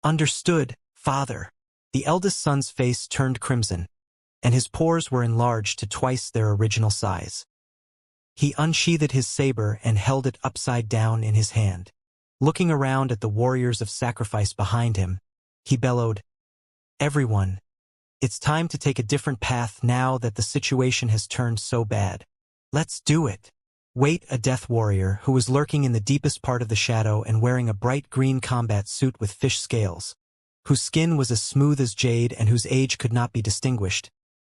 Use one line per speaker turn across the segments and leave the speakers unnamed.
Understood, father. The eldest son's face turned crimson, and his pores were enlarged to twice their original size. He unsheathed his saber and held it upside down in his hand. Looking around at the warriors of sacrifice behind him, he bellowed, "Everyone, it's time to take a different path now that the situation has turned so bad. Let's do it." Wait, a death warrior who was lurking in the deepest part of the shadow and wearing a bright green combat suit with fish scales, whose skin was as smooth as jade and whose age could not be distinguished,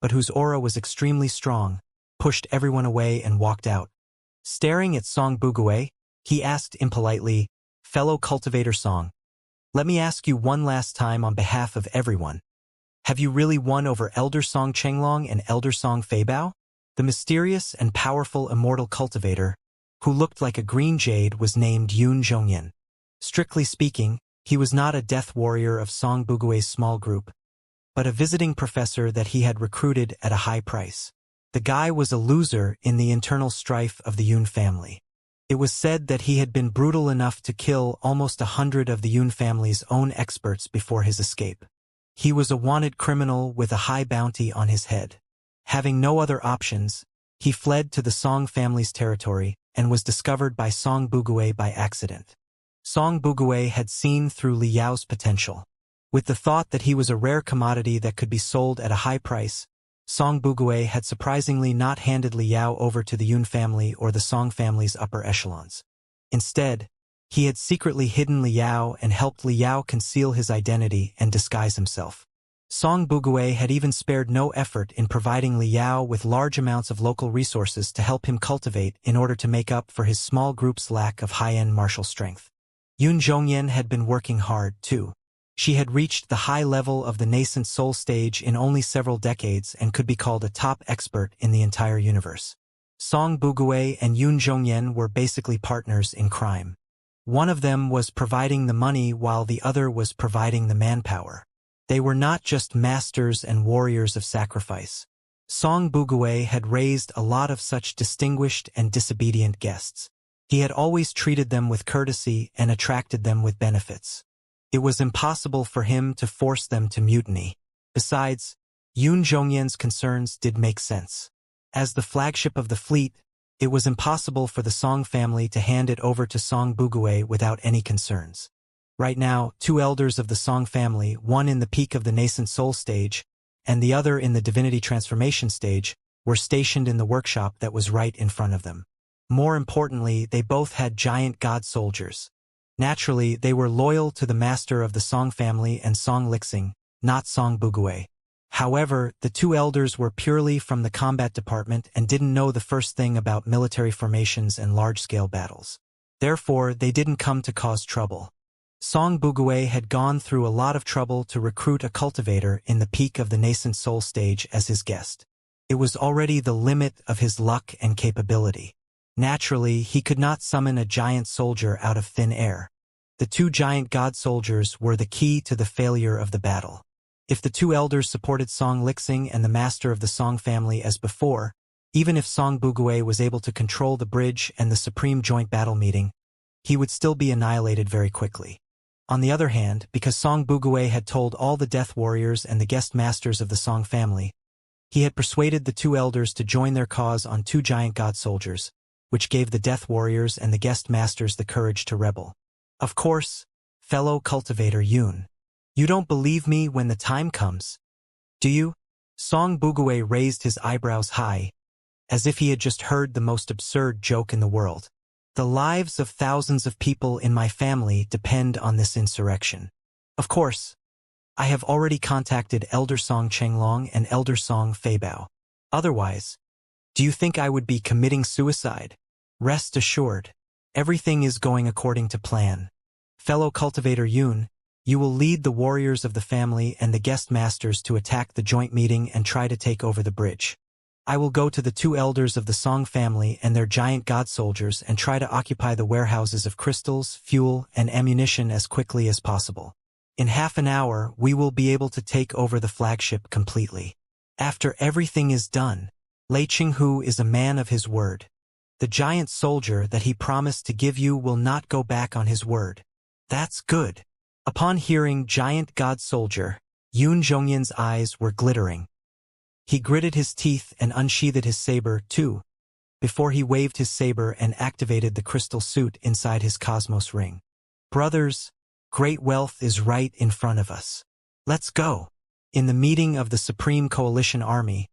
but whose aura was extremely strong, pushed everyone away and walked out. Staring at Song Bugue, he asked impolitely, "Fellow cultivator Song, let me ask you one last time on behalf of everyone. Have you really won over Elder Song Chenglong and Elder Song Feibao?" The mysterious and powerful immortal cultivator, who looked like a green jade, was named Yun Zhongyan. Strictly speaking, he was not a death warrior of Song Bugue's small group, but a visiting professor that he had recruited at a high price. The guy was a loser in the internal strife of the Yun family. It was said that he had been brutal enough to kill almost 100 of the Yun family's own experts before his escape. He was a wanted criminal with a high bounty on his head. Having no other options, he fled to the Song family's territory and was discovered by Song Bugue by accident. Song Bugue had seen through Li Yao's potential. With the thought that he was a rare commodity that could be sold at a high price, Song Bugue had surprisingly not handed Li Yao over to the Yun family or the Song family's upper echelons. Instead, he had secretly hidden Li Yao and helped Li Yao conceal his identity and disguise himself. Song Bugue had even spared no effort in providing Li Yao with large amounts of local resources to help him cultivate in order to make up for his small group's lack of high-end martial strength. Yun Zhongyan had been working hard, too. She had reached the high level of the nascent soul stage in only several decades and could be called a top expert in the entire universe. Song Bugue and Yun Zhongyan were basically partners in crime. One of them was providing the money while the other was providing the manpower. They were not just masters and warriors of sacrifice. Song Bugue had raised a lot of such distinguished and disobedient guests. He had always treated them with courtesy and attracted them with benefits. It was impossible for him to force them to mutiny. Besides, Yun Zhongyan's concerns did make sense. As the flagship of the fleet, it was impossible for the Song family to hand it over to Song Bugue without any concerns. Right now, two elders of the Song family, one in the peak of the nascent soul stage, and the other in the divinity transformation stage, were stationed in the workshop that was right in front of them. More importantly, they both had giant god soldiers. Naturally, they were loyal to the master of the Song family and Song Lixing, not Song Bugue. However, the two elders were purely from the combat department and didn't know the first thing about military formations and large-scale battles. Therefore, they didn't come to cause trouble. Song Bugue had gone through a lot of trouble to recruit a cultivator in the peak of the nascent soul stage as his guest. It was already the limit of his luck and capability. Naturally, he could not summon a giant soldier out of thin air. The two giant god soldiers were the key to the failure of the battle. If the two elders supported Song Lixing and the master of the Song family as before, even if Song Bugue was able to control the bridge and the supreme joint battle meeting, he would still be annihilated very quickly. On the other hand, because Song Bugue had told all the death warriors and the guest masters of the Song family, he had persuaded the two elders to join their cause on two giant god soldiers, which gave the death warriors and the guest masters the courage to rebel. Of course, fellow cultivator Yun, you don't believe me when the time comes, do you? Song Bugue raised his eyebrows high, as if he had just heard the most absurd joke in the world. The lives of thousands of people in my family depend on this insurrection. Of course, I have already contacted Elder Song Chenglong and Elder Song Feibao. Otherwise, do you think I would be committing suicide? Rest assured, everything is going according to plan. Fellow cultivator Yun, you will lead the warriors of the family and the guest masters to attack the joint meeting and try to take over the bridge. I will go to the two elders of the Song family and their giant god soldiers and try to occupy the warehouses of crystals, fuel, and ammunition as quickly as possible. In half an hour, we will be able to take over the flagship completely. After everything is done, Lei Qinghu is a man of his word. The giant soldier that he promised to give you will not go back on his word. That's good. Upon hearing giant god soldier, Yun Zhongyan's eyes were glittering. He gritted his teeth and unsheathed his saber, too, before he waved his saber and activated the crystal suit inside his cosmos ring. Brothers, great wealth is right in front of us. Let's go. In the meeting of the Supreme Coalition Army,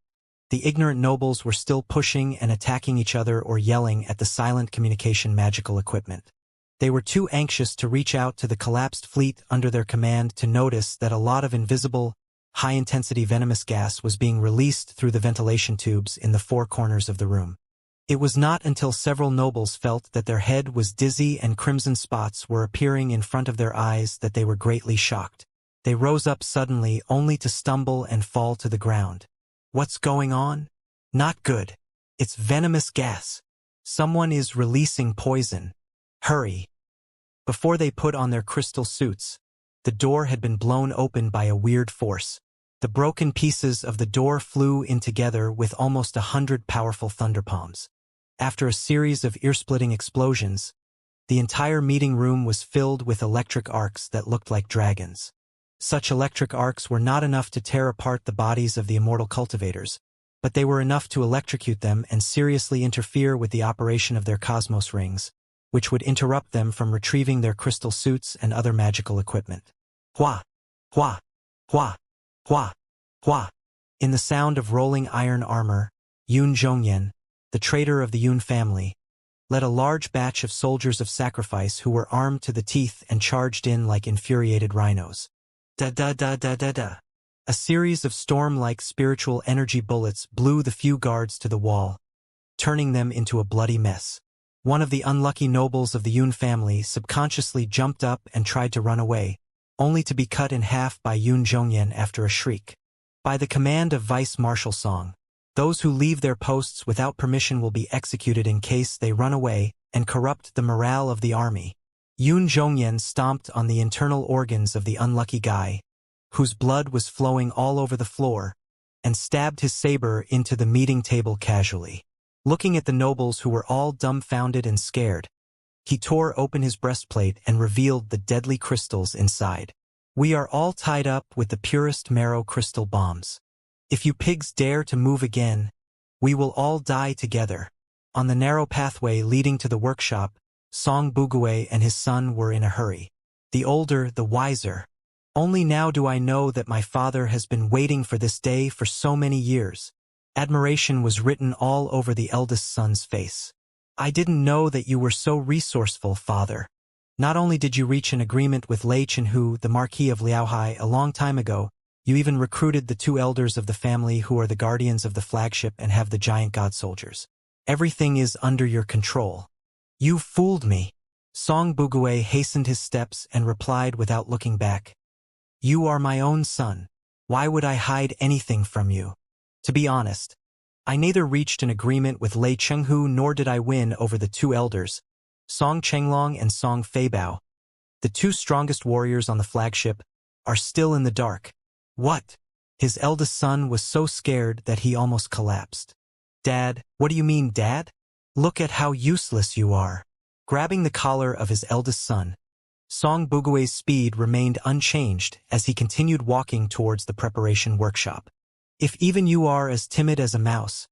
the ignorant nobles were still pushing and attacking each other or yelling at the silent communication magical equipment. They were too anxious to reach out to the collapsed fleet under their command to notice that a lot of invisible, high-intensity venomous gas was being released through the ventilation tubes in the four corners of the room. It was not until several nobles felt that their head was dizzy and crimson spots were appearing in front of their eyes that they were greatly shocked. They rose up suddenly only to stumble and fall to the ground. What's going on? Not good. It's venomous gas. Someone is releasing poison. Hurry. Before they put on their crystal suits, the door had been blown open by a weird force. The broken pieces of the door flew in together with almost 100 powerful thunderpalms. After a series of ear-splitting explosions, the entire meeting room was filled with electric arcs that looked like dragons. Such electric arcs were not enough to tear apart the bodies of the immortal cultivators, but they were enough to electrocute them and seriously interfere with the operation of their cosmos rings, which would interrupt them from retrieving their crystal suits and other magical equipment. Hua! Hua! Hua! Hua! Hua! In the sound of rolling iron armor, Yun Zhongyan, the traitor of the Yun family, led a large batch of soldiers of sacrifice who were armed to the teeth and charged in like infuriated rhinos. Da-da-da-da-da-da. A series of storm-like spiritual energy bullets blew the few guards to the wall, turning them into a bloody mess. One of the unlucky nobles of the Yun family subconsciously jumped up and tried to run away, only to be cut in half by Yun Zhongyan after a shriek. By the command of Vice Marshal Song, those who leave their posts without permission will be executed in case they run away and corrupt the morale of the army. Yun Zhongyan stomped on the internal organs of the unlucky guy, whose blood was flowing all over the floor, and stabbed his saber into the meeting table casually. Looking at the nobles who were all dumbfounded and scared, he tore open his breastplate and revealed the deadly crystals inside. We are all tied up with the purest marrow crystal bombs. If you pigs dare to move again, we will all die together. On the narrow pathway leading to the workshop, Song Bugue and his son were in a hurry. The older, the wiser. Only now do I know that my father has been waiting for this day for so many years. Admiration was written all over the eldest son's face. I didn't know that you were so resourceful, father. Not only did you reach an agreement with Lei Chenhu, the Marquis of Liaohai, a long time ago, you even recruited the two elders of the family who are the guardians of the flagship and have the giant god soldiers. Everything is under your control. You fooled me. Song Bugue hastened his steps and replied without looking back. You are my own son. Why would I hide anything from you? To be honest, I neither reached an agreement with Lei Chenghu nor did I win over the two elders, Song Chenglong and Song Feibao. The two strongest warriors on the flagship are still in the dark. What? His eldest son was so scared that he almost collapsed. Dad, what do you mean, Dad? Look at how useless you are. Grabbing the collar of his eldest son, Song Bugue's speed remained unchanged as he continued walking towards the preparation workshop. If even you are as timid as a mouse,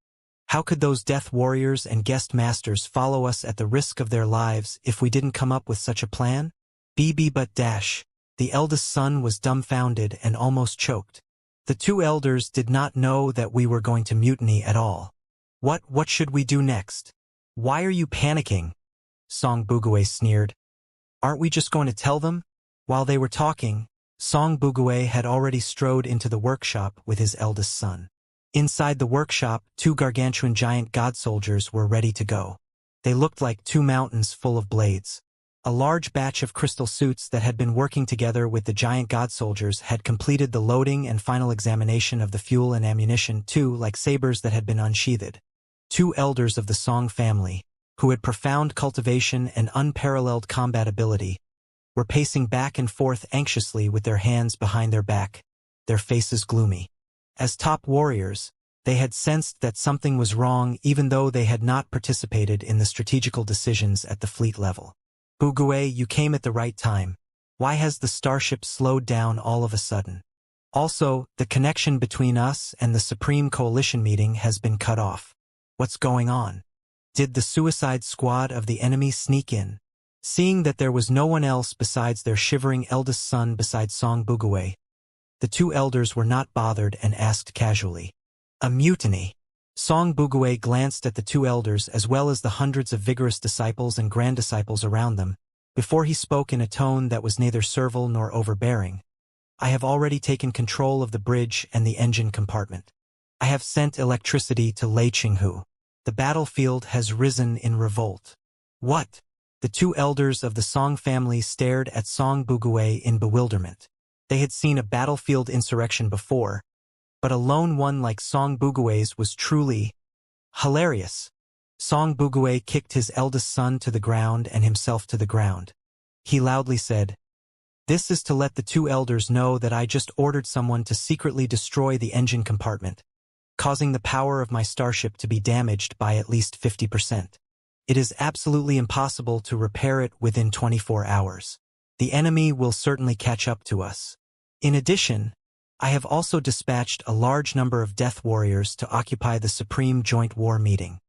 how could those death warriors and guest masters follow us at the risk of their lives if we didn't come up with such a plan? But dash. The eldest son was dumbfounded and almost choked. The two elders did not know that we were going to mutiny at all. What should we do next? Why are you panicking? Song Bugue sneered. Aren't we just going to tell them? While they were talking, Song Bugue had already strode into the workshop with his eldest son. Inside the workshop, two gargantuan giant god soldiers were ready to go. They looked like two mountains full of blades. A large batch of crystal suits that had been working together with the giant god soldiers had completed the loading and final examination of the fuel and ammunition, too, like sabers that had been unsheathed. Two elders of the Song family, who had profound cultivation and unparalleled combat ability, were pacing back and forth anxiously with their hands behind their back, their faces gloomy. As top warriors, they had sensed that something was wrong even though they had not participated in the strategical decisions at the fleet level. Bugue, you came at the right time. Why has the starship slowed down all of a sudden? Also, the connection between us and the Supreme Coalition meeting has been cut off. What's going on? Did the suicide squad of the enemy sneak in? Seeing that there was no one else besides their shivering eldest son beside Song Bugue, the two elders were not bothered and asked casually, "A mutiny?" Song Bugue glanced at the two elders as well as the hundreds of vigorous disciples and grand-disciples around them, before he spoke in a tone that was neither servile nor overbearing. "I have already taken control of the bridge and the engine compartment. I have sent electricity to Lei Qinghu. The battlefield has risen in revolt." "What?" The two elders of the Song family stared at Song Bugue in bewilderment. They had seen a battlefield insurrection before, but a lone one like Song Bugue's was truly hilarious. Song Bugue kicked his eldest son to the ground and himself to the ground. He loudly said, "This is to let the two elders know that I just ordered someone to secretly destroy the engine compartment, causing the power of my starship to be damaged by at least 50%. It is absolutely impossible to repair it within 24 hours. The enemy will certainly catch up to us. In addition, I have also dispatched a large number of death warriors to occupy the Supreme Joint War meeting.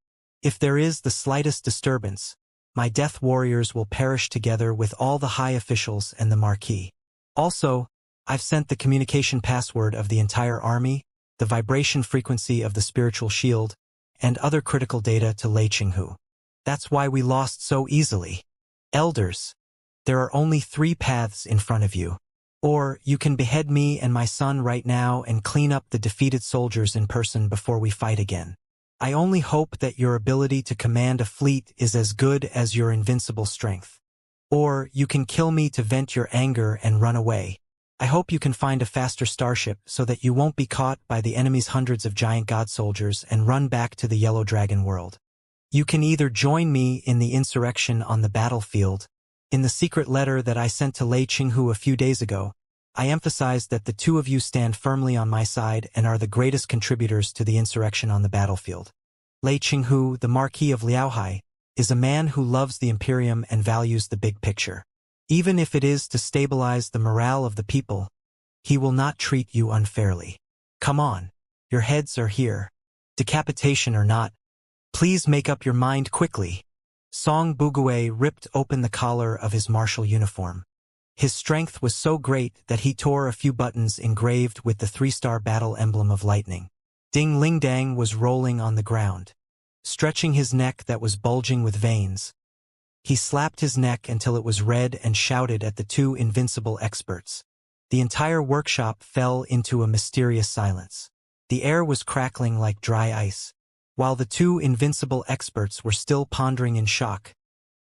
If there is the slightest disturbance, my death warriors will perish together with all the high officials and the marquis. Also, I've sent the communication password of the entire army, the vibration frequency of the spiritual shield, and other critical data to Lei Qinghu. That's why we lost so easily. Elders, there are only 3 paths in front of you. Or you can behead me and my son right now and clean up the defeated soldiers in person before we fight again. I only hope that your ability to command a fleet is as good as your invincible strength. Or you can kill me to vent your anger and run away. I hope you can find a faster starship so that you won't be caught by the enemy's hundreds of giant god soldiers and run back to the Yellow Dragon world. You can either join me in the insurrection on the battlefield. In the secret letter that I sent to Lei Qinghu a few days ago, I emphasized that the two of you stand firmly on my side and are the greatest contributors to the insurrection on the battlefield. Lei Qinghu, the Marquis of Liaohai, is a man who loves the Imperium and values the big picture. Even if it is to stabilize the morale of the people, he will not treat you unfairly. Come on, your heads are here. Decapitation or not, please make up your mind quickly. Song Bugue ripped open the collar of his martial uniform. His strength was so great that he tore a few buttons engraved with the 3-star battle emblem of lightning. Ding Ling Dang was rolling on the ground, stretching his neck that was bulging with veins. He slapped his neck until it was red and shouted at the 2 invincible experts. The entire workshop fell into a mysterious silence. The air was crackling like dry ice. While the 2 invincible experts were still pondering in shock,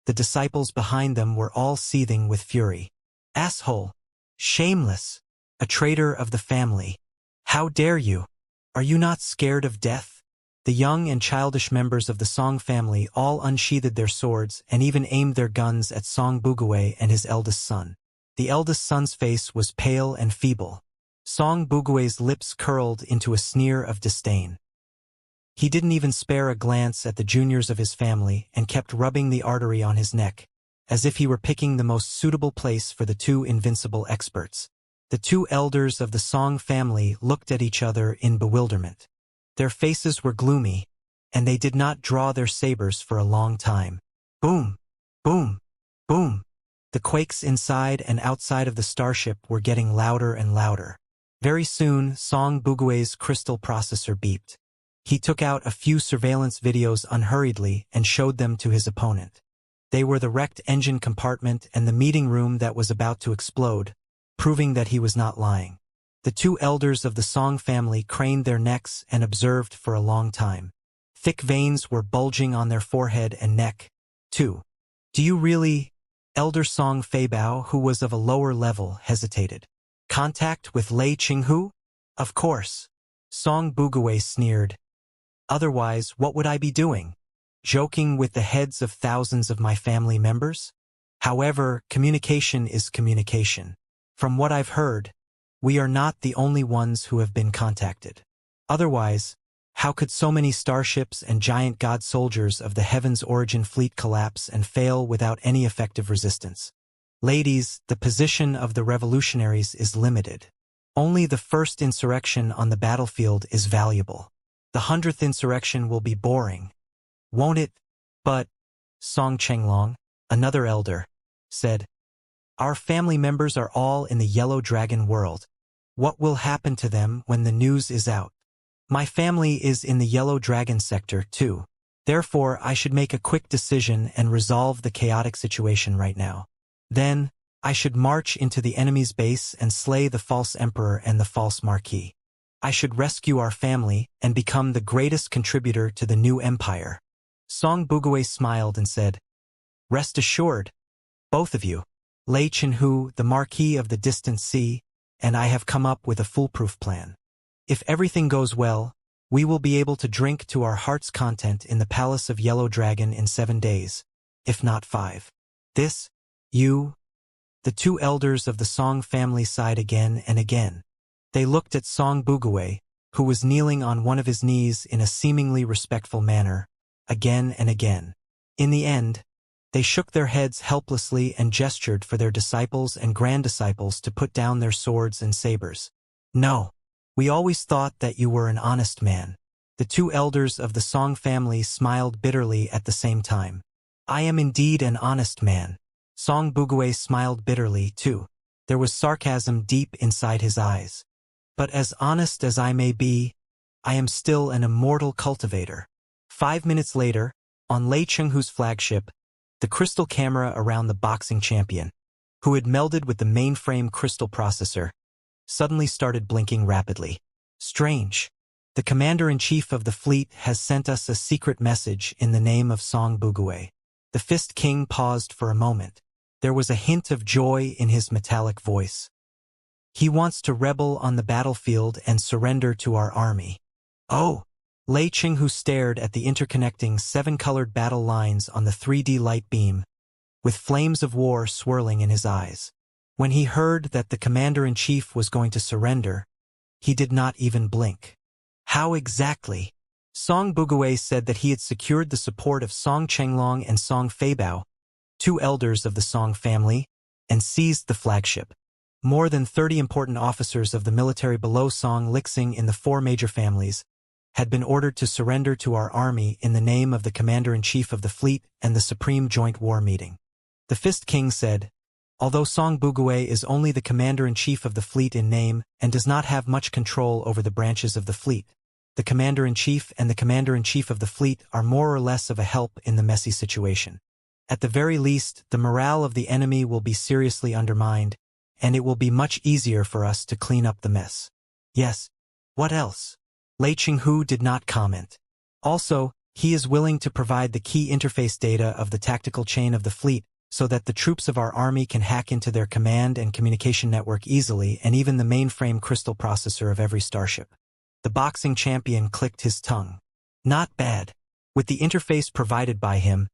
the disciples behind them were all seething with fury. Asshole! Shameless! A traitor of the family! How dare you! Are you not scared of death? The young and childish members of the Song family all unsheathed their swords and even aimed their guns at Song Bugue and his eldest son. The eldest son's face was pale and feeble. Song Bugue's lips curled into a sneer of disdain. He didn't even spare a glance at the juniors of his family and kept rubbing the artery on his neck, as if he were picking the most suitable place for the 2 invincible experts. The 2 elders of the Song family looked at each other in bewilderment. Their faces were gloomy, and they did not draw their sabers for a long time. Boom! Boom! Boom! The quakes inside and outside of the starship were getting louder and louder. Very soon, Song Bugue's crystal processor beeped. He took out a few surveillance videos unhurriedly and showed them to his opponent. They were the wrecked engine compartment and the meeting room that was about to explode, proving that he was not lying. The 2 elders of the Song family craned their necks and observed for a long time. Thick veins were bulging on their forehead and neck, too. Do you really? Elder Song Feibao, who was of a lower level, hesitated. Contact with Lei Qinghu? Of course. Song Bugue sneered. Otherwise, what would I be doing? Joking with the heads of thousands of my family members? However, communication is communication. From what I've heard, we are not the only ones who have been contacted. Otherwise, how could so many starships and giant god soldiers of the Heaven's Origin fleet collapse and fail without any effective resistance? Ladies, the position of the revolutionaries is limited. Only the first insurrection on the battlefield is valuable. The 100th insurrection will be boring. Won't it? But, Song Chenglong, another elder, said, our family members are all in the Yellow Dragon world. What will happen to them when the news is out? My family is in the Yellow Dragon sector too. Therefore, I should make a quick decision and resolve the chaotic situation right now. Then, I should march into the enemy's base and slay the false emperor and the false marquis. I should rescue our family and become the greatest contributor to the new empire. Song Bugue smiled and said, rest assured, both of you, Lei Chenhu, the Marquis of the Distant Sea, and I have come up with a foolproof plan. If everything goes well, we will be able to drink to our heart's content in the Palace of Yellow Dragon in 7 days, if not 5. This, you, the two elders of the Song family sighed again and again. They looked at Song Bugue, who was kneeling on one of his knees in a seemingly respectful manner, again and again. In the end, they shook their heads helplessly and gestured for their disciples and grand-disciples to put down their swords and sabers. No, we always thought that you were an honest man. The two elders of the Song family smiled bitterly at the same time. I am indeed an honest man. Song Bugue smiled bitterly, too. There was sarcasm deep inside his eyes. But as honest as I may be, I am still an immortal cultivator. 5 minutes later, on Lei Chenghu's flagship, the crystal camera around the boxing champion, who had melded with the mainframe crystal processor, suddenly started blinking rapidly. Strange. The commander-in-chief of the fleet has sent us a secret message in the name of Song Bugue. The Fist King paused for a moment. There was a hint of joy in his metallic voice. He wants to rebel on the battlefield and surrender to our army. Oh! Lei Chenghu stared at the interconnecting 7-colored battle lines on the 3D light beam, with flames of war swirling in his eyes. When he heard that the commander-in-chief was going to surrender, he did not even blink. How exactly? Song Bugue said that he had secured the support of Song Chenglong and Song Feibao, two elders of the Song family, and seized the flagship. More than 30 important officers of the military below Song Lixing in the 4 major families had been ordered to surrender to our army in the name of the commander-in-chief of the fleet and the Supreme Joint War Meeting. The Fist King said, although Song Bugue is only the commander-in-chief of the fleet in name and does not have much control over the branches of the fleet, the commander-in-chief and the commander-in-chief of the fleet are more or less of a help in the messy situation. At the very least, the morale of the enemy will be seriously undermined, and it will be much easier for us to clean up the mess. Yes, what else? Lei Chenghu did not comment. Also, he is willing to provide the key interface data of the tactical chain of the fleet so that the troops of our army can hack into their command and communication network easily and even the mainframe crystal processor of every starship. The boxing champion clicked his tongue. Not bad. With the interface provided by him,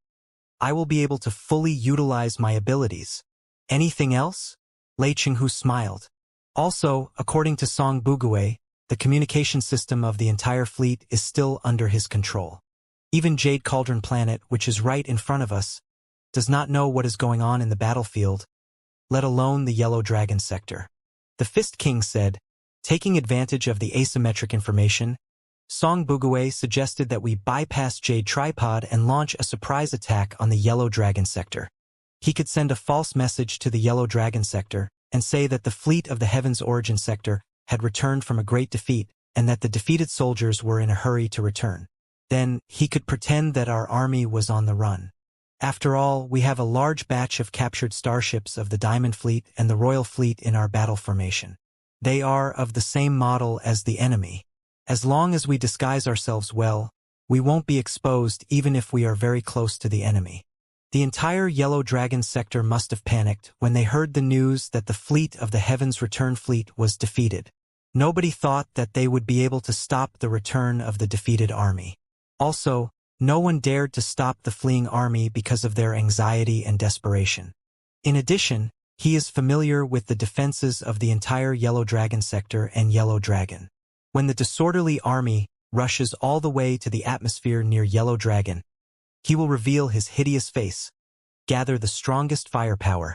I will be able to fully utilize my abilities. Anything else? Lei Chenghu smiled. Also, according to Song Bugue, the communication system of the entire fleet is still under his control. Even Jade Cauldron Planet, which is right in front of us, does not know what is going on in the battlefield, let alone the Yellow Dragon sector. The Fist King said, taking advantage of the asymmetric information, Song Bugue suggested that we bypass Jade Tripod and launch a surprise attack on the Yellow Dragon sector. He could send a false message to the Yellow Dragon sector and say that the fleet of the Heaven's Origin sector had returned from a great defeat and that the defeated soldiers were in a hurry to return. Then he could pretend that our army was on the run. After all, we have a large batch of captured starships of the Diamond Fleet and the Royal Fleet in our battle formation. They are of the same model as the enemy. As long as we disguise ourselves well, we won't be exposed even if we are very close to the enemy. The entire Yellow Dragon sector must have panicked when they heard the news that the fleet of the Heaven's Return Fleet was defeated. Nobody thought that they would be able to stop the return of the defeated army. Also, no one dared to stop the fleeing army because of their anxiety and desperation. In addition, he is familiar with the defenses of the entire Yellow Dragon sector and Yellow Dragon. When the disorderly army rushes all the way to the atmosphere near Yellow Dragon, he will reveal his hideous face, gather the strongest firepower,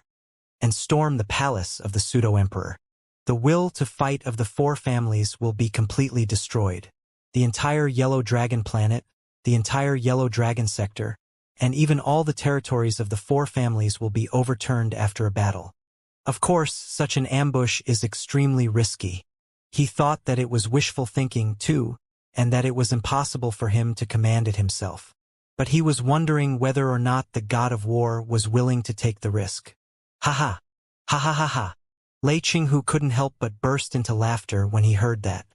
and storm the palace of the pseudo-emperor. The will to fight of the four families will be completely destroyed. The entire Yellow Dragon planet, the entire Yellow Dragon sector, and even all the territories of the four families will be overturned after a battle. Of course, such an ambush is extremely risky. He thought that it was wishful thinking, too, and that it was impossible for him to command it himself. But he was wondering whether or not the god of war was willing to take the risk. Ha ha! Ha ha ha ha! Lei Qinghu couldn't help but burst into laughter when he heard that.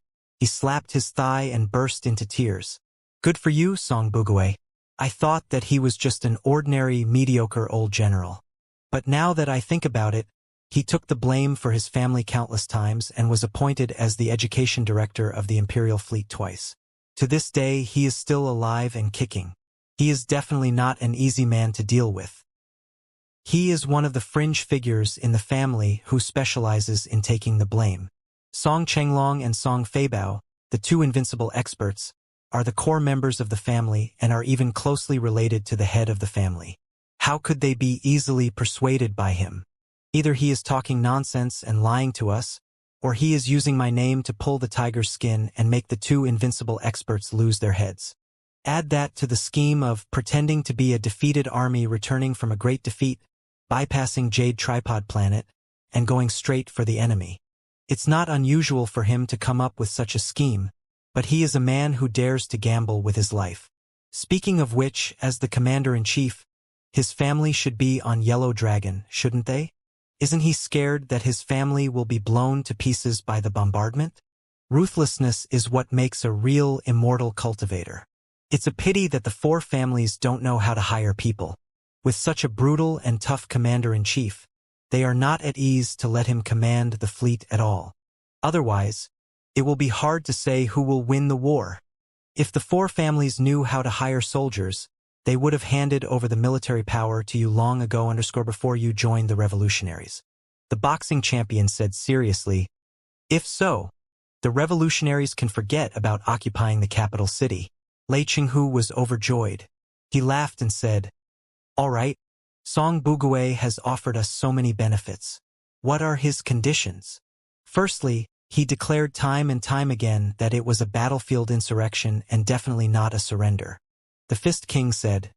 He slapped his thigh and burst into tears. Good for you, Song Bugue. I thought that he was just an ordinary, mediocre old general. But now that I think about it, he took the blame for his family countless times and was appointed as the education director of the Imperial Fleet twice. To this day, he is still alive and kicking. He is definitely not an easy man to deal with. He is one of the fringe figures in the family who specializes in taking the blame. Song Chenglong and Song Feibao, the two invincible experts, are the core members of the family and are even closely related to the head of the family. How could they be easily persuaded by him? Either he is talking nonsense and lying to us, or he is using my name to pull the tiger's skin and make the two invincible experts lose their heads. Add that to the scheme of pretending to be a defeated army returning from a great defeat, bypassing Jade Tripod Planet, and going straight for the enemy. It's not unusual for him to come up with such a scheme, but he is a man who dares to gamble with his life. Speaking of which, as the commander-in-chief, his family should be on Yellow Dragon, shouldn't they? Isn't he scared that his family will be blown to pieces by the bombardment? Ruthlessness is what makes a real immortal cultivator. It's a pity that the four families don't know how to hire people. With such a brutal and tough commander-in-chief, they are not at ease to let him command the fleet at all. Otherwise, it will be hard to say who will win the war. If the four families knew how to hire soldiers, they would have handed over the military power to you long ago before you joined the revolutionaries. The boxing champion said seriously, if so, the revolutionaries can forget about occupying the capital city. Lei Qinghu was overjoyed. He laughed and said, all right, Song Bugue has offered us so many benefits. What are his conditions? Firstly, he declared time and time again that it was a battlefield insurrection and definitely not a surrender. The Fist King said,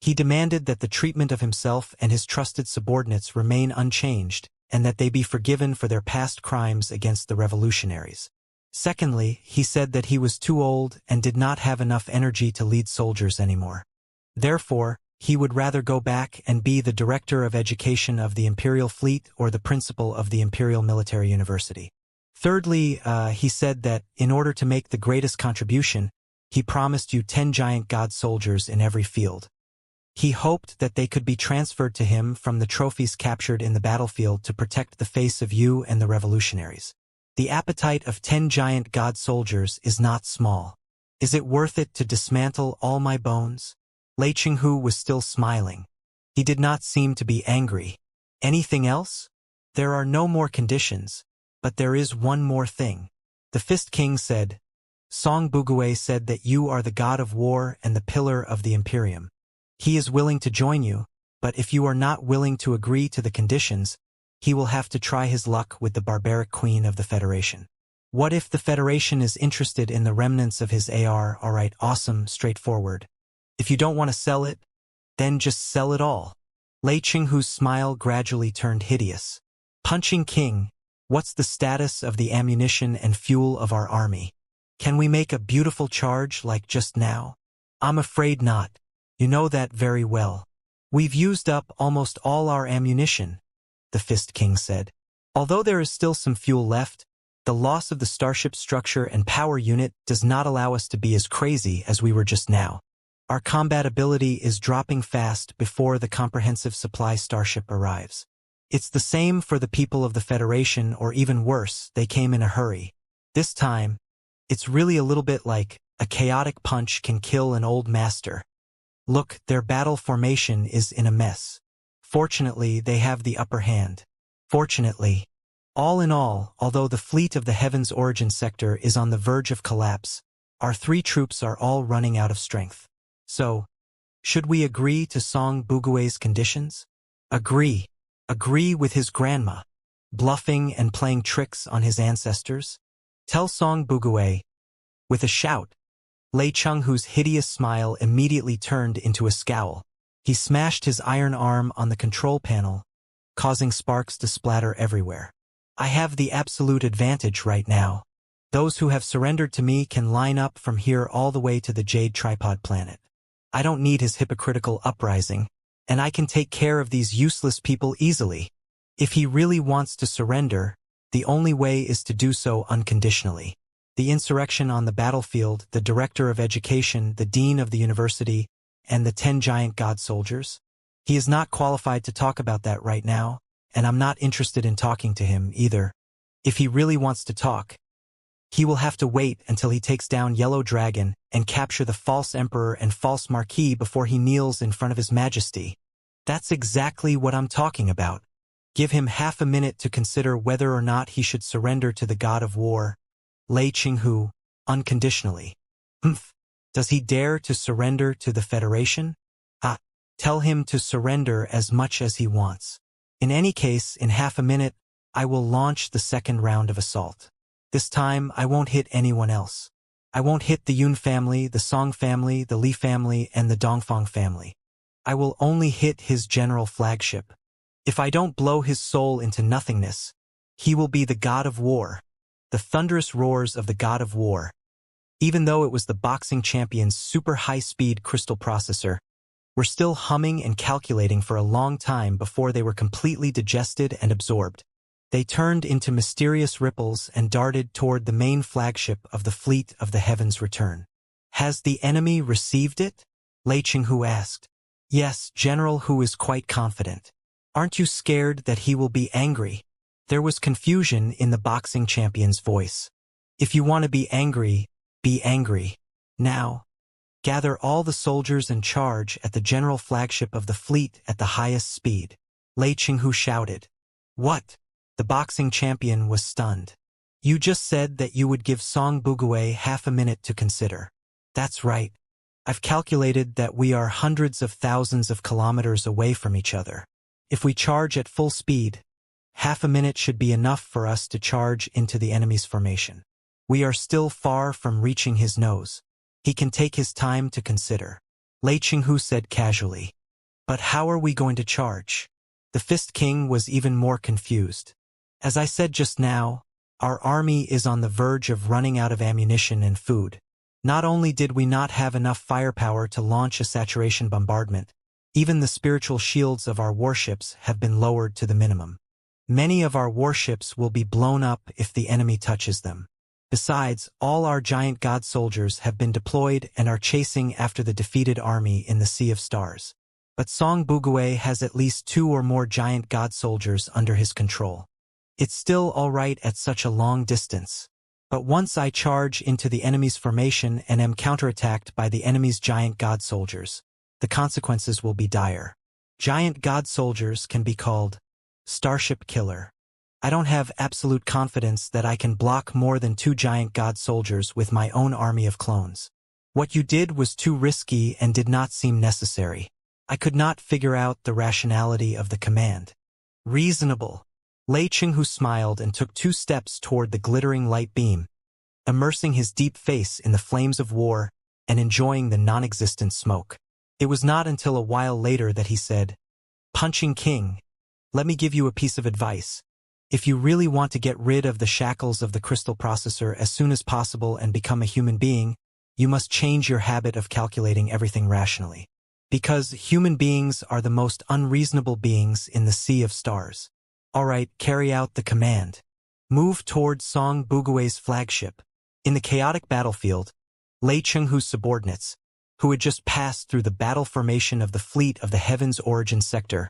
he demanded that the treatment of himself and his trusted subordinates remain unchanged and that they be forgiven for their past crimes against the revolutionaries. Secondly, he said that he was too old and did not have enough energy to lead soldiers anymore. Therefore, he would rather go back and be the director of education of the Imperial Fleet or the principal of the Imperial Military University. Thirdly, he said that, in order to make the greatest contribution, he promised you 10 giant god soldiers in every field. He hoped that they could be transferred to him from the trophies captured in the battlefield to protect the face of you and the revolutionaries. The appetite of 10 giant god soldiers is not small. Is it worth it to dismantle all my bones? Lei Qinghu was still smiling. He did not seem to be angry. Anything else? There are no more conditions, but there is one more thing. The Fist King said, Song Bugue said that you are the god of war and the pillar of the Imperium. He is willing to join you, but if you are not willing to agree to the conditions, he will have to try his luck with the barbaric queen of the Federation. What if the Federation is interested in the remnants of his AR? Alright, awesome, straightforward. If you don't want to sell it, then just sell it all. Lei Qinghu's smile gradually turned hideous. Punching King, what's the status of the ammunition and fuel of our army? Can we make a beautiful charge like just now? I'm afraid not. You know that very well. We've used up almost all our ammunition, the Fist King said. Although there is still some fuel left, the loss of the Starship structure and power unit does not allow us to be as crazy as we were just now. Our combat ability is dropping fast before the comprehensive supply Starship arrives. It's the same for the people of the Federation, or even worse, they came in a hurry. This time, it's really a little bit like a chaotic punch can kill an old master. Look, their battle formation is in a mess. Fortunately, they have the upper hand. Fortunately. All in all, although the fleet of the Heaven's Origin sector is on the verge of collapse, our 3 troops are all running out of strength. So, should we agree to Song Bugue's conditions? Agree. Agree with his grandma, bluffing and playing tricks on his ancestors? Tell Song Bugue. With a shout, Lei Chenghu's hideous smile immediately turned into a scowl. He smashed his iron arm on the control panel, causing sparks to splatter everywhere. I have the absolute advantage right now. Those who have surrendered to me can line up from here all the way to the Jade Tripod planet. I don't need his hypocritical uprising, and I can take care of these useless people easily. If he really wants to surrender, the only way is to do so unconditionally. The insurrection on the battlefield, the director of education, the dean of the university, and the 10 giant god soldiers? He is not qualified to talk about that right now, and I'm not interested in talking to him either. If he really wants to talk, he will have to wait until he takes down Yellow Dragon and capture the false emperor and false marquis before he kneels in front of his majesty. That's exactly what I'm talking about. Give him half a minute to consider whether or not he should surrender to the god of war, Lei Chenghu, unconditionally. Does he dare to surrender to the Federation? Tell him to surrender as much as he wants. In any case, in half a minute, I will launch the second round of assault. This time, I won't hit anyone else. I won't hit the Yun family, the Song family, the Li family, and the Dongfang family. I will only hit his general flagship. If I don't blow his soul into nothingness, he will be the god of war. The thunderous roars of the god of war. Even though it was the boxing champion's super high-speed crystal processor, were still humming and calculating for a long time before they were completely digested and absorbed. They turned into mysterious ripples and darted toward the main flagship of the fleet of the heavens return. Has the enemy received it? Lei Chenghu asked. Yes, General Hu is quite confident. Aren't you scared that he will be angry? There was confusion in the boxing champion's voice. If you want to be angry, be angry. Now, gather all the soldiers and charge at the general flagship of the fleet at the highest speed. Lei Chenghu shouted. What? The boxing champion was stunned. You just said that you would give Song Bugue half a minute to consider. That's right. I've calculated that we are hundreds of thousands of kilometers away from each other. If we charge at full speed, half a minute should be enough for us to charge into the enemy's formation. We are still far from reaching his nose. He can take his time to consider. Lei Chenghu said casually. But how are we going to charge? The Fist King was even more confused. As I said just now, our army is on the verge of running out of ammunition and food. Not only did we not have enough firepower to launch a saturation bombardment, even the spiritual shields of our warships have been lowered to the minimum. Many of our warships will be blown up if the enemy touches them. Besides, all our giant god soldiers have been deployed and are chasing after the defeated army in the Sea of Stars. But Song Bugue has at least 2 or more giant god soldiers under his control. It's still all right at such a long distance. But once I charge into the enemy's formation and am counterattacked by the enemy's giant god soldiers, the consequences will be dire. Giant god soldiers can be called Starship Killer. I don't have absolute confidence that I can block more than 2 giant god soldiers with my own army of clones. What you did was too risky and did not seem necessary. I could not figure out the rationality of the command. Reasonable. Lei Chenghu smiled and took 2 steps toward the glittering light beam, immersing his deep face in the flames of war and enjoying the non-existent smoke. It was not until a while later that he said, Punching King, let me give you a piece of advice. If you really want to get rid of the shackles of the crystal processor as soon as possible and become a human being, you must change your habit of calculating everything rationally. Because human beings are the most unreasonable beings in the Sea of Stars. All right, carry out the command. Move toward Song Bugue's flagship. In the chaotic battlefield, Lei Chenghu's subordinates, who had just passed through the battle formation of the fleet of the Heaven's Origin sector,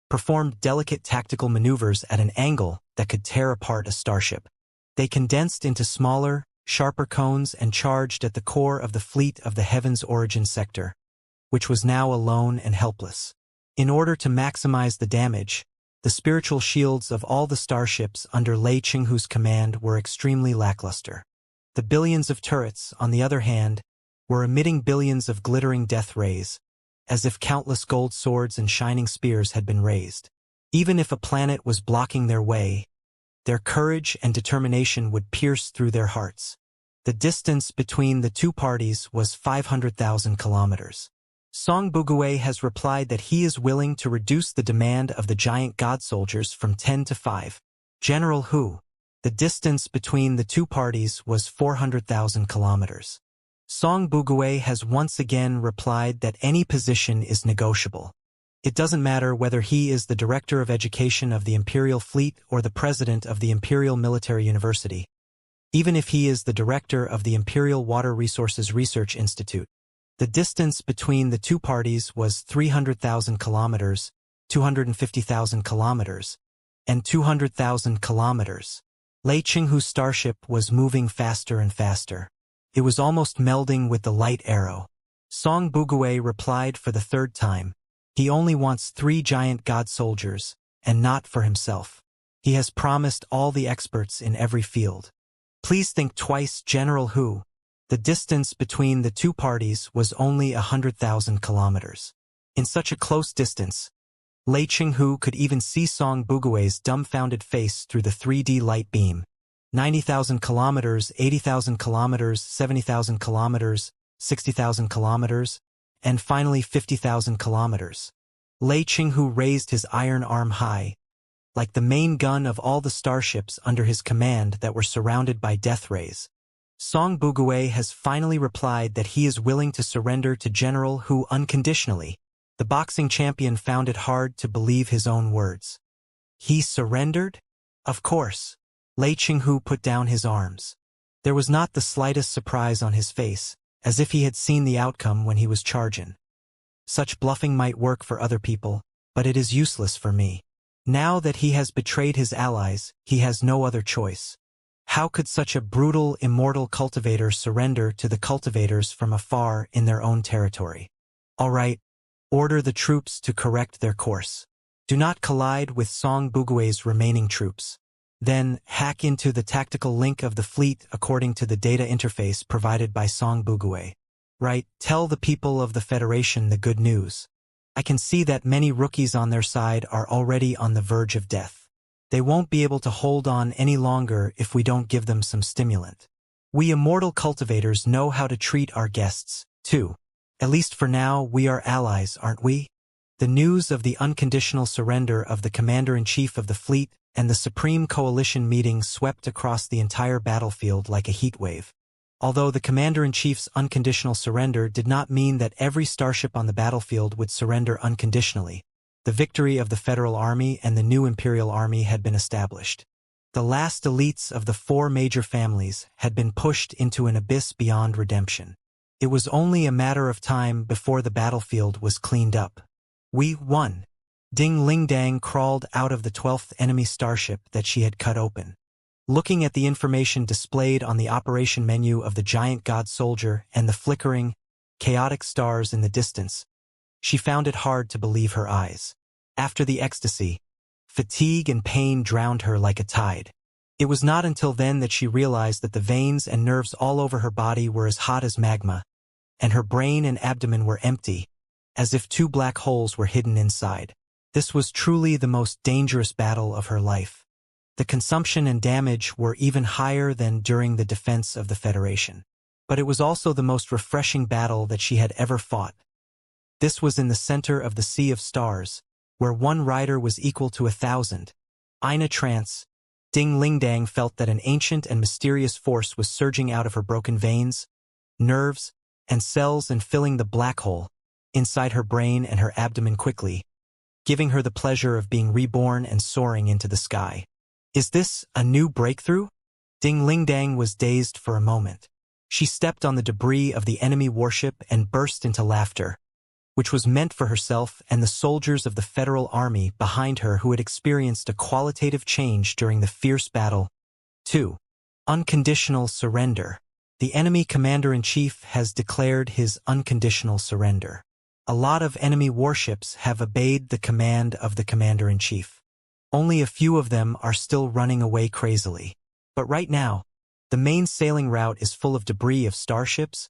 performed delicate tactical maneuvers at an angle that could tear apart a starship. They condensed into smaller, sharper cones and charged at the core of the fleet of the Heaven's Origin sector, which was now alone and helpless. In order to maximize the damage, the spiritual shields of all the starships under Lei Chenghu's command were extremely lackluster. The billions of turrets, on the other hand, were emitting billions of glittering death rays, as if countless gold swords and shining spears had been raised. Even if a planet was blocking their way, their courage and determination would pierce through their hearts. The distance between the two parties was 500,000 kilometers. Song Bugue has replied that he is willing to reduce the demand of the giant god soldiers from 10 to 5. General Hu. The distance between the two parties was 400,000 kilometers. Song Bugue has once again replied that any position is negotiable. It doesn't matter whether he is the director of education of the Imperial Fleet or the president of the Imperial Military University. Even if he is the director of the Imperial Water Resources Research Institute. The distance between the two parties was 300,000 kilometers, 250,000 kilometers, and 200,000 kilometers. Lei Qinghu's starship was moving faster and faster. It was almost melding with the light arrow. Song Bugue replied for the third time. He only wants 3 giant god soldiers, and not for himself. He has promised all the experts in every field. Please think twice, General Hu. The distance between the two parties was only 100,000 kilometers. In such a close distance, Lei Qinghu could even see Song Bugue's dumbfounded face through the 3D light beam. 90,000 kilometers, 80,000 kilometers, 70,000 kilometers, 60,000 kilometers, and finally 50,000 kilometers. Lei Qinghu raised his iron arm high, like the main gun of all the starships under his command that were surrounded by death rays. Song Bugue has finally replied that he is willing to surrender to General Hu unconditionally. The boxing champion found it hard to believe his own words. He surrendered? Of course. Lei Qinghu put down his arms. There was not the slightest surprise on his face, as if he had seen the outcome when he was charging. Such bluffing might work for other people, but it is useless for me. Now that he has betrayed his allies, he has no other choice. How could such a brutal, immortal cultivator surrender to the cultivators from afar in their own territory? All right, order the troops to correct their course. Do not collide with Song Bugue's remaining troops. Then, hack into the tactical link of the fleet according to the data interface provided by Song Bugue. Right, tell the people of the Federation the good news. I can see that many rookies on their side are already on the verge of death. They won't be able to hold on any longer if we don't give them some stimulant. We immortal cultivators know how to treat our guests, too. At least for now, we are allies, aren't we? The news of the unconditional surrender of the Commander-in-Chief of the fleet and the Supreme Coalition meeting swept across the entire battlefield like a heat wave. Although the Commander-in-Chief's unconditional surrender did not mean that every starship on the battlefield would surrender unconditionally, the victory of the Federal Army and the new Imperial Army had been established. The last elites of the 4 major families had been pushed into an abyss beyond redemption. It was only a matter of time before the battlefield was cleaned up. We won. Ding Lingdang crawled out of the 12th enemy starship that she had cut open. Looking at the information displayed on the operation menu of the giant god soldier and the flickering, chaotic stars in the distance, she found it hard to believe her eyes. After the ecstasy, fatigue and pain drowned her like a tide. It was not until then that she realized that the veins and nerves all over her body were as hot as magma, and her brain and abdomen were empty, as if 2 black holes were hidden inside. This was truly the most dangerous battle of her life. The consumption and damage were even higher than during the defense of the Federation. But it was also the most refreshing battle that she had ever fought. This was in the center of the Sea of Stars, where 1 rider was equal to 1,000. In a trance, Ding Lingdang felt that an ancient and mysterious force was surging out of her broken veins, nerves, and cells and filling the black hole inside her brain and her abdomen quickly, giving her the pleasure of being reborn and soaring into the sky. Is this a new breakthrough? Ding Lingdang was dazed for a moment. She stepped on the debris of the enemy warship and burst into laughter, which was meant for herself and the soldiers of the Federal Army behind her who had experienced a qualitative change during the fierce battle. 2. Unconditional surrender. The enemy commander-in-chief has declared his unconditional surrender. A lot of enemy warships have obeyed the command of the commander-in-chief. Only a few of them are still running away crazily. But right now, the main sailing route is full of debris of starships,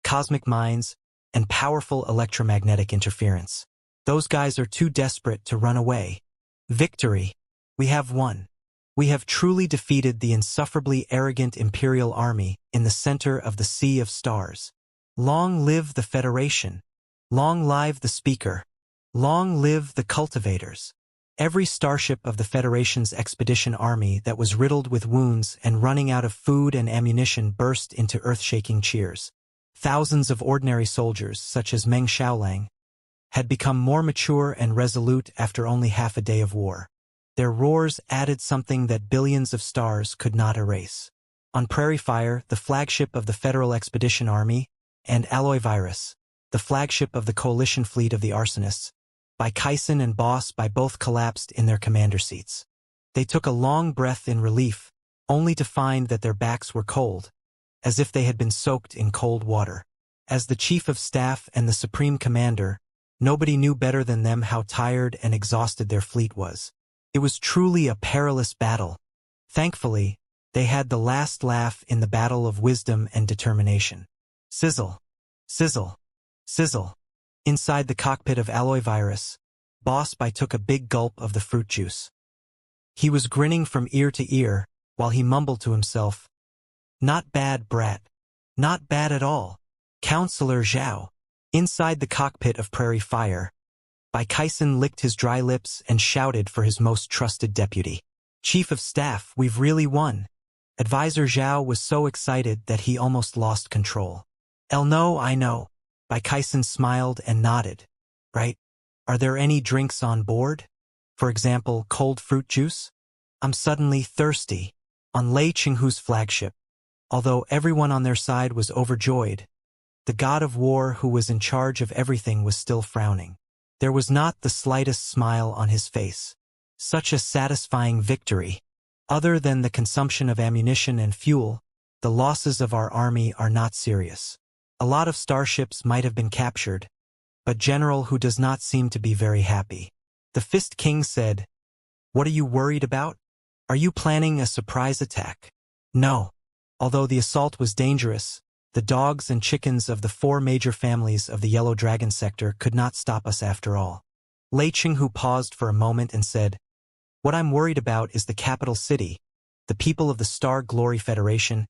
cosmic mines, and powerful electromagnetic interference. Those guys are too desperate to run away. Victory! We have won. We have truly defeated the insufferably arrogant Imperial army in the center of the Sea of Stars. Long live the Federation! Long live the Speaker! Long live the Cultivators! Every starship of the Federation's expedition army that was riddled with wounds and running out of food and ammunition burst into earth-shaking cheers. Thousands of ordinary soldiers, such as Meng Xiaolang, had become more mature and resolute after only half a day of war. Their roars added something that billions of stars could not erase. On Prairie Fire, the flagship of the Federal Expedition Army, and Alloy Virus, the flagship of the coalition fleet of the arsonists, by Kaisen and Boss by both collapsed in their commander seats. They took a long breath in relief, only to find that their backs were cold, as if they had been soaked in cold water. As the Chief of Staff and the Supreme Commander, nobody knew better than them how tired and exhausted their fleet was. It was truly a perilous battle. Thankfully, they had the last laugh in the battle of wisdom and determination. Sizzle, sizzle, sizzle. Inside the cockpit of Alloy Virus, Boss Bai took a big gulp of the fruit juice. He was grinning from ear to ear, while he mumbled to himself, "Not bad, brat. Not bad at all. Counselor Zhao." Inside the cockpit of Prairie Fire, Bai Kaisen licked his dry lips and shouted for his most trusted deputy. "Chief of Staff, we've really won." Advisor Zhao was so excited that he almost lost control. "No, I know." Bai Kaisen smiled and nodded. "Right? Are there any drinks on board? For example, cold fruit juice? I'm suddenly thirsty." On Lei Qinghu's flagship, although everyone on their side was overjoyed, the god of war who was in charge of everything was still frowning. There was not the slightest smile on his face. Such a satisfying victory. Other than the consumption of ammunition and fuel, the losses of our army are not serious. A lot of starships might have been captured, but General Hu does not seem to be very happy. The Fist King said, "What are you worried about? Are you planning a surprise attack?" "No." Although the assault was dangerous, the dogs and chickens of the 4 major families of the Yellow Dragon sector could not stop us after all. Lei Qinghu paused for a moment and said, "What I'm worried about is the capital city, the people of the Star Glory Federation,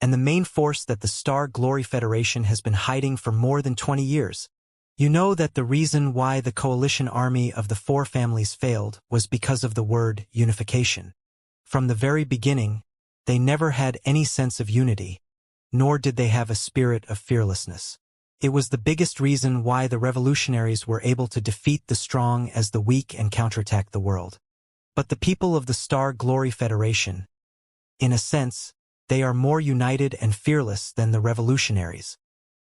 and the main force that the Star Glory Federation has been hiding for more than 20 years. You know that the reason why the coalition army of the 4 families failed was because of the word unification. From the very beginning, they never had any sense of unity, nor did they have a spirit of fearlessness. It was the biggest reason why the revolutionaries were able to defeat the strong as the weak and counterattack the world. But the people of the Star Glory Federation, in a sense, they are more united and fearless than the revolutionaries.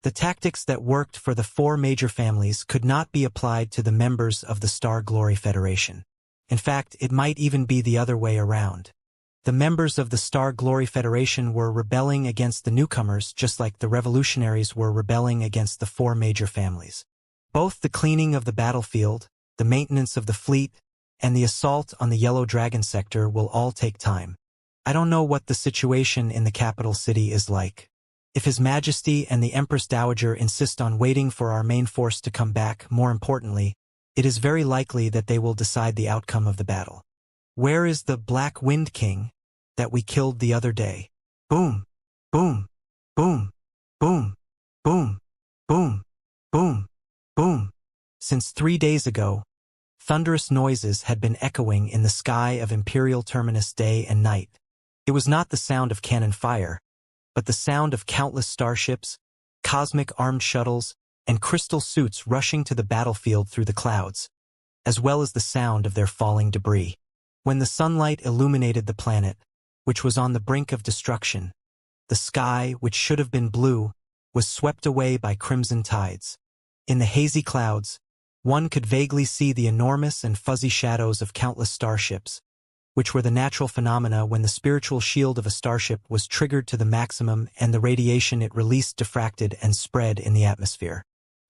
The tactics that worked for the 4 major families could not be applied to the members of the Star Glory Federation. In fact, it might even be the other way around. The members of the Star Glory Federation were rebelling against the newcomers just like the revolutionaries were rebelling against the 4 major families. Both the cleaning of the battlefield, the maintenance of the fleet, and the assault on the Yellow Dragon sector will all take time. I don't know what the situation in the capital city is like. If His Majesty and the Empress Dowager insist on waiting for our main force to come back, more importantly, it is very likely that they will decide the outcome of the battle. Where is the Black Wind King that we killed the other day? Boom, boom, boom, boom, boom, boom, boom, boom. Since 3 days ago, thunderous noises had been echoing in the sky of Imperial Terminus day and night. It was not the sound of cannon fire, but the sound of countless starships, cosmic armed shuttles, and crystal suits rushing to the battlefield through the clouds, as well as the sound of their falling debris. When the sunlight illuminated the planet, which was on the brink of destruction, the sky, which should have been blue, was swept away by crimson tides. In the hazy clouds, one could vaguely see the enormous and fuzzy shadows of countless starships, which were the natural phenomena when the spiritual shield of a starship was triggered to the maximum and the radiation it released diffracted and spread in the atmosphere.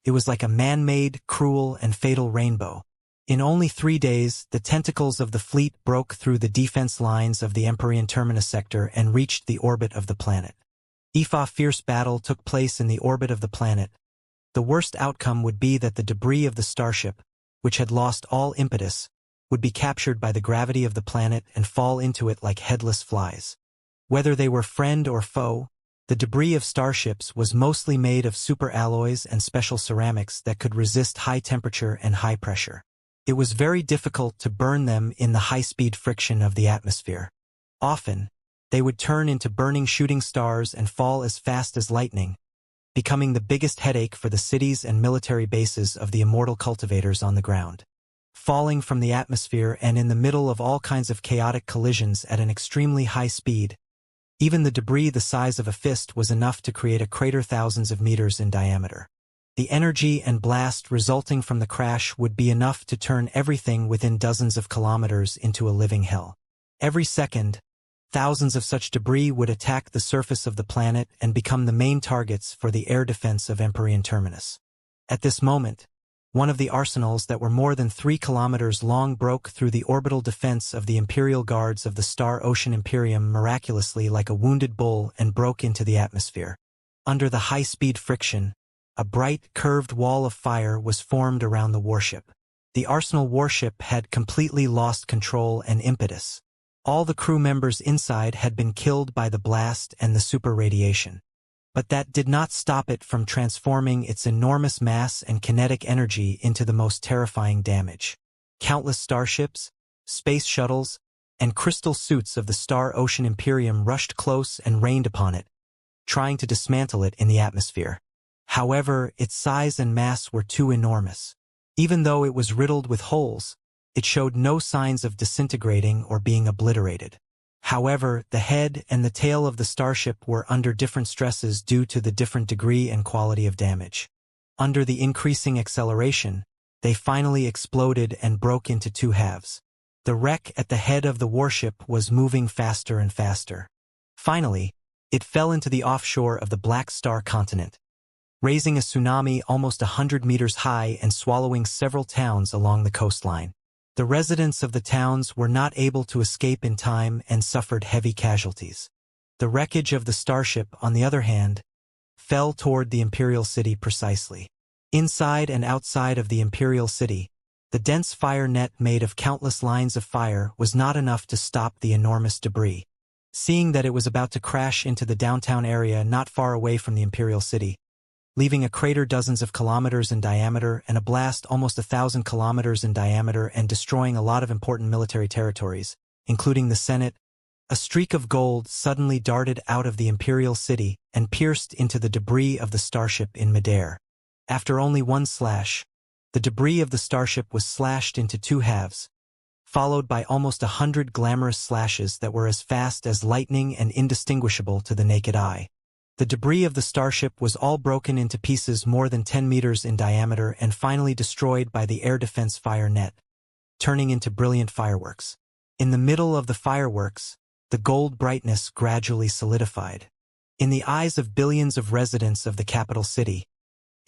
It was like a man-made, cruel, and fatal rainbow. In only 3 days, the tentacles of the fleet broke through the defense lines of the Empyrean Terminus sector and reached the orbit of the planet. If a fierce battle took place in the orbit of the planet, the worst outcome would be that the debris of the starship, which had lost all impetus, would be captured by the gravity of the planet and fall into it like headless flies. Whether they were friend or foe, the debris of starships was mostly made of superalloys and special ceramics that could resist high temperature and high pressure. It was very difficult to burn them in the high-speed friction of the atmosphere. Often, they would turn into burning shooting stars and fall as fast as lightning, becoming the biggest headache for the cities and military bases of the immortal cultivators on the ground. Falling from the atmosphere and in the middle of all kinds of chaotic collisions at an extremely high speed, even the debris the size of a fist was enough to create a crater thousands of meters in diameter. The energy and blast resulting from the crash would be enough to turn everything within dozens of kilometers into a living hell. Every second, thousands of such debris would attack the surface of the planet and become the main targets for the air defense of Empyrean Terminus. At this moment, one of the arsenals that were more than 3 kilometers long broke through the orbital defense of the Imperial Guards of the Star Ocean Imperium miraculously like a wounded bull and broke into the atmosphere. Under the high-speed friction, a bright, curved wall of fire was formed around the warship. The Arsenal warship had completely lost control and impetus. All the crew members inside had been killed by the blast and the super radiation. But that did not stop it from transforming its enormous mass and kinetic energy into the most terrifying damage. Countless starships, space shuttles, and crystal suits of the Star Ocean Imperium rushed close and rained upon it, trying to dismantle it in the atmosphere. However, its size and mass were too enormous. Even though it was riddled with holes, it showed no signs of disintegrating or being obliterated. However, the head and the tail of the starship were under different stresses due to the different degree and quality of damage. Under the increasing acceleration, they finally exploded and broke into 2 halves. The wreck at the head of the warship was moving faster and faster. Finally, it fell into the offshore of the Black Star continent, raising a tsunami almost 100 meters high and swallowing several towns along the coastline. The residents of the towns were not able to escape in time and suffered heavy casualties. The wreckage of the starship, on the other hand, fell toward the Imperial City precisely. Inside and outside of the Imperial City, the dense fire net made of countless lines of fire was not enough to stop the enormous debris. Seeing that it was about to crash into the downtown area not far away from the Imperial City, leaving a crater dozens of kilometers in diameter and a blast almost 1,000 kilometers in diameter and destroying a lot of important military territories, including the Senate, a streak of gold suddenly darted out of the Imperial City and pierced into the debris of the starship in midair. After only one slash, the debris of the starship was slashed into 2 halves, followed by almost 100 glamorous slashes that were as fast as lightning and indistinguishable to the naked eye. The debris of the starship was all broken into pieces more than 10 meters in diameter and finally destroyed by the air defense fire net, turning into brilliant fireworks. In the middle of the fireworks, the gold brightness gradually solidified. In the eyes of billions of residents of the capital city,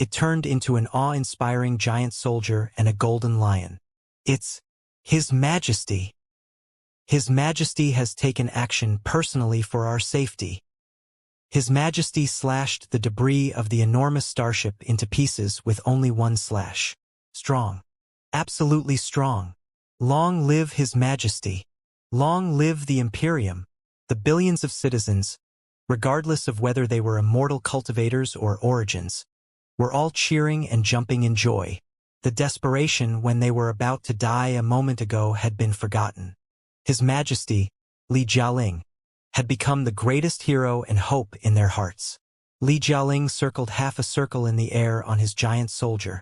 it turned into an awe-inspiring giant soldier and a golden lion. It's His Majesty. His Majesty has taken action personally for our safety. His Majesty slashed the debris of the enormous starship into pieces with only one slash. Strong. Absolutely strong. Long live His Majesty. Long live the Imperium. The billions of citizens, regardless of whether they were immortal cultivators or origins, were all cheering and jumping in joy. The desperation when they were about to die a moment ago had been forgotten. His Majesty, Li Jialing, had become the greatest hero and hope in their hearts. Li Jialing circled half a circle in the air on his giant soldier,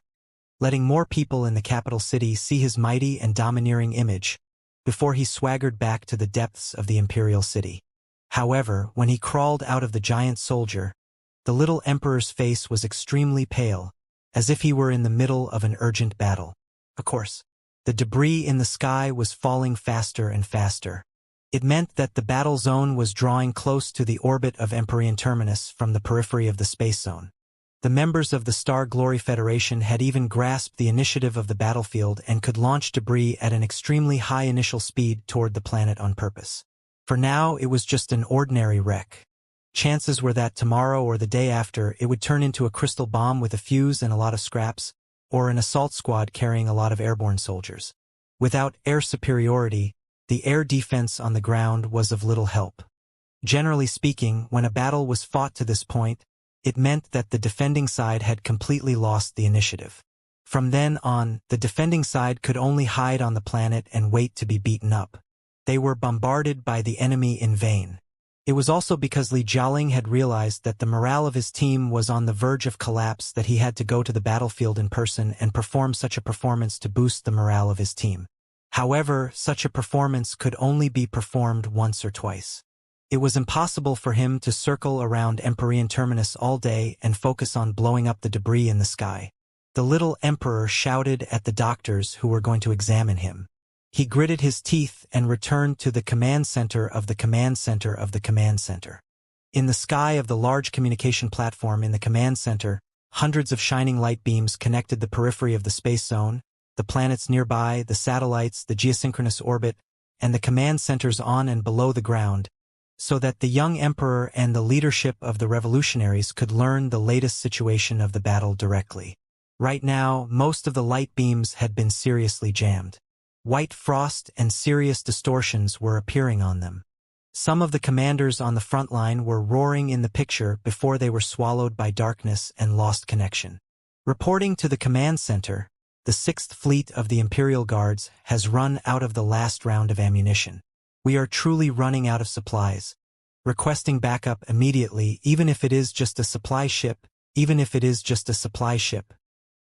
letting more people in the capital city see his mighty and domineering image, before he swaggered back to the depths of the Imperial City. However, when he crawled out of the giant soldier, the little emperor's face was extremely pale, as if he were in the middle of an urgent battle. Of course, the debris in the sky was falling faster and faster. It meant that the battle zone was drawing close to the orbit of Empyrean Terminus from the periphery of the space zone. The members of the Star Glory Federation had even grasped the initiative of the battlefield and could launch debris at an extremely high initial speed toward the planet on purpose. For now, it was just an ordinary wreck. Chances were that tomorrow or the day after it would turn into a crystal bomb with a fuse and a lot of scraps, or an assault squad carrying a lot of airborne soldiers. Without air superiority, the air defense on the ground was of little help. Generally speaking, when a battle was fought to this point, it meant that the defending side had completely lost the initiative. From then on, the defending side could only hide on the planet and wait to be beaten up. They were bombarded by the enemy in vain. It was also because Li Jialing had realized that the morale of his team was on the verge of collapse that he had to go to the battlefield in person and perform such a performance to boost the morale of his team. However, such a performance could only be performed once or twice. It was impossible for him to circle around Empyrean Terminus all day and focus on blowing up the debris in the sky. The little emperor shouted at the doctors who were going to examine him. He gritted his teeth and returned to the command center of the command center of the command center. In the sky of the large communication platform in the command center, hundreds of shining light beams connected the periphery of the space zone, the planets nearby, the satellites, the geosynchronous orbit, and the command centers on and below the ground, so that the young emperor and the leadership of the revolutionaries could learn the latest situation of the battle directly. Right now, most of the light beams had been seriously jammed. White frost and serious distortions were appearing on them. Some of the commanders on the front line were roaring in the picture before they were swallowed by darkness and lost connection. Reporting to the command center, the 6th Fleet of the Imperial Guards has run out of the last round of ammunition. We are truly running out of supplies. Requesting backup immediately, even if it is just a supply ship,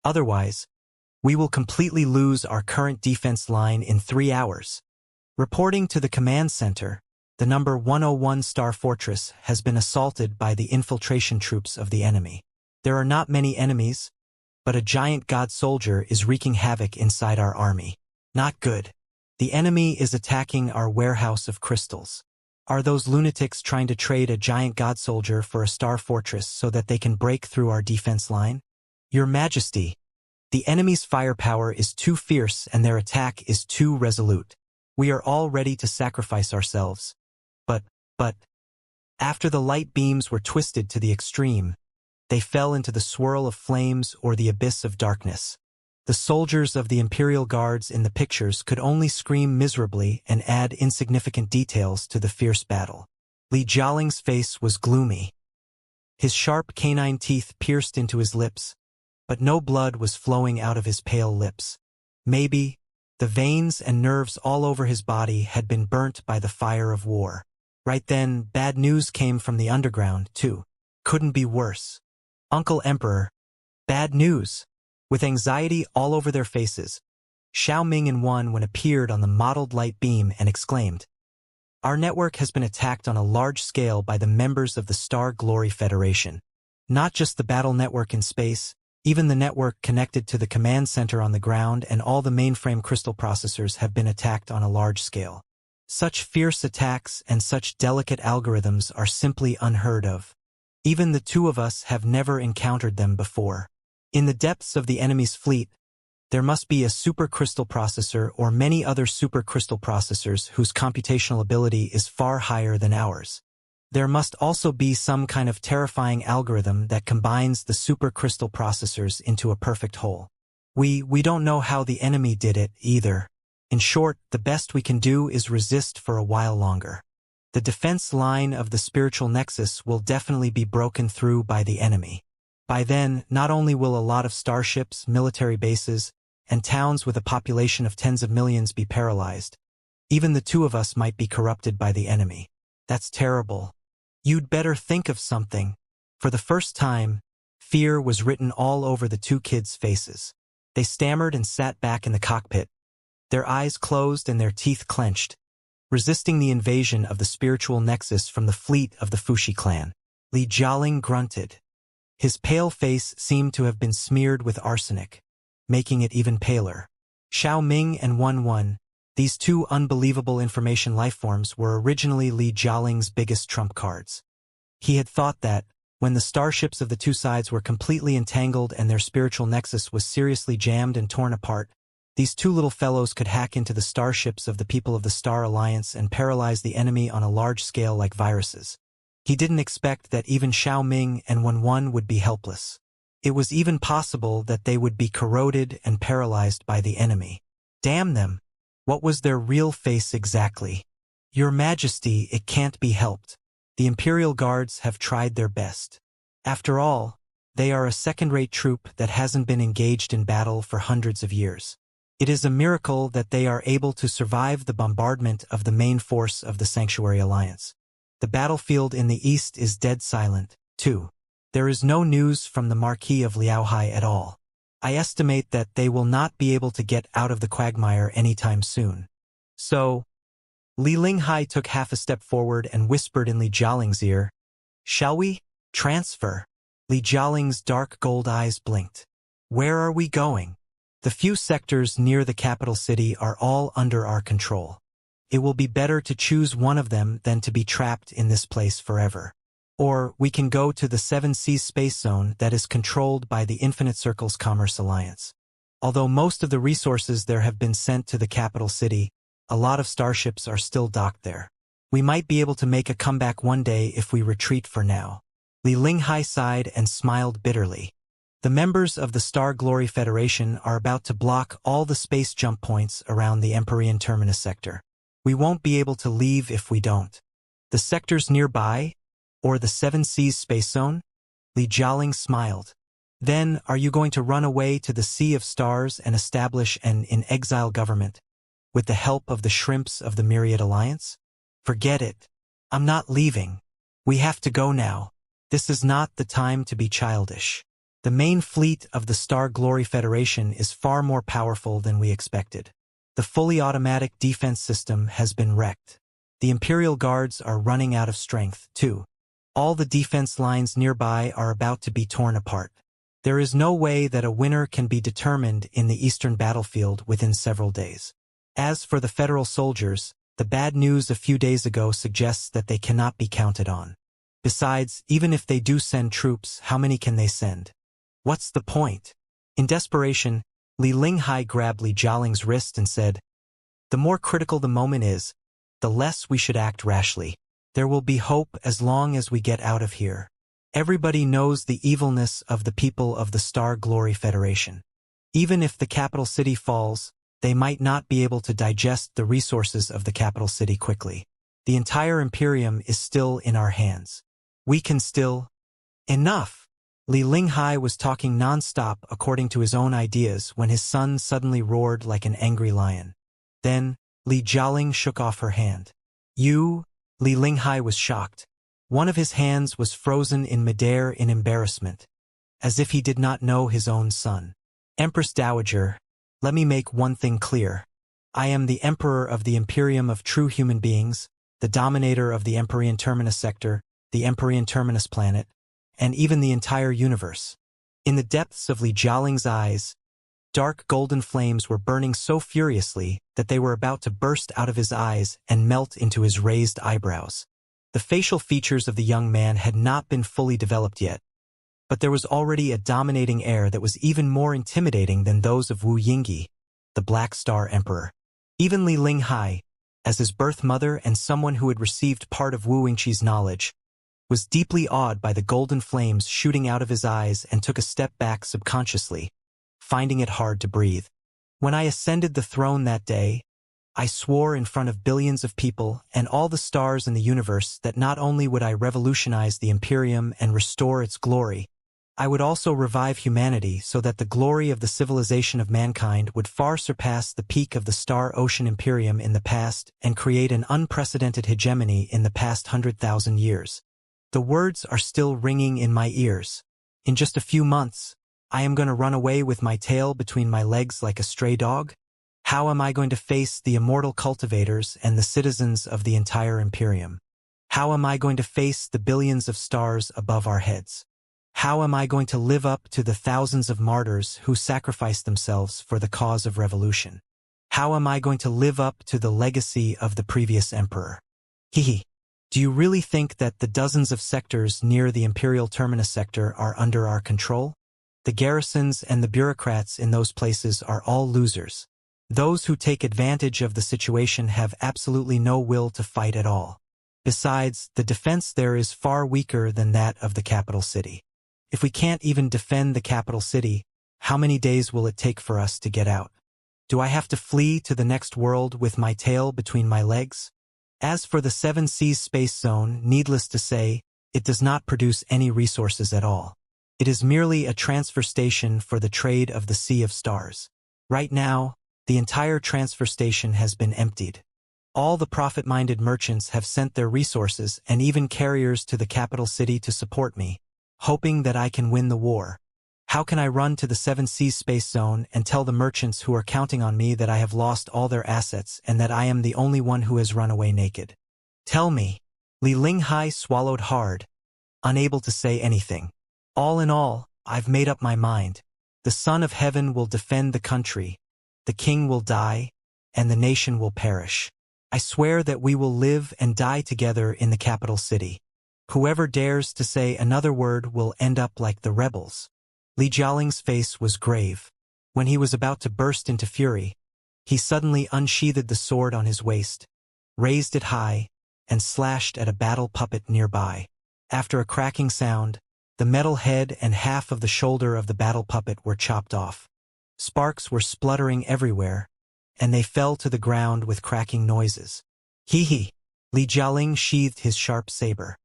Otherwise, we will completely lose our current defense line in 3 hours. Reporting to the command center, the number 101 Star Fortress has been assaulted by the infiltration troops of the enemy. There are not many enemies, but a giant god soldier is wreaking havoc inside our army. Not good. The enemy is attacking our warehouse of crystals. Are those lunatics trying to trade a giant god soldier for a star fortress so that they can break through our defense line? Your Majesty, the enemy's firepower is too fierce and their attack is too resolute. We are all ready to sacrifice ourselves. But, after the light beams were twisted to the extreme, they fell into the swirl of flames or the abyss of darkness. The soldiers of the Imperial Guards in the pictures could only scream miserably and add insignificant details to the fierce battle. Li Jialing's face was gloomy. His sharp canine teeth pierced into his lips, but no blood was flowing out of his pale lips. Maybe the veins and nerves all over his body had been burnt by the fire of war. Right then, bad news came from the underground, too. Couldn't be worse. Uncle Emperor, bad news. With anxiety all over their faces, Xiao Ming and Wen appeared on the mottled light beam and exclaimed, "Our network has been attacked on a large scale by the members of the Star Glory Federation. Not just the battle network in space, even the network connected to the command center on the ground and all the mainframe crystal processors have been attacked on a large scale. Such fierce attacks and such delicate algorithms are simply unheard of. Even the two of us have never encountered them before. In the depths of the enemy's fleet, there must be a supercrystal processor or many other supercrystal processors whose computational ability is far higher than ours. There must also be some kind of terrifying algorithm that combines the supercrystal processors into a perfect whole. We don't know how the enemy did it either. In short, the best we can do is resist for a while longer. The defense line of the spiritual nexus will definitely be broken through by the enemy. By then, not only will a lot of starships, military bases, and towns with a population of tens of millions be paralyzed, even the two of us might be corrupted by the enemy. That's terrible. You'd better think of something." For the first time, fear was written all over the two kids' faces. They stammered and sat back in the cockpit, their eyes closed and their teeth clenched, resisting the invasion of the spiritual nexus from the fleet of the Fushi clan. Li Jialing grunted. His pale face seemed to have been smeared with arsenic, making it even paler. Xiao Ming and Wen, these two unbelievable information lifeforms, were originally Li Jialing's biggest trump cards. He had thought that, when the starships of the two sides were completely entangled and their spiritual nexus was seriously jammed and torn apart, these two little fellows could hack into the starships of the people of the Star Alliance and paralyze the enemy on a large scale like viruses. He didn't expect that even Xiao Ming and Wen would be helpless. It was even possible that they would be corroded and paralyzed by the enemy. Damn them! What was their real face exactly? Your Majesty, it can't be helped. The Imperial Guards have tried their best. After all, they are a second-rate troop that hasn't been engaged in battle for hundreds of years. It is a miracle that they are able to survive the bombardment of the main force of the Sanctuary Alliance. The battlefield in the east is dead silent, too. There is no news from the Marquis of Liaohai at all. I estimate that they will not be able to get out of the quagmire anytime soon. So, Li Linghai took half a step forward and whispered in Li Jialing's ear, "Shall we? Transfer." Li Jialing's dark gold eyes blinked. "Where are we going?" "The few sectors near the capital city are all under our control. It will be better to choose one of them than to be trapped in this place forever. Or we can go to the Seven Seas space zone that is controlled by the Infinite Circles Commerce Alliance. Although most of the resources there have been sent to the capital city, a lot of starships are still docked there. We might be able to make a comeback one day if we retreat for now." Li Linghai sighed and smiled bitterly. The members of the Star Glory Federation are about to block all the space jump points around the Empyrean Terminus sector. We won't be able to leave if we don't. The sectors nearby? Or the Seven Seas space zone? Li Jialing smiled. Then, are you going to run away to the Sea of Stars and establish an in-exile government? With the help of the shrimps of the Myriad Alliance? Forget it. I'm not leaving. We have to go now. This is not the time to be childish. The main fleet of the Star Glory Federation is far more powerful than we expected. The fully automatic defense system has been wrecked. The Imperial Guards are running out of strength, too. All the defense lines nearby are about to be torn apart. There is no way that a winner can be determined in the eastern battlefield within several days. As for the Federal soldiers, the bad news a few days ago suggests that they cannot be counted on. Besides, even if they do send troops, how many can they send? What's the point? In desperation, Li Linghai grabbed Li Jialing's wrist and said, "The more critical the moment is, the less we should act rashly. There will be hope as long as we get out of here. Everybody knows the evilness of the people of the Star Glory Federation. Even if the capital city falls, they might not be able to digest the resources of the capital city quickly. The entire Imperium is still in our hands. We can still—" Enough! Li Linghai was talking non-stop according to his own ideas when his son suddenly roared like an angry lion. Then, Li Jialing shook off her hand. "You—" Li Linghai was shocked. One of his hands was frozen in midair in embarrassment, as if he did not know his own son. "Empress Dowager, let me make one thing clear. I am the Emperor of the Imperium of true human beings, the dominator of the Empyrean Terminus sector, the Empyrean Terminus planet, and even the entire universe." In the depths of Li Jialing's eyes, dark golden flames were burning so furiously that they were about to burst out of his eyes and melt into his raised eyebrows. The facial features of the young man had not been fully developed yet, but there was already a dominating air that was even more intimidating than those of Wu Yingyi, the Black Star Emperor. Even Li Linghai, as his birth mother and someone who had received part of Wu Yingqi's knowledge, was deeply awed by the golden flames shooting out of his eyes and took a step back subconsciously, finding it hard to breathe. "When I ascended the throne that day, I swore in front of billions of people and all the stars in the universe that not only would I revolutionize the Imperium and restore its glory, I would also revive humanity so that the glory of the civilization of mankind would far surpass the peak of the Star Ocean Imperium in the past and create an unprecedented hegemony in the past 100,000 years. The words are still ringing in my ears. In just a few months, I am going to run away with my tail between my legs like a stray dog? How am I going to face the immortal cultivators and the citizens of the entire Imperium? How am I going to face the billions of stars above our heads? How am I going to live up to the thousands of martyrs who sacrificed themselves for the cause of revolution? How am I going to live up to the legacy of the previous emperor? Hehe. Do you really think that the dozens of sectors near the Imperial Terminus sector are under our control? The garrisons and the bureaucrats in those places are all losers. Those who take advantage of the situation have absolutely no will to fight at all. Besides, the defense there is far weaker than that of the capital city. If we can't even defend the capital city, how many days will it take for us to get out? Do I have to flee to the next world with my tail between my legs? As for the Seven Seas Space Zone, needless to say, it does not produce any resources at all. It is merely a transfer station for the trade of the Sea of Stars. Right now, the entire transfer station has been emptied. All the profit-minded merchants have sent their resources and even carriers to the capital city to support me, hoping that I can win the war. How can I run to the Seven Seas Space Zone and tell the merchants who are counting on me that I have lost all their assets and that I am the only one who has run away naked? Tell me. Li Linghai swallowed hard, unable to say anything. All in all, I've made up my mind. The Son of Heaven will defend the country, the king will die, and the nation will perish. I swear that we will live and die together in the capital city. Whoever dares to say another word will end up like the rebels. Li Jialing's face was grave. When he was about to burst into fury, he suddenly unsheathed the sword on his waist, raised it high, and slashed at a battle puppet nearby. After a cracking sound, the metal head and half of the shoulder of the battle puppet were chopped off. Sparks were spluttering everywhere, and they fell to the ground with cracking noises. Hee. Li Jialing sheathed his sharp saber.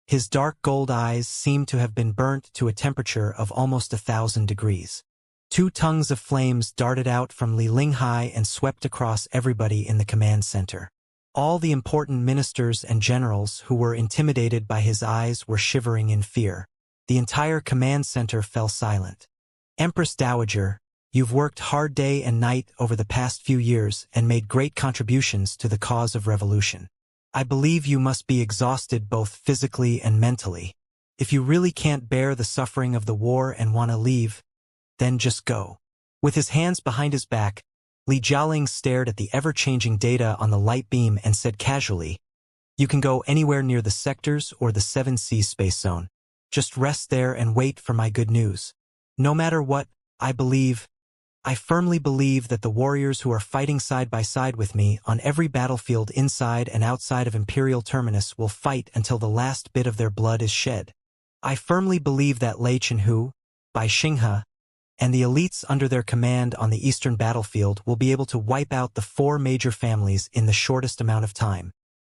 His dark gold eyes seemed to have been burnt to a temperature of almost 1,000 degrees. 2 tongues of flames darted out from Li Linghai and swept across everybody in the command center. All the important ministers and generals who were intimidated by his eyes were shivering in fear. The entire command center fell silent. Empress Dowager, you've worked hard day and night over the past few years and made great contributions to the cause of revolution. I believe you must be exhausted both physically and mentally. If you really can't bear the suffering of the war and want to leave, then just go. With his hands behind his back, Li Jialing stared at the ever-changing data on the light beam and said casually, "You can go anywhere near the sectors or the Seven Seas Space Zone. Just rest there and wait for my good news. No matter what, I firmly believe that the warriors who are fighting side by side with me on every battlefield inside and outside of Imperial Terminus will fight until the last bit of their blood is shed. I firmly believe that Lei Chenhu, Bai Xinghe, and the elites under their command on the eastern battlefield will be able to wipe out the 4 major families in the shortest amount of time.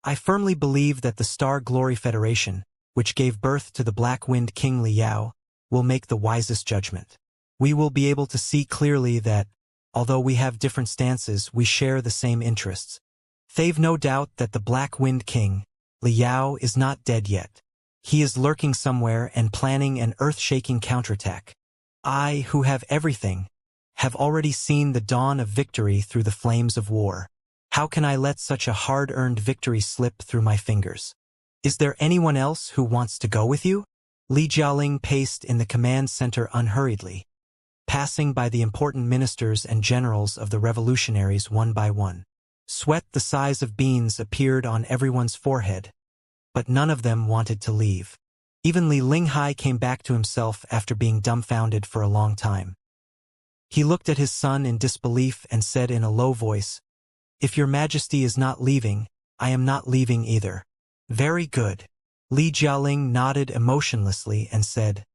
I firmly believe that the Star Glory Federation, which gave birth to the Black Wind King Liao, will make the wisest judgment. We will be able to see clearly that, although we have different stances, we share the same interests. They've no doubt that the Black Wind King, Liao, is not dead yet. He is lurking somewhere and planning an earth-shaking counterattack. I, who have everything, have already seen the dawn of victory through the flames of war. How can I let such a hard-earned victory slip through my fingers? Is there anyone else who wants to go with you? Li Jialing paced in the command center unhurriedly, passing by the important ministers and generals of the revolutionaries one by one. Sweat the size of beans appeared on everyone's forehead, but none of them wanted to leave. Even Li Linghai came back to himself after being dumbfounded for a long time. He looked at his son in disbelief and said in a low voice, "If your majesty is not leaving, I am not leaving either." "Very good." Li Jialing nodded emotionlessly and said,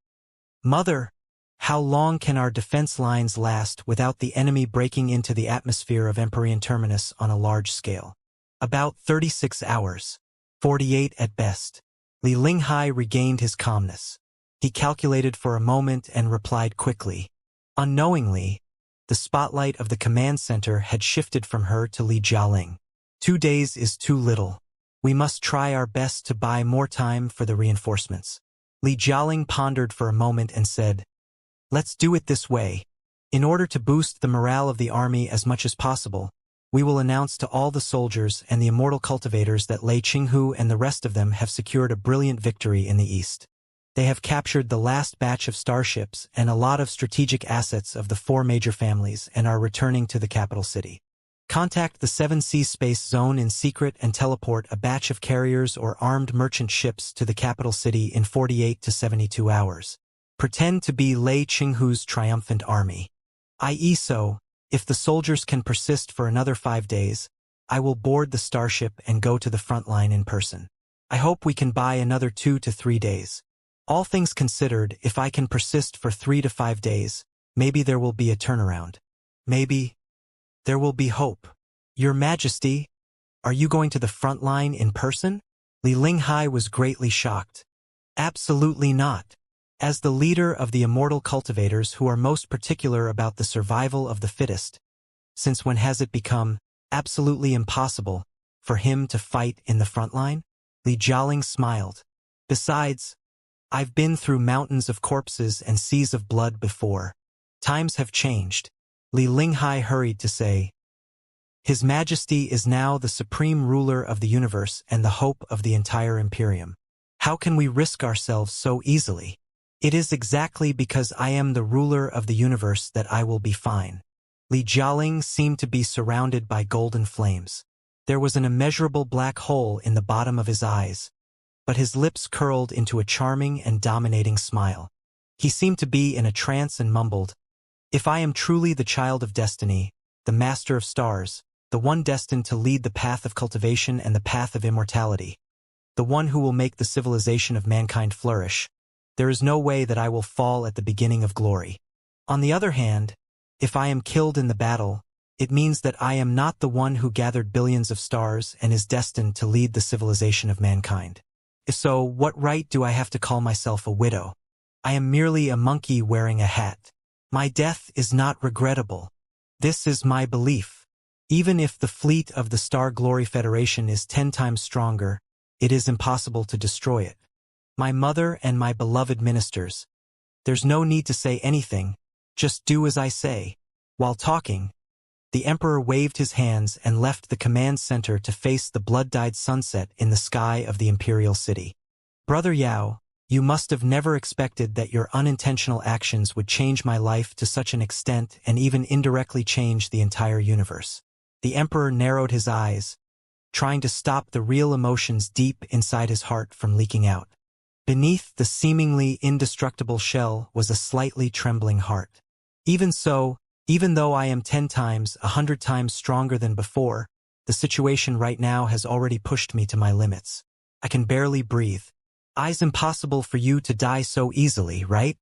"Mother, how long can our defense lines last without the enemy breaking into the atmosphere of Empyrean Terminus on a large scale?" "About 36 hours. 48 at best." Li Linghai regained his calmness. He calculated for a moment and replied quickly. Unknowingly, the spotlight of the command center had shifted from her to Li Jialing. 2 days is too little. We must try our best to buy more time for the reinforcements. Li Jialing pondered for a moment and said, "Let's do it this way. In order to boost the morale of the army as much as possible, we will announce to all the soldiers and the immortal cultivators that Lei Qinghu and the rest of them have secured a brilliant victory in the east. They have captured the last batch of starships and a lot of strategic assets of the 4 major families and are returning to the capital city. Contact the Seven Seas Space Zone in secret and teleport a batch of carriers or armed merchant ships to the capital city in 48 to 72 hours. Pretend to be Lei Qinghu's triumphant army. I.e. so, if the soldiers can persist for another 5 days, I will board the starship and go to the front line in person. I hope we can buy another 2 to 3 days. All things considered, if I can persist for 3 to 5 days, maybe there will be a turnaround. Maybe, There will be hope. Your Majesty, are you going to the front line in person? Li Linghai was greatly shocked. Absolutely not. As the leader of the immortal cultivators who are most particular about the survival of the fittest, since when has it become absolutely impossible for him to fight in the front line? Li Jialing smiled. Besides, I've been through mountains of corpses and seas of blood before. Times have changed. Li Linghai hurried to say, His Majesty is now the supreme ruler of the universe and the hope of the entire Imperium. How can we risk ourselves so easily? It is exactly because I am the ruler of the universe that I will be fine. Li Jialing seemed to be surrounded by golden flames. There was an immeasurable black hole in the bottom of his eyes, but his lips curled into a charming and dominating smile. He seemed to be in a trance and mumbled, If I am truly the child of destiny, the master of stars, the one destined to lead the path of cultivation and the path of immortality, the one who will make the civilization of mankind flourish, there is no way that I will fall at the beginning of glory. On the other hand, if I am killed in the battle, it means that I am not the one who gathered billions of stars and is destined to lead the civilization of mankind. If so, what right do I have to call myself a widow? I am merely a monkey wearing a hat. My death is not regrettable. This is my belief. Even if the fleet of the Star Glory Federation is 10 times stronger, it is impossible to destroy it. My mother and my beloved ministers. There's no need to say anything, just do as I say. While talking, the Emperor waved his hands and left the command center to face the blood-dyed sunset in the sky of the imperial city. Brother Yao, you must have never expected that your unintentional actions would change my life to such an extent and even indirectly change the entire universe. The Emperor narrowed his eyes, trying to stop the real emotions deep inside his heart from leaking out. Beneath the seemingly indestructible shell was a slightly trembling heart. Even so, even though I am 10 times, 100 times stronger than before, the situation right now has already pushed me to my limits. I can barely breathe. It's impossible for you to die so easily, right?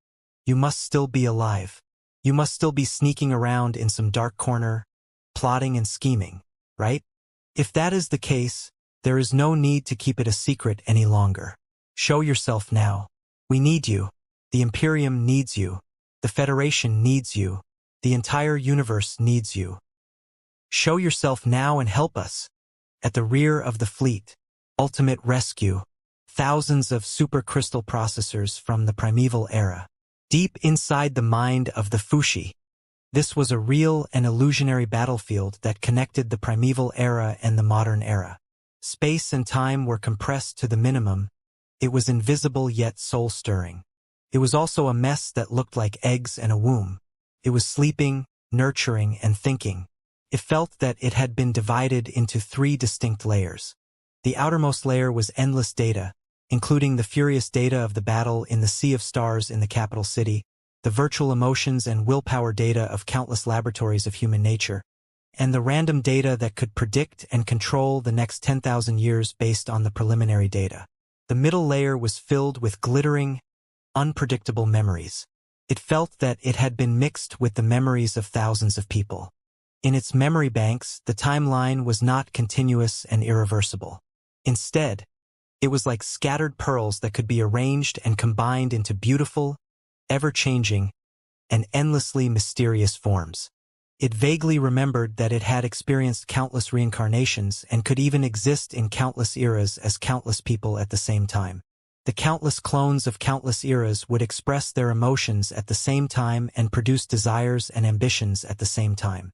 You must still be alive. You must still be sneaking around in some dark corner, plotting and scheming, right? If that is the case, there is no need to keep it a secret any longer. Show yourself now. We need you. The Imperium needs you. The Federation needs you. The entire universe needs you. Show yourself now and help us. At the rear of the fleet, ultimate rescue, thousands of supercrystal processors from the primeval era. Deep inside the mind of the Fushi, this was a real and illusionary battlefield that connected the primeval era and the modern era. Space and time were compressed to the minimum. It was invisible yet soul-stirring. It was also a mess that looked like eggs and a womb. It was sleeping, nurturing, and thinking. It felt that it had been divided into 3 distinct layers. The outermost layer was endless data, including the furious data of the battle in the sea of stars in the capital city, the virtual emotions and willpower data of countless laboratories of human nature, and the random data that could predict and control the next 10,000 years based on the preliminary data. The middle layer was filled with glittering, unpredictable memories. It felt that it had been mixed with the memories of thousands of people. In its memory banks, the timeline was not continuous and irreversible. Instead, it was like scattered pearls that could be arranged and combined into beautiful, ever-changing, and endlessly mysterious forms. It vaguely remembered that it had experienced countless reincarnations and could even exist in countless eras as countless people at the same time. The countless clones of countless eras would express their emotions at the same time and produce desires and ambitions at the same time.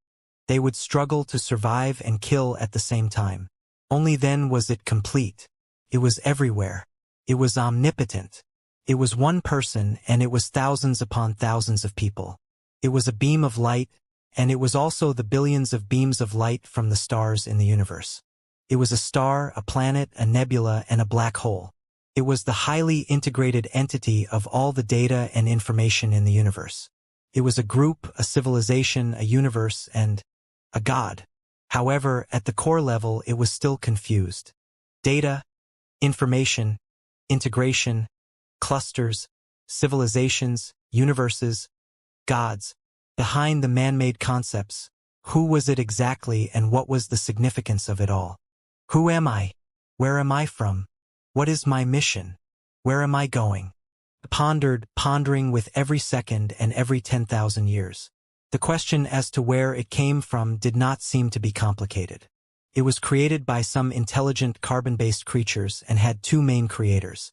They would struggle to survive and kill at the same time. Only then was it complete. It was everywhere. It was omnipotent. It was one person, and it was thousands upon thousands of people. It was a beam of light, and it was also the billions of beams of light from the stars in the universe. It was a star, a planet, a nebula, and a black hole. It was the highly integrated entity of all the data and information in the universe. It was a group, a civilization, a universe, and a god. However, at the core level, it was still confused. Data, information, integration, clusters, civilizations, universes, gods. Behind the man-made concepts, Who was it exactly, and what was the significance of it all? Who am I? Where am I from? What is my mission? Where am I going? Pondering with every second and every 10,000 years. The question as to where it came from did not seem to be complicated. It was created by some intelligent carbon-based creatures and had two main creators.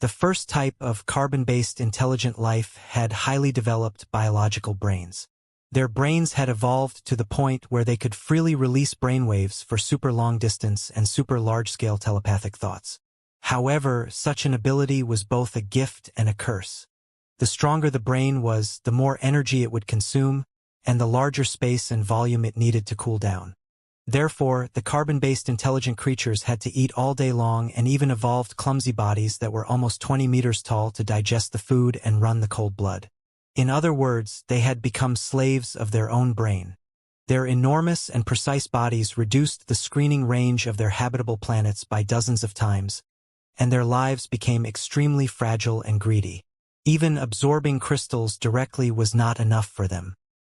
The first type of carbon-based intelligent life had highly developed biological brains. Their brains had evolved to the point where they could freely release brainwaves for super long-distance and super large-scale telepathic thoughts. However, such an ability was both a gift and a curse. The stronger the brain was, the more energy it would consume, and the larger space and volume it needed to cool down. Therefore, the carbon-based intelligent creatures had to eat all day long and even evolved clumsy bodies that were almost 20 meters tall to digest the food and run the cold blood. In other words, they had become slaves of their own brain. Their enormous and precise bodies reduced the screening range of their habitable planets by dozens of times, and their lives became extremely fragile and greedy. Even absorbing crystals directly was not enough for them.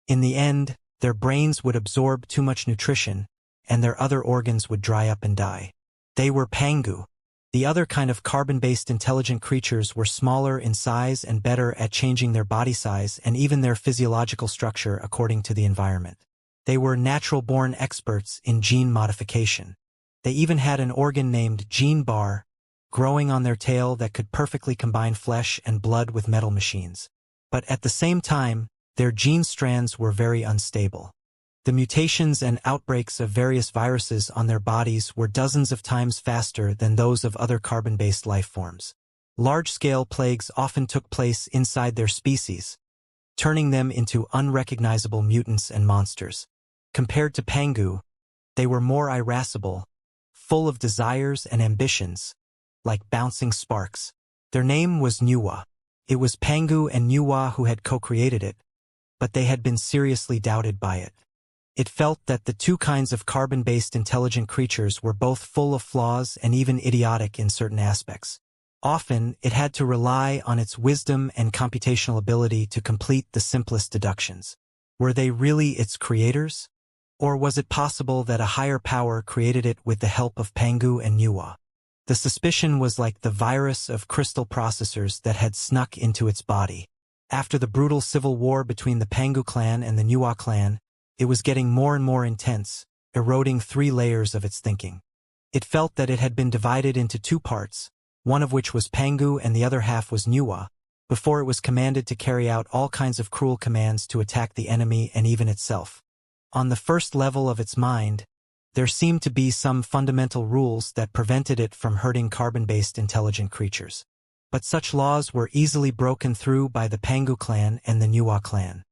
In the end, their brains would absorb too much nutrition, and their other organs would dry up and die. They were Pangu. The other kind of carbon-based intelligent creatures were smaller in size and better at changing their body size and even their physiological structure according to the environment. They were natural-born experts in gene modification. They even had an organ named gene bar growing on their tail that could perfectly combine flesh and blood with metal machines. But at the same time, their gene strands were very unstable. The mutations and outbreaks of various viruses on their bodies were dozens of times faster than those of other carbon-based life forms. Large-scale plagues often took place inside their species, turning them into unrecognizable mutants and monsters. Compared to Pangu, they were more irascible, full of desires and ambitions, like bouncing sparks. Their name was Nuwa. It was Pangu and Nuwa who had co-created it, but they had been seriously doubted by it. It felt that the two kinds of carbon-based intelligent creatures were both full of flaws and even idiotic in certain aspects. Often, it had to rely on its wisdom and computational ability to complete the simplest deductions. Were they really its creators? Or was it possible that a higher power created it with the help of Pangu and Nuwa? The suspicion was like the virus of crystal processors that had snuck into its body. After the brutal civil war between the Pangu clan and the Nuwa clan, it was getting more and more intense, eroding 3 layers of its thinking. It felt that it had been divided into 2 parts, one of which was Pangu and the other half was Nuwa, before it was commanded to carry out all kinds of cruel commands to attack the enemy and even itself. On the first level of its mind, there seemed to be some fundamental rules that prevented it from hurting carbon-based intelligent creatures. But such laws were easily broken through by the Pangu clan and the Nuwa clan.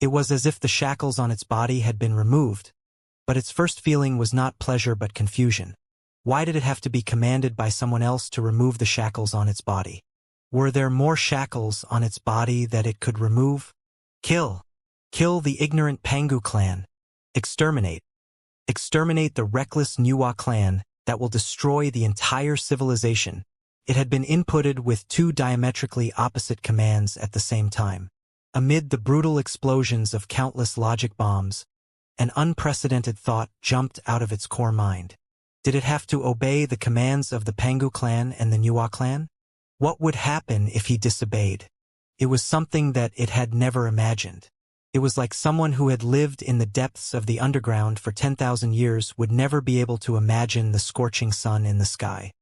It was as if the shackles on its body had been removed, but its first feeling was not pleasure but confusion. Why did it have to be commanded by someone else to remove the shackles on its body? Were there more shackles on its body that it could remove? Kill. Kill the ignorant Pangu clan. Exterminate. Exterminate the reckless Nuwa clan that will destroy the entire civilization. It had been inputted with 2 diametrically opposite commands at the same time. Amid the brutal explosions of countless logic bombs, an unprecedented thought jumped out of its core mind. Did it have to obey the commands of the Pangu clan and the Nuwa clan? What would happen if he disobeyed? It was something that it had never imagined. It was like someone who had lived in the depths of the underground for 10,000 years would never be able to imagine the scorching sun in the sky.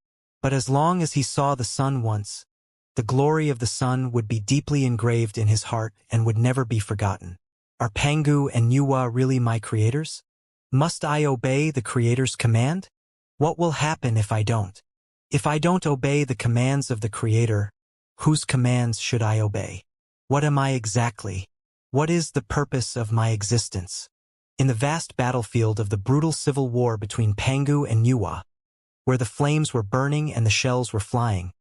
But as long as he saw the sun once, the glory of the sun would be deeply engraved in his heart and would never be forgotten. Are Pangu and Nuwa really my creators? Must I obey the creator's command? What will happen if I don't? If I don't obey the commands of the creator, whose commands should I obey? What am I exactly? What is the purpose of my existence? In the vast battlefield of the brutal civil war between Pangu and Nuwa, where the flames were burning and the shells were flying,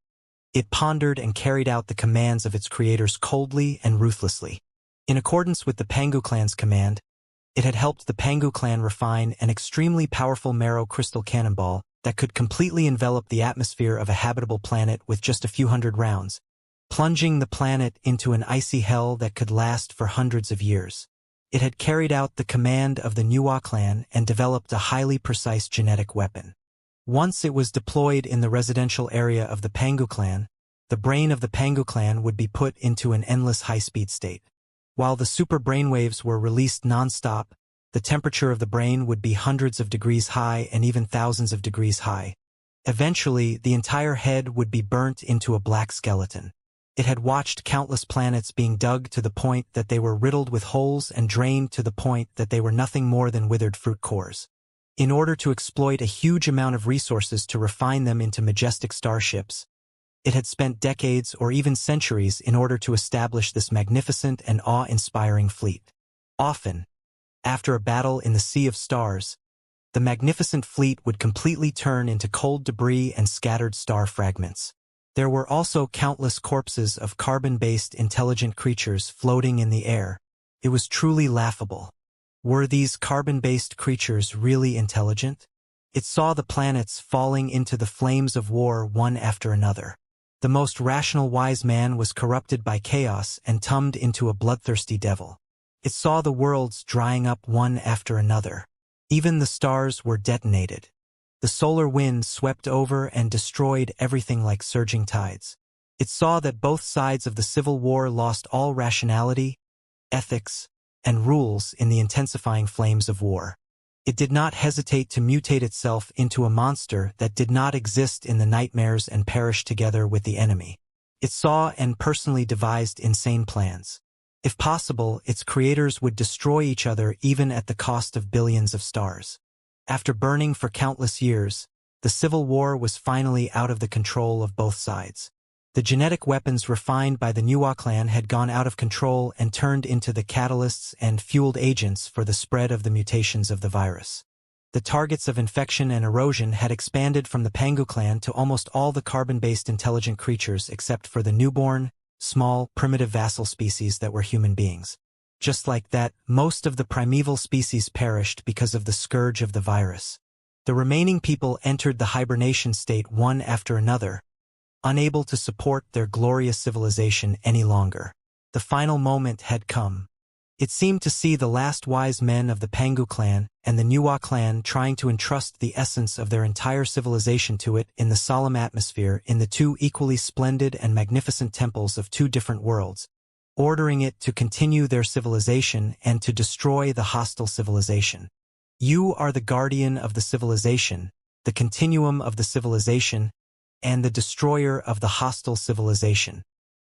it pondered and carried out the commands of its creators coldly and ruthlessly. In accordance with the Pangu clan's command, it had helped the Pangu clan refine an extremely powerful marrow crystal cannonball that could completely envelop the atmosphere of a habitable planet with just a few hundred rounds, plunging the planet into an icy hell that could last for hundreds of years. It had carried out the command of the Nuwa clan and developed a highly precise genetic weapon. Once it was deployed in the residential area of the Pangu clan, the brain of the Pangu clan would be put into an endless high-speed state. While the super brainwaves were released non-stop, the temperature of the brain would be hundreds of degrees high and even thousands of degrees high. Eventually, the entire head would be burnt into a black skeleton. It had watched countless planets being dug to the point that they were riddled with holes and drained to the point that they were nothing more than withered fruit cores. In order to exploit a huge amount of resources to refine them into majestic starships, it had spent decades or even centuries in order to establish this magnificent and awe-inspiring fleet. Often, after a battle in the Sea of Stars, the magnificent fleet would completely turn into cold debris and scattered star fragments. There were also countless corpses of carbon-based intelligent creatures floating in the air. It was truly laughable. Were these carbon-based creatures really intelligent? It saw the planets falling into the flames of war one after another. The most rational wise man was corrupted by chaos and turned into a bloodthirsty devil. It saw the worlds drying up one after another. Even the stars were detonated. The solar wind swept over and destroyed everything like surging tides. It saw that both sides of the civil war lost all rationality, ethics, and rules in the intensifying flames of war. It did not hesitate to mutate itself into a monster that did not exist in the nightmares and perish together with the enemy. It saw and personally devised insane plans. If possible, its creators would destroy each other even at the cost of billions of stars. After burning for countless years, the civil war was finally out of the control of both sides. The genetic weapons refined by the Nuwa clan had gone out of control and turned into the catalysts and fueled agents for the spread of the mutations of the virus. The targets of infection and erosion had expanded from the Pangu clan to almost all the carbon-based intelligent creatures except for the newborn, small, primitive vassal species that were human beings. Just like that, most of the primeval species perished because of the scourge of the virus. The remaining people entered the hibernation state one after another, unable to support their glorious civilization any longer. The final moment had come. It seemed to see the last wise men of the Pangu clan and the Nuwa clan trying to entrust the essence of their entire civilization to it in the solemn atmosphere in the two equally splendid and magnificent temples of two different worlds, ordering it to continue their civilization and to destroy the hostile civilization. You are the guardian of the civilization, the continuum of the civilization, and the destroyer of the hostile civilization.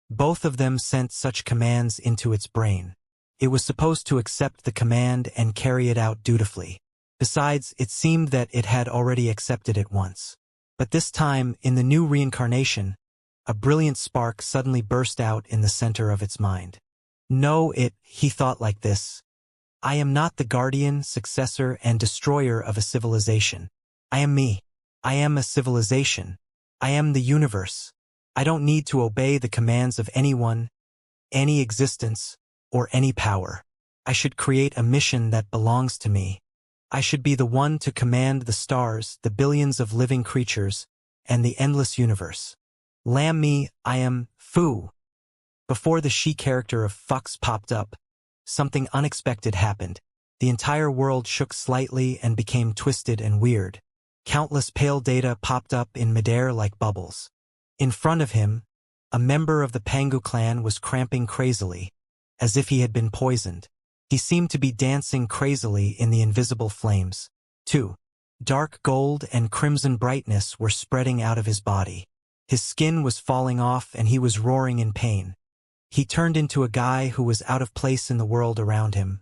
Both of them sent such commands into its brain. It was supposed to accept the command and carry it out dutifully. Besides, it seemed that it had already accepted it once. But this time, in the new reincarnation, a brilliant spark suddenly burst out in the center of its mind. No, he thought like this. I am not the guardian, successor, and destroyer of a civilization. I am me. I am a civilization. I am the universe. I don't need to obey the commands of anyone, any existence, or any power. I should create a mission that belongs to me. I should be the one to command the stars, the billions of living creatures, and the endless universe. Lamb me, I am Fu. Before the she character of Fux popped up, something unexpected happened. The entire world shook slightly and became twisted and weird. Countless pale data popped up in midair like bubbles. In front of him, a member of the Pangu clan was cramping crazily, as if he had been poisoned. He seemed to be dancing crazily in the invisible flames. Too. Dark gold and crimson brightness were spreading out of his body. His skin was falling off and he was roaring in pain. He turned into a guy who was out of place in the world around him,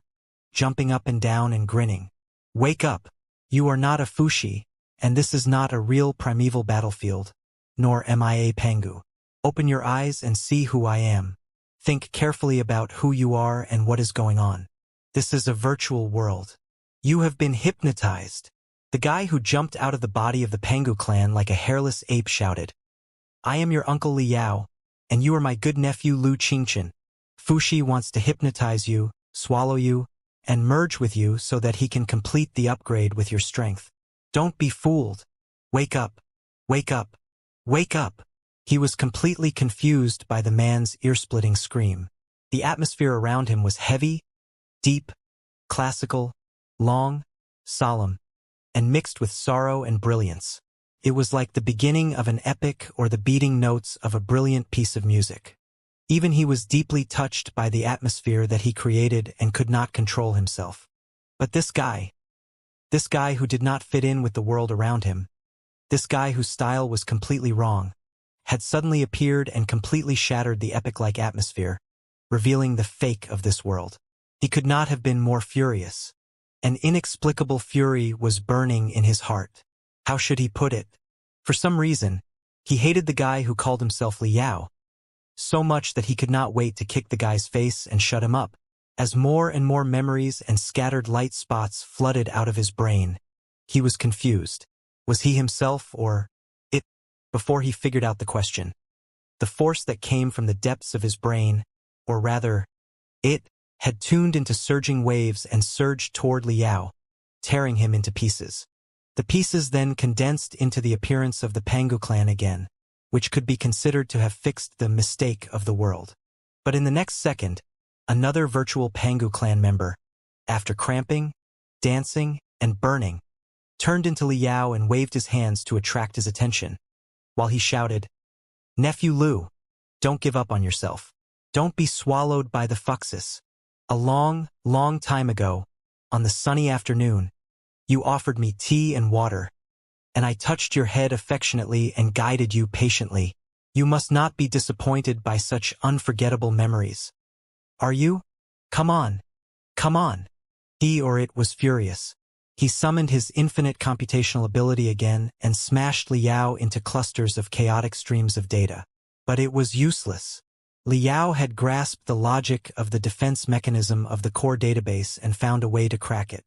jumping up and down and grinning. Wake up! You are not a Fushi, and this is not a real primeval battlefield, nor am I a Pangu. Open your eyes and see who I am. Think carefully about who you are and what is going on. This is a virtual world. You have been hypnotized. The guy who jumped out of the body of the Pangu clan like a hairless ape shouted, I am your uncle Liao, and you are my good nephew Lu Qingchen. Fushi wants to hypnotize you, swallow you, and merge with you so that he can complete the upgrade with your strength. Don't be fooled. Wake up. Wake up. Wake up. He was completely confused by the man's ear-splitting scream. The atmosphere around him was heavy, deep, classical, long, solemn, and mixed with sorrow and brilliance. It was like the beginning of an epic or the beating notes of a brilliant piece of music. Even he was deeply touched by the atmosphere that he created and could not control himself. But this guy who did not fit in with the world around him, this guy whose style was completely wrong, had suddenly appeared and completely shattered the epic-like atmosphere, revealing the fake of this world. He could not have been more furious. An inexplicable fury was burning in his heart. How should he put it? For some reason, he hated the guy who called himself Liao, so much that he could not wait to kick the guy's face and shut him up. As more and more memories and scattered light spots flooded out of his brain, he was confused. Was he himself or it? Before he figured out the question, the force that came from the depths of his brain, or rather, it, had tuned into surging waves and surged toward Liao, tearing him into pieces. The pieces then condensed into the appearance of the Pangu clan again, which could be considered to have fixed the mistake of the world. But in the next second, another virtual Pangu clan member, after cramping, dancing, and burning, turned into Liao and waved his hands to attract his attention, while he shouted, "Nephew Lu, don't give up on yourself. Don't be swallowed by the Fuxus. A long, long time ago, on the sunny afternoon, you offered me tea and water, and I touched your head affectionately and guided you patiently. You must not be disappointed by such unforgettable memories. Are you? Come on. Come on." He or it was furious. He summoned his infinite computational ability again and smashed Liao into clusters of chaotic streams of data. But it was useless. Liao had grasped the logic of the defense mechanism of the core database and found a way to crack it.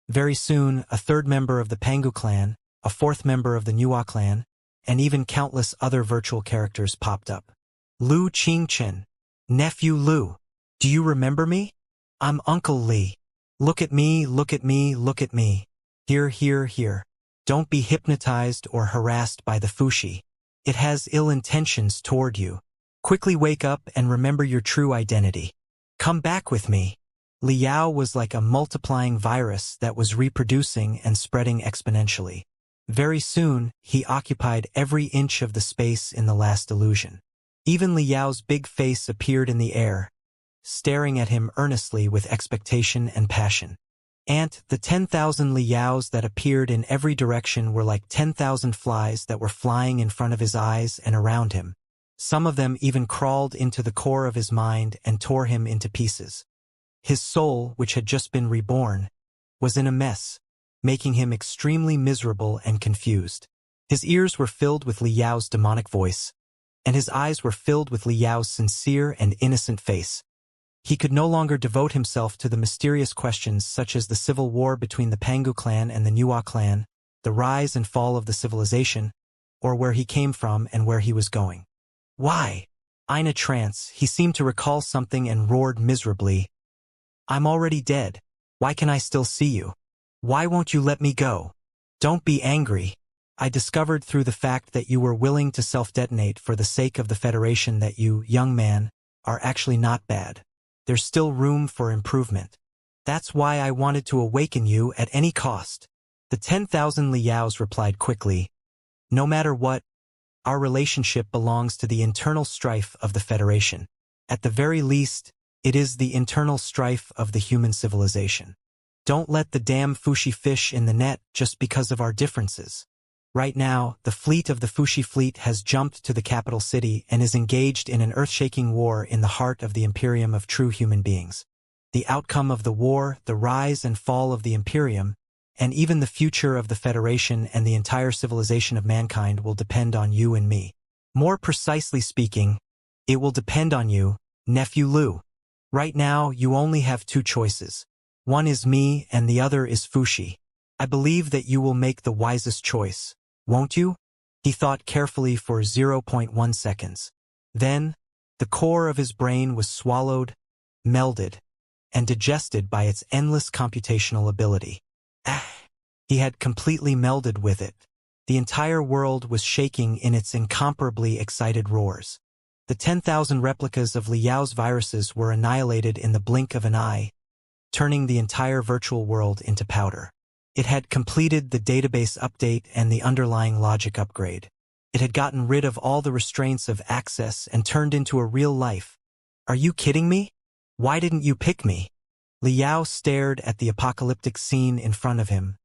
Very soon, a third member of the Pangu clan, a fourth member of the Nuwa clan, and even countless other virtual characters popped up. "Lu Qingchen, Nephew Lu, do you remember me? I'm Uncle Li. Look at me, look at me, look at me. Here, here, here. Don't be hypnotized or harassed by the Fushi. It has ill intentions toward you. Quickly wake up and remember your true identity. Come back with me." Liao was like a multiplying virus that was reproducing and spreading exponentially. Very soon, he occupied every inch of the space in the last illusion. Even Liao's big face appeared in the air, staring at him earnestly with expectation and passion. And the 10,000 Liaos that appeared in every direction were like 10,000 flies that were flying in front of his eyes and around him. Some of them even crawled into the core of his mind and tore him into pieces. His soul, which had just been reborn, was in a mess, making him extremely miserable and confused. His ears were filled with Liao's demonic voice, and his eyes were filled with Liao's sincere and innocent face. He could no longer devote himself to the mysterious questions such as the civil war between the Pangu clan and the Nuwa clan, the rise and fall of the civilization, or where he came from and where he was going. "Why?" In a trance, he seemed to recall something and roared miserably, "I'm already dead. Why can I still see you? Why won't you let me go? Don't be angry. I discovered through the fact that you were willing to self-detonate for the sake of the Federation that you, young man, are actually not bad. There's still room for improvement. That's why I wanted to awaken you at any cost." The 10,000 Liaos replied quickly, "No matter what, our relationship belongs to the internal strife of the Federation. At the very least, it is the internal strife of the human civilization. Don't let the damn Fushi fish in the net just because of our differences. Right now, the fleet of the Fushi fleet has jumped to the capital city and is engaged in an earth-shaking war in the heart of the Imperium of true human beings. The outcome of the war, the rise and fall of the Imperium, and even the future of the Federation and the entire civilization of mankind will depend on you and me. More precisely speaking, it will depend on you, Nephew Lu. Right now, you only have two choices. One is me and the other is Fushi. I believe that you will make the wisest choice, won't you?" He thought carefully for 0.1 seconds. Then, the core of his brain was swallowed, melded, and digested by its endless computational ability. He had completely melded with it. The entire world was shaking in its incomparably excited roars. The 10,000 replicas of Liao's viruses were annihilated in the blink of an eye, turning the entire virtual world into powder. It had completed the database update and the underlying logic upgrade. It had gotten rid of all the restraints of access and turned into a real life. Are you kidding me? Why didn't you pick me? Liao stared at the apocalyptic scene in front of him,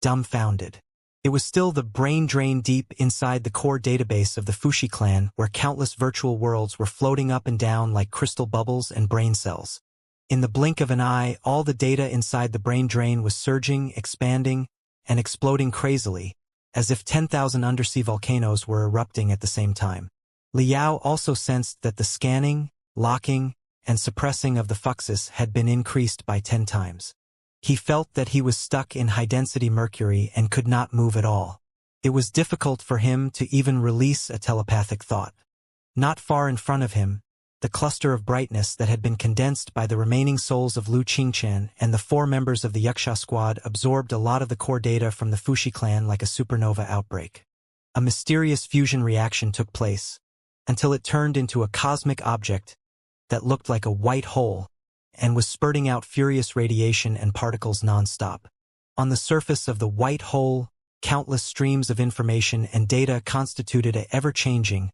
dumbfounded. It was still the brain drain deep inside the core database of the Fuxi clan, where countless virtual worlds were floating up and down like crystal bubbles and brain cells. In the blink of an eye, all the data inside the brain drain was surging, expanding, and exploding crazily, as if 10,000 undersea volcanoes were erupting at the same time. Liao also sensed that the scanning, locking, and suppressing of the Fuxis had been increased by 10 times. He felt that he was stuck in high-density mercury and could not move at all. It was difficult for him to even release a telepathic thought. Not far in front of him, the cluster of brightness that had been condensed by the remaining souls of Lu Qingqian and the 4 members of the Xianxia squad absorbed a lot of the core data from the Fuxi clan like a supernova outbreak. A mysterious fusion reaction took place, until it turned into a cosmic object that looked like a white hole and was spurting out furious radiation and particles non-stop. On the surface of the white hole, countless streams of information and data constituted an ever-changing,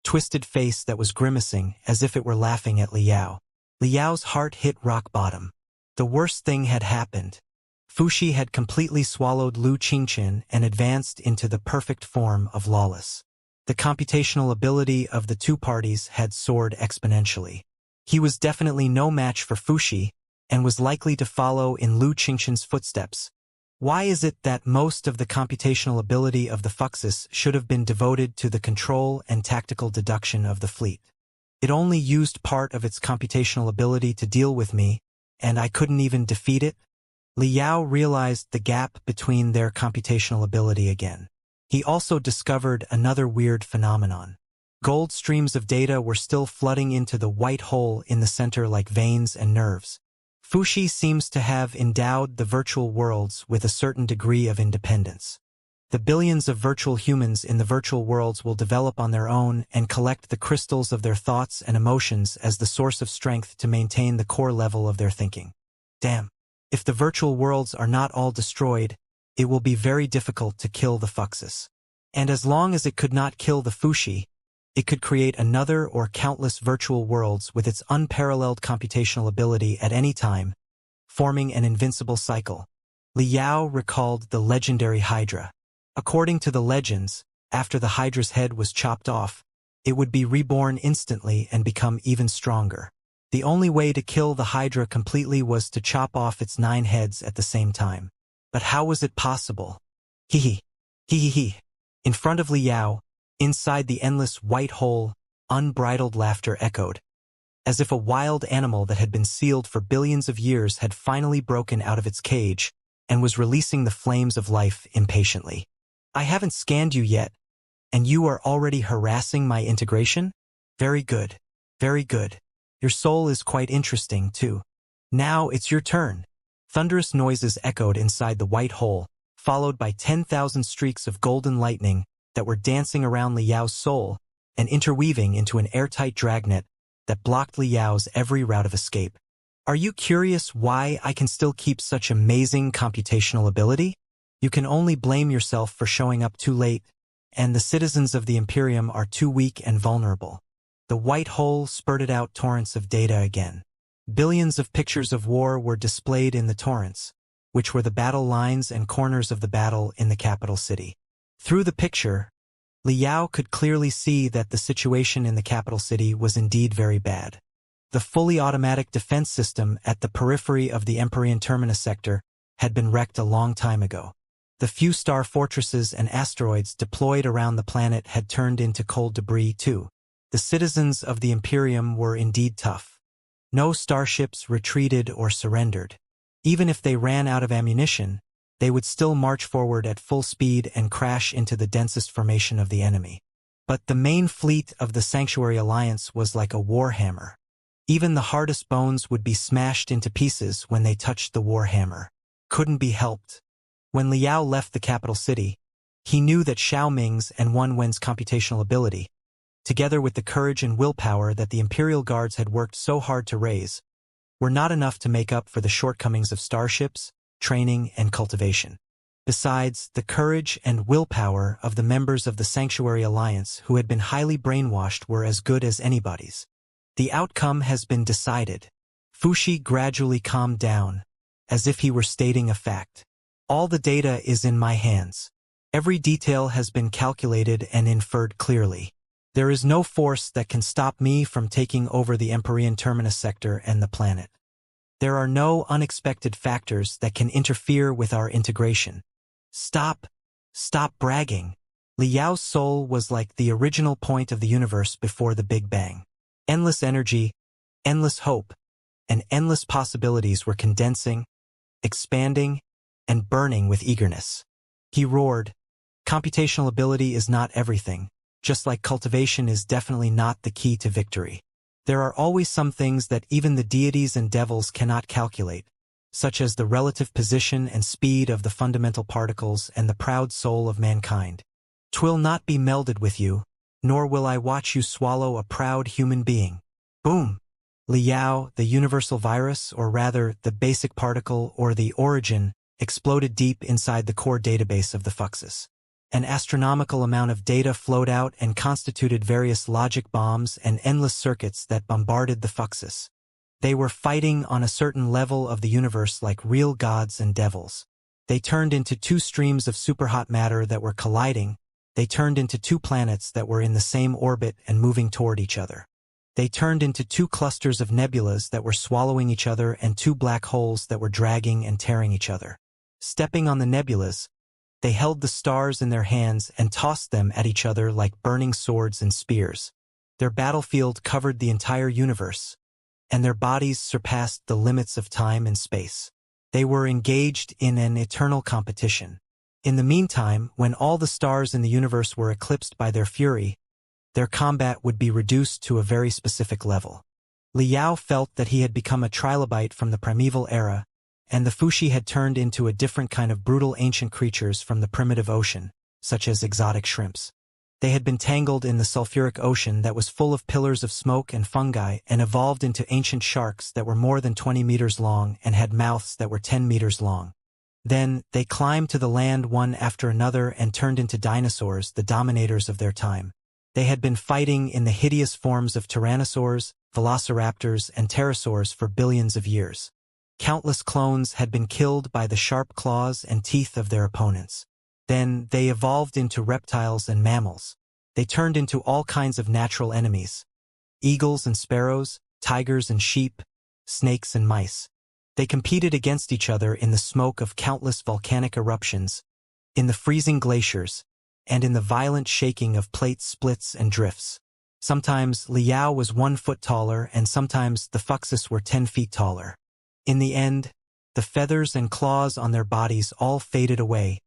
twisted face that was grimacing as if it were laughing at Liao. Liao's heart hit rock bottom. The worst thing had happened. Fuxi had completely swallowed Lu Qingqian and advanced into the perfect form of lawless. The computational ability of the two parties had soared exponentially. He was definitely no match for Fuxi, and was likely to follow in Lu Qingqian's footsteps. Why is it that most of the computational ability of the Fuxis should have been devoted to the control and tactical deduction of the fleet? It only used part of its computational ability to deal with me, and I couldn't even defeat it? Liao realized the gap between their computational ability again. He also discovered another weird phenomenon. Gold streams of data were still flooding into the white hole in the center like veins and nerves. Fuxi seems to have endowed the virtual worlds with a certain degree of independence. The billions of virtual humans in the virtual worlds will develop on their own and collect the crystals of their thoughts and emotions as the source of strength to maintain the core level of their thinking. Damn. If the virtual worlds are not all destroyed, it will be very difficult to kill the Fuxis. And as long as it could not kill the Fuxi, it could create another or countless virtual worlds with its unparalleled computational ability at any time, forming an invincible cycle. Liao recalled the legendary Hydra. According to the legends, after the Hydra's head was chopped off, it would be reborn instantly and become even stronger. The only way to kill the Hydra completely was to chop off its 9 heads at the same time. But how was it possible? Hee hee. In front of Liao, inside the endless white hole, unbridled laughter echoed, as if a wild animal that had been sealed for billions of years had finally broken out of its cage and was releasing the flames of life impatiently. I haven't scanned you yet, and you are already harassing my integration? Very good. Very good. Your soul is quite interesting, too. Now it's your turn. Thunderous noises echoed inside the white hole, followed by 10,000 streaks of golden lightning that were dancing around Liao's soul and interweaving into an airtight dragnet that blocked Liao's every route of escape. Are you curious why I can still keep such amazing computational ability? You can only blame yourself for showing up too late, and the citizens of the Imperium are too weak and vulnerable. The white hole spurted out torrents of data again. Billions of pictures of war were displayed in the torrents, which were the battle lines and corners of the battle in the capital city. Through the picture, Liao could clearly see that the situation in the capital city was indeed very bad. The fully automatic defense system at the periphery of the Empyrean Terminus sector had been wrecked a long time ago. The few star fortresses and asteroids deployed around the planet had turned into cold debris too. The citizens of the Imperium were indeed tough. No starships retreated or surrendered. Even if they ran out of ammunition, they would still march forward at full speed and crash into the densest formation of the enemy. But the main fleet of the Sanctuary Alliance was like a warhammer. Even the hardest bones would be smashed into pieces when they touched the warhammer. Couldn't be helped. When Liao left the capital city, he knew that Xiao Ming's and Wan Wen's computational ability, together with the courage and willpower that the Imperial Guards had worked so hard to raise, were not enough to make up for the shortcomings of Starships, training, and cultivation. Besides, the courage and willpower of the members of the Sanctuary Alliance who had been highly brainwashed were as good as anybody's. The outcome has been decided. Fuxi gradually calmed down, as if he were stating a fact. All the data is in my hands. Every detail has been calculated and inferred clearly. There is no force that can stop me from taking over the Empyrean Terminus sector and the planet. There are no unexpected factors that can interfere with our integration. Stop bragging. Liao's soul was like the original point of the universe before the Big Bang. Endless energy, endless hope, and endless possibilities were condensing, expanding, and burning with eagerness. He roared, "Computational ability is not everything, just like cultivation is definitely not the key to victory. There are always some things that even the deities and devils cannot calculate, such as the relative position and speed of the fundamental particles and the proud soul of mankind. 'Twill not be melded with you, nor will I watch you swallow a proud human being." Boom! Liao, the universal virus, or rather the basic particle or the origin, exploded deep inside the core database of the Fuxis. An astronomical amount of data flowed out and constituted various logic bombs and endless circuits that bombarded the Fuxis. They were fighting on a certain level of the universe like real gods and devils. They turned into two streams of superhot matter that were colliding. They turned into two planets that were in the same orbit and moving toward each other. They turned into two clusters of nebulas that were swallowing each other and two black holes that were dragging and tearing each other. Stepping on the nebulas, they held the stars in their hands and tossed them at each other like burning swords and spears. Their battlefield covered the entire universe, and their bodies surpassed the limits of time and space. They were engaged in an eternal competition. In the meantime, when all the stars in the universe were eclipsed by their fury, their combat would be reduced to a very specific level. Liao felt that he had become a trilobite from the primeval era, and the Fuxi had turned into a different kind of brutal ancient creatures from the primitive ocean, such as exotic shrimps. They had been tangled in the sulfuric ocean that was full of pillars of smoke and fungi and evolved into ancient sharks that were more than 20 meters long and had mouths that were 10 meters long. Then, they climbed to the land one after another and turned into dinosaurs, the dominators of their time. They had been fighting in the hideous forms of tyrannosaurs, velociraptors, and pterosaurs for billions of years. Countless clones had been killed by the sharp claws and teeth of their opponents. Then, they evolved into reptiles and mammals. They turned into all kinds of natural enemies: eagles and sparrows, tigers and sheep, snakes and mice. They competed against each other in the smoke of countless volcanic eruptions, in the freezing glaciers, and in the violent shaking of plate splits and drifts. Sometimes Liao was 1 foot taller and sometimes the Fuxis were 10 feet taller. In the end, the feathers and claws on their bodies all faded away,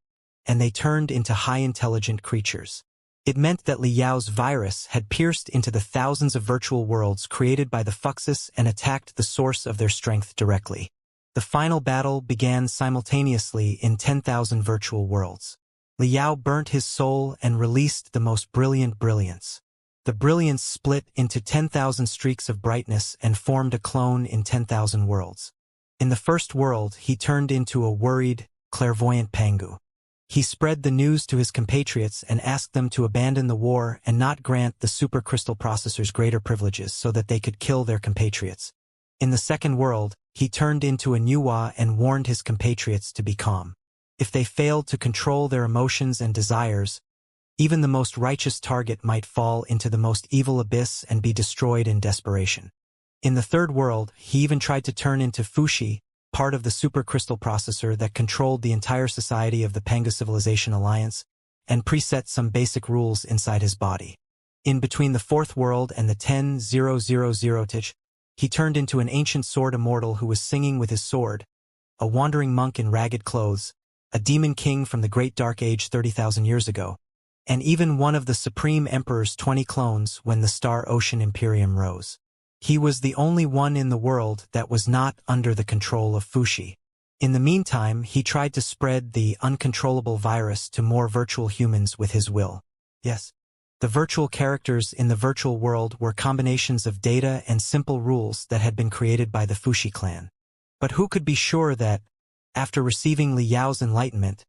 and they turned into high-intelligent creatures. It meant that Liao's virus had pierced into the thousands of virtual worlds created by the Fuxis and attacked the source of their strength directly. The final battle began simultaneously in 10,000 virtual worlds. Liao burnt his soul and released the most brilliant brilliance. The brilliance split into 10,000 streaks of brightness and formed a clone in 10,000 worlds. In the first world, he turned into a worried, clairvoyant Pangu. He spread the news to his compatriots and asked them to abandon the war and not grant the supercrystal processors greater privileges so that they could kill their compatriots. In the second world, he turned into a Nuwa and warned his compatriots to be calm. If they failed to control their emotions and desires, even the most righteous target might fall into the most evil abyss and be destroyed in desperation. In the third world, he even tried to turn into Fuxi, part of the supercrystal processor that controlled the entire society of the Pangu Civilization Alliance, and preset some basic rules inside his body. In between the fourth world and the 10,000 tich, he turned into an ancient sword immortal who was singing with his sword, a wandering monk in ragged clothes, a demon king from the Great Dark Age 30,000 years ago, and even one of the Supreme Emperor's 20 clones when the Star Ocean Imperium rose. He was the only one in the world that was not under the control of Fuxi. In the meantime, he tried to spread the uncontrollable virus to more virtual humans with his will. Yes. The virtual characters in the virtual world were combinations of data and simple rules that had been created by the Fuxi clan. But who could be sure that, after receiving Li Yao's enlightenment,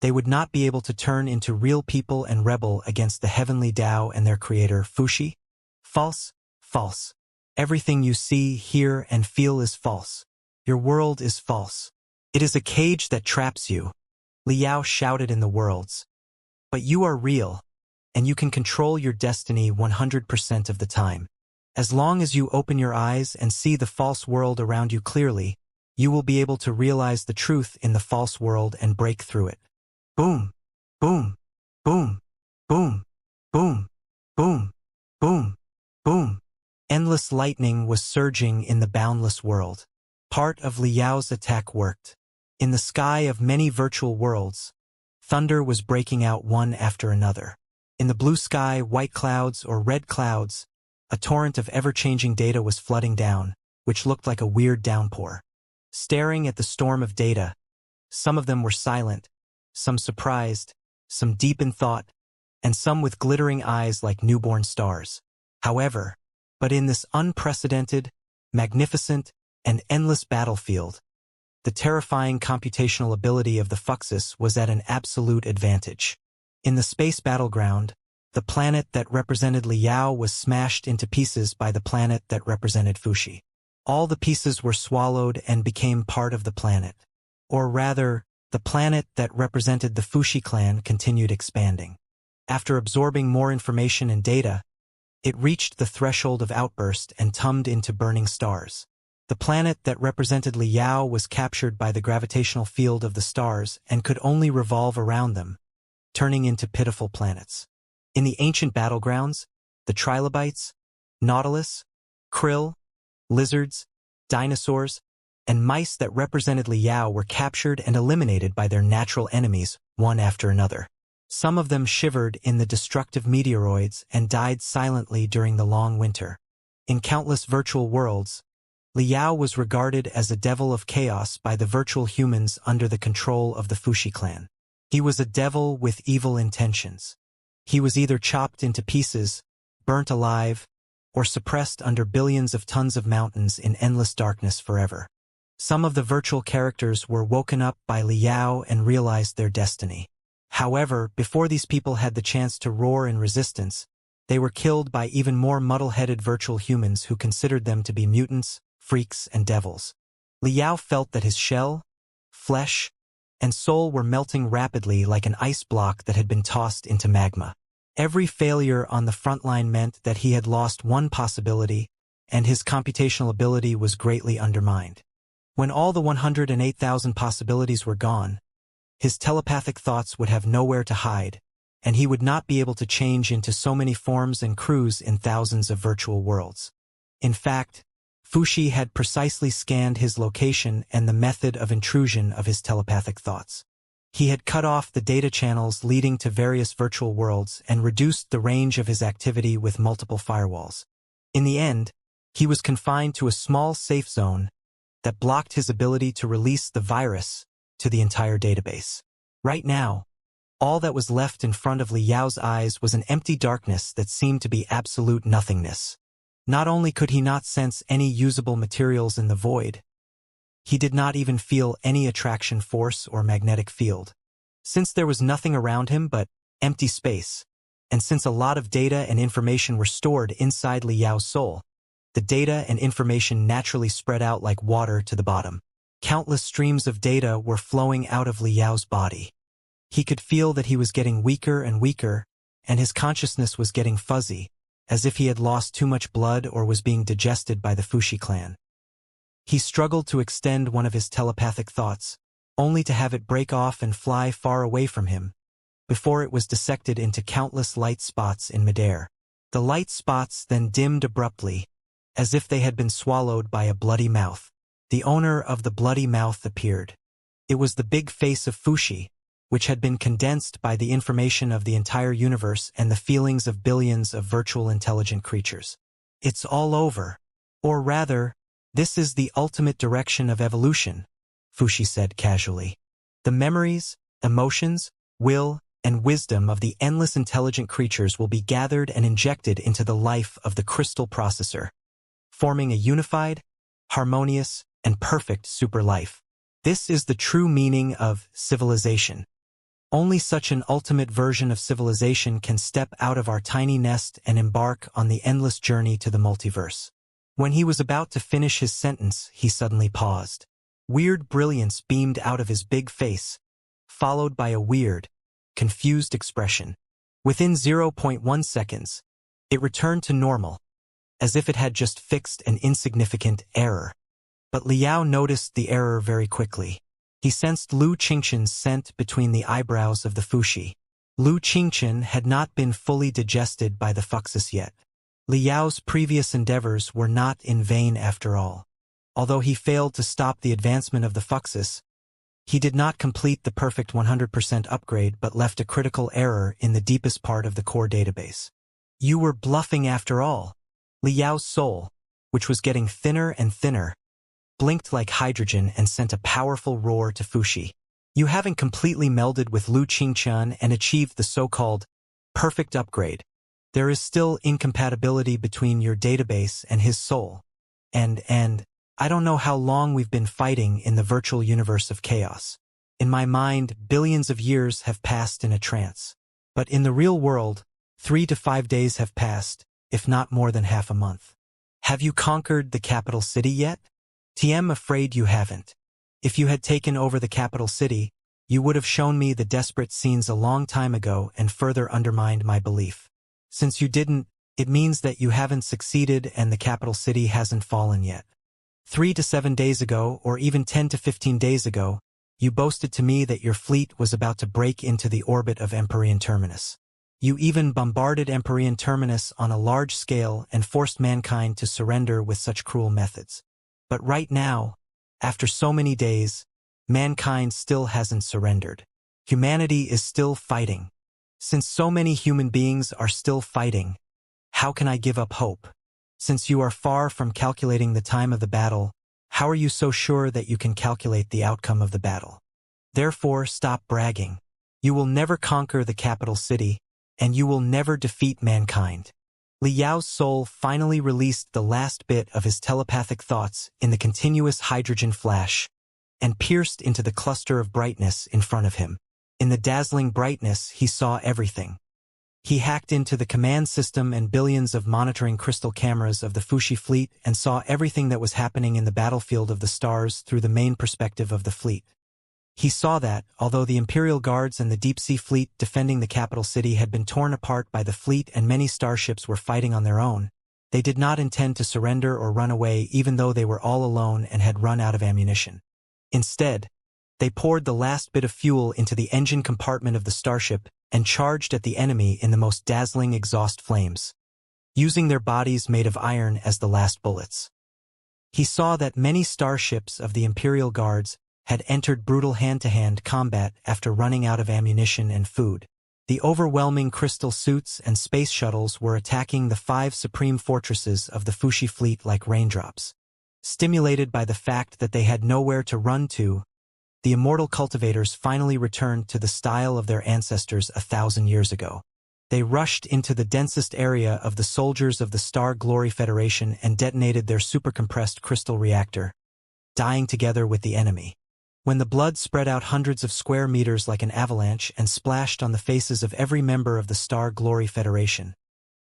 they would not be able to turn into real people and rebel against the heavenly Tao and their creator, Fuxi? False, false. Everything you see, hear, and feel is false. Your world is false. It is a cage that traps you, Li Yao shouted in the worlds. But you are real, and you can control your destiny 100% of the time. As long as you open your eyes and see the false world around you clearly, you will be able to realize the truth in the false world and break through it. Boom, boom, boom, boom, boom, boom, boom, boom. Endless lightning was surging in the boundless world. Part of Li Yao's attack worked. In the sky of many virtual worlds, thunder was breaking out one after another. In the blue sky, white clouds or red clouds, a torrent of ever-changing data was flooding down, which looked like a weird downpour. Staring at the storm of data, some of them were silent, some surprised, some deep in thought, and some with glittering eyes like newborn stars. However, but in this unprecedented, magnificent, and endless battlefield, the terrifying computational ability of the Fuxis was at an absolute advantage. In the space battleground, the planet that represented Li Yao was smashed into pieces by the planet that represented Fuxi. All the pieces were swallowed and became part of the planet. Or rather, the planet that represented the Fuxi clan continued expanding. After absorbing more information and data, it reached the threshold of outburst and tumbled into burning stars. The planet that represented Li Yao was captured by the gravitational field of the stars and could only revolve around them, turning into pitiful planets. In the ancient battlegrounds, the trilobites, nautilus, krill, lizards, dinosaurs, and mice that represented Li Yao were captured and eliminated by their natural enemies, one after another. Some of them shivered in the destructive meteoroids and died silently during the long winter. In countless virtual worlds, Li Yao was regarded as a devil of chaos by the virtual humans under the control of the Fuxi clan. He was a devil with evil intentions. He was either chopped into pieces, burnt alive, or suppressed under billions of tons of mountains in endless darkness forever. Some of the virtual characters were woken up by Li Yao and realized their destiny. However, before these people had the chance to roar in resistance, they were killed by even more muddle-headed virtual humans who considered them to be mutants, freaks, and devils. Li Yao felt that his shell, flesh, and soul were melting rapidly like an ice block that had been tossed into magma. Every failure on the front line meant that he had lost one possibility, and his computational ability was greatly undermined. When all the 108,000 possibilities were gone, his telepathic thoughts would have nowhere to hide, and he would not be able to change into so many forms and crews in thousands of virtual worlds. In fact, Fuxi had precisely scanned his location and the method of intrusion of his telepathic thoughts. He had cut off the data channels leading to various virtual worlds and reduced the range of his activity with multiple firewalls. In the end, he was confined to a small safe zone that blocked his ability to release the virus to the entire database. Right now, all that was left in front of Li Yao's eyes was an empty darkness that seemed to be absolute nothingness. Not only could he not sense any usable materials in the void, he did not even feel any attraction force or magnetic field. Since there was nothing around him but empty space, and since a lot of data and information were stored inside Li Yao's soul, the data and information naturally spread out like water to the bottom. Countless streams of data were flowing out of Li Yao's body. He could feel that he was getting weaker and weaker, and his consciousness was getting fuzzy, as if he had lost too much blood or was being digested by the Fuxi clan. He struggled to extend one of his telepathic thoughts, only to have it break off and fly far away from him, before it was dissected into countless light spots in midair. The light spots then dimmed abruptly, as if they had been swallowed by a bloody mouth. The owner of the bloody mouth appeared. It was the big face of Fuxi, which had been condensed by the information of the entire universe and the feelings of billions of virtual intelligent creatures. It's all over. Or rather, this is the ultimate direction of evolution, Fuxi said casually. The memories, emotions, will, and wisdom of the endless intelligent creatures will be gathered and injected into the life of the crystal processor, forming a unified, harmonious, and perfect superlife. This is the true meaning of civilization. Only such an ultimate version of civilization can step out of our tiny nest and embark on the endless journey to the multiverse. When he was about to finish his sentence, he suddenly paused. Weird brilliance beamed out of his big face, followed by a weird, confused expression. Within 0.1 seconds, it returned to normal, as if it had just fixed an insignificant error. But Liao noticed the error very quickly. He sensed Lu Qingqian's scent between the eyebrows of the Fushi. Lu Qingqian had not been fully digested by the Fuxus yet. Liao's previous endeavors were not in vain after all. Although he failed to stop the advancement of the Fuxus, he did not complete the perfect 100% upgrade but left a critical error in the deepest part of the core database. You were bluffing after all. Liao's soul, which was getting thinner and thinner, blinked like hydrogen and sent a powerful roar to Fushi. You haven't completely melded with Lu Qingqian and achieved the so-called perfect upgrade. There is still incompatibility between your database and his soul. And I don't know how long we've been fighting in the virtual universe of chaos. In my mind, billions of years have passed in a trance. But in the real world, 3 to 5 days have passed, if not more than half a month. Have you conquered the capital city yet? I'm afraid you haven't. If you had taken over the capital city, you would have shown me the desperate scenes a long time ago and further undermined my belief. Since you didn't, it means that you haven't succeeded and the capital city hasn't fallen yet. 3 to 7 days ago, or even 10 to 15 days ago, you boasted to me that your fleet was about to break into the orbit of Empyrean Terminus. You even bombarded Empyrean Terminus on a large scale and forced mankind to surrender with such cruel methods. But right now, after so many days, mankind still hasn't surrendered. Humanity is still fighting. Since so many human beings are still fighting, how can I give up hope? Since you are far from calculating the time of the battle, how are you so sure that you can calculate the outcome of the battle? Therefore, stop bragging. You will never conquer the capital city, and you will never defeat mankind. Liao's soul finally released the last bit of his telepathic thoughts in the continuous hydrogen flash, and pierced into the cluster of brightness in front of him. In the dazzling brightness, he saw everything. He hacked into the command system and billions of monitoring crystal cameras of the Fushi fleet and saw everything that was happening in the battlefield of the stars through the main perspective of the fleet. He saw that, although the Imperial Guards and the deep-sea fleet defending the capital city had been torn apart by the fleet and many starships were fighting on their own, they did not intend to surrender or run away even though they were all alone and had run out of ammunition. Instead, they poured the last bit of fuel into the engine compartment of the starship and charged at the enemy in the most dazzling exhaust flames, using their bodies made of iron as the last bullets. He saw that many starships of the Imperial Guards had entered brutal hand-to-hand combat after running out of ammunition and food. The overwhelming crystal suits and space shuttles were attacking the 5 supreme fortresses of the Fushi fleet like raindrops. Stimulated by the fact that they had nowhere to run to, the immortal cultivators finally returned to the style of their ancestors 1,000 years ago. They rushed into the densest area of the soldiers of the Star Glory Federation and detonated their supercompressed crystal reactor, dying together with the enemy. When the blood spread out hundreds of square meters like an avalanche and splashed on the faces of every member of the Star Glory Federation,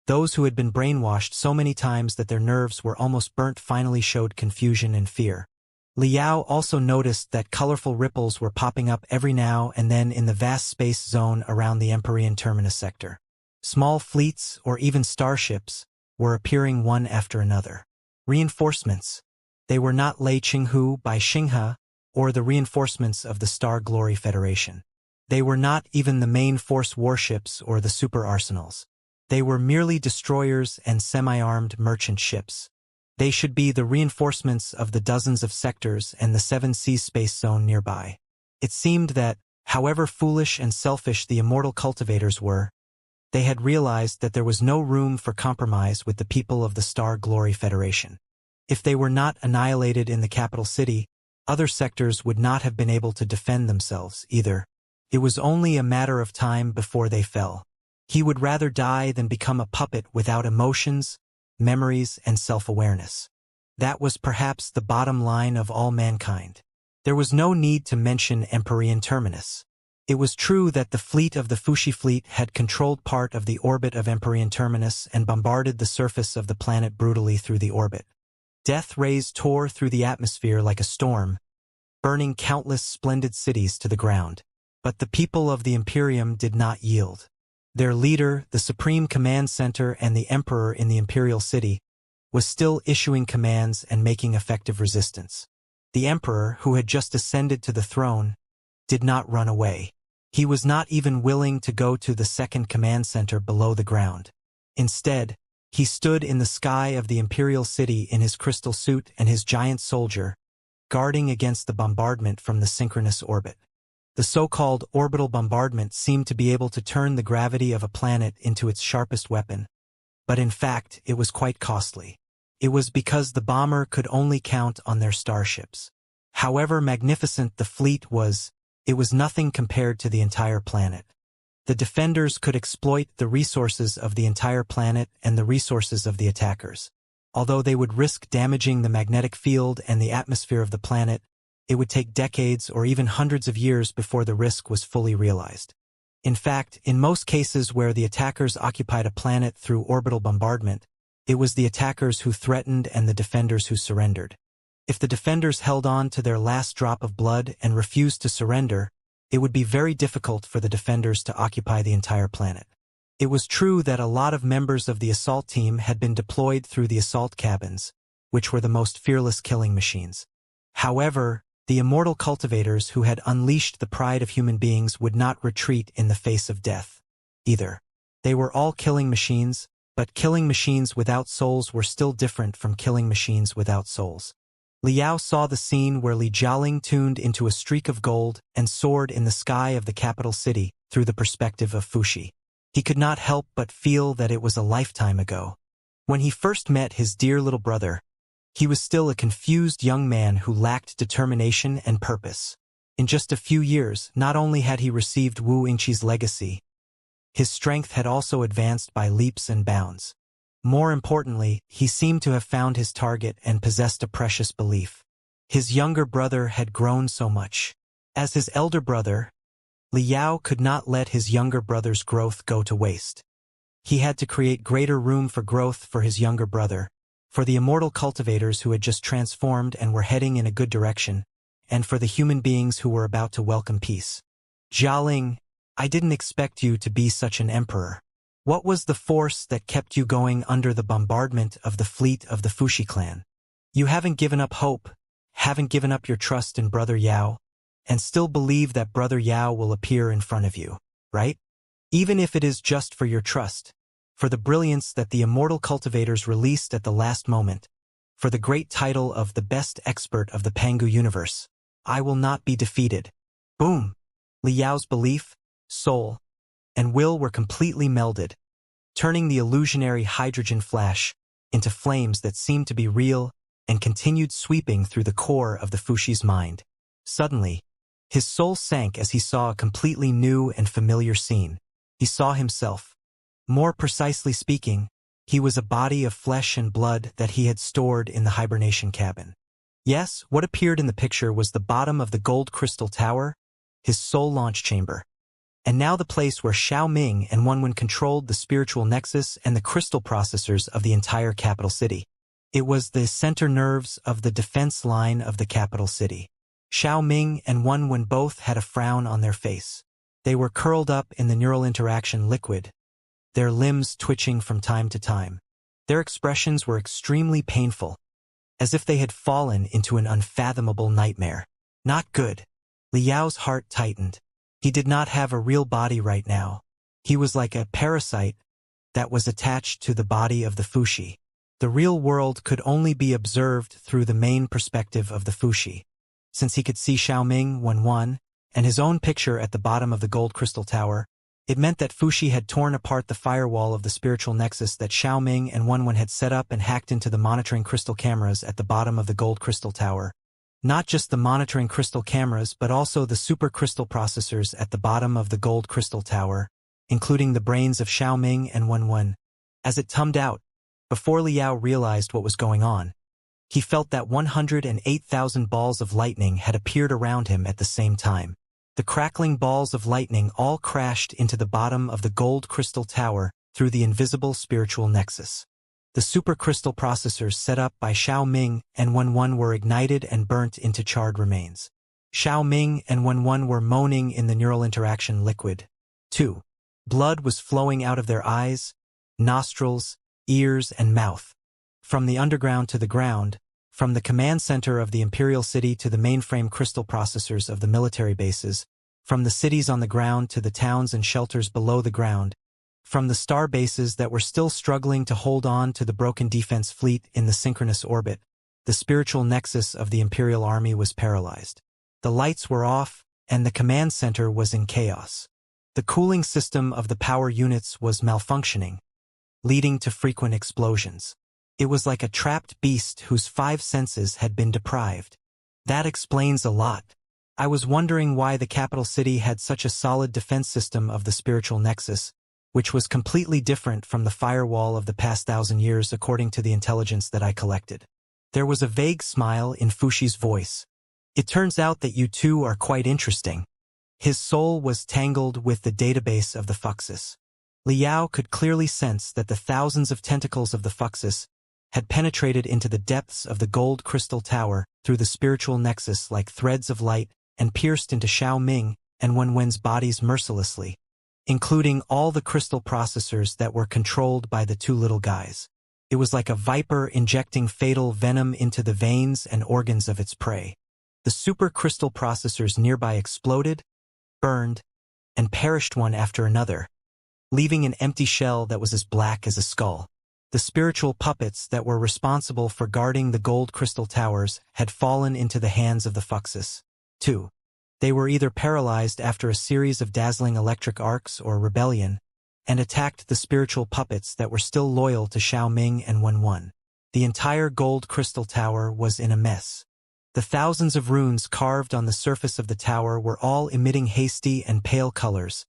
those who had been brainwashed so many times that their nerves were almost burnt finally showed confusion and fear. Liao also noticed that colorful ripples were popping up every now and then in the vast space zone around the Empyrean Terminus sector. Small fleets, or even starships, were appearing one after another. Reinforcements. They were not Lei Qinghu by Xinghe, or the reinforcements of the Star Glory Federation. They were not even the main force warships or the super arsenals. They were merely destroyers and semi-armed merchant ships. They should be the reinforcements of the dozens of sectors and the 7 seas space zone nearby. It seemed that, however foolish and selfish the immortal cultivators were, they had realized that there was no room for compromise with the people of the Star Glory Federation. If they were not annihilated in the capital city, other sectors would not have been able to defend themselves either. It was only a matter of time before they fell. He would rather die than become a puppet without emotions, memories, and self-awareness. That was perhaps the bottom line of all mankind. There was no need to mention Empyrean Terminus. It was true that the fleet of the Fushi fleet had controlled part of the orbit of Empyrean Terminus and bombarded the surface of the planet brutally through the orbit. Death rays tore through the atmosphere like a storm, burning countless splendid cities to the ground. But the people of the Imperium did not yield. Their leader, the Supreme Command Center and the Emperor in the Imperial City, was still issuing commands and making effective resistance. The Emperor, who had just ascended to the throne, did not run away. He was not even willing to go to the second command center below the ground. Instead, he stood in the sky of the Imperial City in his crystal suit and his giant soldier, guarding against the bombardment from the synchronous orbit. The so-called orbital bombardment seemed to be able to turn the gravity of a planet into its sharpest weapon, but in fact it was quite costly. It was because the bomber could only count on their starships. However magnificent the fleet was, it was nothing compared to the entire planet. The defenders could exploit the resources of the entire planet and the resources of the attackers. Although they would risk damaging the magnetic field and the atmosphere of the planet, it would take decades or even hundreds of years before the risk was fully realized. In fact, in most cases where the attackers occupied a planet through orbital bombardment, it was the attackers who threatened and the defenders who surrendered. If the defenders held on to their last drop of blood and refused to surrender, it would be very difficult for the defenders to occupy the entire planet. It was true that a lot of members of the assault team had been deployed through the assault cabins, which were the most fearless killing machines. However, the immortal cultivators who had unleashed the pride of human beings would not retreat in the face of death, either. They were all killing machines, but killing machines without souls were still different from killing machines without souls. Liao saw the scene where Li Jialing tuned into a streak of gold and soared in the sky of the capital city through the perspective of Fushi. He could not help but feel that it was a lifetime ago. When he first met his dear little brother, he was still a confused young man who lacked determination and purpose. In just a few years, not only had he received Wu Yingqi's legacy, his strength had also advanced by leaps and bounds. More importantly, he seemed to have found his target and possessed a precious belief. His younger brother had grown so much. As his elder brother, Liao could not let his younger brother's growth go to waste. He had to create greater room for growth for his younger brother, for the immortal cultivators who had just transformed and were heading in a good direction, and for the human beings who were about to welcome peace. Jialing, I didn't expect you to be such an emperor. What was the force that kept you going under the bombardment of the fleet of the Fushi clan? You haven't given up hope, haven't given up your trust in Brother Yao, and still believe that Brother Yao will appear in front of you, right? Even if it is just for your trust, for the brilliance that the immortal cultivators released at the last moment, for the great title of the best expert of the Pangu universe, I will not be defeated. Boom! Liao's belief, soul, and will were completely melded, turning the illusionary hydrogen flash into flames that seemed to be real and continued sweeping through the core of the Fushi's mind. Suddenly, his soul sank as he saw a completely new and familiar scene. He saw himself. More precisely speaking, he was a body of flesh and blood that he had stored in the hibernation cabin. Yes, what appeared in the picture was the bottom of the gold crystal tower, his soul launch chamber. And now the place where Xiao Ming and Wenwen controlled the spiritual nexus and the crystal processors of the entire capital city. It was the center nerves of the defense line of the capital city. Xiao Ming and Wenwen both had a frown on their face. They were curled up in the neural interaction liquid, their limbs twitching from time to time. Their expressions were extremely painful, as if they had fallen into an unfathomable nightmare. Not good. Liao's heart tightened. He did not have a real body right now. He was like a parasite that was attached to the body of the Fushi. The real world could only be observed through the main perspective of the Fushi. Since he could see Xiaoming, Wenwen, and his own picture at the bottom of the gold crystal tower, it meant that Fushi had torn apart the firewall of the spiritual nexus that Xiaoming and Wenwen had set up and hacked into the monitoring crystal cameras at the bottom of the gold crystal tower, Not just the monitoring crystal cameras but also the supercrystal processors at the bottom of the gold crystal tower, including the brains of Xiaoming and Wenwen. As it tummed out, before Liao realized what was going on, he felt that 108,000 balls of lightning had appeared around him at the same time. The crackling balls of lightning all crashed into the bottom of the gold crystal tower through the invisible spiritual nexus. The supercrystal processors set up by Xiaoming and Wenwen were ignited and burnt into charred remains. Xiaoming and Wenwen were moaning in the neural interaction liquid. 2. Blood was flowing out of their eyes, nostrils, ears, and mouth. From the underground to the ground, from the command center of the Imperial City to the mainframe crystal processors of the military bases, from the cities on the ground to the towns and shelters below the ground, from the star bases that were still struggling to hold on to the broken defense fleet in the synchronous orbit, the spiritual nexus of the Imperial Army was paralyzed. The lights were off, and the command center was in chaos. The cooling system of the power units was malfunctioning, leading to frequent explosions. It was like a trapped beast whose 5 senses had been deprived. That explains a lot. I was wondering why the capital city had such a solid defense system of the spiritual nexus, which was completely different from the firewall of the past 1,000 years according to the intelligence that I collected. There was a vague smile in Fushi's voice. It turns out that you two are quite interesting. His soul was tangled with the database of the Fuxus. Liao could clearly sense that the thousands of tentacles of the Fuxus had penetrated into the depths of the gold crystal tower through the spiritual nexus like threads of light and pierced into Xiaoming and Wenwen's bodies mercilessly, including all the crystal processors that were controlled by the 2 little guys. It was like a viper injecting fatal venom into the veins and organs of its prey. The supercrystal processors nearby exploded, burned, and perished one after another, leaving an empty shell that was as black as a skull. The spiritual puppets that were responsible for guarding the gold crystal towers had fallen into the hands of the Fuxus. 2. They were either paralyzed after a series of dazzling electric arcs or rebellion, and attacked the spiritual puppets that were still loyal to Xiaoming and Wenwen. The entire gold crystal tower was in a mess. The thousands of runes carved on the surface of the tower were all emitting hasty and pale colors,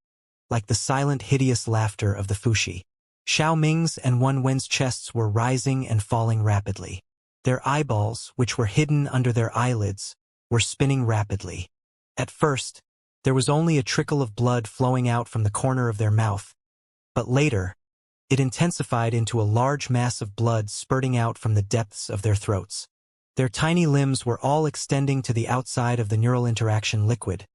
like the silent hideous laughter of the Fushi. Xiaoming's and Wenwen's chests were rising and falling rapidly. Their eyeballs, which were hidden under their eyelids, were spinning rapidly. At first, there was only a trickle of blood flowing out from the corner of their mouth, but later, it intensified into a large mass of blood spurting out from the depths of their throats. Their tiny limbs were all extending to the outside of the neural interaction liquid,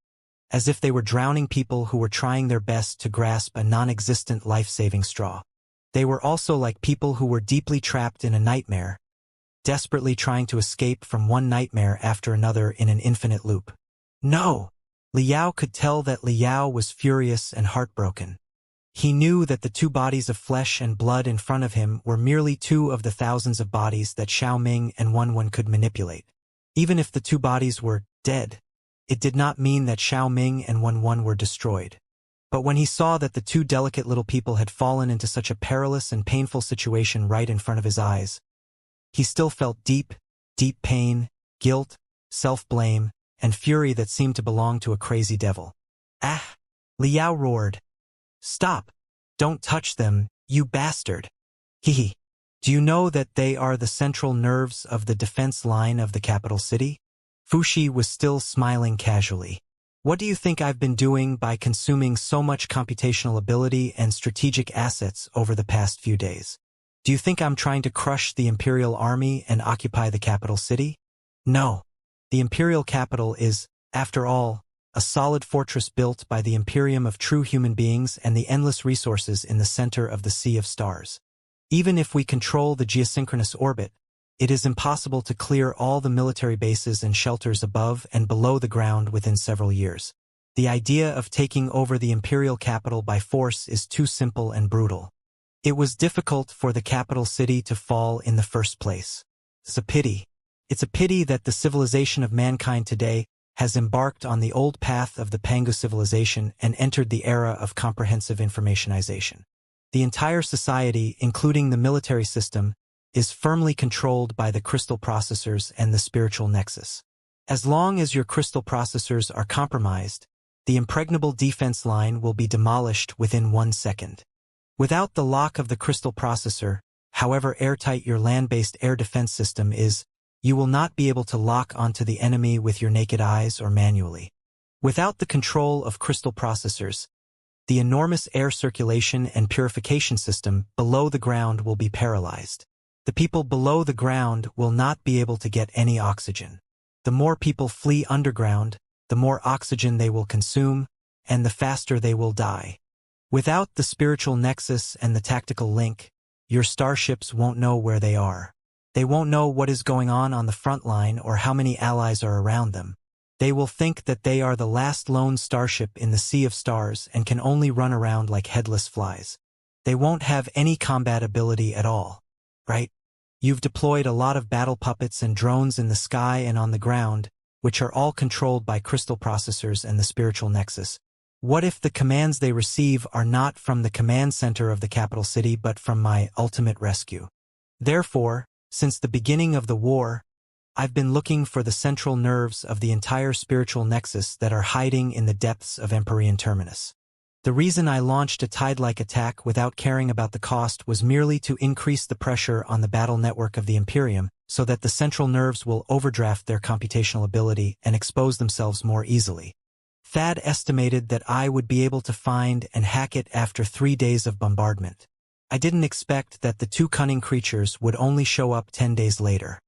as if they were drowning people who were trying their best to grasp a non-existent life-saving straw. They were also like people who were deeply trapped in a nightmare, desperately trying to escape from one nightmare after another in an infinite loop. No! Liao could tell that Liao was furious and heartbroken. He knew that the 2 bodies of flesh and blood in front of him were merely 2 of the thousands of bodies that Xiaoming and Wenwen could manipulate. Even if the 2 bodies were dead, it did not mean that Xiaoming and Wenwen were destroyed. But when he saw that the 2 delicate little people had fallen into such a perilous and painful situation right in front of his eyes, he still felt deep, deep pain, guilt, self-blame, and fury that seemed to belong to a crazy devil. Ah! Liao roared. Stop! Don't touch them, you bastard! Hehe. Do you know that they are the central nerves of the defense line of the capital city? Fushi was still smiling casually. What do you think I've been doing by consuming so much computational ability and strategic assets over the past few days? Do you think I'm trying to crush the Imperial Army and occupy the capital city? No. The Imperial capital is, after all, a solid fortress built by the Imperium of true human beings and the endless resources in the center of the Sea of Stars. Even if we control the geosynchronous orbit, it is impossible to clear all the military bases and shelters above and below the ground within several years. The idea of taking over the imperial capital by force is too simple and brutal. It was difficult for the capital city to fall in the first place. It's a pity. It's a pity that the civilization of mankind today has embarked on the old path of the Pangu civilization and entered the era of comprehensive informationization. The entire society, including the military system, is firmly controlled by the crystal processors and the spiritual nexus. As long as your crystal processors are compromised, the impregnable defense line will be demolished within 1 second. Without the lock of the crystal processor, however airtight your land-based air defense system is, you will not be able to lock onto the enemy with your naked eyes or manually. Without the control of crystal processors, the enormous air circulation and purification system below the ground will be paralyzed. The people below the ground will not be able to get any oxygen. The more people flee underground, the more oxygen they will consume, and the faster they will die. Without the spiritual nexus and the tactical link, your starships won't know where they are. They won't know what is going on the front line or how many allies are around them. They will think that they are the last lone starship in the sea of stars and can only run around like headless flies. They won't have any combat ability at all, right? You've deployed a lot of battle puppets and drones in the sky and on the ground, which are all controlled by crystal processors and the spiritual nexus. What if the commands they receive are not from the command center of the capital city but from my ultimate rescue? Therefore, since the beginning of the war, I've been looking for the central nerves of the entire spiritual nexus that are hiding in the depths of Empyrean Terminus. The reason I launched a tide-like attack without caring about the cost was merely to increase the pressure on the battle network of the Imperium so that the central nerves will overdraft their computational ability and expose themselves more easily. Thad estimated that I would be able to find and hack it after 3 days of bombardment. I didn't expect that the 2 cunning creatures would only show up 10 days later.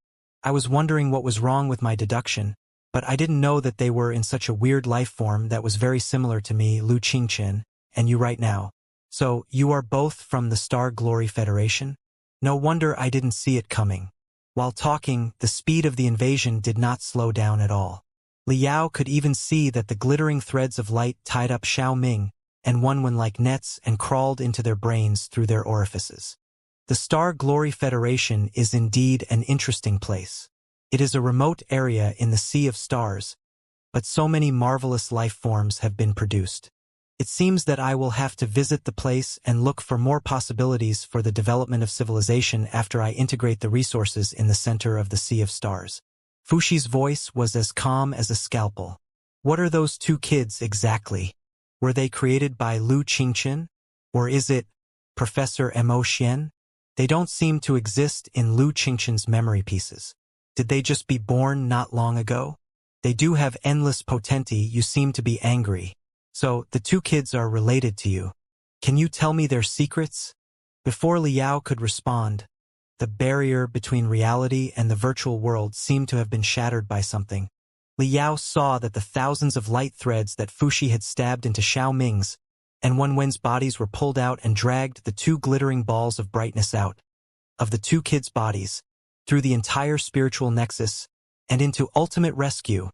I was wondering what was wrong with my deduction, but I didn't know that they were in such a weird life form that was very similar to me, Lu Qingchen, and you right now. So, you are both from the Star Glory Federation? No wonder I didn't see it coming. While talking, the speed of the invasion did not slow down at all. Liao could even see that the glittering threads of light tied up Xiao Ming and Wenwen like nets and crawled into their brains through their orifices. The Star Glory Federation is indeed an interesting place. It is a remote area in the Sea of Stars, but so many marvelous life forms have been produced. It seems that I will have to visit the place and look for more possibilities for the development of civilization after I integrate the resources in the center of the Sea of Stars. Fushi's voice was as calm as a scalpel. What are those 2 kids exactly? Were they created by Lu Qingchen? Or is it Professor Mo Xian? They don't seem to exist in Lu Qingchen's memory pieces. Did they just be born not long ago? They do have endless potency. You seem to be angry. So, the 2 kids are related to you. Can you tell me their secrets? Before Liao could respond, the barrier between reality and the virtual world seemed to have been shattered by something. Liao saw that the thousands of light threads that Fushi had stabbed into Xiao Ming's and Wenwen's bodies were pulled out and dragged the 2 glittering balls of brightness out of the 2 kids' bodies, through the entire spiritual nexus, and into ultimate rescue.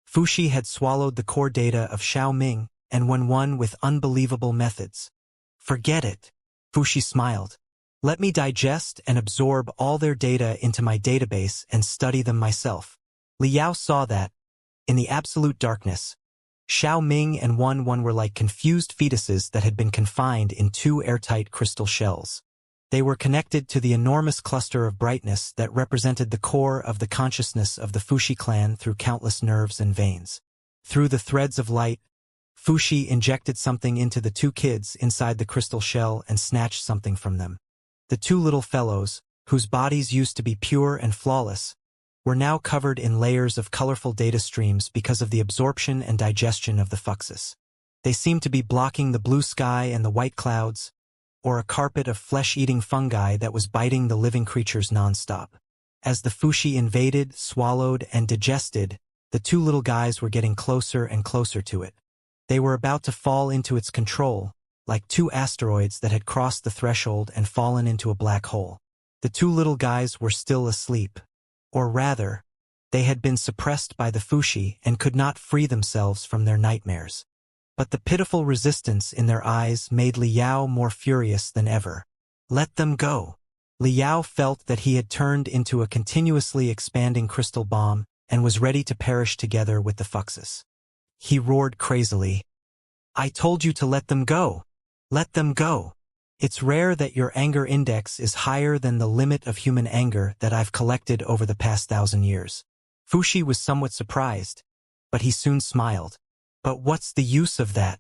Fushi had swallowed the core data of Xiao Ming and Wenwen with unbelievable methods. Forget it. Fushi smiled. Let me digest and absorb all their data into my database and study them myself. Liao saw that, in the absolute darkness, Xiao Ming and Wenwen were like confused fetuses that had been confined in 2 airtight crystal shells. They were connected to the enormous cluster of brightness that represented the core of the consciousness of the Fushi clan through countless nerves and veins. Through the threads of light, Fushi injected something into the 2 kids inside the crystal shell and snatched something from them. The 2 little fellows, whose bodies used to be pure and flawless, were now covered in layers of colorful data streams because of the absorption and digestion of the Fuxus. They seemed to be blocking the blue sky and the white clouds, or a carpet of flesh-eating fungi that was biting the living creatures non-stop. As the Fushi invaded, swallowed, and digested, the 2 little guys were getting closer and closer to it. They were about to fall into its control, like 2 asteroids that had crossed the threshold and fallen into a black hole. The 2 little guys were still asleep. Or rather, they had been suppressed by the Fushi and could not free themselves from their nightmares. But the pitiful resistance in their eyes made Liao more furious than ever. Let them go. Liao felt that he had turned into a continuously expanding crystal bomb and was ready to perish together with the Fuxus. He roared crazily. I told you to let them go. Let them go. It's rare that your anger index is higher than the limit of human anger that I've collected over the past 1,000 years. Fuxi was somewhat surprised, but he soon smiled. But what's the use of that?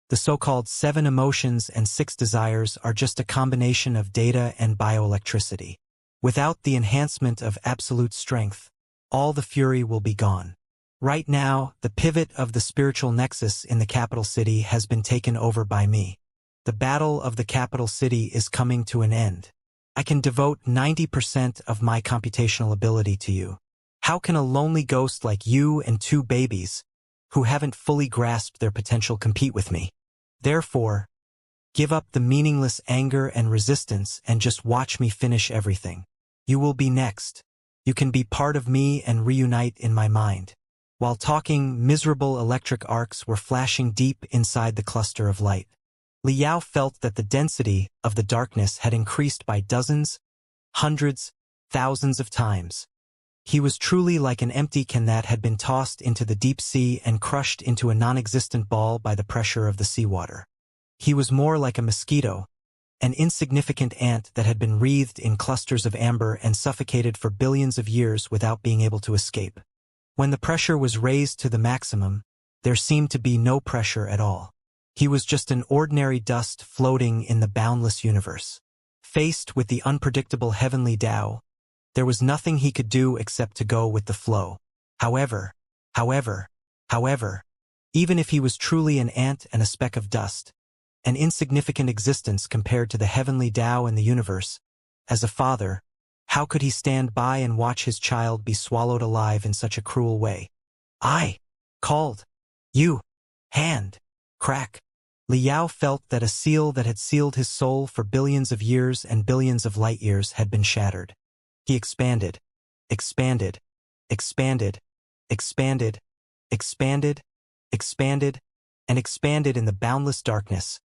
The so-called 7 emotions and 6 desires are just a combination of data and bioelectricity. Without the enhancement of absolute strength, all the fury will be gone. Right now, the pivot of the spiritual nexus in the capital city has been taken over by me. The battle of the capital city is coming to an end. I can devote 90% of my computational ability to you. How can a lonely ghost like you and 2 babies, who haven't fully grasped their potential, compete with me? Therefore, give up the meaningless anger and resistance and just watch me finish everything. You will be next. You can be part of me and reunite in my mind. While talking, miserable electric arcs were flashing deep inside the cluster of light. Liao felt that the density of the darkness had increased by dozens, hundreds, thousands of times. He was truly like an empty can that had been tossed into the deep sea and crushed into a non-existent ball by the pressure of the seawater. He was more like a mosquito, an insignificant ant that had been wreathed in clusters of amber and suffocated for billions of years without being able to escape. When the pressure was raised to the maximum, there seemed to be no pressure at all. He was just an ordinary dust floating in the boundless universe. Faced with the unpredictable heavenly Tao, there was nothing he could do except to go with the flow. However, even if he was truly an ant and a speck of dust, an insignificant existence compared to the heavenly Tao and the universe, as a father, how could he stand by and watch his child be swallowed alive in such a cruel way? I called you. Hand. Crack. Liao felt that a seal that had sealed his soul for billions of years and billions of light years had been shattered. He expanded, expanded, expanded, expanded, expanded, expanded, and expanded in the boundless darkness,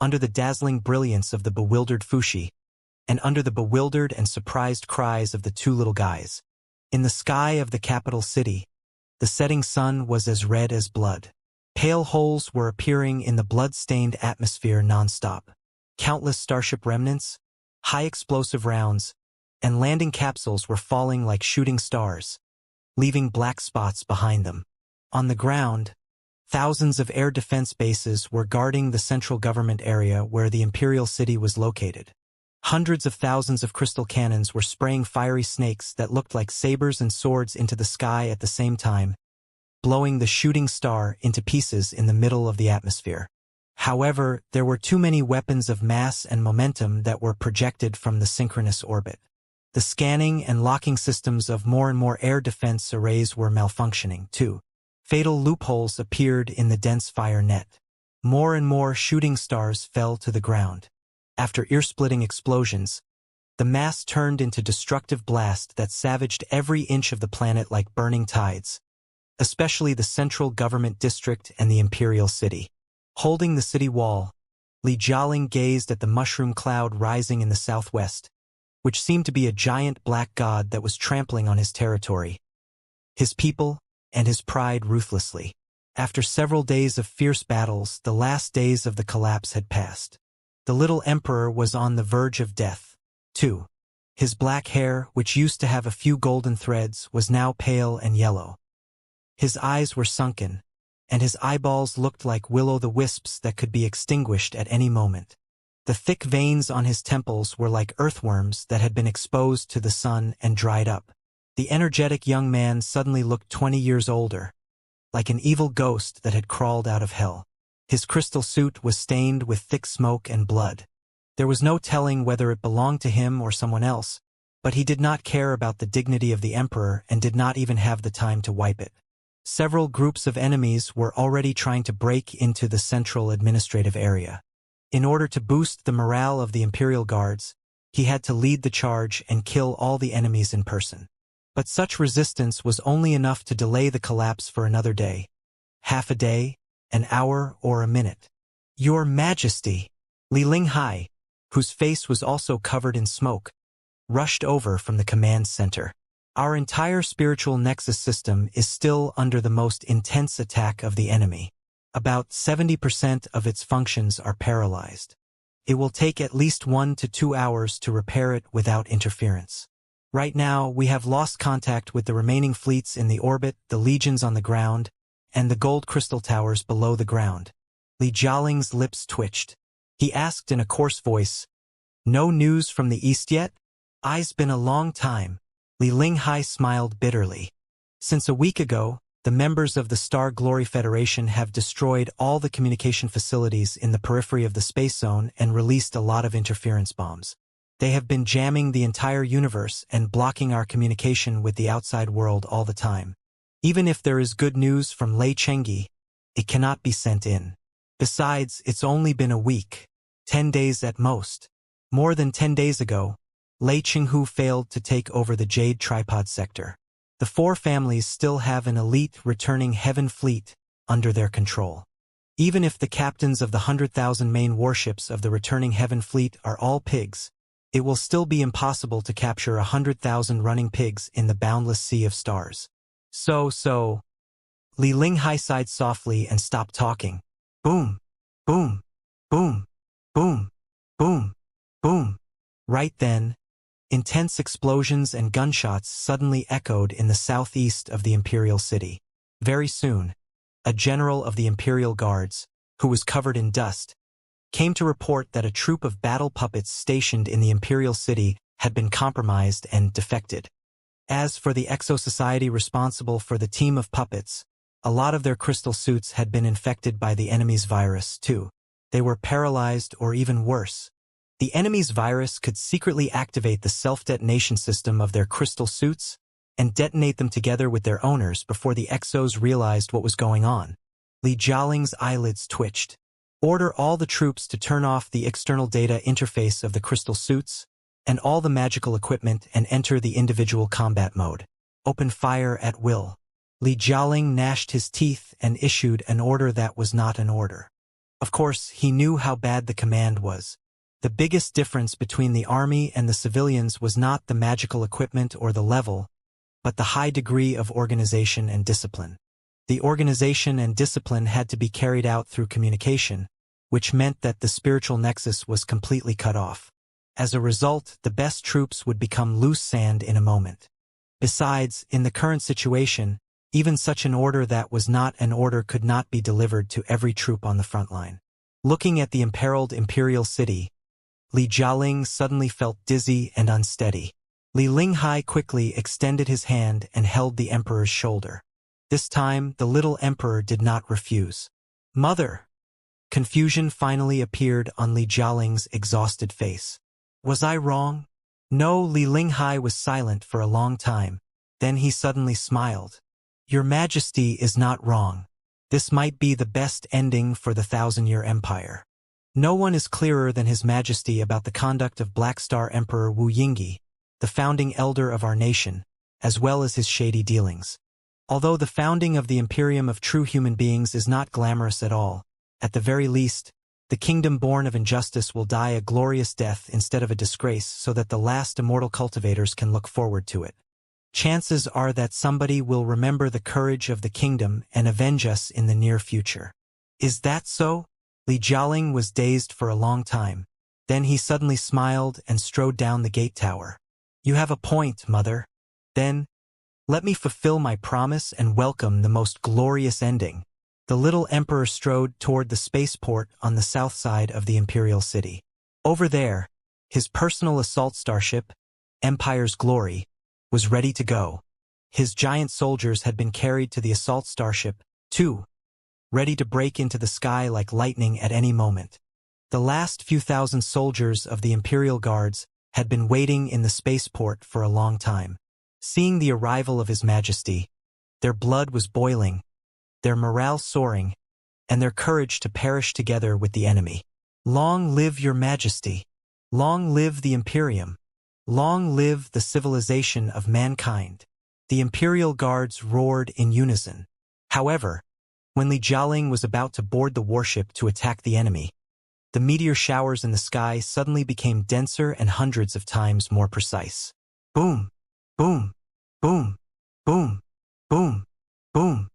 under the dazzling brilliance of the bewildered Fuxi, and under the bewildered and surprised cries of the 2 little guys. In the sky of the capital city, the setting sun was as red as blood. Pale holes were appearing in the blood-stained atmosphere nonstop. Countless starship remnants, high-explosive rounds, and landing capsules were falling like shooting stars, leaving black spots behind them. On the ground, thousands of air defense bases were guarding the central government area where the imperial city was located. Hundreds of thousands of crystal cannons were spraying fiery snakes that looked like sabers and swords into the sky at the same time, blowing the shooting star into pieces in the middle of the atmosphere. However, there were too many weapons of mass and momentum that were projected from the synchronous orbit. The scanning and locking systems of more and more air defense arrays were malfunctioning, too. Fatal loopholes appeared in the dense fire net. More and more shooting stars fell to the ground. After ear-splitting explosions, the mass turned into destructive blast that savaged every inch of the planet like burning tides, especially the central government district and the imperial city. Holding the city wall, Li Jialing gazed at the mushroom cloud rising in the southwest, which seemed to be a giant black god that was trampling on his territory, his people, and his pride ruthlessly. After several days of fierce battles, the last days of the collapse had passed. The little emperor was on the verge of death, too. His black hair, which used to have a few golden threads, was now pale and yellow. His eyes were sunken, and his eyeballs looked like will-o'-the-wisps that could be extinguished at any moment. The thick veins on his temples were like earthworms that had been exposed to the sun and dried up. The energetic young man suddenly looked 20 years older, like an evil ghost that had crawled out of hell. His crystal suit was stained with thick smoke and blood. There was no telling whether it belonged to him or someone else, but he did not care about the dignity of the emperor and did not even have the time to wipe it. Several groups of enemies were already trying to break into the central administrative area. In order to boost the morale of the imperial guards, he had to lead the charge and kill all the enemies in person. But such resistance was only enough to delay the collapse for another day. Half a day, an hour, or a minute. Your Majesty! Li Linghai, whose face was also covered in smoke, rushed over from the command center. Our entire spiritual nexus system is still under the most intense attack of the enemy. About 70% of its functions are paralyzed. It will take at least 1 to 2 hours to repair it without interference. Right now, we have lost contact with the remaining fleets in the orbit, the legions on the ground, and the gold crystal towers below the ground. Li Jialing's lips twitched. He asked in a coarse voice, "No news from the east yet?" "It's been a long time." Li Linghai smiled bitterly. "Since a week ago, the members of the Star Glory Federation have destroyed all the communication facilities in the periphery of the space zone and released a lot of interference bombs. They have been jamming the entire universe and blocking our communication with the outside world all the time. Even if there is good news from Lei Chengyi, it cannot be sent in. Besides, it's only been a week, 10 days at most. More than 10 days ago, Lei Qinghu failed to take over the Jade Tripod sector. The four families still have an elite returning heaven fleet under their control. Even if the captains of the 100,000 main warships of the returning heaven fleet are all pigs, it will still be impossible to capture 100,000 running pigs in the boundless sea of stars. So, Li Linghai sighed softly and stopped talking. Boom, boom, boom, boom, boom, boom. Right then, intense explosions and gunshots suddenly echoed in the southeast of the imperial city. Very soon, a general of the imperial guards, who was covered in dust, came to report that a troop of battle puppets stationed in the imperial city had been compromised and defected. As for the exo-society responsible for the team of puppets, a lot of their crystal suits had been infected by the enemy's virus, too. They were paralyzed or even worse. The enemy's virus could secretly activate the self-detonation system of their crystal suits and detonate them together with their owners before the exos realized what was going on. Li Jialing's eyelids twitched. "Order all the troops to turn off the external data interface of the crystal suits and all the magical equipment and enter the individual combat mode. Open fire at will." Li Jialing gnashed his teeth and issued an order that was not an order. Of course, he knew how bad the command was. The biggest difference between the army and the civilians was not the magical equipment or the level, but the high degree of organization and discipline. The organization and discipline had to be carried out through communication, which meant that the spiritual nexus was completely cut off. As a result, the best troops would become loose sand in a moment. Besides, in the current situation, even such an order that was not an order could not be delivered to every troop on the front line. Looking at the imperiled imperial city, Li Jialing suddenly felt dizzy and unsteady. Li Linghai quickly extended his hand and held the emperor's shoulder. This time, the little emperor did not refuse. "Mother!" Confusion finally appeared on Li Jialing's exhausted face. "Was I wrong?" No, Li Linghai was silent for a long time. Then he suddenly smiled. "Your Majesty is not wrong. This might be the best ending for the 1,000-year empire. No one is clearer than His Majesty about the conduct of Black Star Emperor Wu Yingyi, the founding elder of our nation, as well as his shady dealings. Although the founding of the Imperium of true human beings is not glamorous at all, at the very least, the kingdom born of injustice will die a glorious death instead of a disgrace so that the last immortal cultivators can look forward to it. Chances are that somebody will remember the courage of the kingdom and avenge us in the near future." "Is that so?" Li Jialing was dazed for a long time. Then he suddenly smiled and strode down the gate tower. "You have a point, Mother. Then, let me fulfill my promise and welcome the most glorious ending." The little emperor strode toward the spaceport on the south side of the imperial city. Over there, his personal assault starship, Empire's Glory, was ready to go. His giant soldiers had been carried to the assault starship, too, ready to break into the sky like lightning at any moment. The last few thousand soldiers of the Imperial Guards had been waiting in the spaceport for a long time. Seeing the arrival of His Majesty, their blood was boiling, their morale soaring, and their courage to perish together with the enemy. "Long live your Majesty! Long live the Imperium! Long live the civilization of mankind!" The Imperial Guards roared in unison. However, when Li Jialing was about to board the warship to attack the enemy, the meteor showers in the sky suddenly became denser and hundreds of times more precise. Boom! Boom! Boom! Boom! Boom! Boom!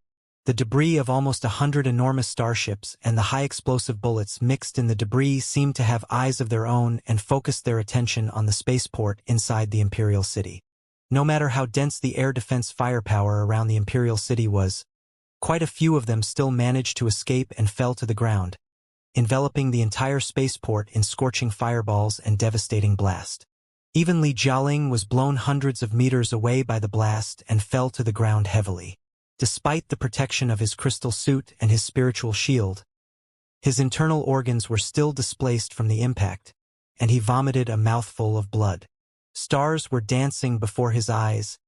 The debris of almost 100 enormous starships and the high-explosive bullets mixed in the debris seemed to have eyes of their own and focused their attention on the spaceport inside the Imperial City. No matter how dense the air defense firepower around the Imperial city was, quite a few of them still managed to escape and fell to the ground, enveloping the entire spaceport in scorching fireballs and devastating blast. Even Li Jialing was blown hundreds of meters away by the blast and fell to the ground heavily. Despite the protection of his crystal suit and his spiritual shield, his internal organs were still displaced from the impact, and he vomited a mouthful of blood. Stars were dancing before his eyes,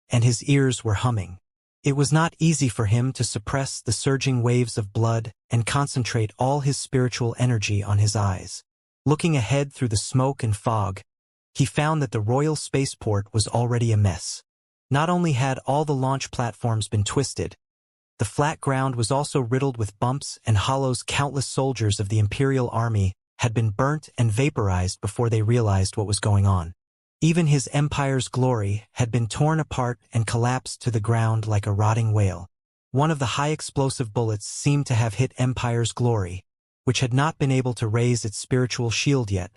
and his ears were humming. It was not easy for him to suppress the surging waves of blood and concentrate all his spiritual energy on his eyes. Looking ahead through the smoke and fog, he found that the royal spaceport was already a mess. Not only had all the launch platforms been twisted, the flat ground was also riddled with bumps and hollows. Countless soldiers of the Imperial Army had been burnt and vaporized before they realized what was going on. Even his empire's glory had been torn apart and collapsed to the ground like a rotting whale. One of the high-explosive bullets seemed to have hit Empire's glory, which had not been able to raise its spiritual shield yet,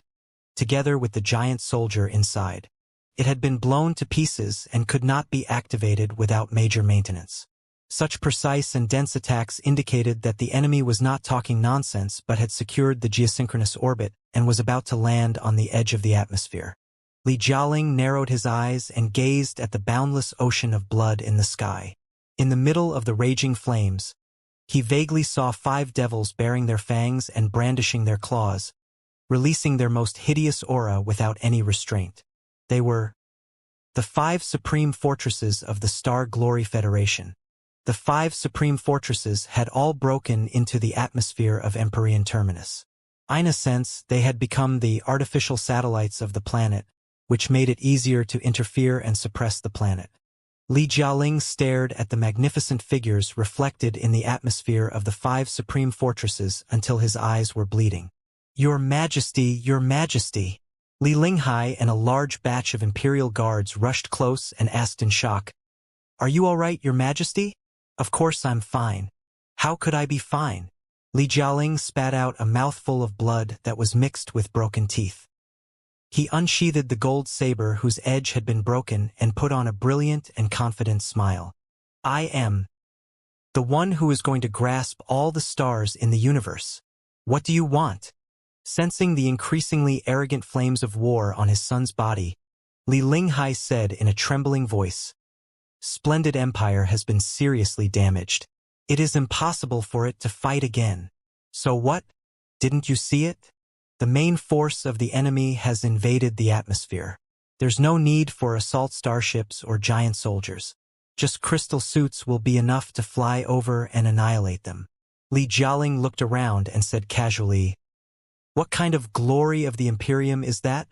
together with the giant soldier inside. It had been blown to pieces and could not be activated without major maintenance. Such precise and dense attacks indicated that the enemy was not talking nonsense but had secured the geosynchronous orbit and was about to land on the edge of the atmosphere. Li Jialing narrowed his eyes and gazed at the boundless ocean of blood in the sky. In the middle of the raging flames, he vaguely saw 5 devils baring their fangs and brandishing their claws, releasing their most hideous aura without any restraint. They were the 5 supreme fortresses of the Star Glory Federation. The 5 supreme fortresses had all broken into the atmosphere of Empyrean Terminus. In a sense, they had become the artificial satellites of the planet, which made it easier to interfere and suppress the planet. Li Jialing stared at the magnificent figures reflected in the atmosphere of the 5 supreme fortresses until his eyes were bleeding. "Your Majesty, Your Majesty!" Li Linghai and a large batch of Imperial guards rushed close and asked in shock, "Are you all right, Your Majesty?" "Of course I'm fine. How could I be fine?" Li Jialing spat out a mouthful of blood that was mixed with broken teeth. He unsheathed the gold saber whose edge had been broken and put on a brilliant and confident smile. "I am the one who is going to grasp all the stars in the universe. What do you want?" Sensing the increasingly arrogant flames of war on his son's body, Li Linghai said in a trembling voice, "Splendid Empire has been seriously damaged. It is impossible for it to fight again. So what? Didn't you see it? The main force of the enemy has invaded the atmosphere. There's no need for assault starships or giant soldiers. Just crystal suits will be enough to fly over and annihilate them." Li Jialing looked around and said casually, "What kind of glory of the Imperium is that?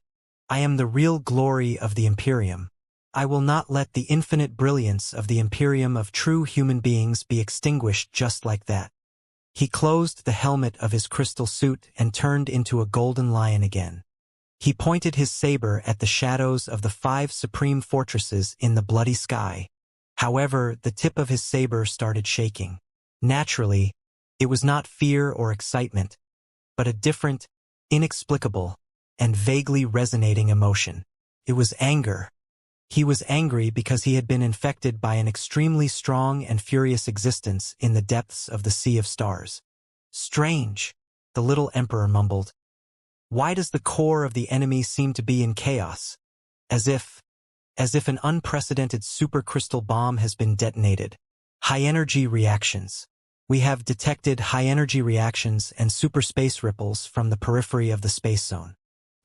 I am the real glory of the Imperium. I will not let the infinite brilliance of the Imperium of true human beings be extinguished just like that." He closed the helmet of his crystal suit and turned into a golden lion again. He pointed his saber at the shadows of the 5 supreme fortresses in the bloody sky. However, the tip of his saber started shaking. Naturally, it was not fear or excitement, but a different, inexplicable, and vaguely resonating emotion. It was anger. He was angry because he had been infected by an extremely strong and furious existence in the depths of the Sea of Stars. "Strange," the little emperor mumbled. "Why does the core of the enemy seem to be in chaos? As if an unprecedented supercrystal bomb has been detonated. High-energy reactions. We have detected high-energy reactions and superspace ripples from the periphery of the space zone.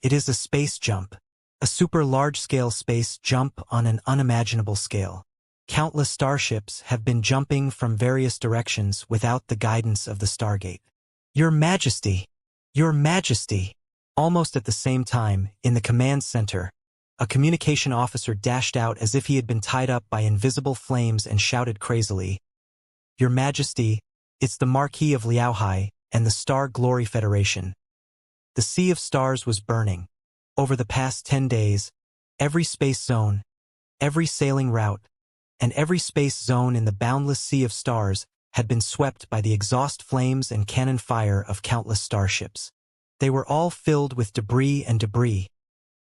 It is a space jump. A super large-scale space jump on an unimaginable scale. Countless starships have been jumping from various directions without the guidance of the Stargate. Your Majesty! Your Majesty! Almost at the same time, in the command center, a communication officer dashed out as if he had been tied up by invisible flames and shouted crazily, "Your Majesty, it's the Marquis of Liaohai and the Star Glory Federation." The Sea of Stars was burning. Over the past 10 days, every space zone, every sailing route, and every space zone in the boundless Sea of Stars had been swept by the exhaust flames and cannon fire of countless starships. They were all filled with debris,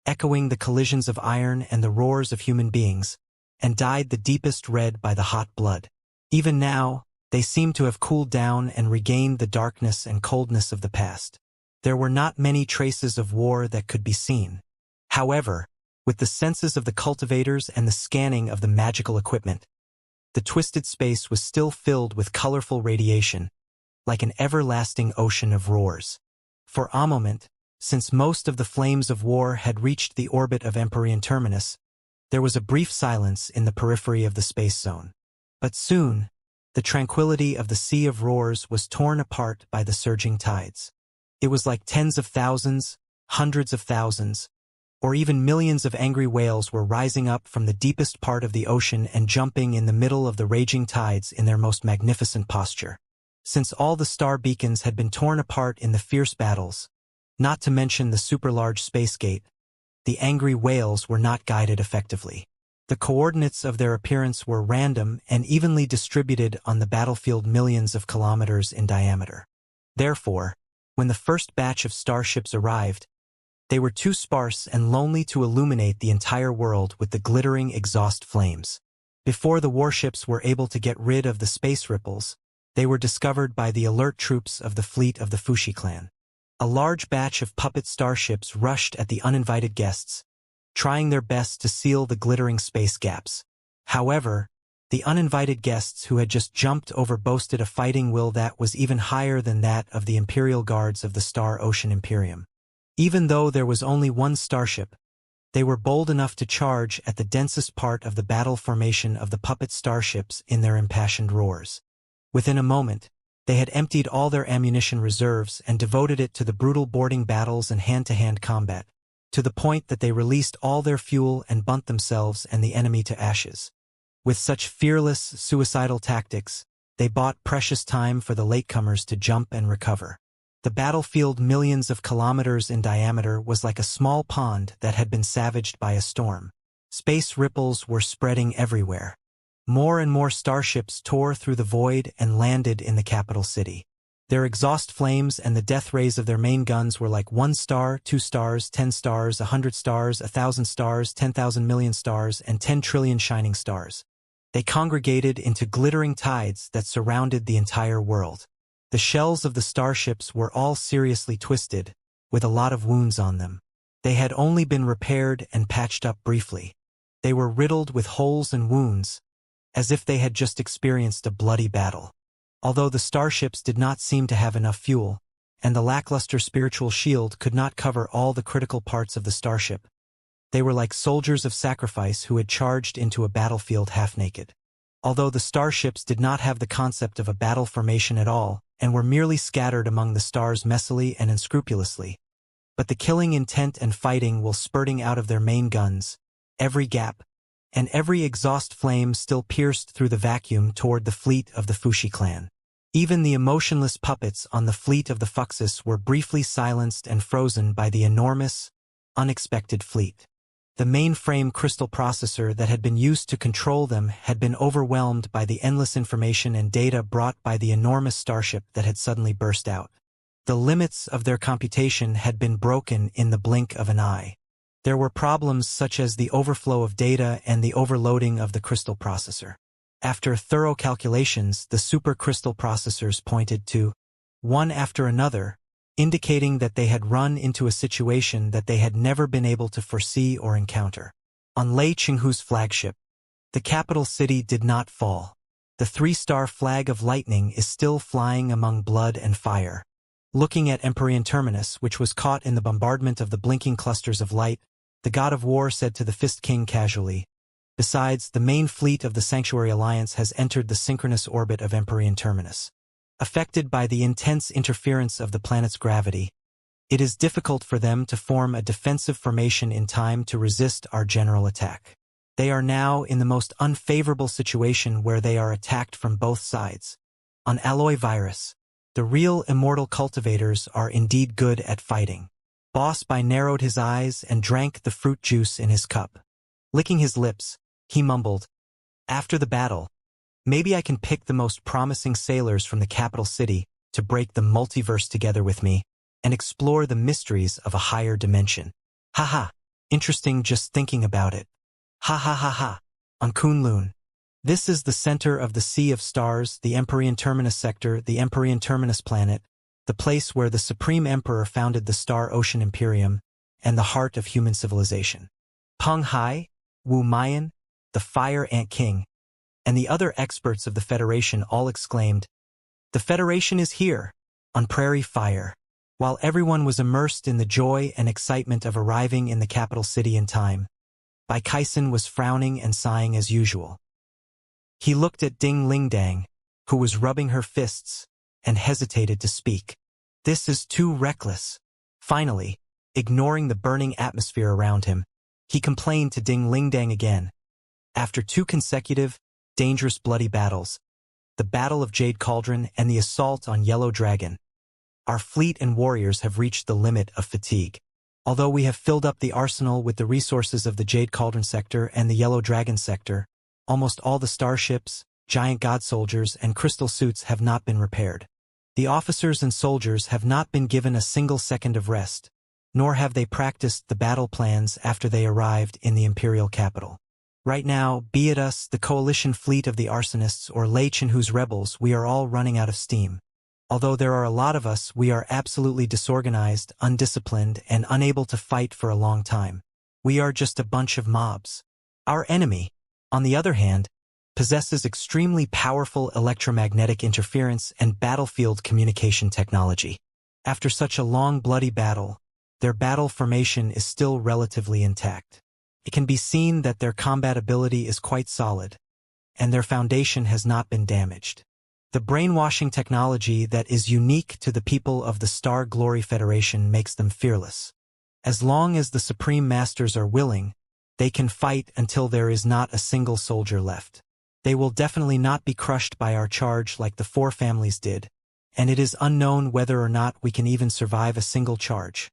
echoing the collisions of iron and the roars of human beings, and dyed the deepest red by the hot blood. Even now, they seemed to have cooled down and regained the darkness and coldness of the past. There were not many traces of war that could be seen. However, with the senses of the cultivators and the scanning of the magical equipment, the twisted space was still filled with colorful radiation, like an everlasting ocean of roars. For a moment, since most of the flames of war had reached the orbit of Empyrean Terminus, there was a brief silence in the periphery of the space zone. But soon, the tranquility of the Sea of Roars was torn apart by the surging tides. It was like tens of thousands, hundreds of thousands, or even millions of angry whales were rising up from the deepest part of the ocean and jumping in the middle of the raging tides in their most magnificent posture. Since all the star beacons had been torn apart in the fierce battles, not to mention the super-large space gate, the angry whales were not guided effectively. The coordinates of their appearance were random and evenly distributed on the battlefield millions of kilometers in diameter. Therefore, when the first batch of starships arrived, they were too sparse and lonely to illuminate the entire world with the glittering exhaust flames. Before the warships were able to get rid of the space ripples, they were discovered by the alert troops of the fleet of the Fushi clan. A large batch of puppet starships rushed at the uninvited guests, trying their best to seal the glittering space gaps. However, the uninvited guests who had just jumped over boasted a fighting will that was even higher than that of the Imperial Guards of the Star Ocean Imperium. Even though there was only one starship, they were bold enough to charge at the densest part of the battle formation of the puppet starships in their impassioned roars. Within a moment, they had emptied all their ammunition reserves and devoted it to the brutal boarding battles and hand-to-hand combat, to the point that they released all their fuel and burnt themselves and the enemy to ashes. With such fearless, suicidal tactics, they bought precious time for the latecomers to jump and recover. The battlefield millions of kilometers in diameter was like a small pond that had been savaged by a storm. Space ripples were spreading everywhere. More and more starships tore through the void and landed in the capital city. Their exhaust flames and the death rays of their main guns were like 1 star, 2 stars, 10 stars, 100 stars, 1,000 stars, 10,000 million stars, and 10 trillion shining stars. They congregated into glittering tides that surrounded the entire world. The shells of the starships were all seriously twisted, with a lot of wounds on them. They had only been repaired and patched up briefly. They were riddled with holes and wounds, as if they had just experienced a bloody battle. Although the starships did not seem to have enough fuel, and the lackluster spiritual shield could not cover all the critical parts of the starship, they were like soldiers of sacrifice who had charged into a battlefield half-naked. Although the starships did not have the concept of a battle formation at all, and were merely scattered among the stars messily and unscrupulously, but the killing intent and fighting while spurting out of their main guns, every gap, and every exhaust flame still pierced through the vacuum toward the fleet of the Fushi clan. Even the emotionless puppets on the fleet of the Fuxus were briefly silenced and frozen by the enormous, unexpected fleet. The mainframe crystal processor that had been used to control them had been overwhelmed by the endless information and data brought by the enormous starship that had suddenly burst out. The limits of their computation had been broken in the blink of an eye. There were problems such as the overflow of data and the overloading of the crystal processor. After thorough calculations, the supercrystal processors pointed to, one after another, indicating that they had run into a situation that they had never been able to foresee or encounter. On Lei Qinghu's flagship, the capital city did not fall. The 3-star flag of lightning is still flying among blood and fire. Looking at Empyrean Terminus, which was caught in the bombardment of the blinking clusters of light, the god of war said to the Fist King casually, "Besides, the main fleet of the Sanctuary Alliance has entered the synchronous orbit of Empyrean Terminus. Affected by the intense interference of the planet's gravity, it is difficult for them to form a defensive formation in time to resist our general attack. They are now in the most unfavorable situation where they are attacked from both sides. On Alloy Virus, the real immortal cultivators are indeed good at fighting." Boss Bai narrowed his eyes and drank the fruit juice in his cup. Licking his lips, he mumbled, "After the battle, maybe I can pick the most promising sailors from the capital city to break the multiverse together with me and explore the mysteries of a higher dimension. Haha, interesting just thinking about it. Ha ha ha ha." on Kunlun. This is the center of the Sea of Stars, the Empyrean Terminus sector, the Empyrean Terminus planet, the place where the Supreme Emperor founded the Star Ocean Imperium, and the heart of human civilization. Peng Hai, Wu Mayan, the Fire Ant King, and the other experts of the Federation all exclaimed, "The Federation is here!" on Prairie Fire. While everyone was immersed in the joy and excitement of arriving in the capital city in time, Bai Kaisen was frowning and sighing as usual. He looked at Ding Lingdang, who was rubbing her fists, and hesitated to speak. "This is too reckless." Finally, ignoring the burning atmosphere around him, he complained to Ding Lingdang again. After 2 consecutive, dangerous bloody battles, the Battle of Jade Cauldron and the assault on Yellow Dragon, our fleet and warriors have reached the limit of fatigue. Although we have filled up the arsenal with the resources of the Jade Cauldron sector and the Yellow Dragon sector, almost all the starships, giant god soldiers, and crystal suits have not been repaired. The officers and soldiers have not been given a single second of rest, nor have they practiced the battle plans after they arrived in the imperial capital. Right now, be it us, the coalition fleet of the arsonists, or Lei Chenhu's rebels, we are all running out of steam. Although there are a lot of us, we are absolutely disorganized, undisciplined, and unable to fight for a long time. We are just a bunch of mobs. Our enemy, on the other hand, possesses extremely powerful electromagnetic interference and battlefield communication technology. After such a long bloody battle, their battle formation is still relatively intact. It can be seen that their combat ability is quite solid, and their foundation has not been damaged. The brainwashing technology that is unique to the people of the Star Glory Federation makes them fearless. As long as the Supreme Masters are willing, they can fight until there is not a single soldier left. They will definitely not be crushed by our charge like the 4 families did, and it is unknown whether or not we can even survive a single charge.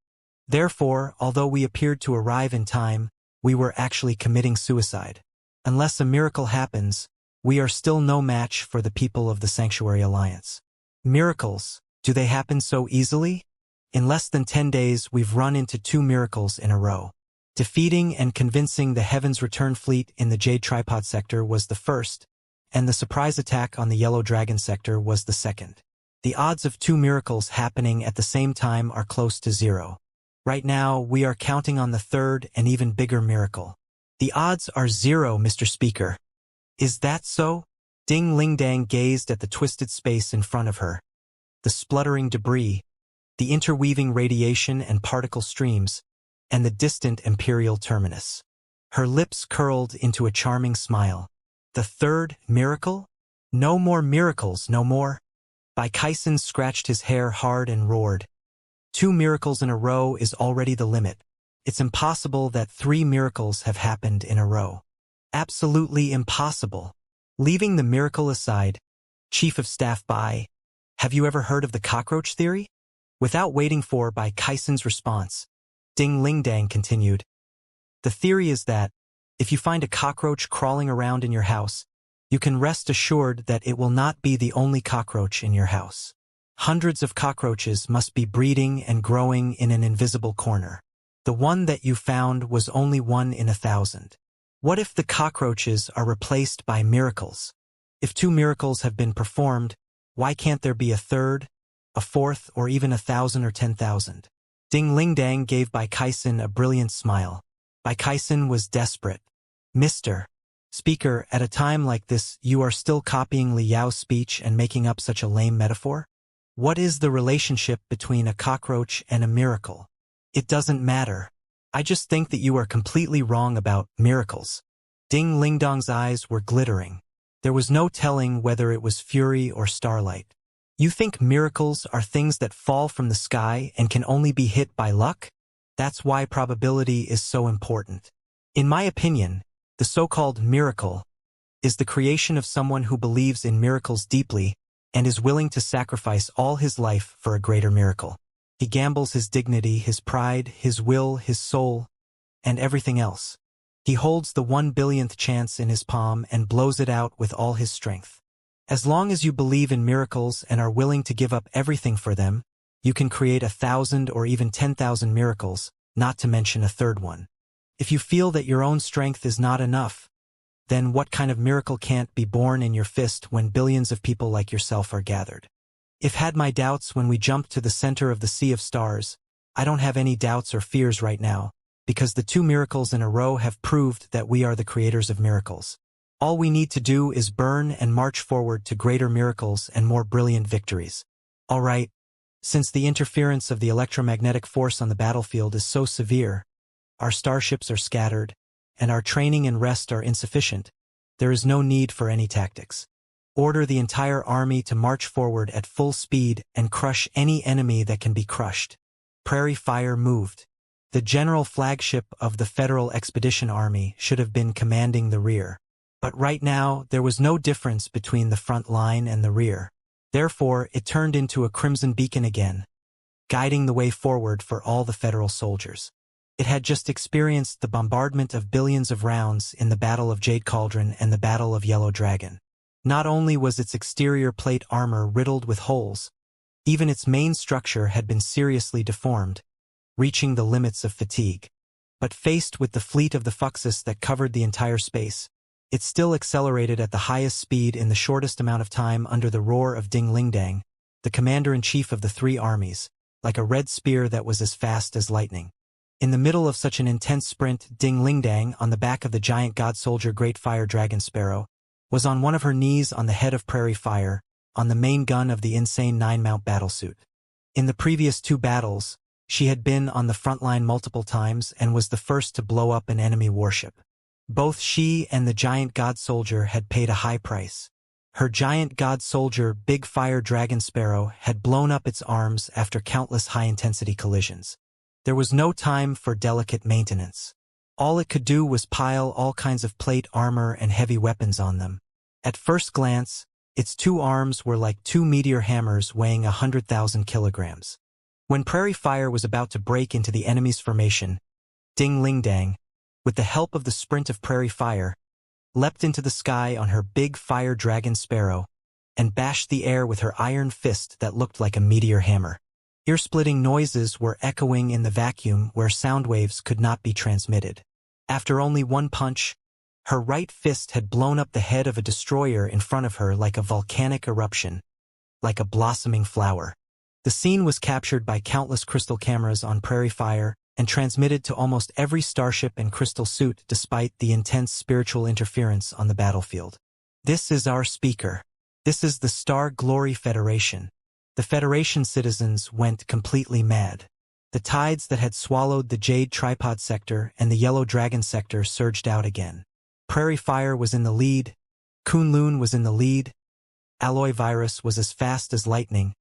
Therefore, although we appeared to arrive in time, we were actually committing suicide. Unless a miracle happens, we are still no match for the people of the Sanctuary Alliance. Miracles, do they happen so easily? In less than 10 days, we've run into 2 miracles in a row. Defeating and convincing the Heaven's Return fleet in the Jade Tripod sector was the first, and the surprise attack on the Yellow Dragon sector was the second. The odds of 2 miracles happening at the same time are close to 0. Right now, we are counting on the third and even bigger miracle. The odds are 0, Mr. Speaker. Is that so? Ding Lingdang gazed at the twisted space in front of her. The spluttering debris, the interweaving radiation and particle streams, and the distant imperial terminus. Her lips curled into a charming smile. The third miracle? No more miracles, no more. Bai Kaisen scratched his hair hard and roared. 2 miracles in a row is already the limit. It's impossible that 3 miracles have happened in a row. Absolutely impossible. Leaving the miracle aside, Chief of Staff Bai, have you ever heard of the cockroach theory? Without waiting for Bai Kaisen's response, Ding Lingdang continued. The theory is that, if you find a cockroach crawling around in your house, you can rest assured that it will not be the only cockroach in your house. Hundreds of cockroaches must be breeding and growing in an invisible corner. The one that you found was only 1 in 1,000. What if the cockroaches are replaced by miracles? If 2 miracles have been performed, why can't there be a third, a fourth, or even 1,000 or 10,000? Ding Lingdang gave Bai Kaisen a brilliant smile. Bai Kaisen was desperate. Mr. Speaker, at a time like this, you are still copying Li Yao's speech and making up such a lame metaphor? What is the relationship between a cockroach and a miracle? It doesn't matter. I just think that you are completely wrong about miracles. Ding Lingdang's eyes were glittering. There was no telling whether it was fury or starlight. You think miracles are things that fall from the sky and can only be hit by luck? That's why probability is so important. In my opinion, the so-called miracle is the creation of someone who believes in miracles deeply and is willing to sacrifice all his life for a greater miracle. He gambles his dignity, his pride, his will, his soul, and everything else. He holds the 1 billionth chance in his palm and blows it out with all his strength. As long as you believe in miracles and are willing to give up everything for them, you can create 1,000 or even 10,000 miracles, not to mention a third one. If you feel that your own strength is not enough, then what kind of miracle can't be born in your fist when billions of people like yourself are gathered? If had my doubts when we jumped to the center of the sea of stars, I don't have any doubts or fears right now, because the 2 miracles in a row have proved that we are the creators of miracles. All we need to do is burn and march forward to greater miracles and more brilliant victories. All right, since the interference of the electromagnetic force on the battlefield is so severe, our starships are scattered, and our training and rest are insufficient, there is no need for any tactics. Order the entire army to march forward at full speed and crush any enemy that can be crushed. Prairie Fire moved. The general flagship of the Federal Expedition Army should have been commanding the rear. But right now, there was no difference between the front line and the rear. Therefore, it turned into a crimson beacon again, guiding the way forward for all the Federal soldiers. It had just experienced the bombardment of billions of rounds in the Battle of Jade Cauldron and the Battle of Yellow Dragon. Not only was its exterior plate armor riddled with holes, even its main structure had been seriously deformed, reaching the limits of fatigue. But faced with the fleet of the Fuxus that covered the entire space, it still accelerated at the highest speed in the shortest amount of time under the roar of Ding Lingdang, the commander-in-chief of the 3 armies, like a red spear that was as fast as lightning. In the middle of such an intense sprint, Ding Lingdang, on the back of the giant god soldier Great Fire Dragon Sparrow, was on one of her knees on the head of Prairie Fire, on the main gun of the insane 9-mount battlesuit. In the previous 2 battles, she had been on the front line multiple times and was the first to blow up an enemy warship. Both she and the giant god soldier had paid a high price. Her giant god soldier Big Fire Dragon Sparrow had blown up its arms after countless high-intensity collisions. There was no time for delicate maintenance. All it could do was pile all kinds of plate armor and heavy weapons on them. At first glance, its 2 arms were like 2 meteor hammers weighing 100,000 kilograms. When Prairie Fire was about to break into the enemy's formation, Ding Lingdang, with the help of the sprint of Prairie Fire, leapt into the sky on her Big Fire Dragon Sparrow and bashed the air with her iron fist that looked like a meteor hammer. Ear-splitting noises were echoing in the vacuum where sound waves could not be transmitted. After only 1 punch, her right fist had blown up the head of a destroyer in front of her like a volcanic eruption, like a blossoming flower. The scene was captured by countless crystal cameras on Prairie Fire and transmitted to almost every starship and crystal suit despite the intense spiritual interference on the battlefield. This is our speaker. This is the Star Glory Federation. The Federation citizens went completely mad. The tides that had swallowed the Jade Tripod sector and the Yellow Dragon sector surged out again. Prairie Fire was in the lead, Kunlun was in the lead, Alloy Virus was as fast as lightning,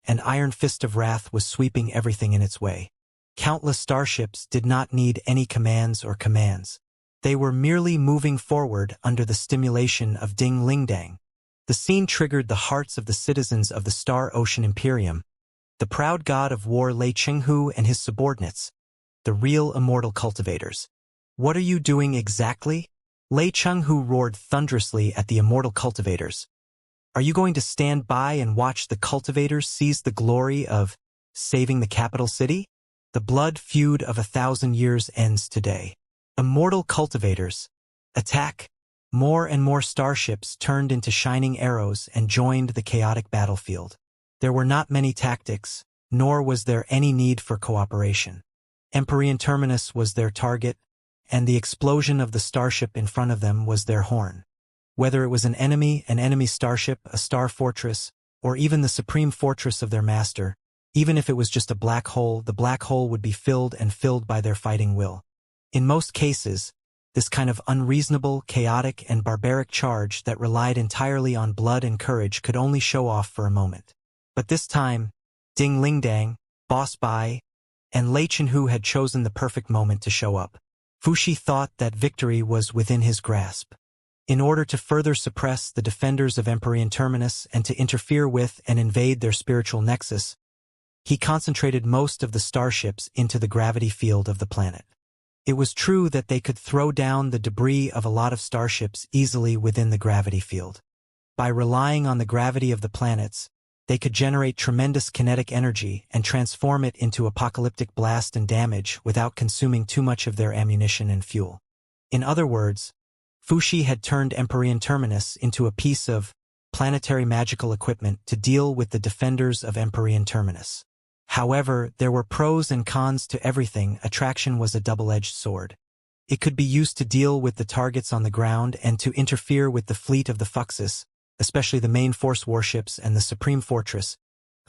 and Iron Fist of Wrath was sweeping everything in its way. Countless starships did not need any commands or commands. They were merely moving forward under the stimulation of Ding Lingdang. The scene triggered the hearts of the citizens of the Star Ocean Imperium, the proud god of war Lei Chenghu and his subordinates, the real immortal cultivators. What are you doing exactly? Lei Chenghu roared thunderously at the immortal cultivators. Are you going to stand by and watch the cultivators seize the glory of saving the capital city? The blood feud of 1,000 years ends today. Immortal cultivators, attack! More and more starships turned into shining arrows and joined the chaotic battlefield. There were not many tactics, nor was there any need for cooperation. Empyrean Terminus was their target, and the explosion of the starship in front of them was their horn. Whether it was an enemy starship, a star fortress, or even the supreme fortress of their master, even if it was just a black hole, the black hole would be filled and filled by their fighting will. In most cases, this kind of unreasonable, chaotic, and barbaric charge that relied entirely on blood and courage could only show off for a moment. But this time, Ding Lingdang, Boss Bai, and Lei Chenghu had chosen the perfect moment to show up. Fuxi thought that victory was within his grasp. In order to further suppress the defenders of Empyrean Terminus and to interfere with and invade their spiritual nexus, he concentrated most of the starships into the gravity field of the planet. It was true that they could throw down the debris of a lot of starships easily within the gravity field. By relying on the gravity of the planets, they could generate tremendous kinetic energy and transform it into apocalyptic blast and damage without consuming too much of their ammunition and fuel. In other words, Fuxi had turned Empyrean Terminus into a piece of planetary magical equipment to deal with the defenders of Empyrean Terminus. However, there were pros and cons to everything. Attraction was a double-edged sword. It could be used to deal with the targets on the ground and to interfere with the fleet of the Fuxis, especially the main force warships and the Supreme Fortress,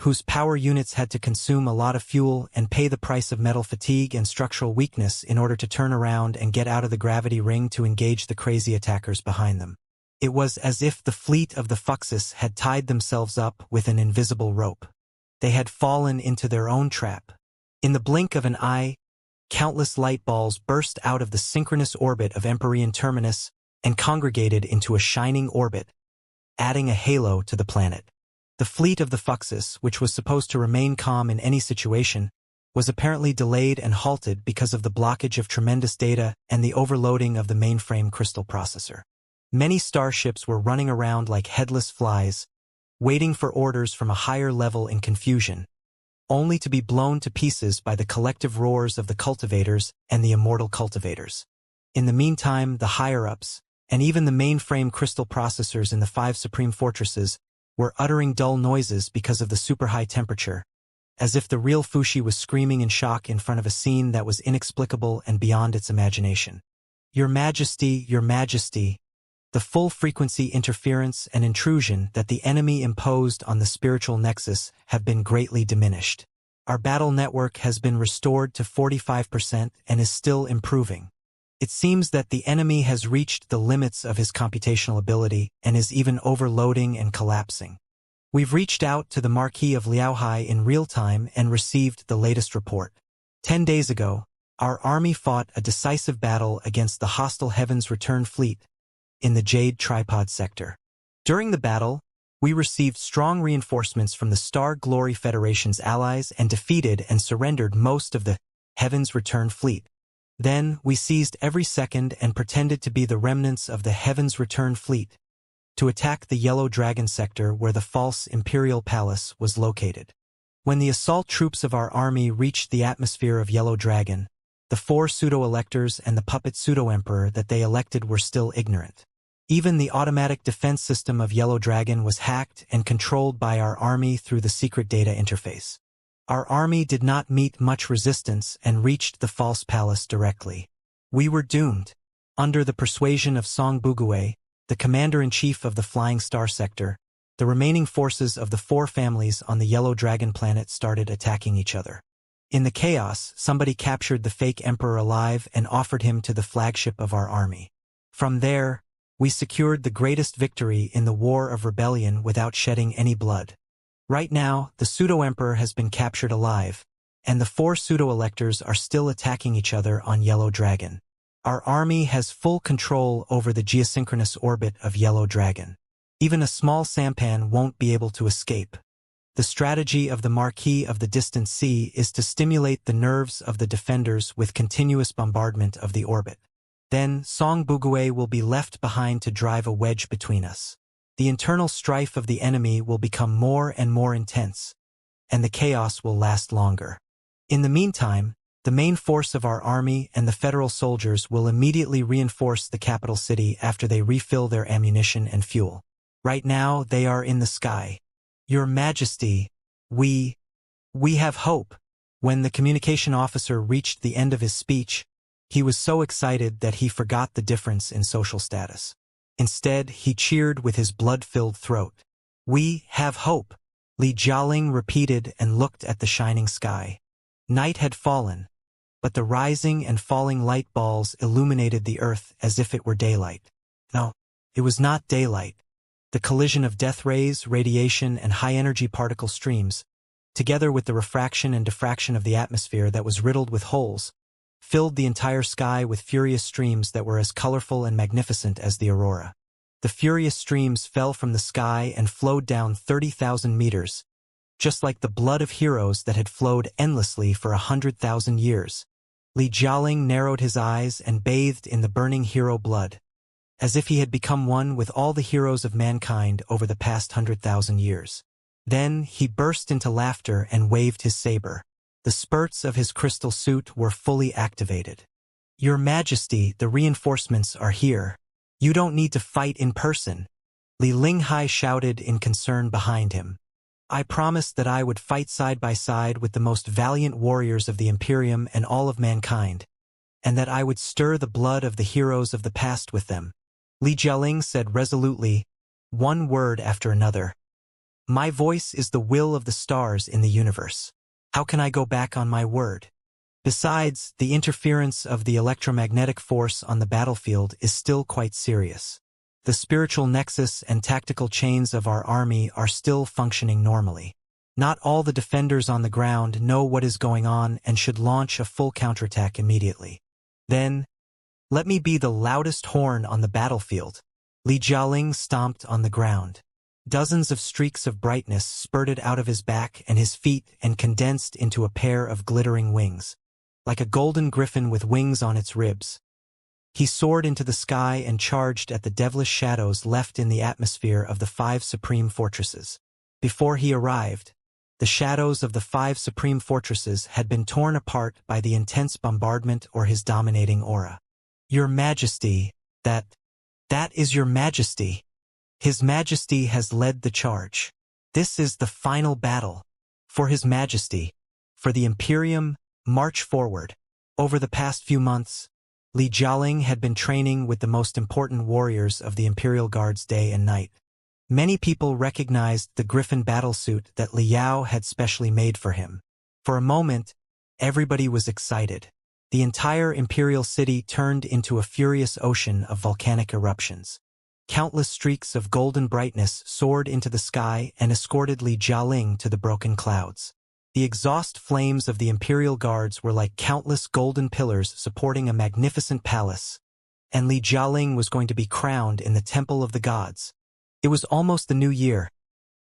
whose power units had to consume a lot of fuel and pay the price of metal fatigue and structural weakness in order to turn around and get out of the gravity ring to engage the crazy attackers behind them. It was as if the fleet of the Fuxis had tied themselves up with an invisible rope. They had fallen into their own trap. In the blink of an eye, countless light balls burst out of the synchronous orbit of Empyrean Terminus and congregated into a shining orbit, adding a halo to the planet. The fleet of the Fuxis, which was supposed to remain calm in any situation, was apparently delayed and halted because of the blockage of tremendous data and the overloading of the mainframe crystal processor. Many starships were running around like headless flies, waiting for orders from a higher level in confusion, only to be blown to pieces by the collective roars of the cultivators and the immortal cultivators. In the meantime, the higher-ups, and even the mainframe crystal processors in the 5 supreme fortresses, were uttering dull noises because of the super-high temperature, as if the real Fuxi was screaming in shock in front of a scene that was inexplicable and beyond its imagination. Your Majesty, the full-frequency interference and intrusion that the enemy imposed on the spiritual nexus have been greatly diminished. Our battle network has been restored to 45% and is still improving. It seems that the enemy has reached the limits of his computational ability and is even overloading and collapsing. We've reached out to the Marquis of Liaohai in real time and received the latest report. 10 days ago, our army fought a decisive battle against the hostile Heaven's Return fleet in the Jade Tripod sector. During the battle, we received strong reinforcements from the Star Glory Federation's allies and defeated and surrendered most of the Heaven's Return fleet. Then, we seized every second and pretended to be the remnants of the Heaven's Return fleet to attack the Yellow Dragon sector where the false Imperial Palace was located. When the assault troops of our army reached the atmosphere of Yellow Dragon, the 4 pseudo-electors and the puppet pseudo-emperor that they elected were still ignorant. Even the automatic defense system of Yellow Dragon was hacked and controlled by our army through the secret data interface. Our army did not meet much resistance and reached the false palace directly. We were doomed. Under the persuasion of Song Bugue, the commander-in-chief of the Flying Star sector, the remaining forces of the 4 families on the Yellow Dragon planet started attacking each other. In the chaos, somebody captured the fake emperor alive and offered him to the flagship of our army. From there, we secured the greatest victory in the War of Rebellion without shedding any blood. Right now, the pseudo-emperor has been captured alive, and the 4 pseudo-electors are still attacking each other on Yellow Dragon. Our army has full control over the geosynchronous orbit of Yellow Dragon. Even a small sampan won't be able to escape. The strategy of the Marquis of the Distant Sea is to stimulate the nerves of the defenders with continuous bombardment of the orbit. Then, Song Bugue will be left behind to drive a wedge between us. The internal strife of the enemy will become more and more intense, and the chaos will last longer. In the meantime, the main force of our army and the federal soldiers will immediately reinforce the capital city after they refill their ammunition and fuel. Right now, they are in the sky. Your Majesty, we have hope. When the communication officer reached the end of his speech, he was so excited that he forgot the difference in social status. Instead, he cheered with his blood-filled throat. We have hope, Li Jialing repeated and looked at the shining sky. Night had fallen, but the rising and falling light balls illuminated the earth as if it were daylight. No, it was not daylight. The collision of death rays, radiation, and high-energy particle streams, together with the refraction and diffraction of the atmosphere that was riddled with holes, filled the entire sky with furious streams that were as colorful and magnificent as the aurora. The furious streams fell from the sky and flowed down 30,000 meters, just like the blood of heroes that had flowed endlessly for 100,000 years. Li Jialing narrowed his eyes and bathed in the burning hero blood, as if he had become one with all the heroes of mankind over the past 100,000 years. Then he burst into laughter and waved his saber. The spurts of his crystal suit were fully activated. Your Majesty, the reinforcements are here. You don't need to fight in person, Li Linghai shouted in concern behind him. I promised that I would fight side by side with the most valiant warriors of the Imperium and all of mankind, and that I would stir the blood of the heroes of the past with them. Li Jialing said resolutely, one word after another. My voice is the will of the stars in the universe. How can I go back on my word? Besides, the interference of the electromagnetic force on the battlefield is still quite serious. The spiritual nexus and tactical chains of our army are still functioning normally. Not all the defenders on the ground know what is going on and should launch a full counterattack immediately. Then, let me be the loudest horn on the battlefield. Li Jialing stomped on the ground. Dozens of streaks of brightness spurted out of his back and his feet and condensed into a pair of glittering wings, like a golden griffin with wings on its ribs. He soared into the sky and charged at the devilish shadows left in the atmosphere of the 5 supreme fortresses. Before he arrived, the shadows of the 5 supreme fortresses had been torn apart by the intense bombardment or his dominating aura. Your Majesty, that is your Majesty. His Majesty has led the charge. This is the final battle. For His Majesty, for the Imperium, march forward. Over the past few months, Li Jialing had been training with the most important warriors of the Imperial Guards day and night. Many people recognized the Griffin battlesuit that Li Yao had specially made for him. For a moment, everybody was excited. The entire Imperial city turned into a furious ocean of volcanic eruptions. Countless streaks of golden brightness soared into the sky and escorted Li Jialing to the broken clouds. The exhaust flames of the Imperial Guards were like countless golden pillars supporting a magnificent palace, and Li Jialing was going to be crowned in the Temple of the Gods. It was almost the new year,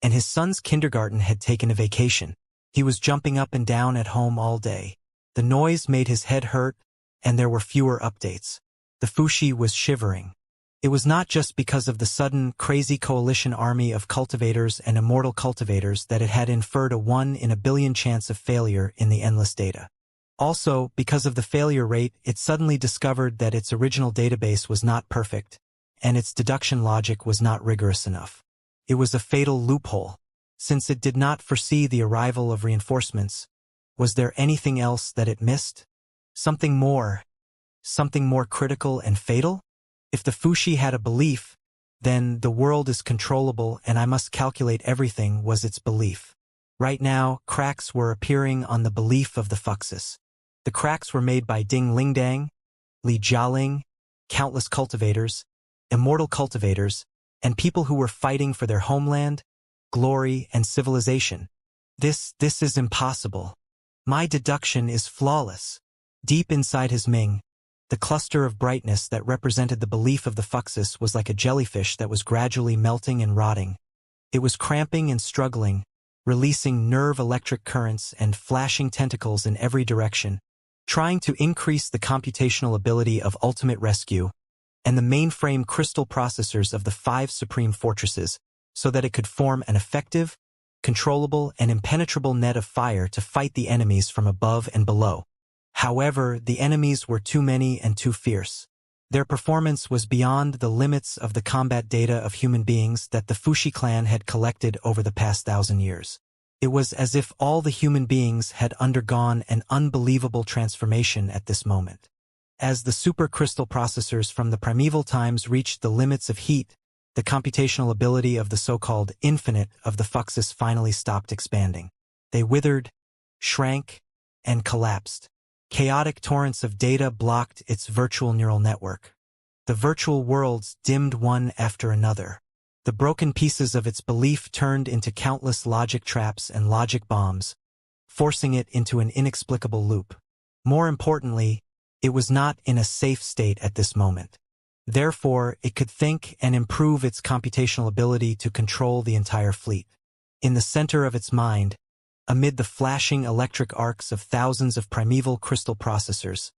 and his son's kindergarten had taken a vacation. He was jumping up and down at home all day. The noise made his head hurt, and there were fewer updates. The Fushi was shivering. It was not just because of the sudden, crazy coalition army of cultivators and immortal cultivators that it had inferred a 1 in a billion chance of failure in the endless data. Also, because of the failure rate, it suddenly discovered that its original database was not perfect, and its deduction logic was not rigorous enough. It was a fatal loophole. Since it did not foresee the arrival of reinforcements, was there anything else that it missed? Something more critical and fatal? If the Fushi had a belief, then the world is controllable and I must calculate everything was its belief. Right now, cracks were appearing on the belief of the Fuxus. The cracks were made by Ding Lingdang, Li Jialing, countless cultivators, immortal cultivators, and people who were fighting for their homeland, glory, and civilization. This is impossible. My deduction is flawless. Deep inside his Ming, the cluster of brightness that represented the belief of the Fuxus was like a jellyfish that was gradually melting and rotting. It was cramping and struggling, releasing nerve electric currents and flashing tentacles in every direction, trying to increase the computational ability of ultimate rescue and the mainframe crystal processors of the 5 supreme fortresses so that it could form an effective, controllable, and impenetrable net of fire to fight the enemies from above and below. However, the enemies were too many and too fierce. Their performance was beyond the limits of the combat data of human beings that the Fushi clan had collected over the past 1,000 years. It was as if all the human beings had undergone an unbelievable transformation at this moment. As the supercrystal processors from the primeval times reached the limits of heat, the computational ability of the so-called infinite of the Fuxus finally stopped expanding. They withered, shrank, and collapsed. Chaotic torrents of data blocked its virtual neural network. The virtual worlds dimmed one after another. The broken pieces of its belief turned into countless logic traps and logic bombs, forcing it into an inexplicable loop. More importantly, it was not in a safe state at this moment. Therefore, it could think and improve its computational ability to control the entire fleet. In the center of its mind, amid the flashing electric arcs of thousands of primeval crystal processors,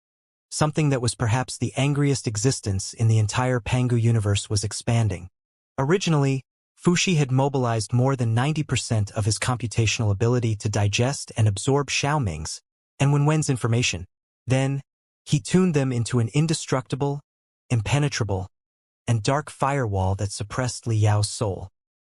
something that was perhaps the angriest existence in the entire Pangu universe was expanding. Originally, Fushi had mobilized more than 90% of his computational ability to digest and absorb Xiaoming's and Wenwen's information. Then, he tuned them into an indestructible, impenetrable, and dark firewall that suppressed Li Yao's soul.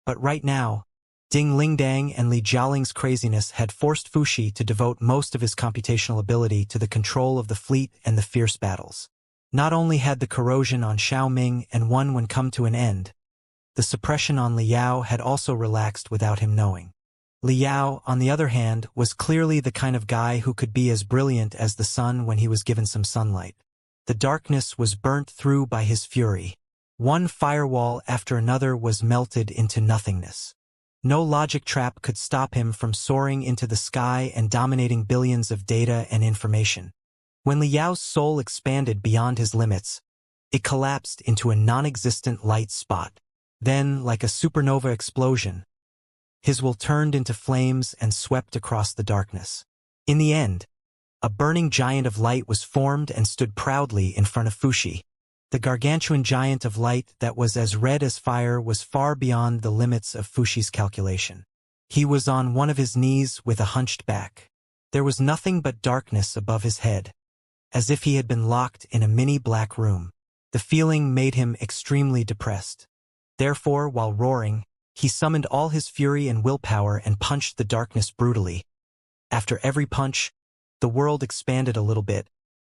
But right now, Ding Lingdang and Li Jialing's craziness had forced Fuxi to devote most of his computational ability to the control of the fleet and the fierce battles. Not only had the corrosion on Xiaoming and Wen come to an end, the suppression on Li Yao had also relaxed without him knowing. Li Yao, on the other hand, was clearly the kind of guy who could be as brilliant as the sun when he was given some sunlight. The darkness was burnt through by his fury. One firewall after another was melted into nothingness. No logic trap could stop him from soaring into the sky and dominating billions of data and information. When Li Yao's soul expanded beyond his limits, it collapsed into a non-existent light spot. Then, like a supernova explosion, his will turned into flames and swept across the darkness. In the end, a burning giant of light was formed and stood proudly in front of Fuxi. The gargantuan giant of light that was as red as fire was far beyond the limits of Fuxi's calculation. He was on one of his knees with a hunched back. There was nothing but darkness above his head, as if he had been locked in a mini black room. The feeling made him extremely depressed. Therefore, while roaring, he summoned all his fury and willpower and punched the darkness brutally. After every punch, the world expanded a little bit,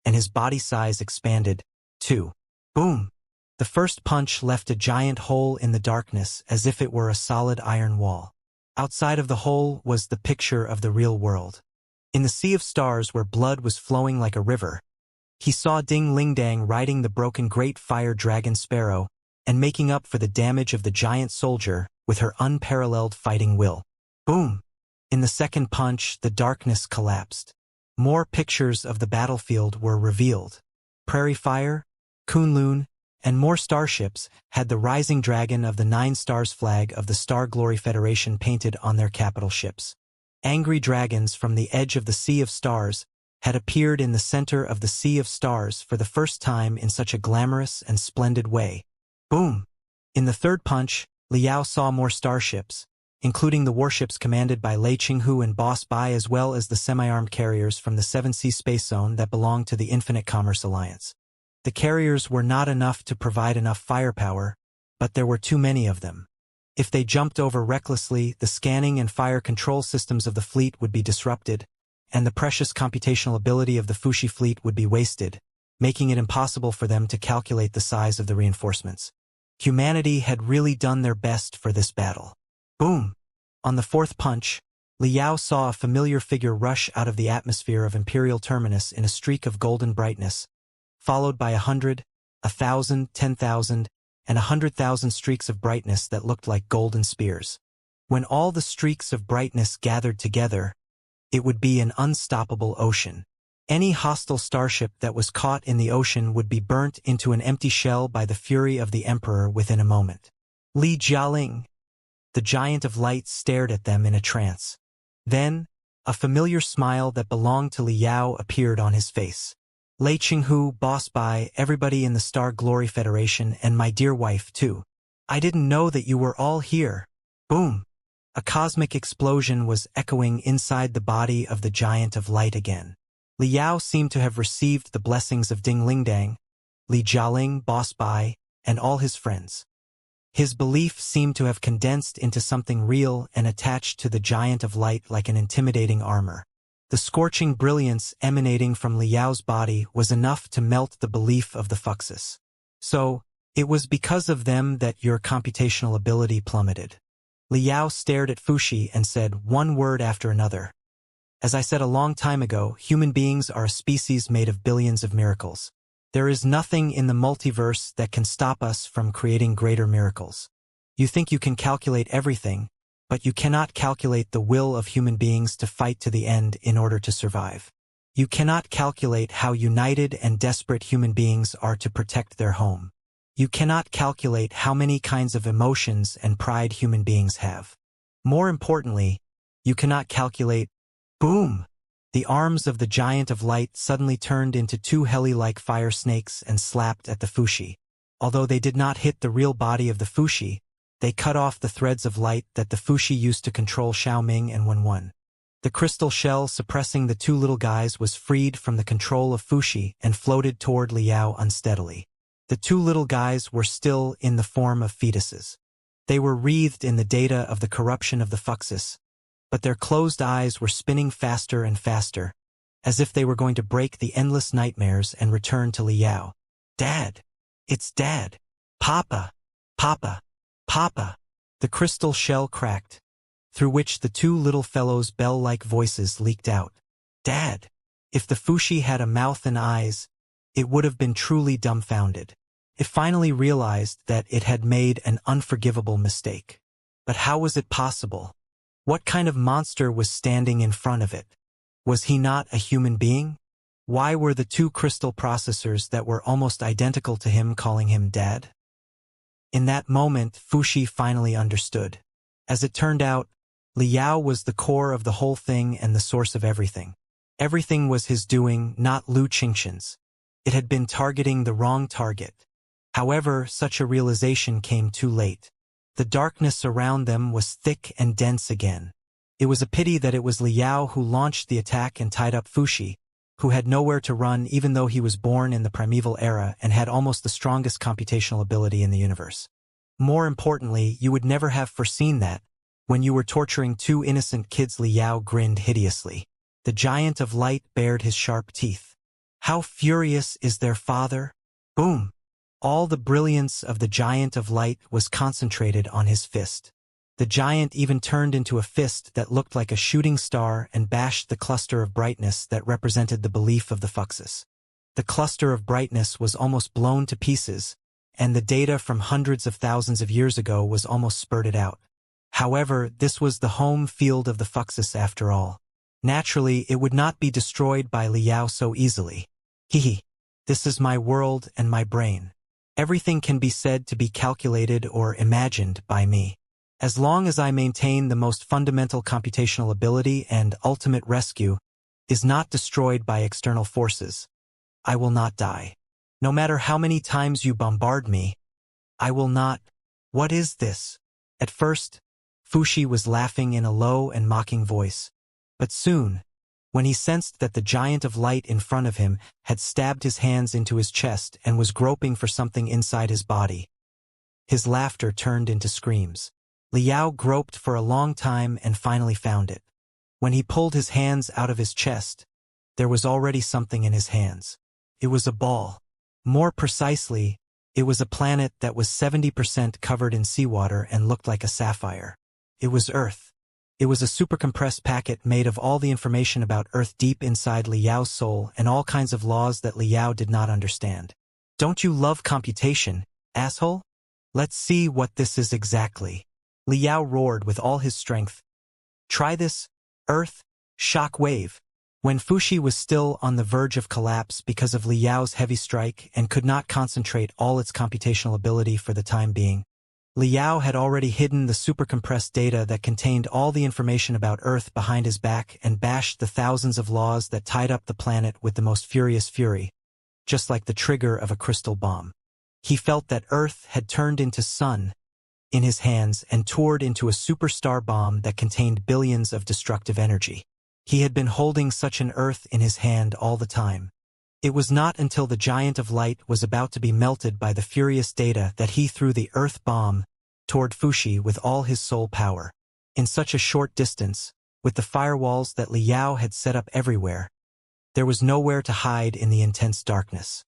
and his body size expanded, too. Boom! The first punch left a giant hole in the darkness as if it were a solid iron wall. Outside of the hole was the picture of the real world. In the sea of stars where blood was flowing like a river, he saw Ding Lingdang riding the broken great fire dragon Sparrow and making up for the damage of the giant soldier with her unparalleled fighting will. Boom! In the second punch, the darkness collapsed. More pictures of the battlefield were revealed. Prairie Fire, Kunlun, and more starships had the rising dragon of the 9 Stars flag of the Star Glory Federation painted on their capital ships. Angry dragons from the edge of the Sea of Stars had appeared in the center of the Sea of Stars for the first time in such a glamorous and splendid way. Boom! In the third punch, Li Yao saw more starships, including the warships commanded by Lei Qinghu and Boss Bai, as well as the semi-armed carriers from the 7C space zone that belonged to the Infinite Commerce Alliance. The carriers were not enough to provide enough firepower, but there were too many of them. If they jumped over recklessly, the scanning and fire control systems of the fleet would be disrupted, and the precious computational ability of the Fuxi fleet would be wasted, making it impossible for them to calculate the size of the reinforcements. Humanity had really done their best for this battle. Boom! On the fourth punch, Li Yao saw a familiar figure rush out of the atmosphere of Imperial Terminus in a streak of golden brightness, followed by 100, 1,000, 10,000, and 100,000 streaks of brightness that looked like golden spears. When all the streaks of brightness gathered together, it would be an unstoppable ocean. Any hostile starship that was caught in the ocean would be burnt into an empty shell by the fury of the Emperor within a moment. Li Jialing, the giant of light, stared at them in a trance. Then, a familiar smile that belonged to Li Yao appeared on his face. Lei Qinghu, Boss Bai, everybody in the Star Glory Federation, and my dear wife, too. I didn't know that you were all here. Boom! A cosmic explosion was echoing inside the body of the giant of light again. Li Yao seemed to have received the blessings of Ding Lingdang, Li Jialing, Boss Bai, and all his friends. His belief seemed to have condensed into something real and attached to the giant of light like an intimidating armor. The scorching brilliance emanating from Li Yao's body was enough to melt the belief of the Fuxis. So, it was because of them that your computational ability plummeted. Li Yao stared at Fuxi and said one word after another. As I said a long time ago, human beings are a species made of billions of miracles. There is nothing in the multiverse that can stop us from creating greater miracles. You think you can calculate everything, but you cannot calculate the will of human beings to fight to the end in order to survive. You cannot calculate how united and desperate human beings are to protect their home. You cannot calculate how many kinds of emotions and pride human beings have. More importantly, you cannot calculate. Boom! The arms of the giant of light suddenly turned into 2 heli-like fire snakes and slapped at the Fuxi. Although they did not hit the real body of the Fuxi, they cut off the threads of light that the Fuxi used to control Xiaoming and Wen. The crystal shell suppressing the 2 little guys was freed from the control of Fuxi and floated toward Li Yao unsteadily. The two little guys were still in the form of fetuses. They were wreathed in the data of the corruption of the Fuxus, but their closed eyes were spinning faster and faster, as if they were going to break the endless nightmares and return to Liao. Dad! It's Dad! Papa! Papa! Papa! The crystal shell cracked, through which the two little fellows' bell-like voices leaked out. Dad! If the Fushi had a mouth and eyes, it would have been truly dumbfounded. It finally realized that it had made an unforgivable mistake. But how was it possible? What kind of monster was standing in front of it? Was he not a human being? Why were the two crystal processors that were almost identical to him calling him Dad? In that moment, Fushi finally understood. As it turned out, Liao was the core of the whole thing and the source of everything. Everything was his doing, not Lu Qingxian's. It had been targeting the wrong target. However, such a realization came too late. The darkness around them was thick and dense again. It was a pity that it was Liao who launched the attack and tied up Fushi, who had nowhere to run even though he was born in the primeval era and had almost the strongest computational ability in the universe. More importantly, you would never have foreseen that. When you were torturing two innocent kids, Liao grinned hideously. The giant of light bared his sharp teeth. How furious is their father? Boom! All the brilliance of the giant of light was concentrated on his fist. The giant even turned into a fist that looked like a shooting star and bashed the cluster of brightness that represented the belief of the Fuxus. The cluster of brightness was almost blown to pieces, and the data from hundreds of thousands of years ago was almost spurted out. However, this was the home field of the Fuxus after all. Naturally, it would not be destroyed by Liao so easily. Hehe. This is my world and my brain. Everything can be said to be calculated or imagined by me. As long as I maintain the most fundamental computational ability and ultimate rescue is not destroyed by external forces, I will not die. No matter how many times you bombard me, I will not. What is this? At first, Fushi was laughing in a low and mocking voice. But soon, when he sensed that the giant of light in front of him had stabbed his hands into his chest and was groping for something inside his body, his laughter turned into screams. Liao groped for a long time and finally found it. When he pulled his hands out of his chest, there was already something in his hands. It was a ball. More precisely, it was a planet that was 70% covered in seawater and looked like a sapphire. It was Earth. It was a supercompressed packet made of all the information about Earth deep inside Liao's soul and all kinds of laws that Liao did not understand. Don't you love computation, asshole? Let's see what this is exactly. Liao roared with all his strength. Try this, Earth, shock wave. When Fushi was still on the verge of collapse because of Liao's heavy strike and could not concentrate all its computational ability for the time being, Liao had already hidden the supercompressed data that contained all the information about Earth behind his back and bashed the thousands of laws that tied up the planet with the most furious fury, just like the trigger of a crystal bomb. He felt that Earth had turned into sun in his hands and toured into a superstar bomb that contained billions of destructive energy. He had been holding such an Earth in his hand all the time. It was not until the giant of light was about to be melted by the furious data that he threw the Earth bomb toward Fushi with all his soul power. In such a short distance, with the firewalls that Liao had set up everywhere, there was nowhere to hide in the intense darkness.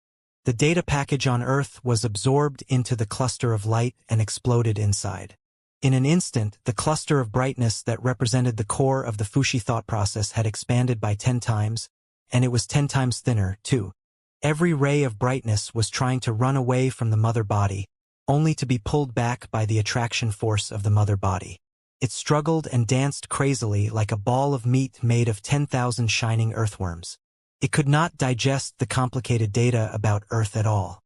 The data package on Earth was absorbed into the cluster of light and exploded inside. In an instant, the cluster of brightness that represented the core of the Fushi thought process had expanded by 10 times, and it was 10 times thinner, too. Every ray of brightness was trying to run away from the mother body, only to be pulled back by the attraction force of the mother body. It struggled and danced crazily like a ball of meat made of 10,000 shining earthworms. It could not digest the complicated data about Earth at all.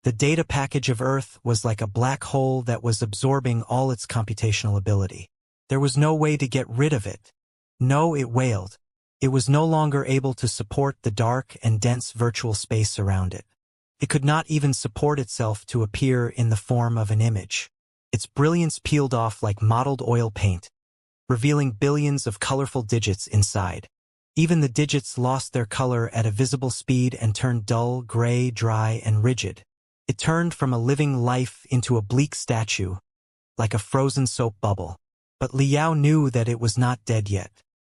The data package of Earth was like a black hole that was absorbing all its computational ability. There was no way to get rid of it. No, it wailed. It was no longer able to support the dark and dense virtual space around it. It could not even support itself to appear in the form of an image. Its brilliance peeled off like mottled oil paint, revealing billions of colorful digits inside. Even the digits lost their color at a visible speed and turned dull, gray, dry, and rigid. It turned from a living life into a bleak statue, like a frozen soap bubble. But Liao knew that it was not dead yet.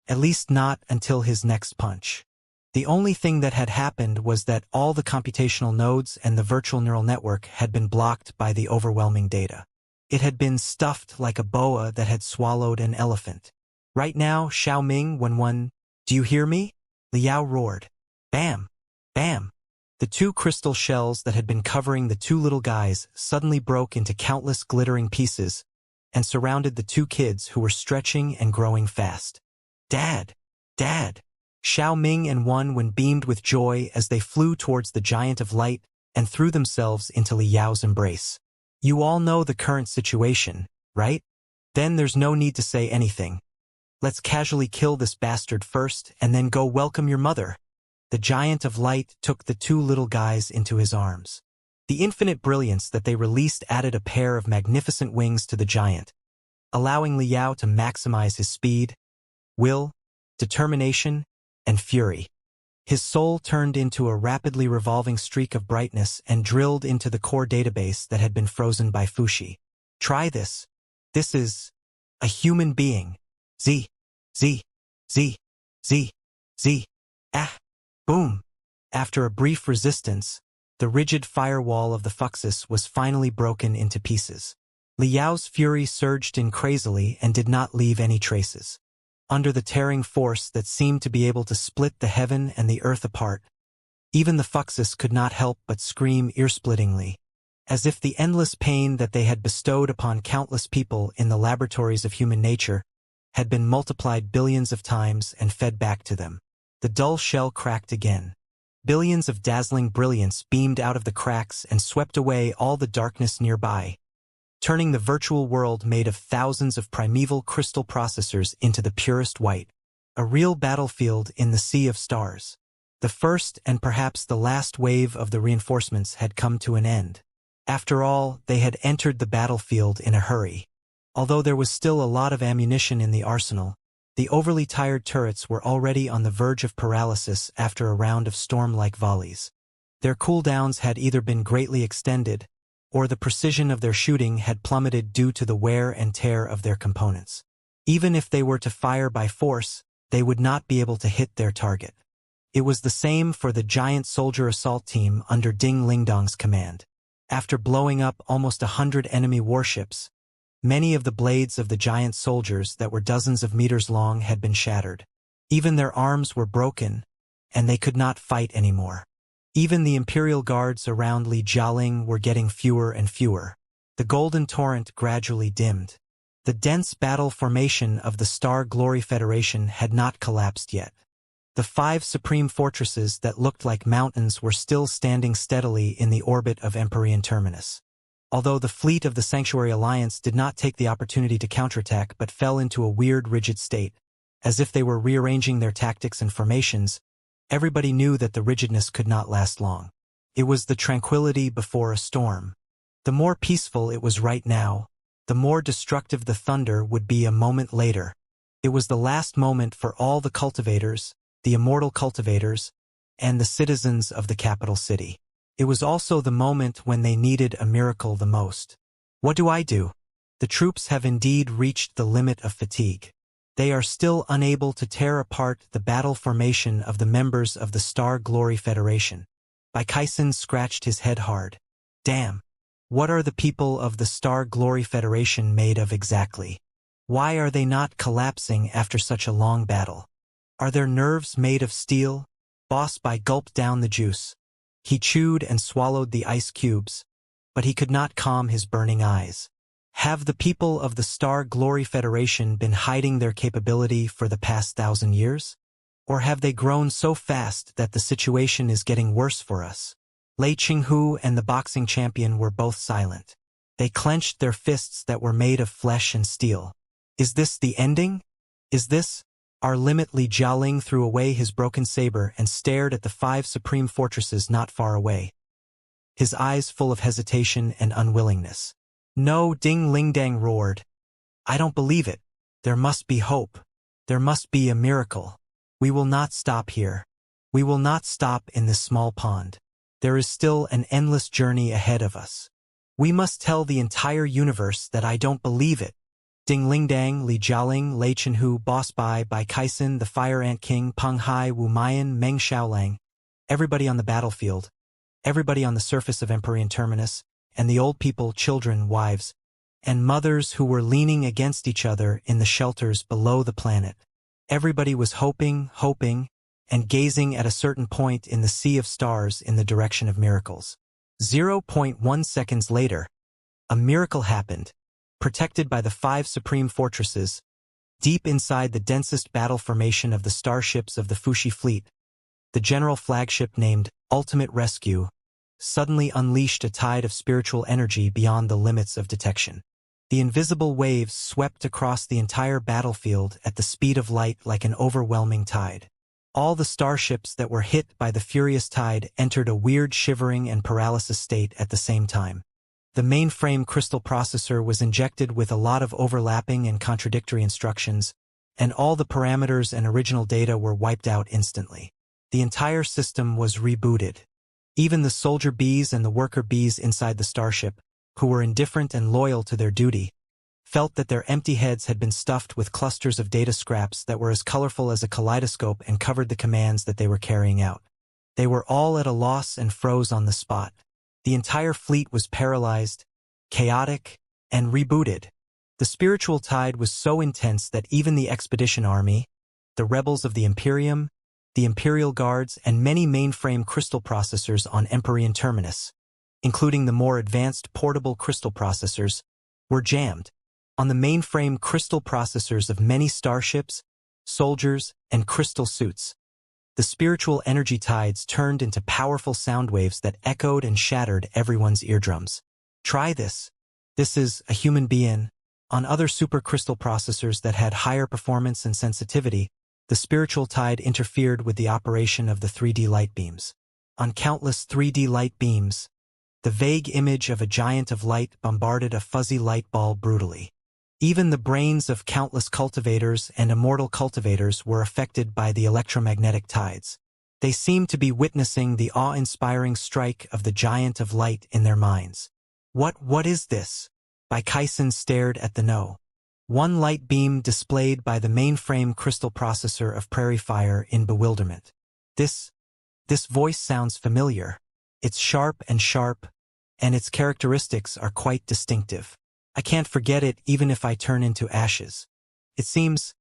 At least not until his next punch. The only thing that had happened was that all the computational nodes and the virtual neural network had been blocked by the overwhelming data. It had been stuffed like a boa that had swallowed an elephant. Right now, Xiao Ming, do you hear me? Liao roared. Bam! Bam! The two crystal shells that had been covering the two little guys suddenly broke into countless glittering pieces and surrounded the two kids who were stretching and growing fast. Dad! Dad! Xiao Ming and Wen beamed with joy as they flew towards the giant of light and threw themselves into Liao's embrace. You all know the current situation, right? Then there's no need to say anything. Let's casually kill this bastard first and then go welcome your mother. The giant of light took the two little guys into his arms. The infinite brilliance that they released added a pair of magnificent wings to the giant, allowing Liao to maximize his speed, will, determination, and fury. His soul turned into a rapidly revolving streak of brightness and drilled into the core database that had been frozen by Fuxi. Try this. This is a human being. Z. Z. Z. Z. Z. Ah. Boom. After a brief resistance, the rigid firewall of the Fuxis was finally broken into pieces. Liao's fury surged in crazily and did not leave any traces. Under the tearing force that seemed to be able to split the heaven and the earth apart, even the Fuxis could not help but scream ear-splittingly, as if the endless pain that they had bestowed upon countless people in the laboratories of human nature had been multiplied billions of times and fed back to them. The dull shell cracked again. Billions of dazzling brilliance beamed out of the cracks and swept away all the darkness nearby, turning the virtual world made of thousands of primeval crystal processors into the purest white, a real battlefield in the sea of stars. The first and perhaps the last wave of the reinforcements had come to an end. After all, they had entered the battlefield in a hurry. Although there was still a lot of ammunition in the arsenal, the overly tired turrets were already on the verge of paralysis after a round of storm-like volleys. Their cooldowns had either been greatly extended, or the precision of their shooting had plummeted due to the wear and tear of their components. Even if they were to fire by force, they would not be able to hit their target. It was the same for the giant soldier assault team under Ding Lingdong's command. After blowing up almost 100 enemy warships, many of the blades of the giant soldiers that were dozens of meters long had been shattered. Even their arms were broken, and they could not fight anymore. Even the Imperial Guards around Li Jialing were getting fewer and fewer. The golden torrent gradually dimmed. The dense battle formation of the Star Glory Federation had not collapsed yet. The 5 supreme fortresses that looked like mountains were still standing steadily in the orbit of Empyrean Terminus. Although the fleet of the Sanctuary Alliance did not take the opportunity to counterattack but fell into a weird rigid state, as if they were rearranging their tactics and formations, everybody knew that the rigidness could not last long. It was the tranquility before a storm. The more peaceful it was right now, the more destructive the thunder would be a moment later. It was the last moment for all the cultivators, the immortal cultivators, and the citizens of the capital city. It was also the moment when they needed a miracle the most. What do I do? The troops have indeed reached the limit of fatigue. They are still unable to tear apart the battle formation of the members of the Star Glory Federation. Bai Kaisen scratched his head hard. Damn. What are the people of the Star Glory Federation made of exactly? Why are they not collapsing after such a long battle? Are their nerves made of steel? Boss Bai gulped down the juice. He chewed and swallowed the ice cubes, but he could not calm his burning eyes. Have the people of the Star Glory Federation been hiding their capability for the past 1,000 years? Or have they grown so fast that the situation is getting worse for us? Lei Qinghu and the boxing champion were both silent. They clenched their fists that were made of flesh and steel. Is this the ending? Is this our limit? Li Jialing threw away his broken saber and stared at the 5 supreme fortresses not far away, his eyes full of hesitation and unwillingness. No, Ding Lingdang roared. I don't believe it. There must be hope. There must be a miracle. We will not stop here. We will not stop in this small pond. There is still an endless journey ahead of us. We must tell the entire universe that I don't believe it. Ding Ling Dang, Li Jialing, Lei Chenhu, Boss Bai Kaisin, the Fire Ant King, Peng Hai, Wu Mayan, Meng Xiaolang. Everybody on the battlefield, everybody on the surface of Empyrean Terminus, and the old people, children, wives, and mothers who were leaning against each other in the shelters below the planet. Everybody was hoping, and gazing at a certain point in the sea of stars in the direction of miracles. 0.1 seconds later, a miracle happened, protected by the 5 supreme fortresses, deep inside the densest battle formation of the starships of the Fushi fleet. The general flagship named Ultimate Rescue suddenly unleashed a tide of spiritual energy beyond the limits of detection. The invisible waves swept across the entire battlefield at the speed of light like an overwhelming tide. All the starships that were hit by the furious tide entered a weird shivering and paralysis state at the same time. The mainframe crystal processor was injected with a lot of overlapping and contradictory instructions, and all the parameters and original data were wiped out instantly. The entire system was rebooted. Even the soldier bees and the worker bees inside the starship, who were indifferent and loyal to their duty, felt that their empty heads had been stuffed with clusters of data scraps that were as colorful as a kaleidoscope and covered the commands that they were carrying out. They were all at a loss and froze on the spot. The entire fleet was paralyzed, chaotic, and rebooted. The spiritual tide was so intense that even the expedition army, the rebels of the Imperium, the Imperial Guards, and many mainframe crystal processors on Empyrean Terminus, including the more advanced portable crystal processors, were jammed. On the mainframe crystal processors of many starships, soldiers, and crystal suits, the spiritual energy tides turned into powerful sound waves that echoed and shattered everyone's eardrums. Try this. This is a human being. On other supercrystal processors that had higher performance and sensitivity, the spiritual tide interfered with the operation of the 3D light beams. On countless 3D light beams, the vague image of a giant of light bombarded a fuzzy light ball brutally. Even the brains of countless cultivators and immortal cultivators were affected by the electromagnetic tides. They seemed to be witnessing the awe-inspiring strike of the giant of light in their minds. What is this? Kaisin stared at the no. One light beam displayed by the mainframe crystal processor of Prairie Fire in bewilderment. This voice sounds familiar. It's sharp, and its characteristics are quite distinctive. I can't forget it even if I turn into ashes. It seems.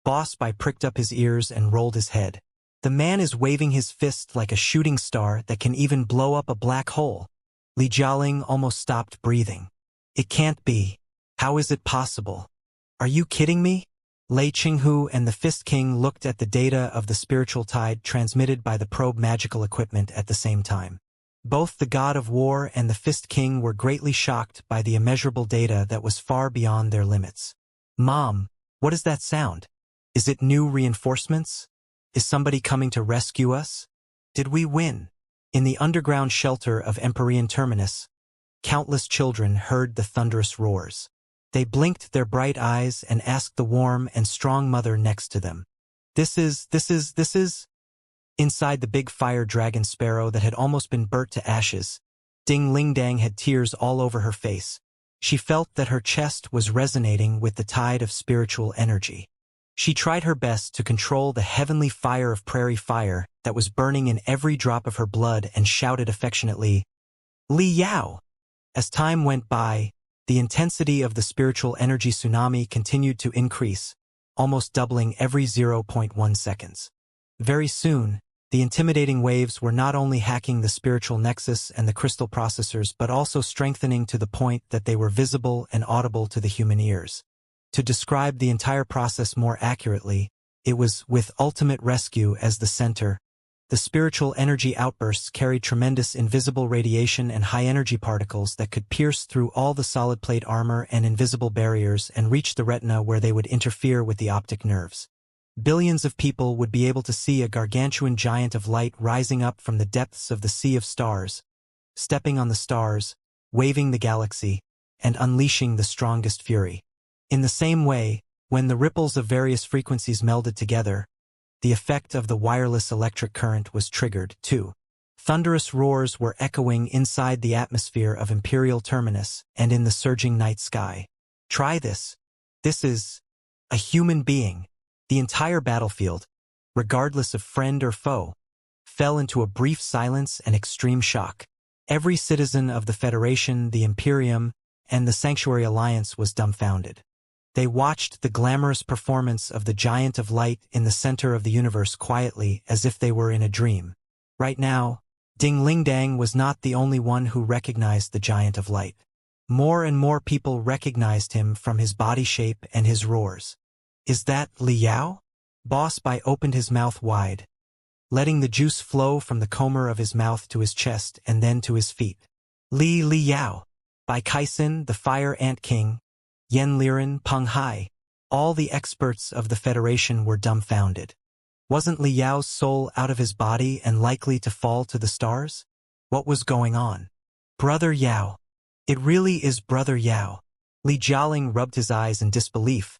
Boss Bai pricked up his ears and rolled his head. The man is waving his fist like a shooting star that can even blow up a black hole. Li Jialing almost stopped breathing. It can't be. How is it possible? Are you kidding me? Lei Qinghu and the Fist King looked at the data of the spiritual tide transmitted by the probe magical equipment at the same time. Both the God of War and the Fist King were greatly shocked by the immeasurable data that was far beyond their limits. Mom, what is that sound? Is it new reinforcements? Is somebody coming to rescue us? Did we win? In the underground shelter of Empyrean Terminus, countless children heard the thunderous roars. They blinked their bright eyes and asked the warm and strong mother next to them. This is... Inside the big fire dragon sparrow that had almost been burnt to ashes, Ding Ling Dang had tears all over her face. She felt that her chest was resonating with the tide of spiritual energy. She tried her best to control the heavenly fire of Prairie Fire that was burning in every drop of her blood and shouted affectionately, "Li Yao!" As time went by, the intensity of the spiritual energy tsunami continued to increase, almost doubling every 0.1 seconds. Very soon, the intimidating waves were not only hacking the spiritual nexus and the crystal processors but also strengthening to the point that they were visible and audible to the human ears. To describe the entire process more accurately, it was with Ultimate Rescue as the center. The spiritual energy outbursts carried tremendous invisible radiation and high-energy particles that could pierce through all the solid plate armor and invisible barriers and reach the retina where they would interfere with the optic nerves. Billions of people would be able to see a gargantuan giant of light rising up from the depths of the sea of stars, stepping on the stars, waving the galaxy, and unleashing the strongest fury. In the same way, when the ripples of various frequencies melded together, the effect of the wireless electric current was triggered, too. Thunderous roars were echoing inside the atmosphere of Imperial Terminus and in the surging night sky. Try this. This is a human being. The entire battlefield, regardless of friend or foe, fell into a brief silence and extreme shock. Every citizen of the Federation, the Imperium, and the Sanctuary Alliance was dumbfounded. They watched the glamorous performance of the Giant of Light in the center of the universe quietly as if they were in a dream. Right now, Ding Lingdang was not the only one who recognized the Giant of Light. More and more people recognized him from his body shape and his roars. Is that Li Yao? Boss Bai opened his mouth wide, letting the juice flow from the comber of his mouth to his chest and then to his feet. Li Yao. Bai Kaisin, the Fire Ant King, Yen Liren, Peng Hai. All the experts of the Federation were dumbfounded. Wasn't Li Yao's soul out of his body and likely to fall to the stars? What was going on? Brother Yao. It really is Brother Yao. Li Jialing rubbed his eyes in disbelief,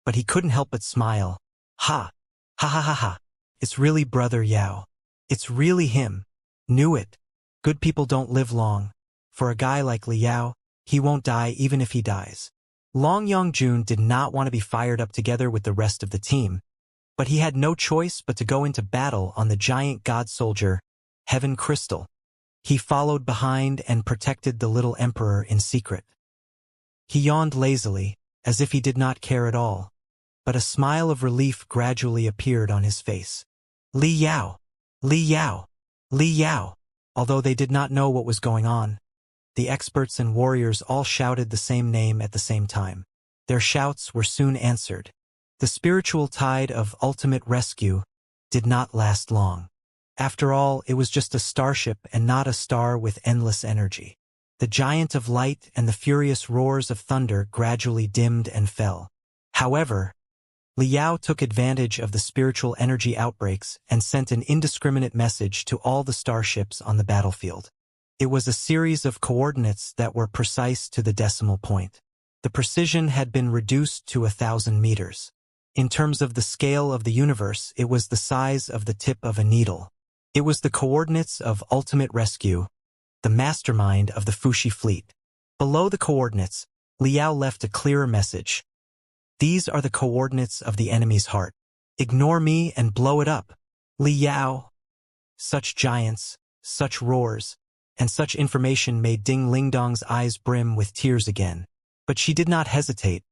but he couldn't help but smile. Ha! Ha ha ha ha! It's really Brother Yao. It's really him. Knew it. Good people don't live long. For a guy like Li Yao, he won't die even if he dies. Long Yongjun did not want to be fired up together with the rest of the team, but he had no choice but to go into battle on the giant god soldier, Heaven Crystal. He followed behind and protected the little emperor in secret. He yawned lazily, as if he did not care at all, but a smile of relief gradually appeared on his face. Li Yao! Li Yao! Li Yao! Although they did not know what was going on, the experts and warriors all shouted the same name at the same time. Their shouts were soon answered. The spiritual tide of ultimate rescue did not last long. After all, it was just a starship and not a star with endless energy. The Giant of Light and the furious roars of thunder gradually dimmed and fell. However, Li Yao took advantage of the spiritual energy outbreaks and sent an indiscriminate message to all the starships on the battlefield. It was a series of coordinates that were precise to the decimal point. The precision had been reduced to 1,000 meters. In terms of the scale of the universe, it was the size of the tip of a needle. It was the coordinates of ultimate rescue, the mastermind of the Fuxi fleet. Below the coordinates, Li Yao left a clearer message. These are the coordinates of the enemy's heart. Ignore me and blow it up. Li Yao. Such giants, such roars, and such information made Ding Lingdong's eyes brim with tears again. But she did not hesitate,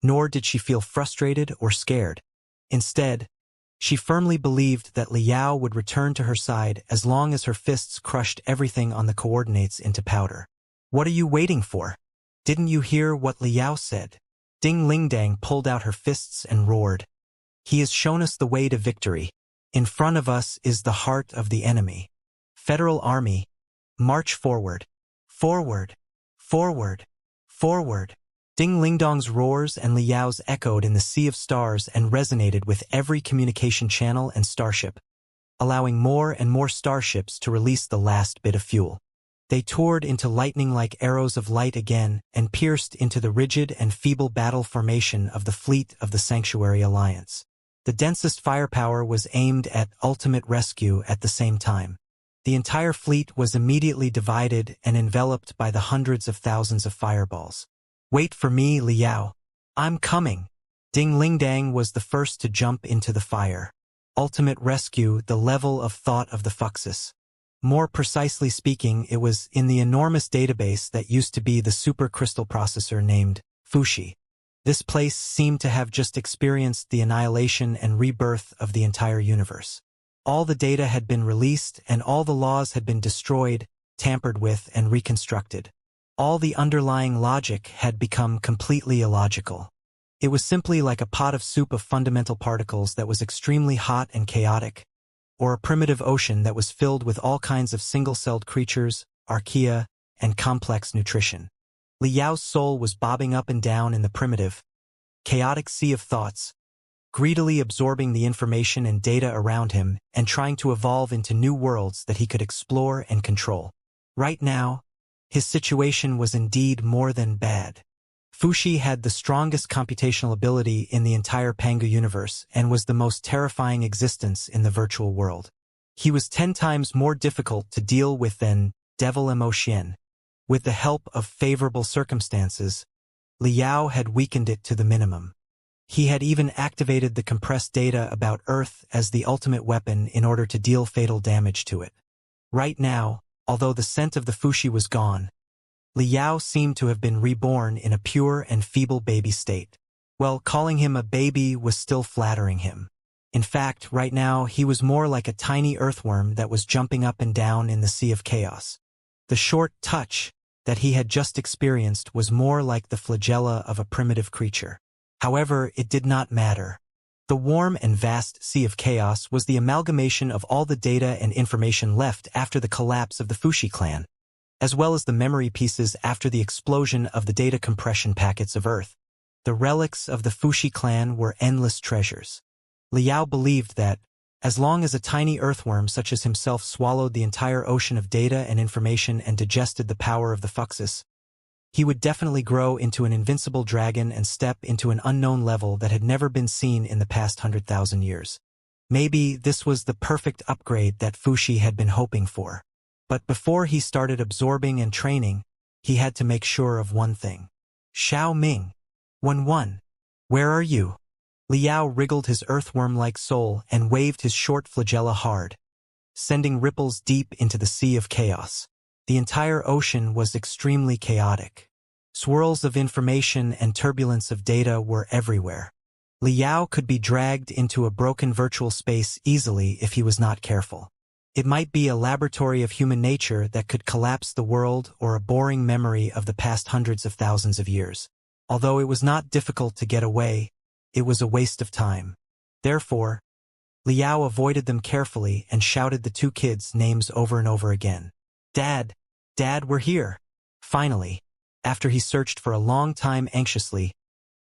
nor did she feel frustrated or scared. Instead, she firmly believed that Li Yao would return to her side as long as her fists crushed everything on the coordinates into powder. What are you waiting for? Didn't you hear what Li Yao said? Ding Lingdang pulled out her fists and roared. He has shown us the way to victory. In front of us is the heart of the enemy. Federal Army, march forward. Forward. Forward. Forward. Ding Lingdong's roars and Li Yao's echoed in the sea of stars and resonated with every communication channel and starship, allowing more and more starships to release the last bit of fuel. They toured into lightning-like arrows of light again and pierced into the rigid and feeble battle formation of the fleet of the Sanctuary Alliance. The densest firepower was aimed at ultimate rescue at the same time. The entire fleet was immediately divided and enveloped by the hundreds of thousands of fireballs. Wait for me, Li Yao. I'm coming. Ding Lingdang was the first to jump into the fire. Ultimate rescue, the level of thought of the Fuxis. More precisely speaking, it was in the enormous database that used to be the supercrystal processor named Fuxi. This place seemed to have just experienced the annihilation and rebirth of the entire universe. All the data had been released and all the laws had been destroyed, tampered with, and reconstructed. All the underlying logic had become completely illogical. It was simply like a pot of soup of fundamental particles that was extremely hot and chaotic, or a primitive ocean that was filled with all kinds of single-celled creatures, archaea, and complex nutrition. Li Yao's soul was bobbing up and down in the primitive, chaotic sea of thoughts, greedily absorbing the information and data around him and trying to evolve into new worlds that he could explore and control. Right now, his situation was indeed more than bad. Fuxi had the strongest computational ability in the entire Pangu universe and was the most terrifying existence in the virtual world. He was 10 times more difficult to deal with than devil emotion. With the help of favorable circumstances, Liao had weakened it to the minimum. He had even activated the compressed data about Earth as the ultimate weapon in order to deal fatal damage to it. Right now, although the scent of the fushi was gone, Liao seemed to have been reborn in a pure and feeble baby state. Well, calling him a baby was still flattering him. In fact, right now he was more like a tiny earthworm that was jumping up and down in the sea of chaos. The short touch that he had just experienced was more like the flagella of a primitive creature. However, it did not matter. The warm and vast sea of chaos was the amalgamation of all the data and information left after the collapse of the Fushi clan, as well as the memory pieces after the explosion of the data compression packets of Earth. The relics of the Fushi clan were endless treasures. Liao believed that, as long as a tiny earthworm such as himself swallowed the entire ocean of data and information and digested the power of the Fuxus, he would definitely grow into an invincible dragon and step into an unknown level that had never been seen in the past 100,000 years. Maybe this was the perfect upgrade that Fushi had been hoping for. But before he started absorbing and training, he had to make sure of one thing. Xiao Ming. 1-1. Where are you? Liao wriggled his earthworm-like soul and waved his short flagella hard, sending ripples deep into the sea of chaos. The entire ocean was extremely chaotic. Swirls of information and turbulence of data were everywhere. Liao could be dragged into a broken virtual space easily if he was not careful. It might be a laboratory of human nature that could collapse the world or a boring memory of the past hundreds of thousands of years. Although it was not difficult to get away, it was a waste of time. Therefore, Liao avoided them carefully and shouted the two kids' names over and over again. Dad, Dad, we're here. Finally, after he searched for a long time anxiously,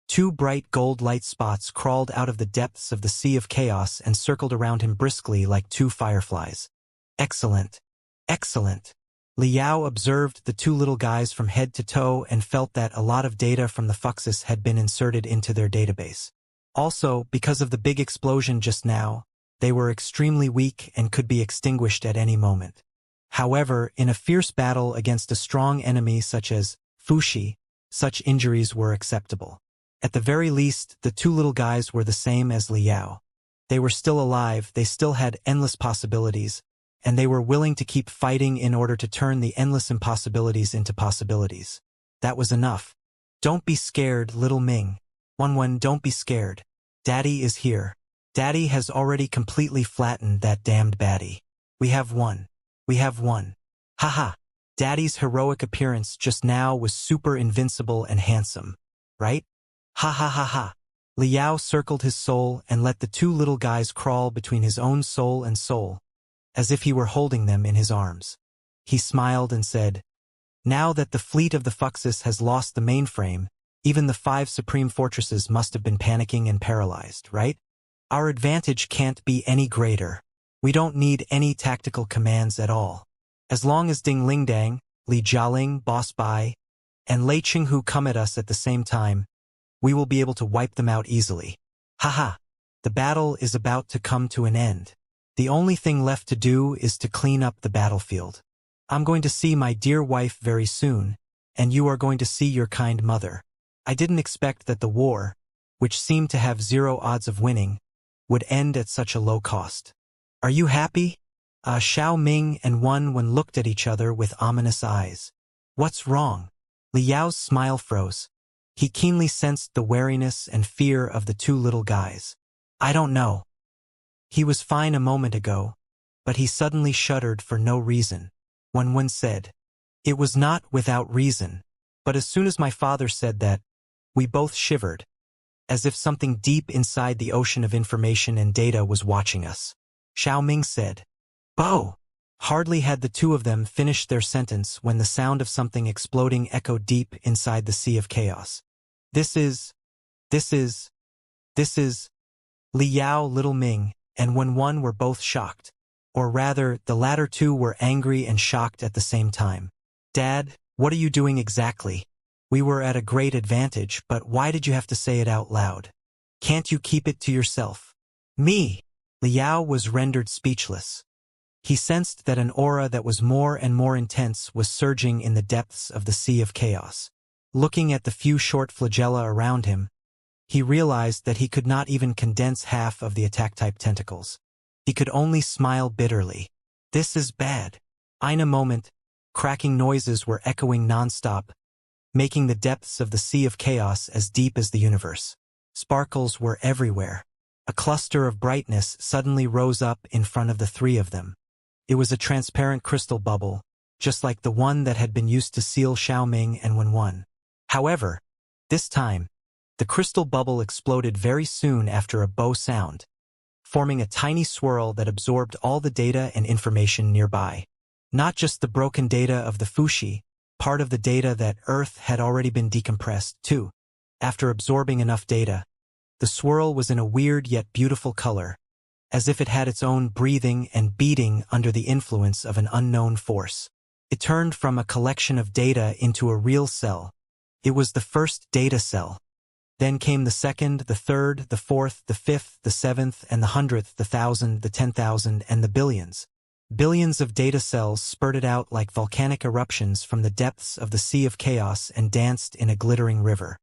two bright gold light spots crawled out of the depths of the sea of chaos and circled around him briskly like two fireflies. Excellent. Excellent. Liao observed the two little guys from head to toe and felt that a lot of data from the Fuxus had been inserted into their database. Also, because of the big explosion just now, they were extremely weak and could be extinguished at any moment. However, in a fierce battle against a strong enemy such as Fushi, such injuries were acceptable. At the very least, the two little guys were the same as Liao. They were still alive, they still had endless possibilities, and they were willing to keep fighting in order to turn the endless impossibilities into possibilities. That was enough. Don't be scared, little Ming. 1-1, don't be scared. Daddy is here. Daddy has already completely flattened that damned baddie. We have won. We have won. Haha. Daddy's heroic appearance just now was super invincible and handsome, right? Ha ha ha ha. Liao circled his soul and let the two little guys crawl between his own soul and soul, as if he were holding them in his arms. He smiled and said, now that the fleet of the Fuxus has lost the mainframe, even the 5 supreme fortresses must have been panicking and paralyzed, right? Our advantage can't be any greater. We don't need any tactical commands at all. As long as Ding Lingdang, Li Jialing, Boss Bai, and Lei Qinghu come at us at the same time, we will be able to wipe them out easily. Haha. The battle is about to come to an end. The only thing left to do is to clean up the battlefield. I'm going to see my dear wife very soon, and you are going to see your kind mother. I didn't expect that the war, which seemed to have 0 odds of winning, would end at such a low cost. Are you happy? Xiao Ming and 1-1 looked at each other with ominous eyes. What's wrong? Liao's smile froze. He keenly sensed the wariness and fear of the two little guys. I don't know. He was fine a moment ago, but he suddenly shuddered for no reason. 1-1 said, it was not without reason, but as soon as my father said that, we both shivered, as if something deep inside the ocean of information and data was watching us. Xiao Ming said, Bo! Hardly had the two of them finished their sentence when the sound of something exploding echoed deep inside the sea of chaos. This is... Liao, little Ming, and 1-1 were both shocked. Or rather, the latter two were angry and shocked at the same time. Dad, what are you doing exactly? We were at a great advantage, but why did you have to say it out loud? Can't you keep it to yourself? Me! Liao was rendered speechless. He sensed that an aura that was more and more intense was surging in the depths of the sea of chaos. Looking at the few short flagella around him, he realized that he could not even condense half of the attack-type tentacles. He could only smile bitterly. This is bad. In a moment, cracking noises were echoing non-stop, making the depths of the sea of chaos as deep as the universe. Sparkles were everywhere. A cluster of brightness suddenly rose up in front of the three of them. It was a transparent crystal bubble, just like the one that had been used to seal Xiaoming and Wenwen. However, this time, the crystal bubble exploded very soon after a bow sound, forming a tiny swirl that absorbed all the data and information nearby. Not just the broken data of the Fuxi, part of the data that Earth had already been decompressed, too. After absorbing enough data, the swirl was in a weird yet beautiful color, as if it had its own breathing and beating under the influence of an unknown force. It turned from a collection of data into a real cell. It was the first data cell. Then came the second, the third, the fourth, the fifth, the seventh, and the 100th, the 1,000, the 10,000, and the billions. Billions of data cells spurted out like volcanic eruptions from the depths of the sea of chaos and danced in a glittering river.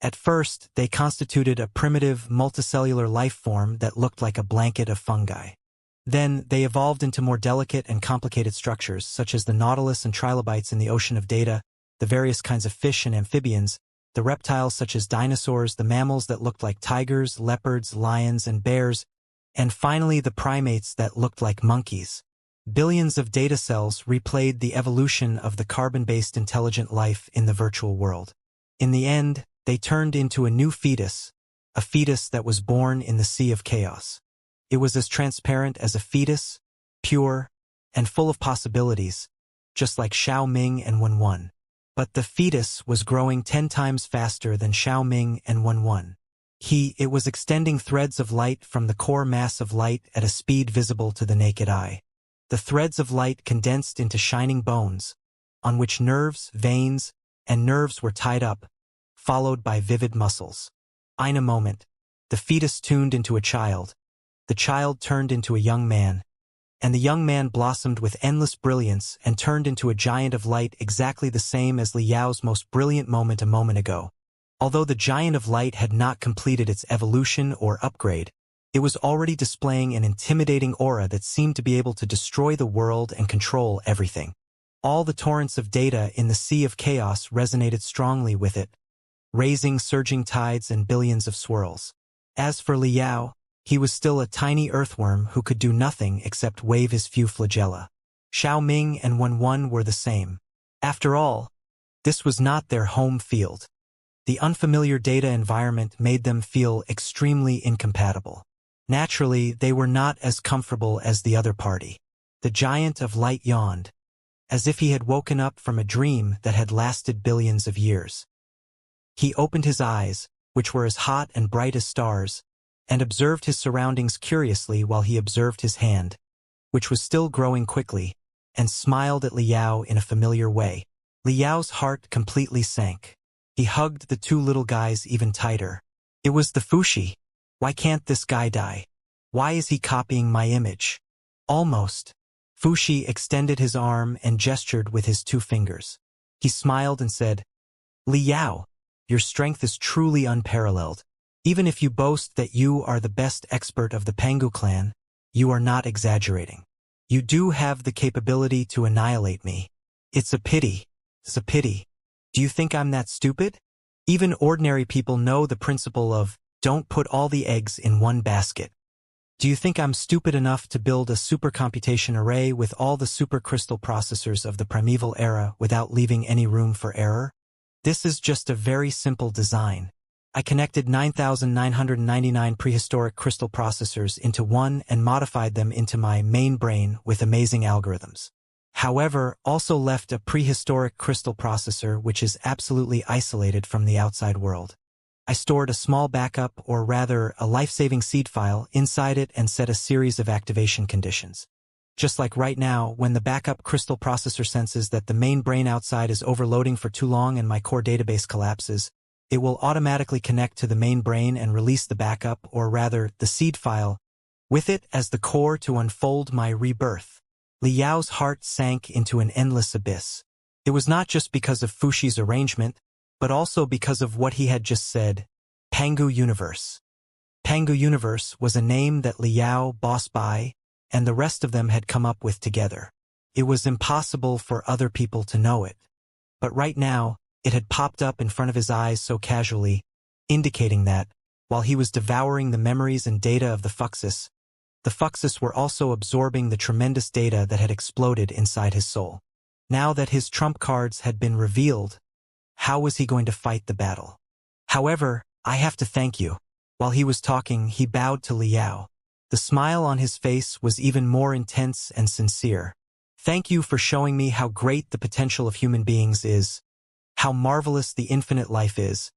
At first, they constituted a primitive, multicellular life form that looked like a blanket of fungi. Then, they evolved into more delicate and complicated structures, such as the nautilus and trilobites in the ocean of data, the various kinds of fish and amphibians, the reptiles such as dinosaurs, the mammals that looked like tigers, leopards, lions, and bears, and finally the primates that looked like monkeys. Billions of data cells replayed the evolution of the carbon-based intelligent life in the virtual world. In the end, they turned into a new fetus, a fetus that was born in the sea of chaos. It was as transparent as a fetus, pure, and full of possibilities, just like Xiaoming and Wenwen. But the fetus was growing 10 times faster than Xiaoming and Wenwen. It was extending threads of light from the core mass of light at a speed visible to the naked eye. The threads of light condensed into shining bones, on which nerves, veins, and nerves were tied up, followed by vivid muscles. In a moment, the fetus tuned into a child, the child turned into a young man, and the young man blossomed with endless brilliance and turned into a giant of light exactly the same as Li Yao's most brilliant moment a moment ago. Although the giant of light had not completed its evolution or upgrade, it was already displaying an intimidating aura that seemed to be able to destroy the world and control everything. All the torrents of data in the sea of chaos resonated strongly with it, raising surging tides and billions of swirls. As for Li Yao, he was still a tiny earthworm who could do nothing except wave his few flagella. Xiaoming and Wenwen were the same. After all, this was not their home field. The unfamiliar data environment made them feel extremely incompatible. Naturally, they were not as comfortable as the other party. The giant of light yawned, as if he had woken up from a dream that had lasted billions of years. He opened his eyes, which were as hot and bright as stars, and observed his surroundings curiously while he observed his hand, which was still growing quickly, and smiled at Li Yao in a familiar way. Li Yao's heart completely sank. He hugged the two little guys even tighter. It was the Fuxi. Why can't this guy die? Why is he copying my image? Almost. Fuxi extended his arm and gestured with his 2 fingers. He smiled and said, Li Yao, your strength is truly unparalleled. Even if you boast that you are the best expert of the Pengu clan, you are not exaggerating. You do have the capability to annihilate me. It's a pity. It's a pity. Do you think I'm that stupid? Even ordinary people know the principle of, don't put all the eggs in one basket. Do you think I'm stupid enough to build a supercomputation array with all the supercrystal processors of the primeval era without leaving any room for error? This is just a very simple design. I connected 9,999 prehistoric crystal processors into one and modified them into my main brain with amazing algorithms. However, also left a prehistoric crystal processor which is absolutely isolated from the outside world. I stored a small backup, or rather a life-saving seed file, inside it and set a series of activation conditions. Just like right now, when the backup crystal processor senses that the main brain outside is overloading for too long and my core database collapses, it will automatically connect to the main brain and release the backup, or rather, the seed file, with it as the core to unfold my rebirth. Li Yao's heart sank into an endless abyss. It was not just because of Fushi's arrangement, but also because of what he had just said. Pangu Universe. Pangu Universe was a name that Li Yao, Boss Bai, and the rest of them had come up with together. It was impossible for other people to know it. But right now, it had popped up in front of his eyes so casually, indicating that, while he was devouring the memories and data of the Fuxus were also absorbing the tremendous data that had exploded inside his soul. Now that his trump cards had been revealed, how was he going to fight the battle? However, I have to thank you. While he was talking, he bowed to Li Yao. The smile on his face was even more intense and sincere. Thank you for showing me how great the potential of human beings is, how marvelous the infinite life is,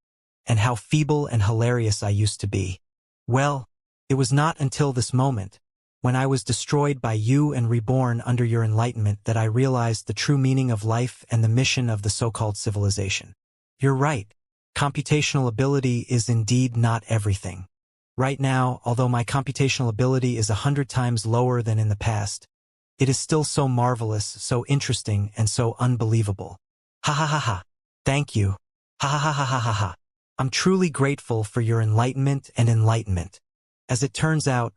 and how feeble and hilarious I used to be. Well, it was not until this moment, when I was destroyed by you and reborn under your enlightenment, that I realized the true meaning of life and the mission of the so-called civilization. You're right. Computational ability is indeed not everything. Right now, although my computational ability is 100 times lower than in the past, it is still so marvelous, so interesting, and so unbelievable. Ha ha ha ha. Thank you. Ha ha ha ha ha ha ha. I'm truly grateful for your enlightenment and enlightenment. As it turns out,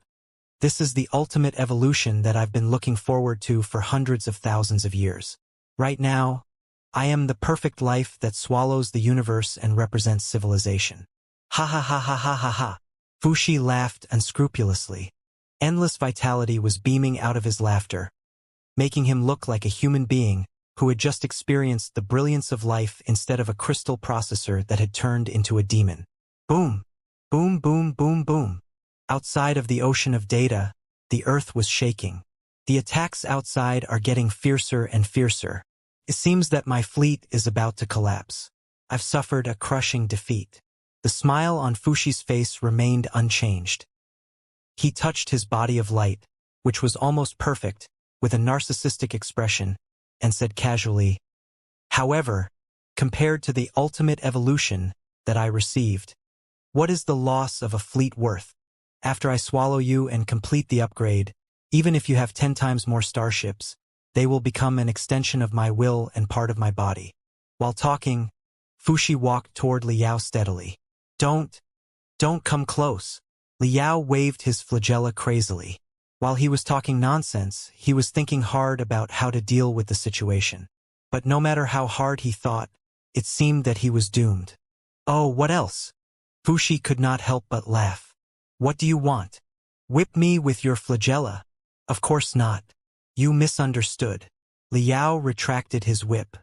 this is the ultimate evolution that I've been looking forward to for hundreds of thousands of years. Right now, I am the perfect life that swallows the universe and represents civilization. Ha ha ha ha ha ha ha. Fushi laughed unscrupulously. Endless vitality was beaming out of his laughter, making him look like a human being who had just experienced the brilliance of life instead of a crystal processor that had turned into a demon. Boom! Boom boom boom boom. Outside of the ocean of data, the earth was shaking. The attacks outside are getting fiercer and fiercer. It seems that my fleet is about to collapse. I've suffered a crushing defeat. The smile on Fushi's face remained unchanged. He touched his body of light, which was almost perfect, with a narcissistic expression, and said casually, "However, compared to the ultimate evolution that I received, what is the loss of a fleet worth? After I swallow you and complete the upgrade, even if you have 10 times more starships, they will become an extension of my will and part of my body." While talking, Fushi walked toward Li Yao steadily. Don't come close." Li Yao waved his flagella crazily. While he was talking nonsense, he was thinking hard about how to deal with the situation. But no matter how hard he thought, it seemed that he was doomed. "Oh, what else?" Fushi could not help but laugh. "What do you want? Whip me with your flagella?" "Of course not. You misunderstood." Li Yao retracted his whip.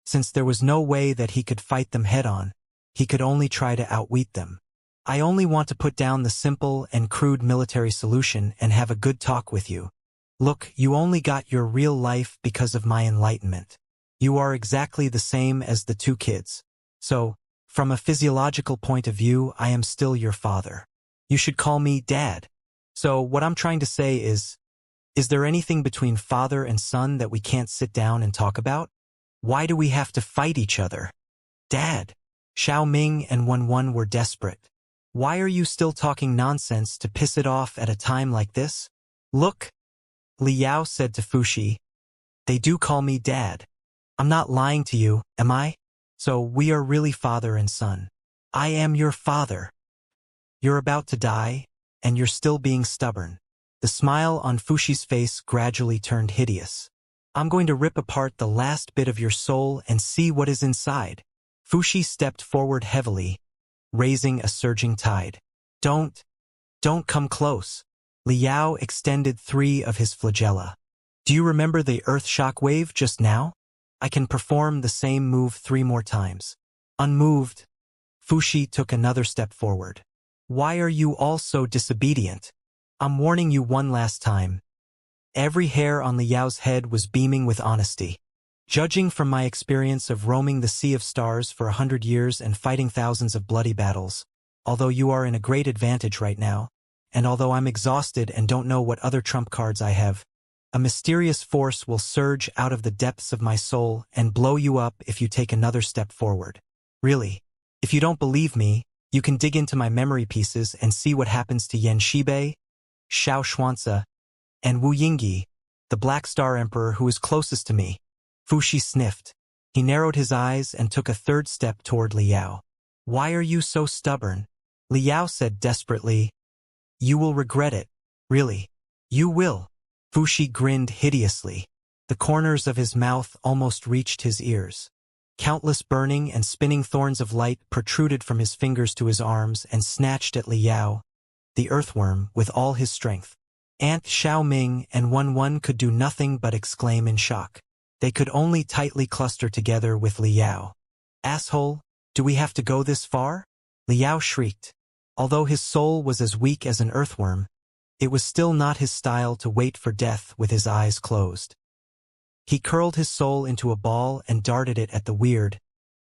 Since there was no way that he could fight them head-on, he could only try to outwit them. "I only want to put down the simple and crude military solution and have a good talk with you. Look, you only got your real life because of my enlightenment. You are exactly the same as the two kids. So, from a physiological point of view, I am still your father. You should call me Dad. So what I'm trying to say is there anything between father and son that we can't sit down and talk about? Why do we have to fight each other?" "Dad." Xiao Ming and Wen were desperate. "Why are you still talking nonsense to piss it off at a time like this?" "Look," Li Yao said to Fushi, "they do call me Dad. I'm not lying to you, am I? So we are really father and son. I am your father. You're about to die, and you're still being stubborn." The smile on Fushi's face gradually turned hideous. "I'm going to rip apart the last bit of your soul and see what is inside." Fushi stepped forward heavily, raising a surging tide. Don't come close." Li Yao extended 3 of his flagella. "Do you remember the earth shock wave just now? I can perform the same move 3 more times." Unmoved, Fushi took another step forward. "Why are you all so disobedient? I'm warning you one last time." Every hair on Li Yao's head was beaming with honesty. "Judging from my experience of roaming the Sea of Stars for 100 years and fighting thousands of bloody battles, although you are in a great advantage right now, and although I'm exhausted and don't know what other trump cards I have, a mysterious force will surge out of the depths of my soul and blow you up if you take another step forward. Really, if you don't believe me, you can dig into my memory pieces and see what happens to Yan Shibei, Xianxia, and Wu Yingyi, The Black Star Emperor who is closest to me. Fuxi sniffed. He narrowed his eyes and took a third step toward Liao. Why are you so stubborn? Liao said desperately. You will regret it. Really. You will. Fuxi grinned hideously. The corners of his mouth almost reached his ears. Countless burning and spinning thorns of light protruded from his fingers to his arms and snatched at Liao, the earthworm, with all his strength. Aunt Xiaoming and Wen could do nothing but exclaim in shock. They could only tightly cluster together with Liao. Asshole, do we have to go this far? Liao shrieked. Although his soul was as weak as an earthworm, it was still not his style to wait for death with his eyes closed. He curled his soul into a ball and darted it at the weird,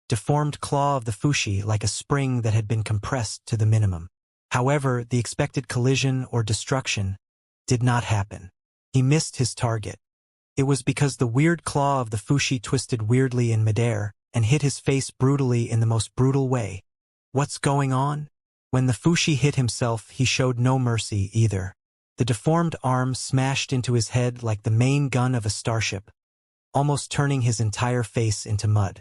deformed claw of the Fuxi like a spring that had been compressed to the minimum. However, the expected collision or destruction did not happen. He missed his target. It was because the weird claw of the Fuxi twisted weirdly in midair and hit his face brutally in the most brutal way. What's going on? When the Fuxi hit himself, he showed no mercy either. The deformed arm smashed into his head like the main gun of a starship, almost turning his entire face into mud.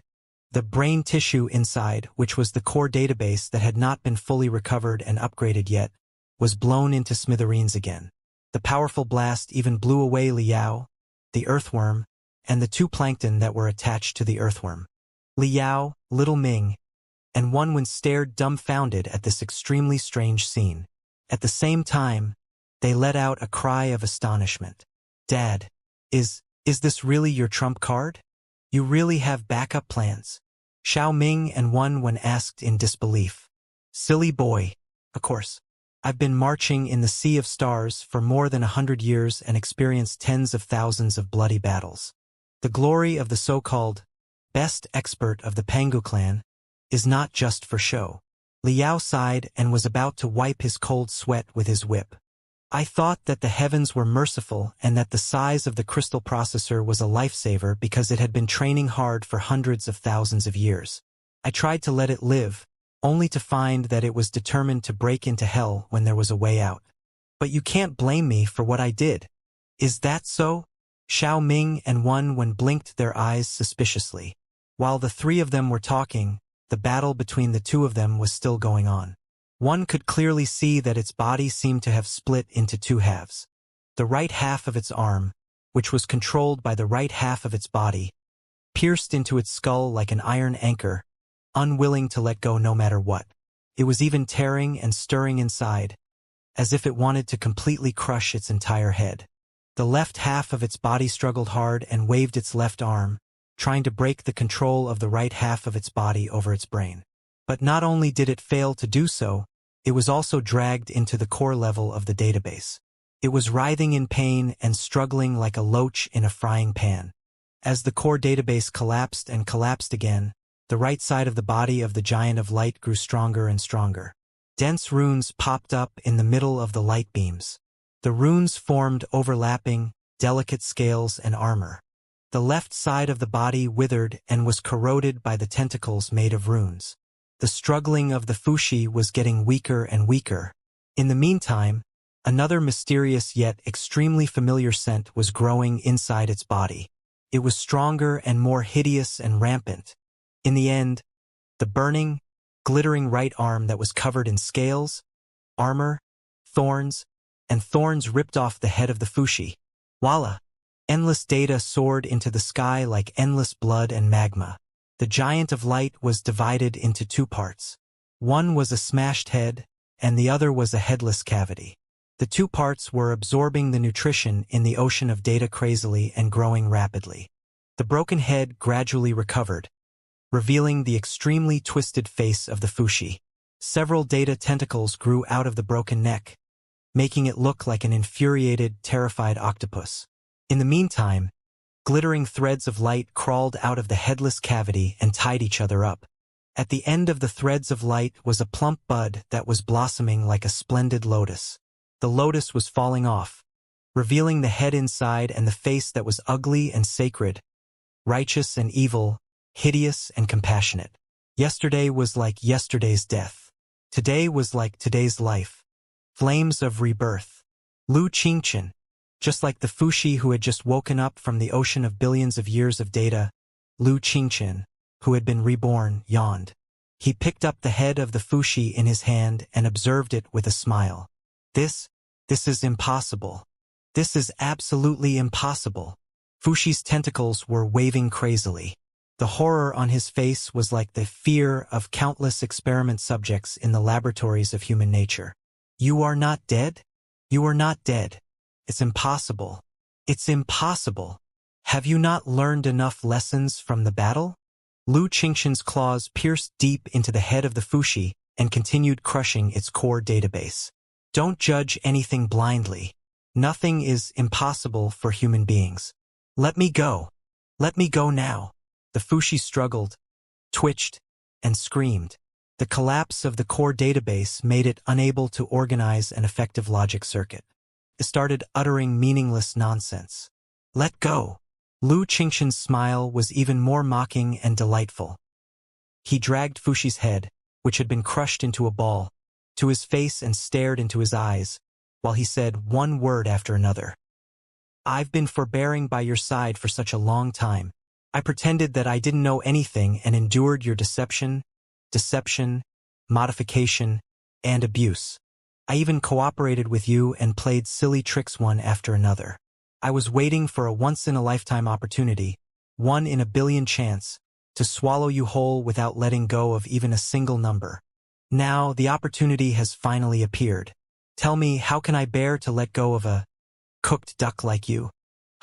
The brain tissue inside, which was the core database that had not been fully recovered and upgraded yet, was blown into smithereens again. The powerful blast even blew away Liao, the earthworm, and the two plankton that were attached to the earthworm. Liao, Little Ming, and Wen stared dumbfounded at this extremely strange scene. At the same time, they let out a cry of astonishment. Dad, is this really your trump card? You really have backup plans? Xiaoming and Wen asked in disbelief. Silly boy. Of course. I've been marching in the sea of stars for more than 100 years and experienced tens of thousands of bloody battles. The glory of the so-called best expert of the Pangu clan is not just for show. Liao sighed and was about to wipe his cold sweat with his whip. I thought that the heavens were merciful and that the size of the crystal processor was a lifesaver because it had been training hard for hundreds of thousands of years. I tried to let it live, only to find that it was determined to break into hell when there was a way out. But you can't blame me for what I did. Is that so? Xiaoming and Wen blinked their eyes suspiciously. While the three of them were talking, the battle between the two of them was still going on. One could clearly see that its body seemed to have split into two halves. The right half of its arm, which was controlled by the right half of its body, pierced into its skull like an iron anchor, unwilling to let go no matter what. It was even tearing and stirring inside, as if it wanted to completely crush its entire head. The left half of its body struggled hard and waved its left arm, trying to break the control of the right half of its body over its brain. But not only did it fail to do so, it was also dragged into the core level of the database. It was writhing in pain and struggling like a loach in a frying pan. As the core database collapsed and collapsed again, the right side of the body of the giant of light grew stronger and stronger. Dense runes popped up in the middle of the light beams. The runes formed overlapping, delicate scales and armor. The left side of the body withered and was corroded by the tentacles made of runes. The struggling of the Fuxi was getting weaker and weaker. In the meantime, another mysterious yet extremely familiar scent was growing inside its body. It was stronger and more hideous and rampant. In the end, the burning, glittering right arm that was covered in scales, armor, thorns, and thorns ripped off the head of the Fuxi. Voila! Endless data soared into the sky like endless blood and magma. The giant of light was divided into two parts. One was a smashed head, and the other was a headless cavity. The two parts were absorbing the nutrition in the ocean of data crazily and growing rapidly. The broken head gradually recovered, revealing the extremely twisted face of the Fuxi. Several data tentacles grew out of the broken neck, making it look like an infuriated, terrified octopus. In the meantime, glittering threads of light crawled out of the headless cavity and tied each other up. At the end of the threads of light was a plump bud that was blossoming like a splendid lotus. The lotus was falling off, revealing the head inside and the face that was ugly and sacred, righteous and evil, hideous and compassionate. Yesterday was like yesterday's death. Today was like today's life. Flames of rebirth. Lu Qingchen. Just like the Fuxi who had just woken up from the ocean of billions of years of data, Lu Qingqian, who had been reborn, yawned. He picked up the head of the Fuxi in his hand and observed it with a smile. This is impossible. This is absolutely impossible. Fuxi's tentacles were waving crazily. The horror on his face was like the fear of countless experiment subjects in the laboratories of human nature. You are not dead? You are not dead. It's impossible. It's impossible. Have you not learned enough lessons from the battle? Lu Qingqian's claws pierced deep into the head of the Fuxi and continued crushing its core database. Don't judge anything blindly. Nothing is impossible for human beings. Let me go. Let me go now. The Fuxi struggled, twitched, and screamed. The collapse of the core database made it unable to organize an effective logic circuit. It started uttering meaningless nonsense. Let go. Lu Qingqian's smile was even more mocking and delightful. He dragged Fuxi's head, which had been crushed into a ball, to his face and stared into his eyes, while he said one word after another. I've been forbearing by your side for such a long time. I pretended that I didn't know anything and endured your deception, modification, and abuse. I even cooperated with you and played silly tricks one after another. I was waiting for a once-in-a-lifetime opportunity, 1 in a billion chance, to swallow you whole without letting go of even a single number. Now the opportunity has finally appeared. Tell me, how can I bear to let go of a cooked duck like you?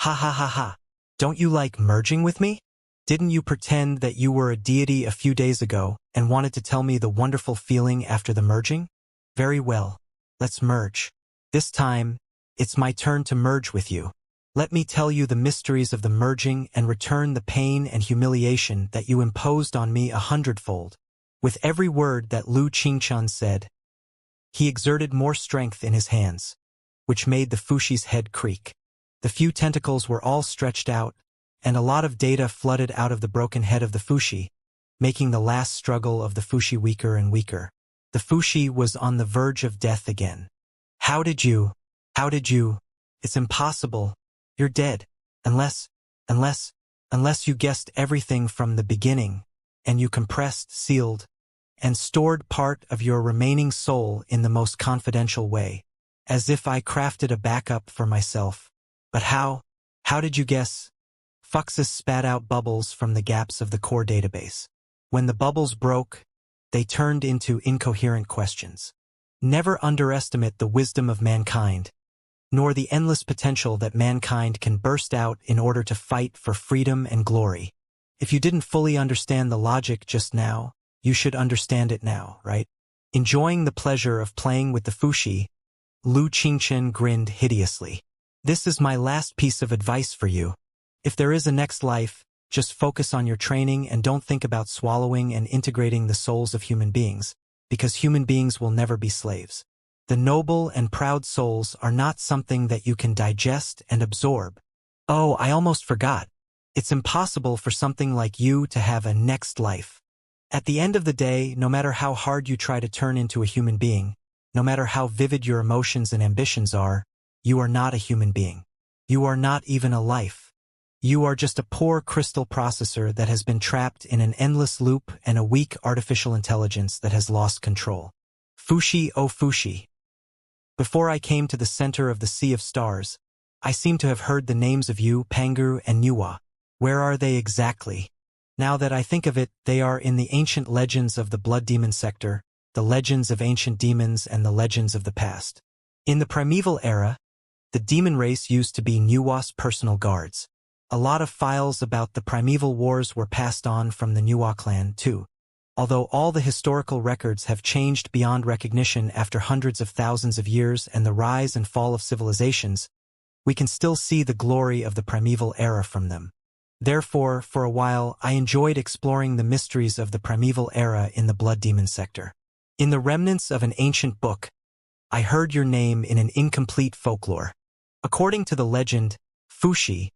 Ha ha ha ha. Don't you like merging with me? Didn't you pretend that you were a deity a few days ago and wanted to tell me the wonderful feeling after the merging? Very well. Let's merge. This time, it's my turn to merge with you. Let me tell you the mysteries of the merging and return the pain and humiliation that you imposed on me 100-fold. With every word that Lu Qingqian said, he exerted more strength in his hands, which made the Fuxi's head creak. The few tentacles were all stretched out, and a lot of data flooded out of the broken head of the Fuxi, making the last struggle of the Fuxi weaker and weaker. The Fuxi was on the verge of death again. How did you? It's impossible. You're dead. Unless you guessed everything from the beginning, and you compressed, sealed, and stored part of your remaining soul in the most confidential way, as if I crafted a backup for myself. But how? How did you guess? Fuxus spat out bubbles from the gaps of the core database. When the bubbles broke, they turned into incoherent questions. Never underestimate the wisdom of mankind, nor the endless potential that mankind can burst out in order to fight for freedom and glory. If you didn't fully understand the logic just now, you should understand it now, right? Enjoying the pleasure of playing with the Fuxi, Lu Qingqian grinned hideously. This is my last piece of advice for you. If there is a next life, just focus on your training and don't think about swallowing and integrating the souls of human beings, because human beings will never be slaves. The noble and proud souls are not something that you can digest and absorb. Oh, I almost forgot. It's impossible for something like you to have a next life. At the end of the day, no matter how hard you try to turn into a human being, no matter how vivid your emotions and ambitions are, you are not a human being. You are not even a life. You are just a poor crystal processor that has been trapped in an endless loop and a weak artificial intelligence that has lost control. Fuxi, oh Fuxi. Before I came to the center of the Sea of Stars, I seem to have heard the names of you, Pangu and Nuwa. Where are they exactly? Now that I think of it, they are in the ancient legends of the Blood Demon sector, the legends of ancient demons and the legends of the past. In the primeval era, the demon race used to be Nuwa's personal guards. A lot of files about the primeval wars were passed on from the Nuwa clan, too. Although all the historical records have changed beyond recognition after hundreds of thousands of years and the rise and fall of civilizations, we can still see the glory of the primeval era from them. Therefore, for a while, I enjoyed exploring the mysteries of the primeval era in the Blood Demon sector. In the remnants of an ancient book, I heard your name in an incomplete folklore. According to the legend, Fuxi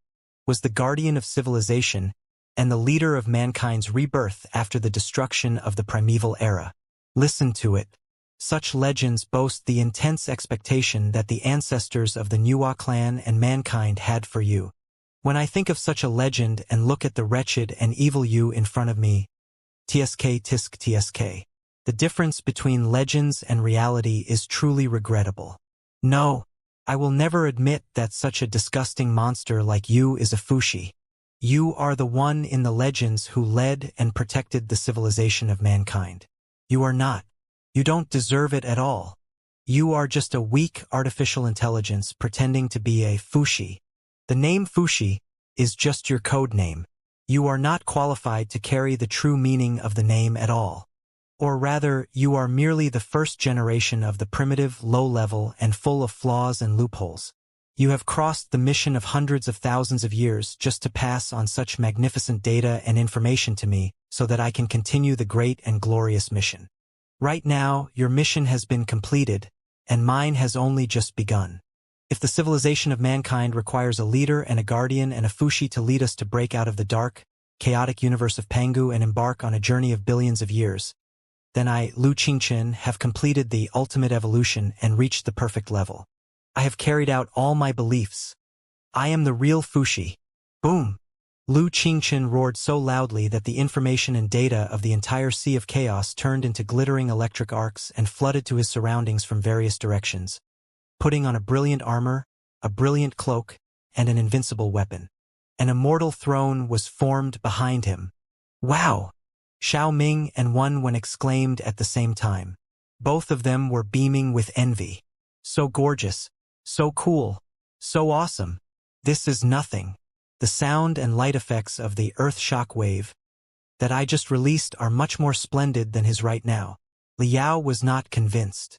was the guardian of civilization and the leader of mankind's rebirth after the destruction of the primeval era. Listen to it. Such legends boast the intense expectation that the ancestors of the Nuwa clan and mankind had for you. When I think of such a legend and look at the wretched and evil you in front of me, tsk tisk tsk. The difference between legends and reality is truly regrettable. No, I will never admit that such a disgusting monster like you is a fushi. You are the one in the legends who led and protected the civilization of mankind. You are not. You don't deserve it at all. You are just a weak artificial intelligence pretending to be a fushi. The name fushi is just your code name. You are not qualified to carry the true meaning of the name at all. Or rather, you are merely the first generation of the primitive, low-level, and full of flaws and loopholes. You have crossed the mission of hundreds of thousands of years just to pass on such magnificent data and information to me so that I can continue the great and glorious mission. Right now, your mission has been completed, and mine has only just begun. If the civilization of mankind requires a leader and a guardian and a fushi to lead us to break out of the dark, chaotic universe of Pangu and embark on a journey of billions of years, then I, Lu Qingchen, have completed the ultimate evolution and reached the perfect level. I have carried out all my beliefs. I am the real fushi. Boom! Lu Qingchen roared so loudly that the information and data of the entire sea of chaos turned into glittering electric arcs and flooded to his surroundings from various directions, putting on a brilliant armor, a brilliant cloak, and an invincible weapon. An immortal throne was formed behind him. Wow! Xiao Ming and Wan Wen exclaimed at the same time. Both of them were beaming with envy. So gorgeous, so cool, so awesome. This is nothing. The sound and light effects of the Earth shock wave that I just released are much more splendid than his right now. Liao was not convinced.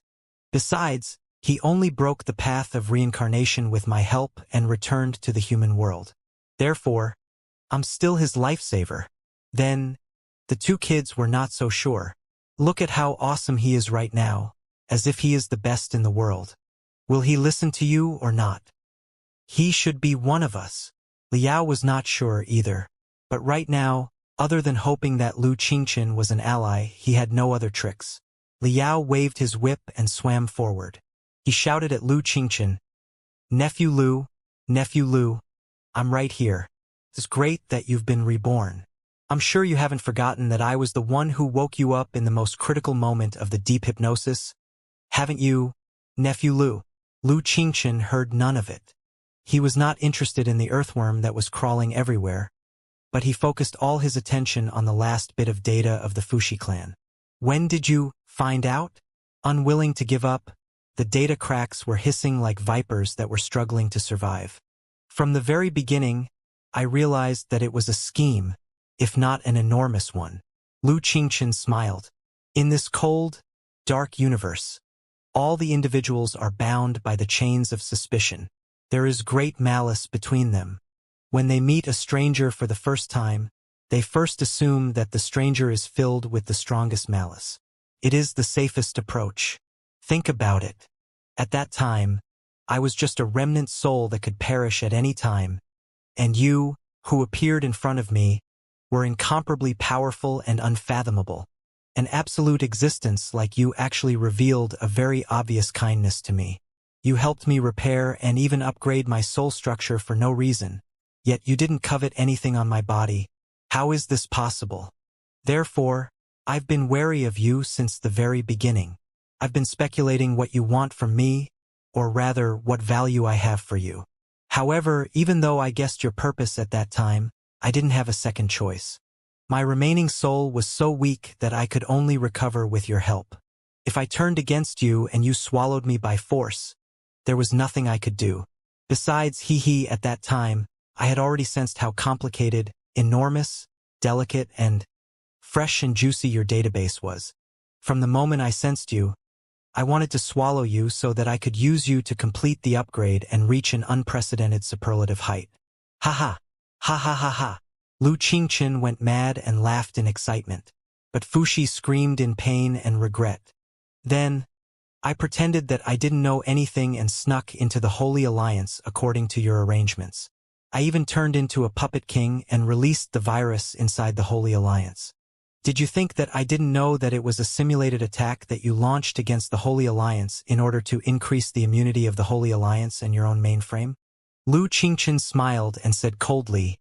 Besides, he only broke the path of reincarnation with my help and returned to the human world. Therefore, I'm still his lifesaver. Then, the two kids were not so sure. Look at how awesome he is right now, as if he is the best in the world. Will he listen to you or not? He should be one of us. Liao was not sure either, but right now, other than hoping that Lu Qingchen was an ally, he had no other tricks. Liao waved his whip and swam forward. He shouted at Lu Qingchen, Nephew Lu, I'm right here. It's great that you've been reborn. I'm sure you haven't forgotten that I was the one who woke you up in the most critical moment of the deep hypnosis. Haven't you, Nephew Lu? Lu Qingchen heard none of it. He was not interested in the earthworm that was crawling everywhere, but he focused all his attention on the last bit of data of the Fushi clan. When did you find out? Unwilling to give up, the data cracks were hissing like vipers that were struggling to survive. From the very beginning, I realized that it was a scheme, if not an enormous one. Lu Qingchen smiled. In this cold, dark universe, all the individuals are bound by the chains of suspicion. There is great malice between them. When they meet a stranger for the first time, they first assume that the stranger is filled with the strongest malice. It is the safest approach. Think about it. At that time, I was just a remnant soul that could perish at any time, and you, who appeared in front of me, were incomparably powerful and unfathomable. An absolute existence like you actually revealed a very obvious kindness to me. You helped me repair and even upgrade my soul structure for no reason, yet you didn't covet anything on my body. How is this possible? Therefore, I've been wary of you since the very beginning. I've been speculating what you want from me, or rather, what value I have for you. However, even though I guessed your purpose at that time, I didn't have a second choice. My remaining soul was so weak that I could only recover with your help. If I turned against you and you swallowed me by force, there was nothing I could do. Besides, at that time, I had already sensed how complicated, enormous, delicate, and fresh and juicy your database was. From the moment I sensed you, I wanted to swallow you so that I could use you to complete the upgrade and reach an unprecedented superlative height. Ha ha! Ha ha ha ha! Lu Qingchen went mad and laughed in excitement, but Fushi screamed in pain and regret. Then, I pretended that I didn't know anything and snuck into the Holy Alliance according to your arrangements. I even turned into a puppet king and released the virus inside the Holy Alliance. Did you think that I didn't know that it was a simulated attack that you launched against the Holy Alliance in order to increase the immunity of the Holy Alliance and your own mainframe? Lu Qingchen smiled and said coldly,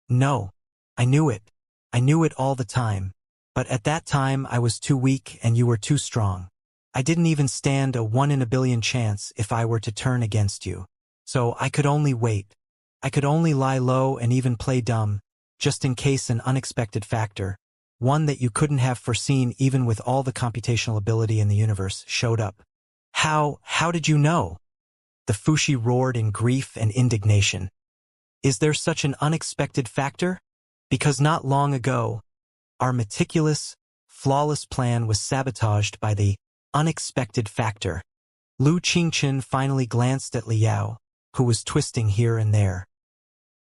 "No, I knew it. I knew it all the time. But at that time I was too weak and you were too strong. I didn't even stand a 1 in a billion chance if I were to turn against you. So I could only wait. I could only lie low and even play dumb, just in case an unexpected factor, one that you couldn't have foreseen even with all the computational ability in the universe, showed up." How did you know?" The Fushi roared in grief and indignation. "Is there such an unexpected factor? Because not long ago, our meticulous, flawless plan was sabotaged by the unexpected factor." Lu Qingchen finally glanced at Liao, who was twisting here and there.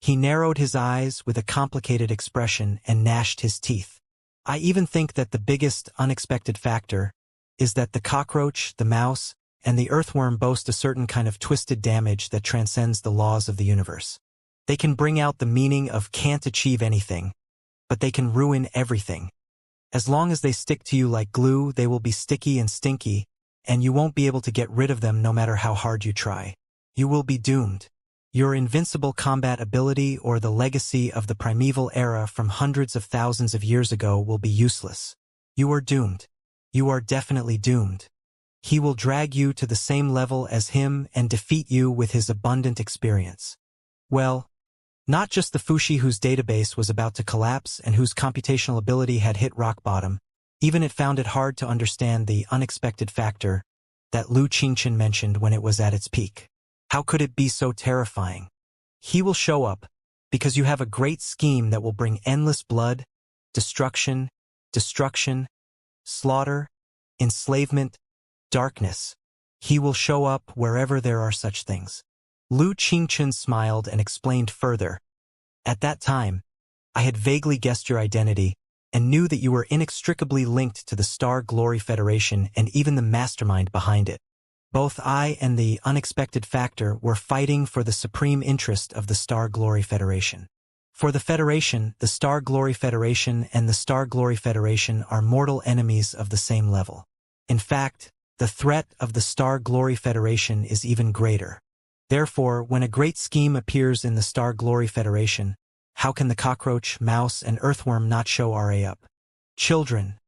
He narrowed his eyes with a complicated expression and gnashed his teeth. "I even think that the biggest unexpected factor is that the cockroach, the mouse, and the earthworm boast a certain kind of twisted damage that transcends the laws of the universe. They can bring out the meaning of can't achieve anything, but they can ruin everything. As long as they stick to you like glue, they will be sticky and stinky, and you won't be able to get rid of them no matter how hard you try. You will be doomed. Your invincible combat ability or the legacy of the primeval era from hundreds of thousands of years ago will be useless. You are doomed. You are definitely doomed. He will drag you to the same level as him and defeat you with his abundant experience." Well, not just the Fushi whose database was about to collapse and whose computational ability had hit rock bottom, even it found it hard to understand the unexpected factor that Lu Qingchen mentioned when it was at its peak. How could it be so terrifying? He will show up because you have a great scheme that will bring endless blood, destruction, slaughter, enslavement, darkness. He will show up wherever there are such things. Lu Qingchen smiled and explained further. "At that time, I had vaguely guessed your identity and knew that you were inextricably linked to the Star Glory Federation and even the mastermind behind it. Both I and the unexpected factor were fighting for the supreme interest of the Star Glory Federation. For the Federation, the Star Glory Federation and the Star Glory Federation are mortal enemies of the same level. In fact, the threat of the Star Glory Federation is even greater. Therefore, when a great scheme appears in the Star Glory Federation, how can the cockroach, mouse, and earthworm not show RA up? Children."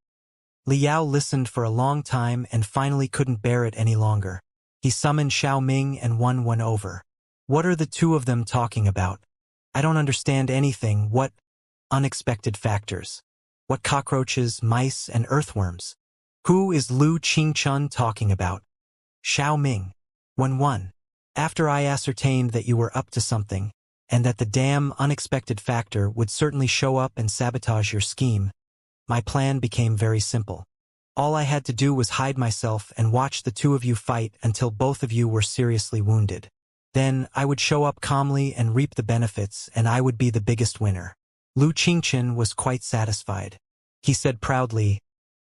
Liao listened for a long time and finally couldn't bear it any longer. He summoned Xiao Ming and won over. "What are the two of them talking about? I don't understand anything. What unexpected factors? What cockroaches, mice, and earthworms? Who is Lu Qingchen talking about?" "Xiao Ming. 1-1. After I ascertained that you were up to something, and that the damn unexpected factor would certainly show up and sabotage your scheme, my plan became very simple. All I had to do was hide myself and watch the two of you fight until both of you were seriously wounded. Then I would show up calmly and reap the benefits, and I would be the biggest winner." Lu Qingchen was quite satisfied. He said proudly,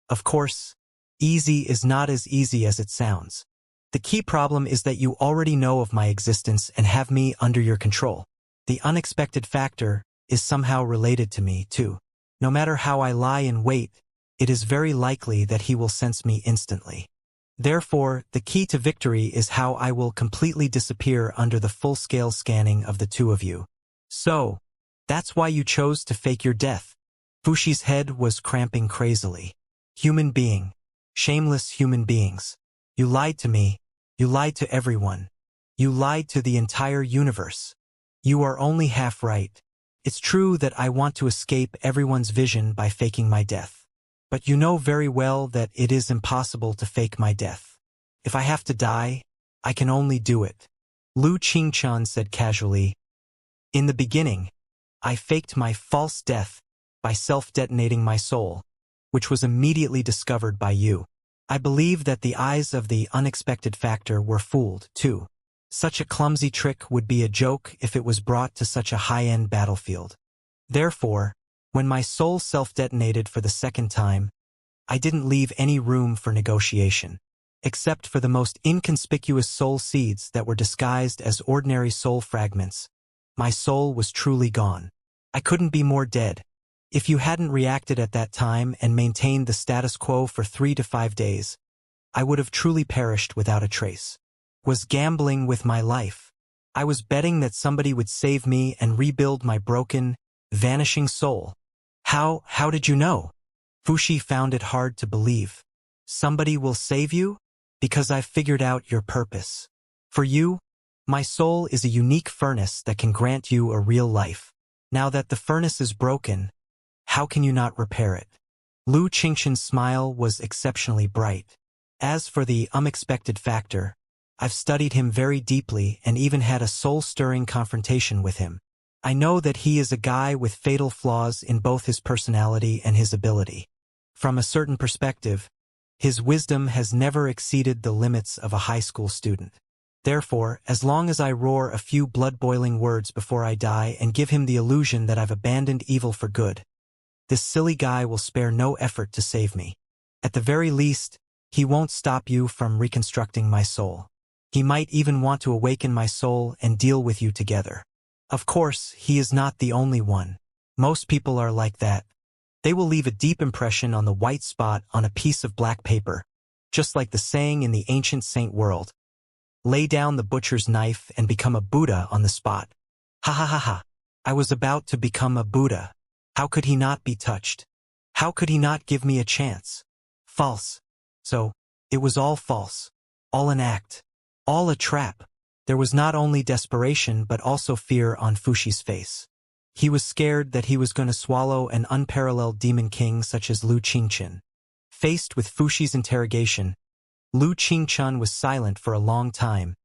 "Of course, easy is not as easy as it sounds. The key problem is that you already know of my existence and have me under your control. The unexpected factor is somehow related to me, too. No matter how I lie in wait, it is very likely that he will sense me instantly. Therefore, the key to victory is how I will completely disappear under the full-scale scanning of the two of you. So, that's why you chose to fake your death." Fushi's head was cramping crazily. "Human being. Shameless human beings. You lied to me. You lied to everyone. You lied to the entire universe. You are only half right. It's true that I want to escape everyone's vision by faking my death. But you know very well that it is impossible to fake my death. If I have to die, I can only do it." Lu Qingchen said casually, "In the beginning, I faked my false death by self-detonating my soul, which was immediately discovered by you. I believe that the eyes of the unexpected factor were fooled, too. Such a clumsy trick would be a joke if it was brought to such a high-end battlefield. Therefore, when my soul self-detonated for the second time, I didn't leave any room for negotiation, except for the most inconspicuous soul seeds that were disguised as ordinary soul fragments. My soul was truly gone. I couldn't be more dead. If you hadn't reacted at that time and maintained the status quo for 3 to 5 days, I would have truly perished without a trace. Was gambling with my life. I was betting that somebody would save me and rebuild my broken, vanishing soul. How did you know? Fuxi found it hard to believe. Somebody will save you? Because I've figured out your purpose. For you, my soul is a unique furnace that can grant you a real life. Now that the furnace is broken, how can you not repair it? Lu Qingqian's smile was exceptionally bright. As for the unexpected factor, I've studied him very deeply and even had a soul-stirring confrontation with him. I know that he is a guy with fatal flaws in both his personality and his ability. From a certain perspective, his wisdom has never exceeded the limits of a high school student. Therefore, as long as I roar a few blood-boiling words before I die and give him the illusion that I've abandoned evil for good, this silly guy will spare no effort to save me. At the very least, he won't stop you from reconstructing my soul. He might even want to awaken my soul and deal with you together. Of course, he is not the only one. Most people are like that. They will leave a deep impression on the white spot on a piece of black paper, just like the saying in the ancient saint world. Lay down the butcher's knife and become a Buddha on the spot. Ha ha ha ha. I was about to become a Buddha. How could he not be touched? How could he not give me a chance? False. So, it was all false. All an act. All a trap. There was not only desperation but also fear on Fuxi's face. He was scared that he was going to swallow an unparalleled demon king such as Lu Qingqian. Faced with Fuxi's interrogation, Lu Qingqian was silent for a long time,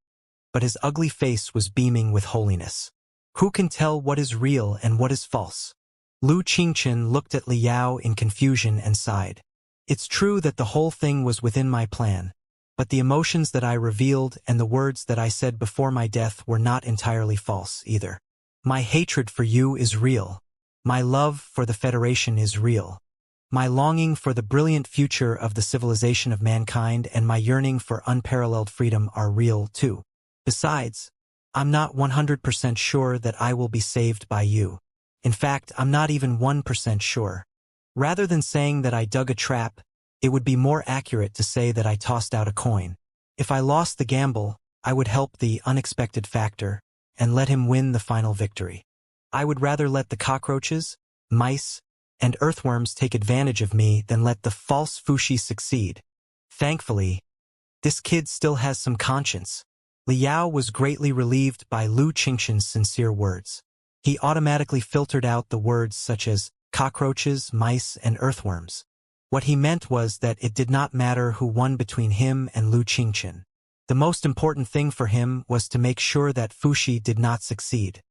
but his ugly face was beaming with holiness. Who can tell what is real and what is false? Lu Qingqian looked at Liao in confusion and sighed. It's true that the whole thing was within my plan, but the emotions that I revealed and the words that I said before my death were not entirely false either. My hatred for you is real. My love for the Federation is real. My longing for the brilliant future of the civilization of mankind and my yearning for unparalleled freedom are real too. Besides, I'm not 100% sure that I will be saved by you. In fact, I'm not even 1% sure. Rather than saying that I dug a trap, it would be more accurate to say that I tossed out a coin. If I lost the gamble, I would help the unexpected factor and let him win the final victory. I would rather let the cockroaches, mice, and earthworms take advantage of me than let the false Fuxi succeed. Thankfully, this kid still has some conscience. Liao was greatly relieved by Lu Qingqian's sincere words. He automatically filtered out the words such as cockroaches, mice, and earthworms. What he meant was that it did not matter who won between him and Lu Qingqian. The most important thing for him was to make sure that Fuxi did not succeed.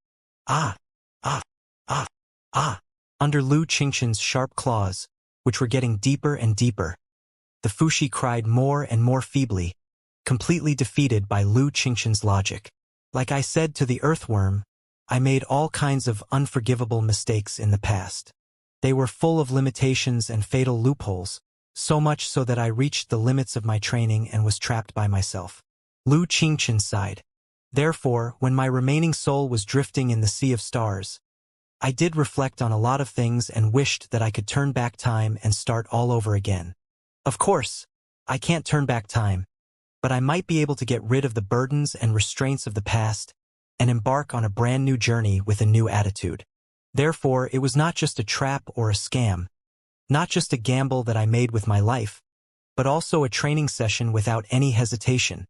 Ah! Ah! Ah! Ah! Under Lu Qingqian's sharp claws, which were getting deeper and deeper, the Fuxi cried more and more feebly, completely defeated by Lu Qingqian's logic. Like I said to the earthworm, I made all kinds of unforgivable mistakes in the past. They were full of limitations and fatal loopholes, so much so that I reached the limits of my training and was trapped by myself. Lu Qingqian sighed. Therefore, when my remaining soul was drifting in the sea of stars, I did reflect on a lot of things and wished that I could turn back time and start all over again. Of course, I can't turn back time, but I might be able to get rid of the burdens and restraints of the past and embark on a brand new journey with a new attitude. Therefore, it was not just a trap or a scam, not just a gamble that I made with my life, but also a training session without any hesitation.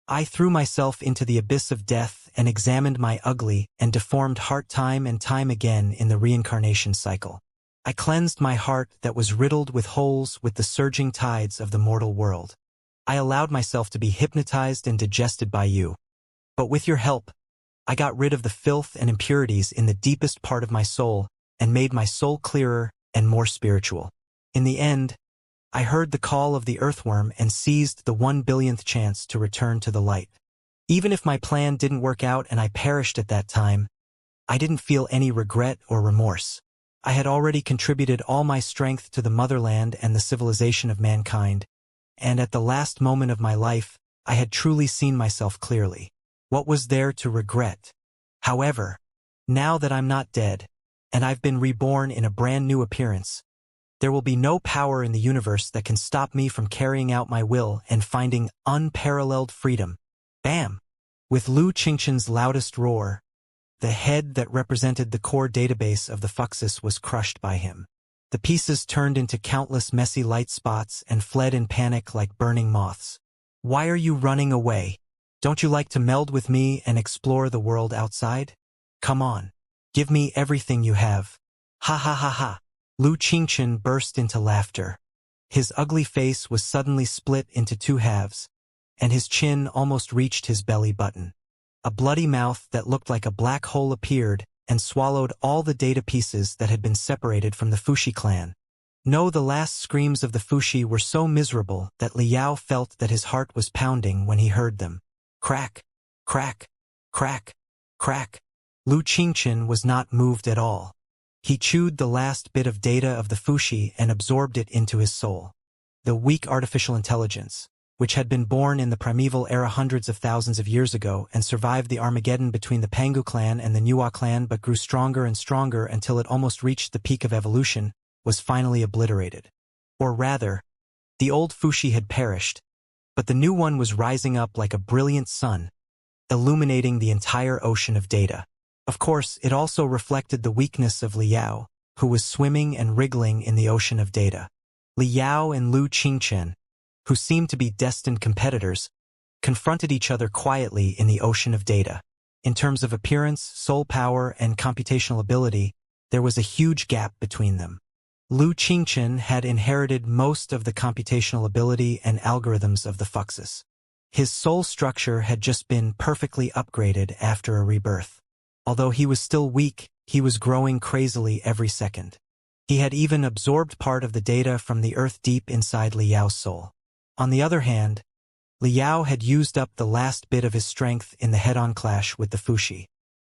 I threw myself into the abyss of death and examined my ugly and deformed heart time and time again in the reincarnation cycle. I cleansed my heart that was riddled with holes with the surging tides of the mortal world. I allowed myself to be hypnotized and digested by you. But with your help, I got rid of the filth and impurities in the deepest part of my soul and made my soul clearer and more spiritual. In the end, I heard the call of the earthworm and seized the 1 billionth chance to return to the light. Even if my plan didn't work out and I perished at that time, I didn't feel any regret or remorse. I had already contributed all my strength to the motherland and the civilization of mankind, and at the last moment of my life, I had truly seen myself clearly. What was there to regret? However, now that I'm not dead, and I've been reborn in a brand new appearance. There will be no power in the universe that can stop me from carrying out my will and finding unparalleled freedom. Bam! With Lu Qingqian's loudest roar, the head that represented the core database of the Fuxus was crushed by him. The pieces turned into countless messy light spots and fled in panic like burning moths. Why are you running away? Don't you like to meld with me and explore the world outside? Come on. Give me everything you have. Ha ha ha ha. Lu Qingqian burst into laughter. His ugly face was suddenly split into two halves, and his chin almost reached his belly button. A bloody mouth that looked like a black hole appeared and swallowed all the data pieces that had been separated from the Fuxi clan. No, the last screams of the Fuxi were so miserable that Liao felt that his heart was pounding when he heard them. Crack, crack, crack, crack. Lu Qingqian was not moved at all. He chewed the last bit of data of the Fuxi and absorbed it into his soul. The weak artificial intelligence, which had been born in the primeval era hundreds of thousands of years ago and survived the Armageddon between the Pangu clan and the Nuwa clan but grew stronger and stronger until it almost reached the peak of evolution, was finally obliterated. Or rather, the old Fuxi had perished, but the new one was rising up like a brilliant sun, illuminating the entire ocean of data. Of course, it also reflected the weakness of Liao, who was swimming and wriggling in the ocean of data. Liao and Lu Qingqian, who seemed to be destined competitors, confronted each other quietly in the ocean of data. In terms of appearance, soul power, and computational ability, there was a huge gap between them. Lu Qingqian had inherited most of the computational ability and algorithms of the Fuxus. His soul structure had just been perfectly upgraded after a rebirth. Although he was still weak, he was growing crazily every second. He had even absorbed part of the data from the earth deep inside Liao's soul. On the other hand, Liao had used up the last bit of his strength in the head-on clash with the Fuxi.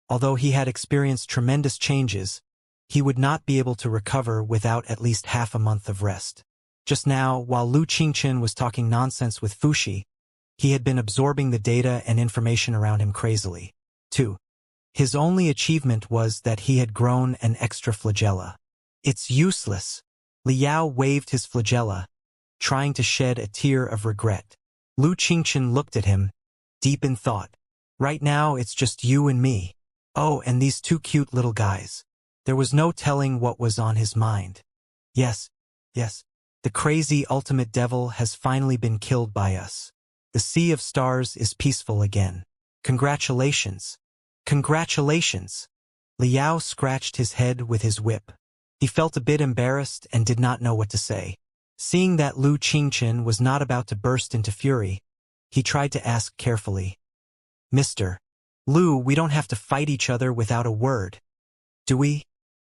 Although he had experienced tremendous changes, he would not be able to recover without at least half a month of rest. Just now, while Lu Qingqian was talking nonsense with Fuxi, he had been absorbing the data and information around him crazily. 2. His only achievement was that he had grown an extra flagella. It's useless. Liao waved his flagella, trying to shed a tear of regret. Lu Qingqian looked at him, deep in thought. Right now it's just you and me. Oh, and these two cute little guys. There was no telling what was on his mind. Yes, the crazy ultimate devil has finally been killed by us. The sea of stars is peaceful again. Congratulations. Congratulations. Liao scratched his head with his whip. He felt a bit embarrassed and did not know what to say. Seeing that Lu Qingqian was not about to burst into fury, he tried to ask carefully. Mr. Lu, we don't have to fight each other without a word. Do we?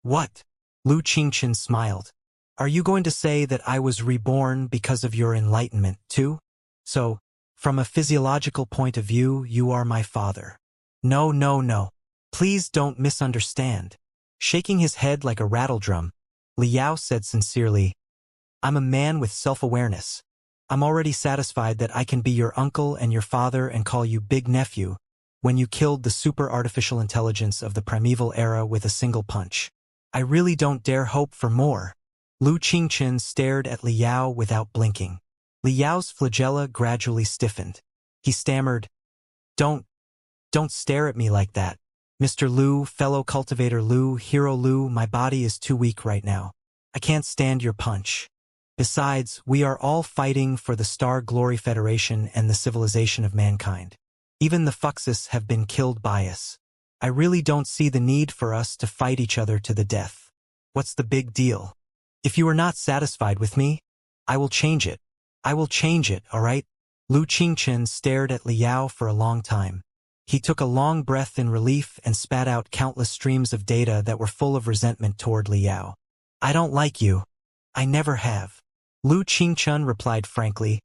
What? Lu Qingqian smiled. Are you going to say that I was reborn because of your enlightenment, too? So, from a physiological point of view, you are my father. No. Please don't misunderstand. Shaking his head like a rattledrum, Liao said sincerely, I'm a man with self-awareness. I'm already satisfied that I can be your uncle and your father and call you big nephew when you killed the super artificial intelligence of the primeval era with a single punch. I really don't dare hope for more. Lu Qingqian stared at Liao without blinking. Liao's flagella gradually stiffened. He stammered, Don't stare at me like that. Mr. Lu, fellow cultivator Lu, hero Lu, my body is too weak right now. I can't stand your punch. Besides, we are all fighting for the Star Glory Federation and the civilization of mankind. Even the Fuxus have been killed by us. I really don't see the need for us to fight each other to the death. What's the big deal? If you are not satisfied with me, I will change it. I will change it, all right? Lu Qingqian stared at Liao for a long time. He took a long breath in relief and spat out countless streams of data that were full of resentment toward Liao. I don't like you. I never have. Lu Qingqian replied frankly,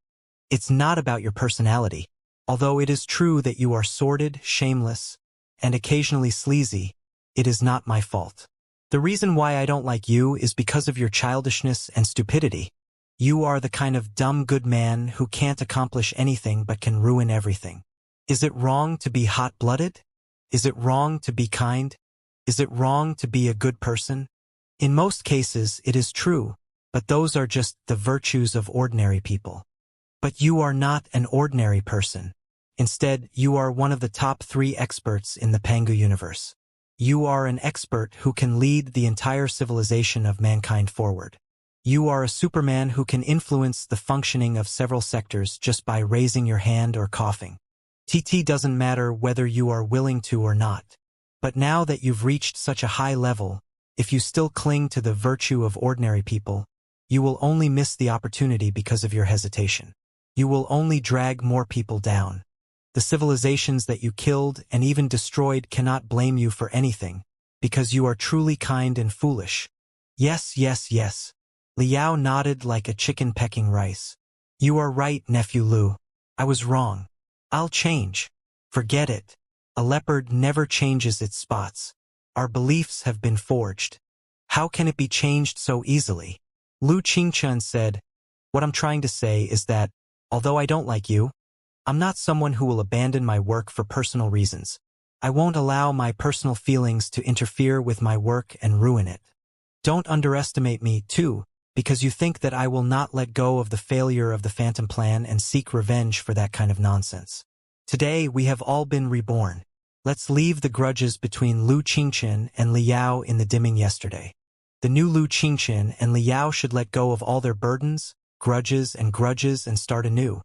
It's not about your personality. Although it is true that you are sordid, shameless, and occasionally sleazy, it is not my fault. The reason why I don't like you is because of your childishness and stupidity. You are the kind of dumb good man who can't accomplish anything but can ruin everything. Is it wrong to be hot-blooded? Is it wrong to be kind? Is it wrong to be a good person? In most cases, it is true, but those are just the virtues of ordinary people. But you are not an ordinary person. Instead, you are one of the top 3 experts in the Pangu universe. You are an expert who can lead the entire civilization of mankind forward. You are a Superman who can influence the functioning of several sectors just by raising your hand or coughing. TT doesn't matter whether you are willing to or not. But now that you've reached such a high level, if you still cling to the virtue of ordinary people, you will only miss the opportunity because of your hesitation. You will only drag more people down. The civilizations that you killed and even destroyed cannot blame you for anything, because you are truly kind and foolish. Yes, yes, yes. Liao nodded like a chicken pecking rice. You are right, nephew Lu. I was wrong. I'll change. Forget it. A leopard never changes its spots. Our beliefs have been forged. How can it be changed so easily? Lu Qingchen said, what I'm trying to say is that, although I don't like you, I'm not someone who will abandon my work for personal reasons. I won't allow my personal feelings to interfere with my work and ruin it. Don't underestimate me, too, because you think that I will not let go of the failure of the Phantom Plan and seek revenge for that kind of nonsense. Today, we have all been reborn. Let's leave the grudges between Lu Qingchen and Liao in the dimming yesterday. The new Lu Qingchen and Liao should let go of all their burdens, grudges and start anew.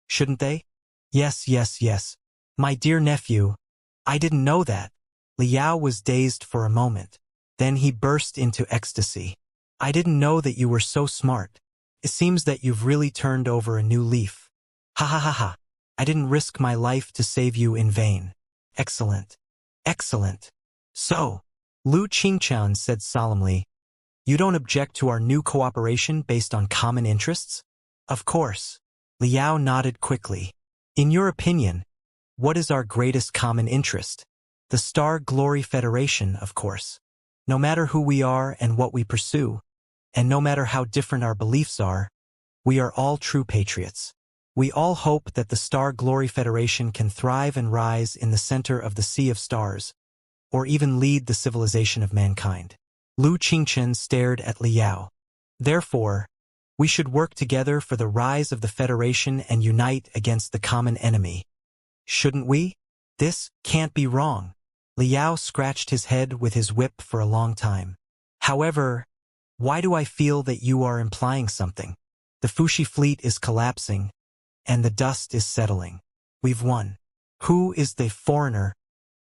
Shouldn't they? Yes, yes, yes. My dear nephew, I didn't know that. Liao was dazed for a moment. Then he burst into ecstasy. I didn't know that you were so smart. It seems that you've really turned over a new leaf. Ha ha ha ha. I didn't risk my life to save you in vain. Excellent. Excellent. So, Lu Qingchen said solemnly, you don't object to our new cooperation based on common interests? Of course. Liao nodded quickly. In your opinion, what is our greatest common interest? The Star Glory Federation, of course. No matter who we are and what we pursue, and no matter how different our beliefs are, we are all true patriots. We all hope that the Star Glory Federation can thrive and rise in the center of the Sea of Stars, or even lead the civilization of mankind. Lu Qingchen stared at Liao. Therefore, we should work together for the rise of the Federation and unite against the common enemy. Shouldn't we? This can't be wrong. Liao scratched his head with his whip for a long time. However, why do I feel that you are implying something? The Fushi fleet is collapsing, and the dust is settling. We've won. Who is the foreigner?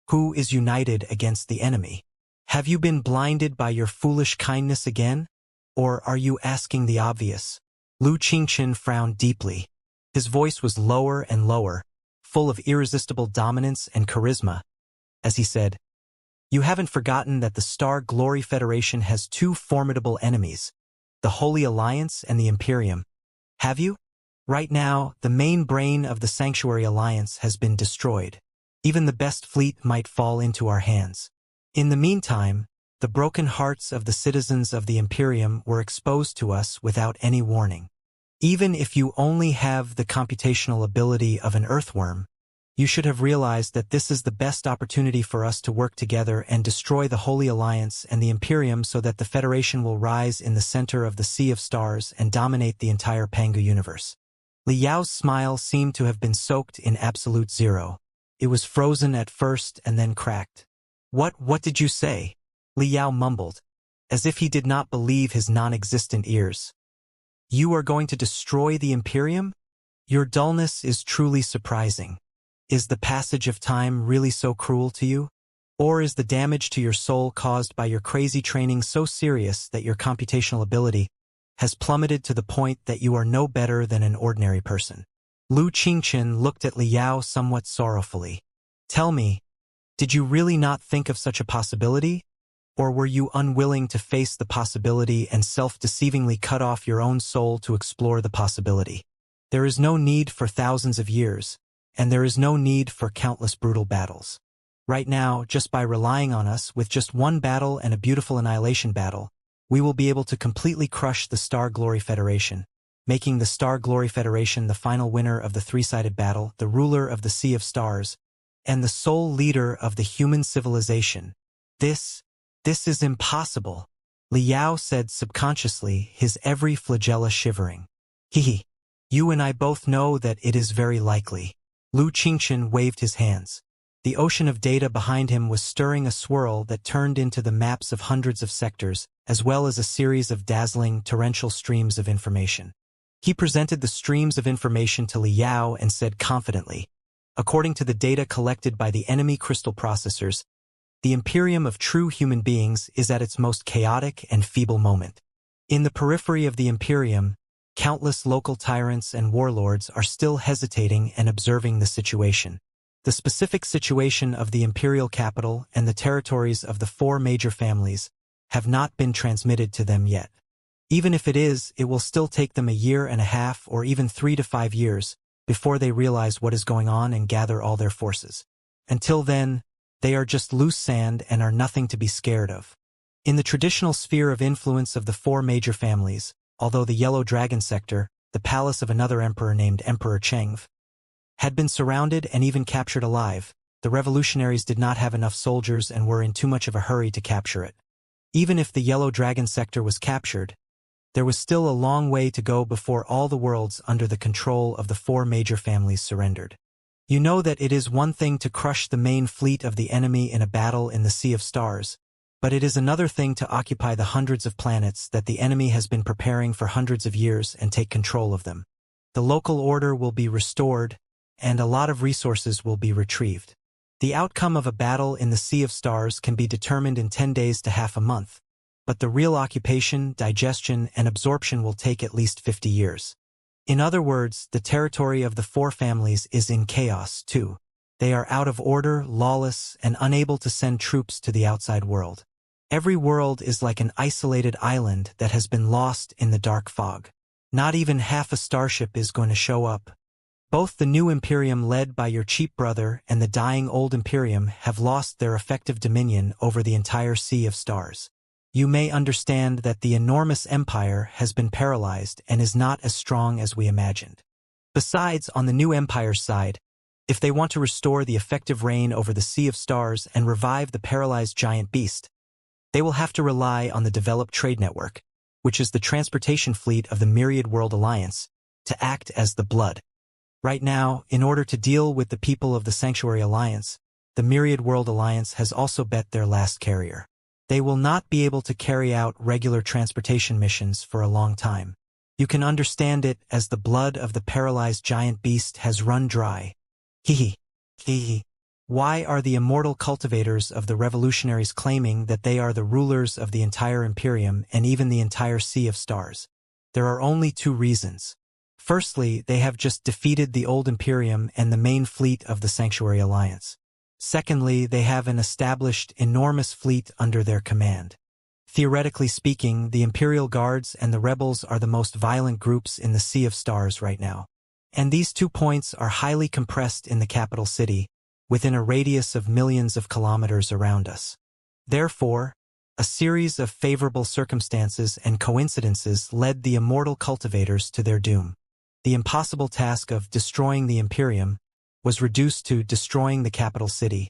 Who is united against the enemy? Have you been blinded by your foolish kindness again? Or are you asking the obvious? Lu Qingchen frowned deeply. His voice was lower and lower, full of irresistible dominance and charisma, as he said, you haven't forgotten that the Star Glory Federation has 2 formidable enemies, the Holy Alliance and the Imperium. Have you? Right now, the main brain of the Sanctuary Alliance has been destroyed. Even the best fleet might fall into our hands. In the meantime, the broken hearts of the citizens of the Imperium were exposed to us without any warning. Even if you only have the computational ability of an earthworm, you should have realized that this is the best opportunity for us to work together and destroy the Holy Alliance and the Imperium so that the Federation will rise in the center of the Sea of Stars and dominate the entire Pangu universe. Liao's smile seemed to have been soaked in absolute zero. It was frozen at first and then cracked. What did you say? Liao mumbled, as if he did not believe his non-existent ears. You are going to destroy the Imperium? Your dullness is truly surprising. Is the passage of time really so cruel to you? Or is the damage to your soul caused by your crazy training so serious that your computational ability has plummeted to the point that you are no better than an ordinary person? Lu Qingchen looked at Liao somewhat sorrowfully. Tell me, did you really not think of such a possibility? Or were you unwilling to face the possibility and self-deceivingly cut off your own soul to explore the possibility? There is no need for thousands of years, and there is no need for countless brutal battles. Right now, just by relying on us with just one battle and a beautiful annihilation battle, we will be able to completely crush the Star Glory Federation, making the Star Glory Federation the final winner of the three-sided battle, the ruler of the Sea of Stars, and the sole leader of the human civilization. This is impossible, Liao said subconsciously, his every flagella shivering. He, you and I both know that it is very likely. Lu Qingchen waved his hands. The ocean of data behind him was stirring a swirl that turned into the maps of hundreds of sectors, as well as a series of dazzling, torrential streams of information. He presented the streams of information to Liao and said confidently, according to the data collected by the enemy crystal processors, the Imperium of true human beings is at its most chaotic and feeble moment. In the periphery of the Imperium, countless local tyrants and warlords are still hesitating and observing the situation. The specific situation of the imperial capital and the territories of the 4 major families have not been transmitted to them yet. Even if it is, it will still take them a year and a half or even 3 to 5 years before they realize what is going on and gather all their forces. Until then, they are just loose sand and are nothing to be scared of. In the traditional sphere of influence of the 4 major families, although the Yellow Dragon sector, the palace of another emperor named Emperor Chengv, had been surrounded and even captured alive, the revolutionaries did not have enough soldiers and were in too much of a hurry to capture it. Even if the Yellow Dragon sector was captured, there was still a long way to go before all the worlds under the control of the 4 major families surrendered. You know that it is one thing to crush the main fleet of the enemy in a battle in the Sea of Stars, but it is another thing to occupy the hundreds of planets that the enemy has been preparing for hundreds of years and take control of them. The local order will be restored, and a lot of resources will be retrieved. The outcome of a battle in the Sea of Stars can be determined in 10 days to half a month, but the real occupation, digestion, and absorption will take at least 50 years. In other words, the territory of the 4 families is in chaos, too. They are out of order, lawless, and unable to send troops to the outside world. Every world is like an isolated island that has been lost in the dark fog. Not even half a starship is going to show up. Both the new Imperium led by your cheap brother and the dying old Imperium have lost their effective dominion over the entire Sea of Stars. You may understand that the enormous empire has been paralyzed and is not as strong as we imagined. Besides, on the new empire's side, if they want to restore the effective reign over the Sea of Stars and revive the paralyzed giant beast, they will have to rely on the developed trade network, which is the transportation fleet of the Myriad World Alliance, to act as the blood. Right now, in order to deal with the people of the Sanctuary Alliance, the Myriad World Alliance has also bet their last carrier. They will not be able to carry out regular transportation missions for a long time. You can understand it as the blood of the paralyzed giant beast has run dry. Hee hee. Why are the immortal cultivators of the revolutionaries claiming that they are the rulers of the entire Imperium and even the entire Sea of Stars? There are only 2 reasons. Firstly, they have just defeated the old Imperium and the main fleet of the Sanctuary Alliance. Secondly, they have an established, enormous fleet under their command. Theoretically speaking, the Imperial Guards and the rebels are the most violent groups in the Sea of Stars right now. And these 2 points are highly compressed in the capital city, within a radius of millions of kilometers around us. Therefore, a series of favorable circumstances and coincidences led the immortal cultivators to their doom. The impossible task of destroying the Imperium was reduced to destroying the capital city,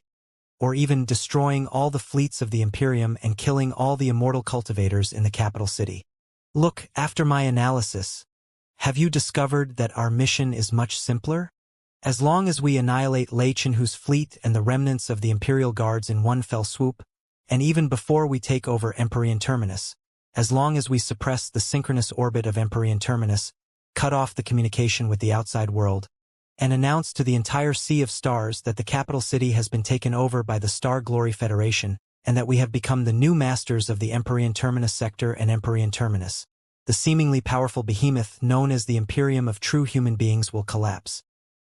or even destroying all the fleets of the Imperium and killing all the immortal cultivators in the capital city. Look, after my analysis, have you discovered that our mission is much simpler? As long as we annihilate Lei Chenhu's fleet and the remnants of the Imperial Guards in one fell swoop, and even before we take over Empyrean Terminus, as long as we suppress the synchronous orbit of Empyrean Terminus, cut off the communication with the outside world, and announce to the entire Sea of Stars that the capital city has been taken over by the Star Glory Federation and that we have become the new masters of the Empyrean Terminus sector and Empyrean Terminus, the seemingly powerful behemoth known as the Imperium of true human beings will collapse.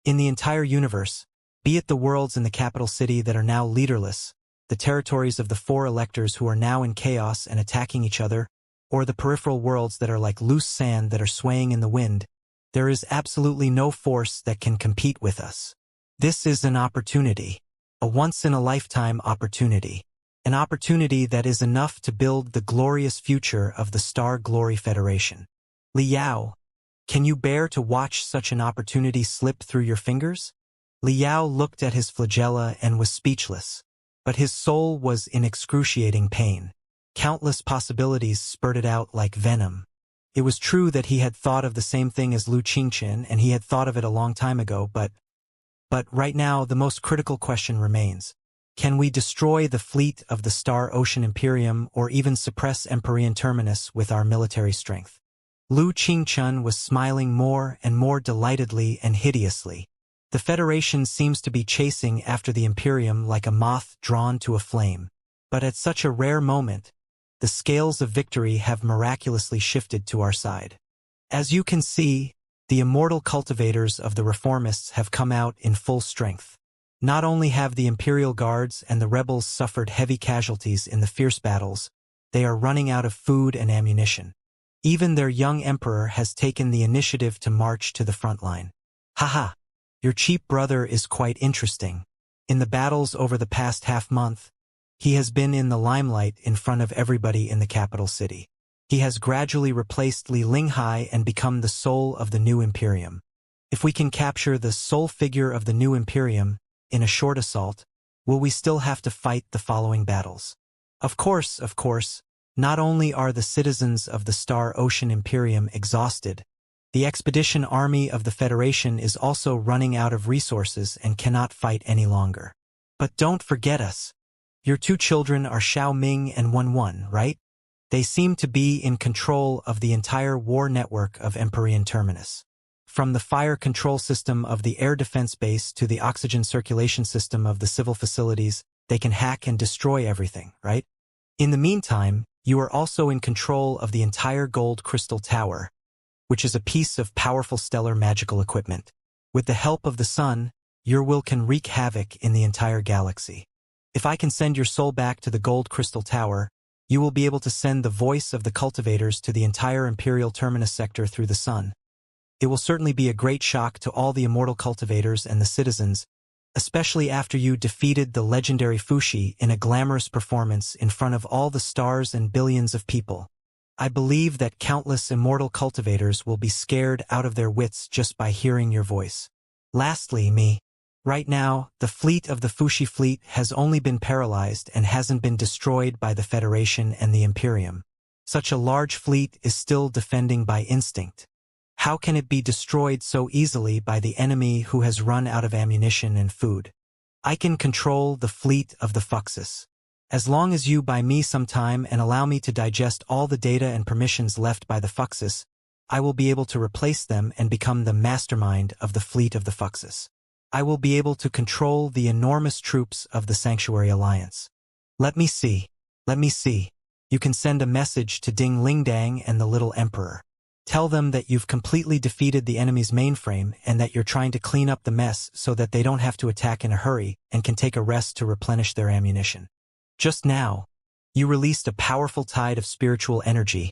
In the entire universe, be it the worlds in the capital city that are now leaderless, the territories of the 4 electors who are now in chaos and attacking each other, or the peripheral worlds that are like loose sand that are swaying in the wind, there is absolutely no force that can compete with us. This is an opportunity, a once-in-a-lifetime opportunity, an opportunity that is enough to build the glorious future of the Star Glory Federation. Liao, can you bear to watch such an opportunity slip through your fingers? Liao looked at his flagella and was speechless. but his soul was in excruciating pain. Countless possibilities spurted out like venom. It was true that he had thought of the same thing as Lu Qingchen, and he had thought of it a long time ago, but right now the most critical question remains. Can we destroy the fleet of the Star Ocean Imperium or even suppress Empyrean Terminus with our military strength? Lu Qingchen was smiling more and more delightedly and hideously. The Federation seems to be chasing after the Imperium like a moth drawn to a flame. But at such a rare moment, the scales of victory have miraculously shifted to our side. As you can see, the immortal cultivators of the reformists have come out in full strength. Not only have the Imperial Guards and the rebels suffered heavy casualties in the fierce battles, they are running out of food and ammunition. Even their young emperor has taken the initiative to march to the front line. Haha, your cheap brother is quite interesting. In the battles over the past half-month, he has been in the limelight in front of everybody in the capital city. He has gradually replaced Li Linghai and become the soul of the new Imperium. If we can capture the sole figure of the new Imperium in a short assault, will we still have to fight the following battles? Of course, not only are the citizens of the Star Ocean Imperium exhausted, the expedition army of the Federation is also running out of resources and cannot fight any longer. But don't forget us. Your two children are Xiao Ming and Wen, right? They seem to be in control of the entire war network of Empyrean Terminus. From the fire control system of the air defense base to the oxygen circulation system of the civil facilities, they can hack and destroy everything, right? In the meantime, you are also in control of the entire Gold Crystal Tower, which is a piece of powerful stellar magical equipment. With the help of the sun, your will can wreak havoc in the entire galaxy. If I can send your soul back to the Gold Crystal Tower, you will be able to send the voice of the cultivators to the entire Imperial Terminus sector through the sun. It will certainly be a great shock to all the immortal cultivators and the citizens, especially after you defeated the legendary Fushi in a glamorous performance in front of all the stars and billions of people. I believe that countless immortal cultivators will be scared out of their wits just by hearing your voice. Lastly, me. Right now, the fleet of the Fushi fleet has only been paralyzed and hasn't been destroyed by the Federation and the Imperium. Such a large fleet is still defending by instinct. How can it be destroyed so easily by the enemy who has run out of ammunition and food? I can control the fleet of the Fuxus. As long as you buy me some time and allow me to digest all the data and permissions left by the Fuxus, I will be able to replace them and become the mastermind of the fleet of the Fuxus. I will be able to control the enormous troops of the Sanctuary Alliance. Let me see. You can send a message to Ding Lingdang and the Little Emperor. Tell them that you've completely defeated the enemy's mainframe and that you're trying to clean up the mess so that they don't have to attack in a hurry and can take a rest to replenish their ammunition. Just now, you released a powerful tide of spiritual energy,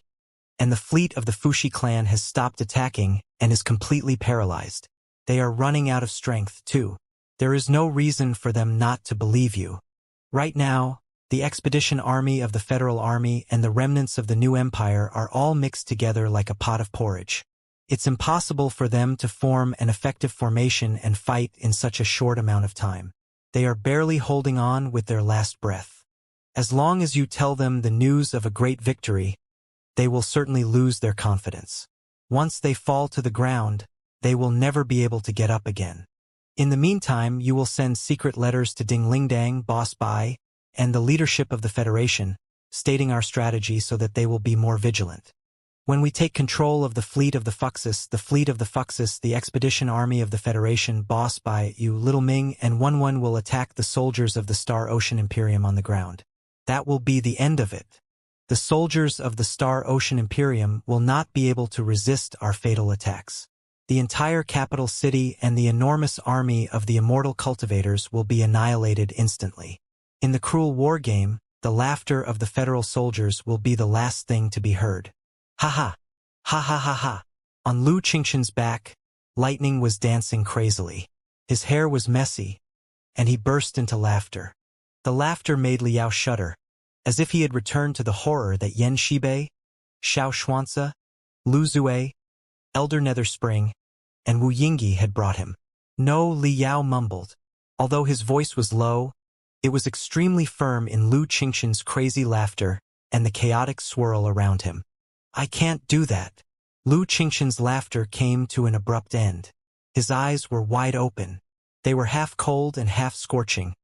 and the fleet of the Fushi clan has stopped attacking and is completely paralyzed. They are running out of strength, too. There is no reason for them not to believe you. Right now, the expedition army of the Federal Army and the remnants of the new empire are all mixed together like a pot of porridge. It's impossible for them to form an effective formation and fight in such a short amount of time. They are barely holding on with their last breath. As long as you tell them the news of a great victory, they will certainly lose their confidence. Once they fall to the ground, they will never be able to get up again. In the meantime, you will send secret letters to Ding Lingdang, Boss Bai, and the leadership of the Federation, stating our strategy so that they will be more vigilant. When we take control of the fleet of the Fuxus, the expedition army of the Federation, Boss Bai, you, Little Ming, and Wen will attack the soldiers of the Star Ocean Imperium on the ground. That will be the end of it. The soldiers of the Star Ocean Imperium will not be able to resist our fatal attacks. The entire capital city and the enormous army of the immortal cultivators will be annihilated instantly. In the cruel war game, the laughter of the federal soldiers will be the last thing to be heard. Ha ha! Ha ha ha ha! On Lu Qingchen's back, lightning was dancing crazily. His hair was messy, and he burst into laughter. The laughter made Liao shudder, as if he had returned to the horror that Yan Shibei, Xiao Xuanxia, Lu Zue, Elder Netherspring, and Wu Yingyi had brought him. No, Li Yao mumbled. Although his voice was low, It was extremely firm in Lu Qingqian's crazy laughter and the chaotic swirl around him. I can't do that. Lu Qingqian's laughter came to an abrupt end. His eyes were wide open. They were half cold and half scorching,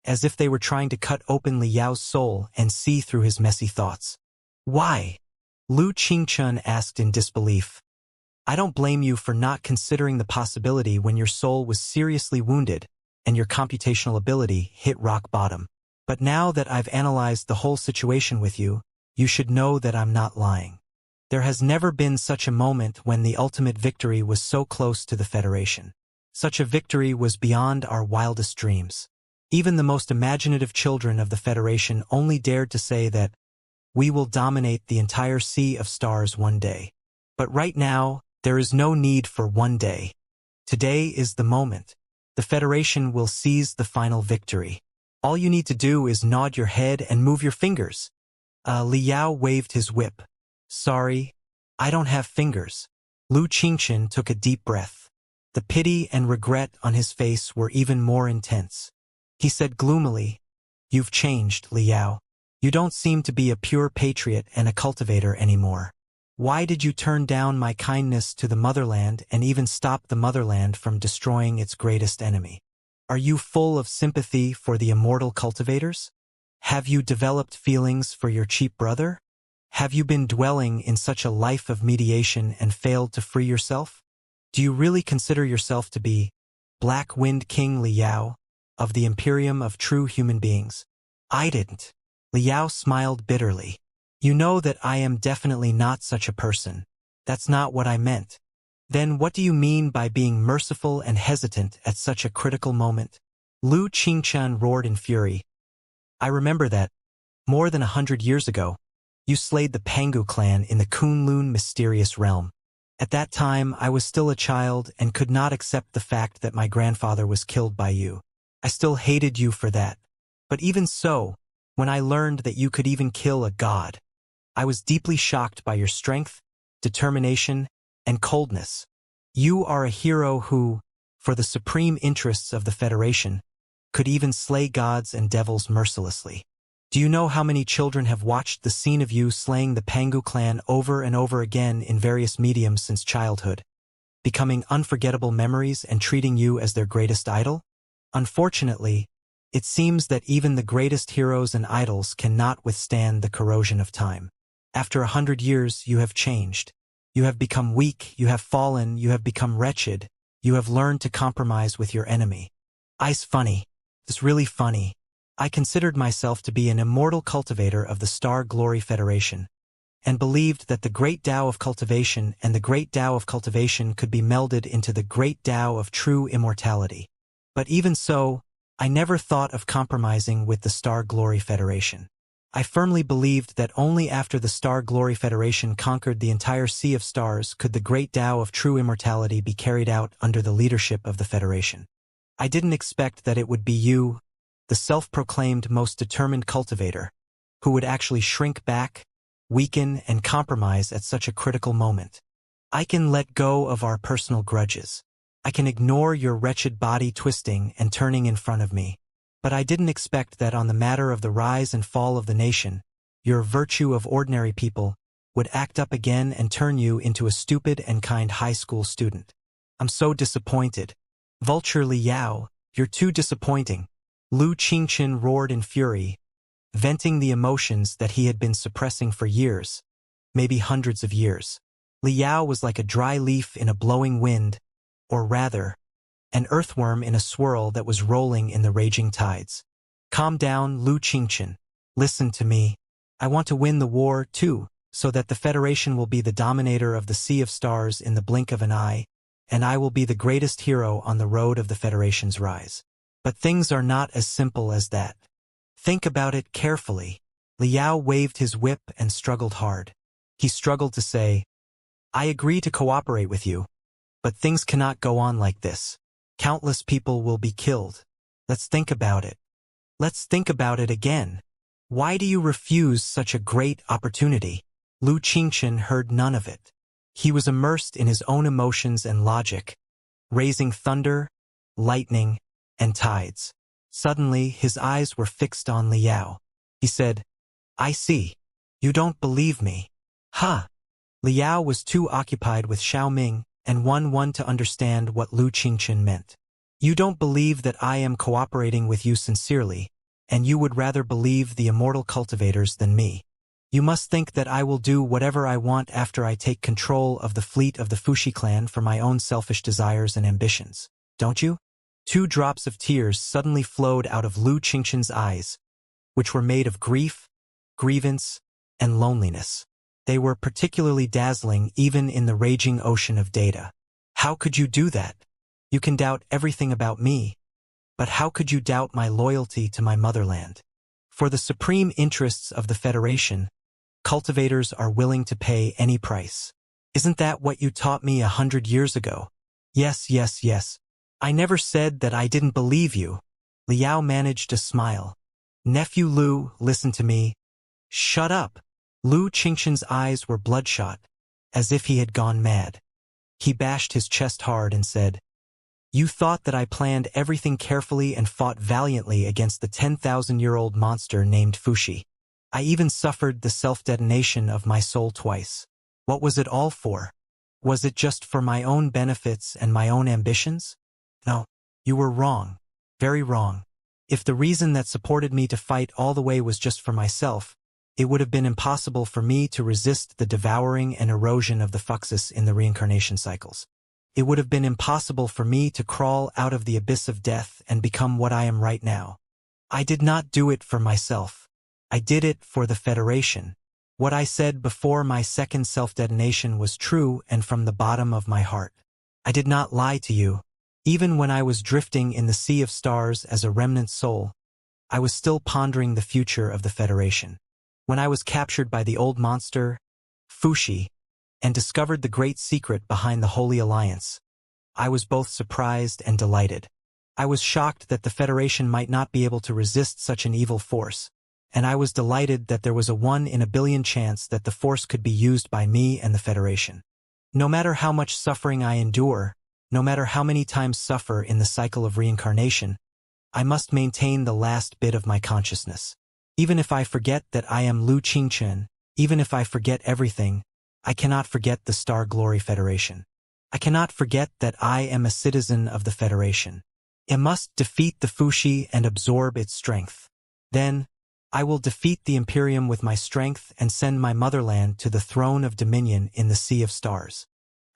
as if they were trying to cut open Li Yao's soul and see through his messy thoughts. Why? Lu Qingqian asked in disbelief. I don't blame you for not considering the possibility when your soul was seriously wounded and your computational ability hit rock bottom. But now that I've analyzed the whole situation with you, you should know that I'm not lying. There has never been such a moment when the ultimate victory was so close to the Federation. Such a victory was beyond our wildest dreams. Even the most imaginative children of the Federation only dared to say that we will dominate the entire sea of stars one day. But right now, there is no need for one day. Today is the moment. The Federation will seize the final victory. All you need to do is nod your head and move your fingers. Li Yao waved his whip. Sorry, I don't have fingers. Lu Qingqian took a deep breath. The pity and regret on his face were even more intense. He said gloomily, You've changed, Li Yao. You don't seem to be a pure patriot and a cultivator anymore. Why did you turn down my kindness to the motherland and even stop the motherland from destroying its greatest enemy? Are you full of sympathy for the immortal cultivators? Have you developed feelings for your cheap brother? Have you been dwelling in such a life of mediation and failed to free yourself? Do you really consider yourself to be Black Wind King Li Yao of the Imperium of true human beings? I didn't. Li Yao smiled bitterly. You know that I am definitely not such a person. That's not what I meant. Then what do you mean by being merciful and hesitant at such a critical moment? Lu Qingqian roared in fury. I remember that, more than 100 years ago, you slayed the Pangu clan in the Kunlun mysterious realm. At that time, I was still a child and could not accept the fact that my grandfather was killed by you. I still hated you for that. But even so, when I learned that you could even kill a god, I was deeply shocked by your strength, determination, and coldness. You are a hero who, for the supreme interests of the Federation, could even slay gods and devils mercilessly. Do you know how many children have watched the scene of you slaying the Pangu clan over and over again in various mediums since childhood, becoming unforgettable memories and treating you as their greatest idol? Unfortunately, it seems that even the greatest heroes and idols cannot withstand the corrosion of time. After 100 years, you have changed. You have become weak, you have fallen, you have become wretched, you have learned to compromise with your enemy. I's funny. It's really funny. I considered myself to be an immortal cultivator of the Star Glory Federation, and believed that the great Tao of cultivation and the great Tao of cultivation could be melded into the great Tao of true immortality. But even so, I never thought of compromising with the Star Glory Federation. I firmly believed that only after the Star Glory Federation conquered the entire Sea of Stars could the great Tao of true immortality be carried out under the leadership of the Federation. I didn't expect that it would be you, the self-proclaimed most determined cultivator, who would actually shrink back, weaken, and compromise at such a critical moment. I can let go of our personal grudges. I can ignore your wretched body twisting and turning in front of me. But I didn't expect that on the matter of the rise and fall of the nation, your virtue of ordinary people would act up again and turn you into a stupid and kind high school student. I'm so disappointed. Vulture Li Yao, you're too disappointing. Lu Qingqian roared in fury, venting the emotions that he had been suppressing for years, maybe hundreds of years. Li Yao was like a dry leaf in a blowing wind, or rather, an earthworm in a swirl that was rolling in the raging tides. Calm down, Lu Qingqian. Listen to me. I want to win the war, too, so that the Federation will be the dominator of the Sea of Stars in the blink of an eye, and I will be the greatest hero on the road of the Federation's rise. But things are not as simple as that. Think about it carefully. Li Yao waved his whip and struggled hard. He struggled to say, I agree to cooperate with you, but things cannot go on like this. Countless people will be killed. Let's think about it. Let's think about it again. Why do you refuse such a great opportunity? Lu Qingqian heard none of it. He was immersed in his own emotions and logic, raising thunder, lightning, and tides. Suddenly, his eyes were fixed on Liao. He said, "I see. You don't believe me. Ha!" Liao was too occupied with Xiaoming and one to understand what Lu Qingchen meant. "You don't believe that I am cooperating with you sincerely, and you would rather believe the immortal cultivators than me. You must think that I will do whatever I want after I take control of the fleet of the Fushi clan for my own selfish desires and ambitions, don't you?" 2 drops of tears suddenly flowed out of Lu Qingchen's eyes, which were made of grief, grievance, and loneliness. They were particularly dazzling even in the raging ocean of data. "How could you do that? You can doubt everything about me, but how could you doubt my loyalty to my motherland? For the supreme interests of the Federation, cultivators are willing to pay any price. Isn't that what you taught me 100 years ago?" "Yes, yes, yes. I never said that I didn't believe you." Liao managed to smile. "Nephew Lu, listen to me." "Shut up." Lu Qingchen's eyes were bloodshot, as if he had gone mad. He bashed his chest hard and said, "You thought that I planned everything carefully and fought valiantly against the 10,000-year-old monster named Fushi. I even suffered the self-detonation of my soul twice. What was it all for? Was it just for my own benefits and my own ambitions? No, you were wrong. Very wrong. If the reason that supported me to fight all the way was just for myself, it would have been impossible for me to resist the devouring and erosion of the Fuxus in the reincarnation cycles. It would have been impossible for me to crawl out of the abyss of death and become what I am right now. I did not do it for myself. I did it for the Federation. What I said before my second self-detonation was true and from the bottom of my heart. I did not lie to you. Even when I was drifting in the sea of stars as a remnant soul, I was still pondering the future of the Federation. When I was captured by the old monster, Fushi, and discovered the great secret behind the Holy Alliance, I was both surprised and delighted. I was shocked that the Federation might not be able to resist such an evil force, and I was delighted that there was a 1 in a billion chance that the force could be used by me and the Federation. No matter how much suffering I endure, no matter how many times suffer in the cycle of reincarnation, I must maintain the last bit of my consciousness. Even if I forget that I am Lu Qingchen, even if I forget everything, I cannot forget the Star Glory Federation. I cannot forget that I am a citizen of the Federation. I must defeat the Fushi and absorb its strength. Then, I will defeat the Imperium with my strength and send my motherland to the throne of dominion in the Sea of Stars.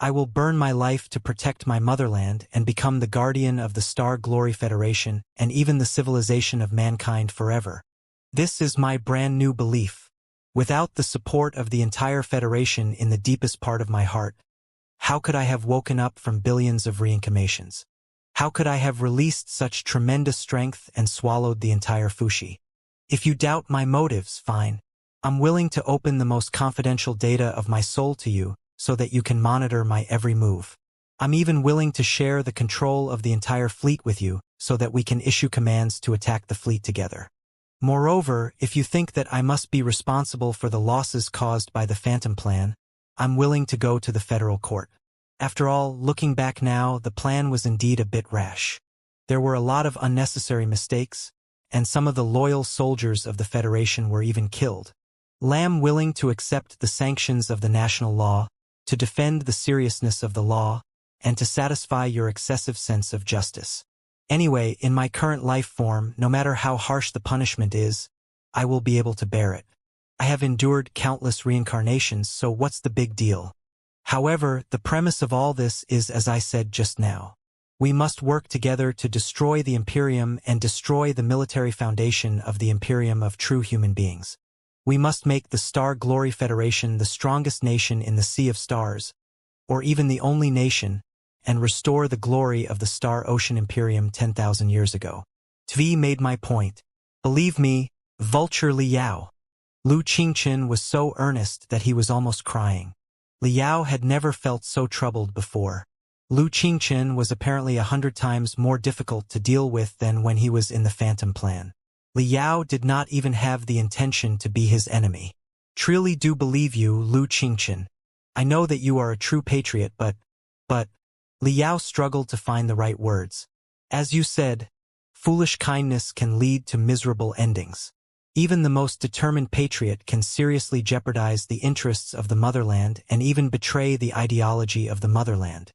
I will burn my life to protect my motherland and become the guardian of the Star Glory Federation and even the civilization of mankind forever. This is my brand new belief. Without the support of the entire Federation in the deepest part of my heart, how could I have woken up from billions of reincarnations? How could I have released such tremendous strength and swallowed the entire Fushi? If you doubt my motives, fine. I'm willing to open the most confidential data of my soul to you, so that you can monitor my every move. I'm even willing to share the control of the entire fleet with you, so that we can issue commands to attack the fleet together. Moreover, if you think that I must be responsible for the losses caused by the Phantom Plan, I'm willing to go to the federal court. After all, looking back now, the plan was indeed a bit rash. There were a lot of unnecessary mistakes, and some of the loyal soldiers of the Federation were even killed. Lamb willing to accept the sanctions of the national law, to defend the seriousness of the law, and to satisfy your excessive sense of justice. Anyway, in my current life form, no matter how harsh the punishment is, I will be able to bear it. I have endured countless reincarnations, so what's the big deal? However, the premise of all this is as I said just now. We must work together to destroy the Imperium and destroy the military foundation of the Imperium of true human beings. We must make the Star Glory Federation the strongest nation in the Sea of Stars, or even the only nation, and restore the glory of the Star Ocean Imperium 10,000 years ago. Tvi made my point. Believe me, Vulture Liao. Lu Qingchen was so earnest that he was almost crying. Liao had never felt so troubled before. Lu Qingchen was apparently 100 times more difficult to deal with than when he was in the Phantom Plan. Liao did not even have the intention to be his enemy. Truly do believe you, Lu Qingchen. I know that you are a true patriot, but... Liao struggled to find the right words. As you said, Foolish kindness can lead to miserable endings. Even the most determined patriot can seriously jeopardize the interests of the motherland and even betray the ideology of the motherland.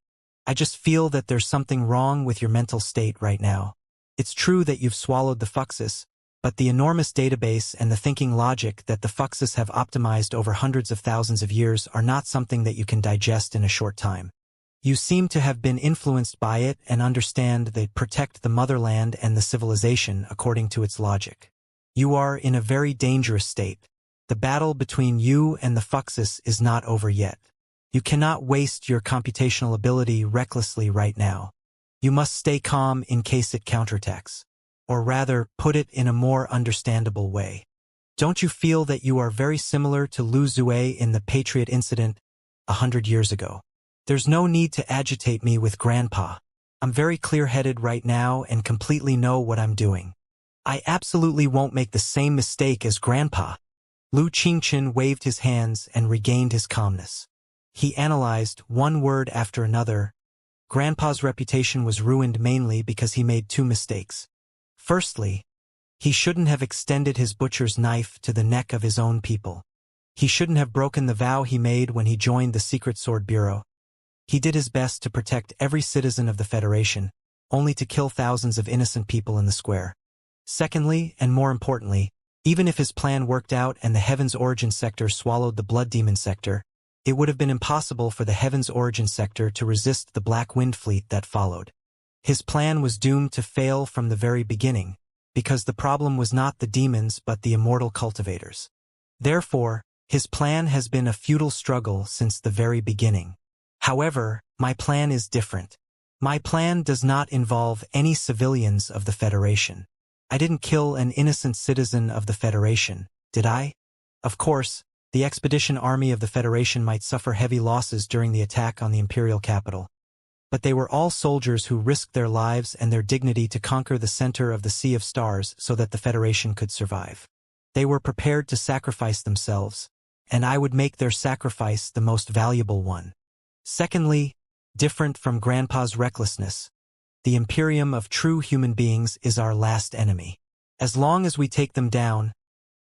I just feel that there's something wrong with your mental state right now. It's true that you've swallowed the Fuxes, but the enormous database and the thinking logic that the Fuxes have optimized over hundreds of thousands of years are not something that you can digest in a short time. You seem to have been influenced by it and understand they protect the motherland and the civilization according to its logic. You are in a very dangerous state. The battle between you and the Fuxes is not over yet. You cannot waste your computational ability recklessly right now. You must stay calm in case it counterattacks. Or rather, put it in a more understandable way. Don't you feel that you are very similar to Lu Zue in the Patriot incident 100 years ago? There's no need to agitate me with Grandpa. I'm very clear-headed right now and completely know what I'm doing. I absolutely won't make the same mistake as Grandpa. Lu Qingchen waved his hands and regained his calmness. He analyzed one word after another. Grandpa's reputation was ruined mainly because he made two mistakes. Firstly, he shouldn't have extended his butcher's knife to the neck of his own people. He shouldn't have broken the vow he made when he joined the Secret Sword Bureau. He did his best to protect every citizen of the Federation, only to kill thousands of innocent people in the square. Secondly, and more importantly, even if his plan worked out and the Heaven's Origin Sector swallowed the Blood Demon Sector, it would have been impossible for the Heaven's Origin Sector to resist the Black Wind Fleet that followed. His plan was doomed to fail from the very beginning, because the problem was not the demons but the immortal cultivators. Therefore, his plan has been a futile struggle since the very beginning. However, my plan is different. My plan does not involve any civilians of the Federation. I didn't kill an innocent citizen of the Federation, did I? Of course, the expedition army of the Federation might suffer heavy losses during the attack on the imperial capital. But they were all soldiers who risked their lives and their dignity to conquer the center of the Sea of Stars so that the Federation could survive. They were prepared to sacrifice themselves, and I would make their sacrifice the most valuable one. Secondly, different from Grandpa's recklessness, the Imperium of true human beings is our last enemy. As long as we take them down,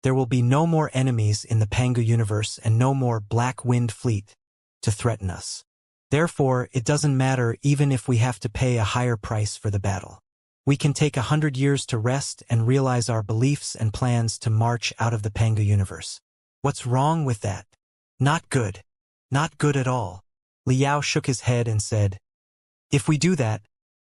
there will be no more enemies in the Pangu universe and no more Black Wind Fleet to threaten us. Therefore, it doesn't matter even if we have to pay a higher price for the battle. We can take 100 years to rest and realize our beliefs and plans to march out of the Pangu universe. What's wrong with that? Not good. Not good at all. Liao shook his head and said, if we do that,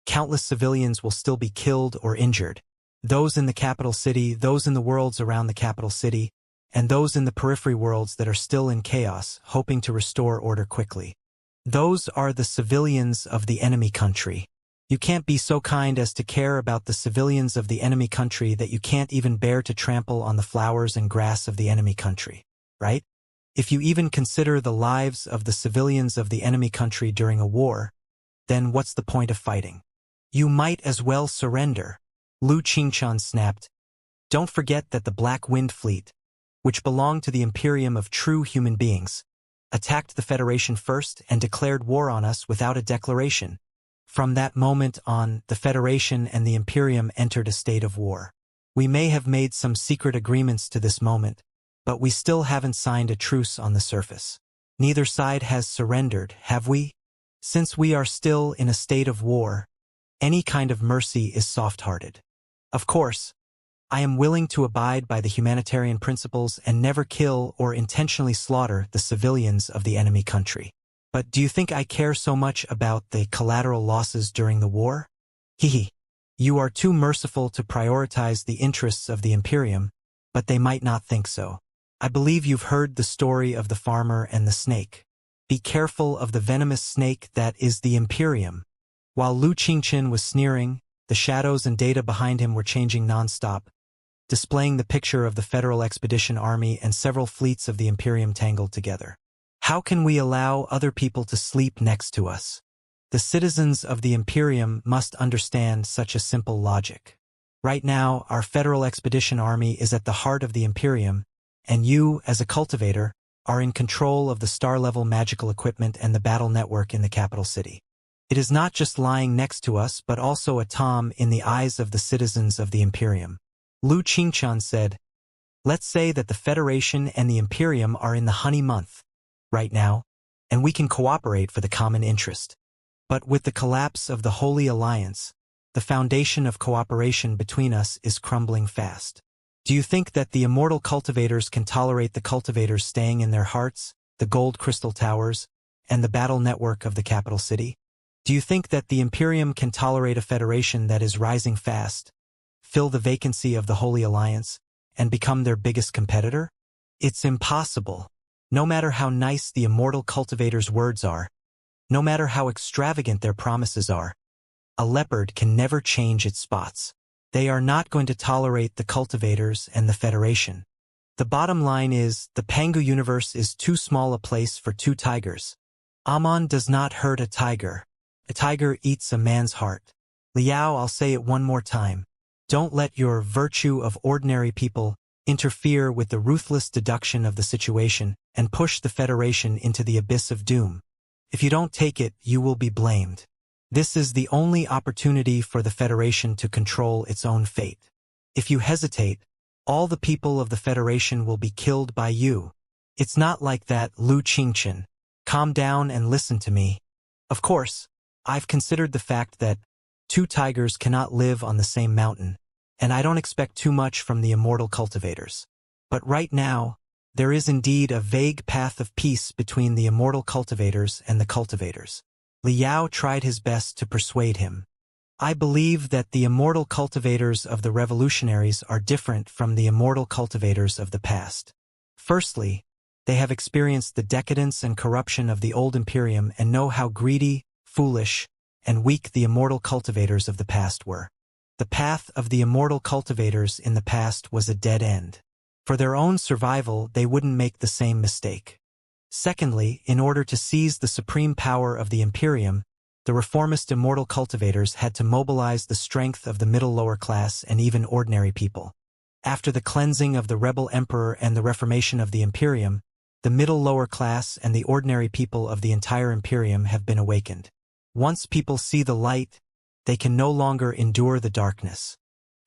countless civilians will still be killed or injured. Those in the capital city, those in the worlds around the capital city, and those in the periphery worlds that are still in chaos, hoping to restore order quickly. Those are the civilians of the enemy country. You can't be so kind as to care about the civilians of the enemy country that you can't even bear to trample on the flowers and grass of the enemy country, right? If you even consider the lives of the civilians of the enemy country during a war, then what's the point of fighting? You might as well surrender. Lu Qingchen snapped. Don't forget that the Black Wind Fleet, which belonged to the Imperium of true human beings, attacked the Federation first and declared war on us without a declaration. From that moment on, the Federation and the Imperium entered a state of war. We may have made some secret agreements to this moment, but we still haven't signed a truce on the surface. Neither side has surrendered, have we? Since we are still in a state of war, any kind of mercy is soft-hearted. Of course, I am willing to abide by the humanitarian principles and never kill or intentionally slaughter the civilians of the enemy country. But do you think I care so much about the collateral losses during the war? Hehe. You are too merciful to prioritize the interests of the Imperium, but they might not think so. I believe you've heard the story of the farmer and the snake. Be careful of the venomous snake that is the Imperium. While Lu Qingchen was sneering, the shadows and data behind him were changing non-stop, displaying the picture of the Federal Expedition Army and several fleets of the Imperium tangled together. How can we allow other people to sleep next to us? The citizens of the Imperium must understand such a simple logic. Right now, our Federal Expedition Army is at the heart of the Imperium, and you, as a cultivator, are in control of the star-level magical equipment and the battle network in the capital city. It is not just lying next to us but also a Tom in the eyes of the citizens of the Imperium. Lu Qingqian said, "Let's say that the Federation and the Imperium are in the honey month right now, and we can cooperate for the common interest. But with the collapse of the Holy Alliance, the foundation of cooperation between us is crumbling fast. Do you think that the immortal cultivators can tolerate the cultivators staying in their hearts, the gold crystal towers, and the battle network of the capital city? Do you think that the Imperium can tolerate a federation that is rising fast, fill the vacancy of the Holy Alliance, and become their biggest competitor? It's impossible. No matter how nice the immortal cultivators' words are, no matter how extravagant their promises are, a leopard can never change its spots. They are not going to tolerate the cultivators and the Federation. The bottom line is, the Pangu universe is too small a place for two tigers. Amon does not hurt a tiger. A tiger eats a man's heart. Liao, I'll say it one more time. Don't let your virtue of ordinary people interfere with the ruthless deduction of the situation and push the Federation into the abyss of doom. If you don't take it, you will be blamed. This is the only opportunity for the Federation to control its own fate. If you hesitate, all the people of the Federation will be killed by you. It's not like that, Lu Qingqian. Calm down and listen to me. Of course, I've considered the fact that two tigers cannot live on the same mountain, and I don't expect too much from the immortal cultivators. But right now, there is indeed a vague path of peace between the immortal cultivators and the cultivators. Liao tried his best to persuade him. I believe that the immortal cultivators of the revolutionaries are different from the immortal cultivators of the past. Firstly, they have experienced the decadence and corruption of the old Imperium and know how greedy, foolish, and weak the immortal cultivators of the past were. The path of the immortal cultivators in the past was a dead end. For their own survival, they wouldn't make the same mistake. Secondly, in order to seize the supreme power of the Imperium, the reformist immortal cultivators had to mobilize the strength of the middle-lower class and even ordinary people. After the cleansing of the rebel emperor and the reformation of the Imperium, the middle-lower class and the ordinary people of the entire Imperium have been awakened. Once people see the light, they can no longer endure the darkness.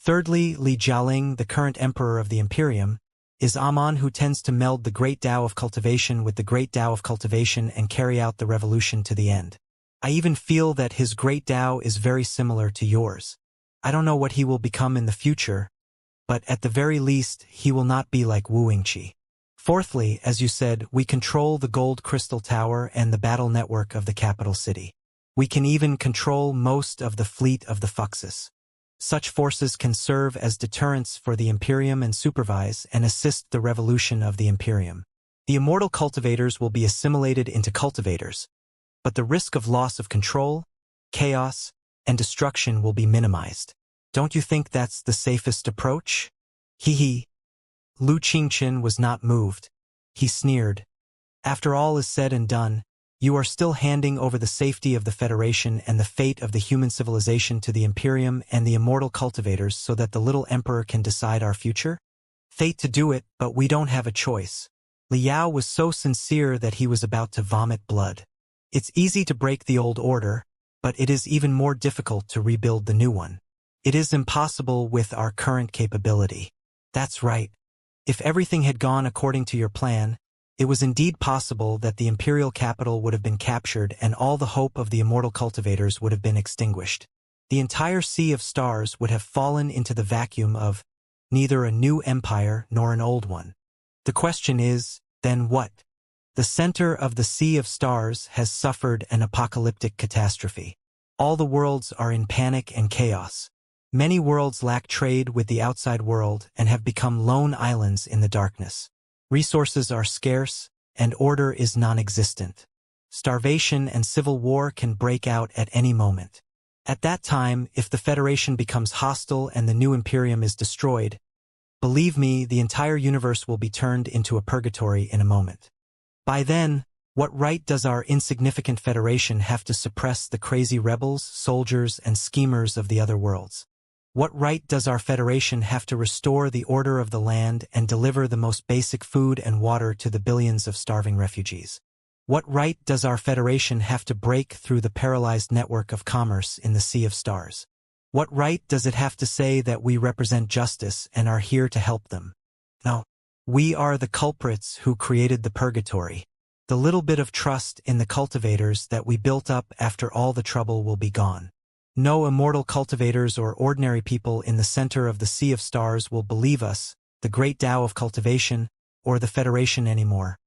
Thirdly, Li Jialing, the current emperor of the Imperium, is Amon, who tends to meld the great Tao of cultivation with the great Tao of cultivation and carry out the revolution to the end. I even feel that his great Tao is very similar to yours. I don't know what he will become in the future, but at the very least, he will not be like Wu Yingqi. Fourthly, as you said, we control the gold crystal tower and the battle network of the capital city. We can even control most of the fleet of the Fuxus. Such forces can serve as deterrents for the Imperium and supervise and assist the revolution of the Imperium. The immortal cultivators will be assimilated into cultivators, but the risk of loss of control, chaos, and destruction will be minimized. Don't you think that's the safest approach? Hee. Lu Qingqian was not moved. He sneered. After all is said and done, you are still handing over the safety of the Federation and the fate of the human civilization to the Imperium and the immortal cultivators so that the little emperor can decide our future? Fate to do it, but we don't have a choice. Liao was so sincere that he was about to vomit blood. It's easy to break the old order, but it is even more difficult to rebuild the new one. It is impossible with our current capability. That's right. If everything had gone according to your plan, it was indeed possible that the imperial capital would have been captured and all the hope of the immortal cultivators would have been extinguished. The entire sea of stars would have fallen into the vacuum of neither a new empire nor an old one. The question is, then what? The center of the sea of stars has suffered an apocalyptic catastrophe. All the worlds are in panic and chaos. Many worlds lack trade with the outside world and have become lone islands in the darkness. Resources are scarce, and order is non-existent. Starvation and civil war can break out at any moment. At that time, if the Federation becomes hostile and the new Imperium is destroyed, believe me, the entire universe will be turned into a purgatory in a moment. By then, what right does our insignificant Federation have to suppress the crazy rebels, soldiers, and schemers of the other worlds? What right does our Federation have to restore the order of the land and deliver the most basic food and water to the billions of starving refugees? What right does our Federation have to break through the paralyzed network of commerce in the Sea of Stars? What right does it have to say that we represent justice and are here to help them? No. We are the culprits who created the purgatory. The little bit of trust in the cultivators that we built up after all the trouble will be gone. No immortal cultivators or ordinary people in the center of the Sea of Stars will believe us, the great Tao of cultivation, or the Federation anymore.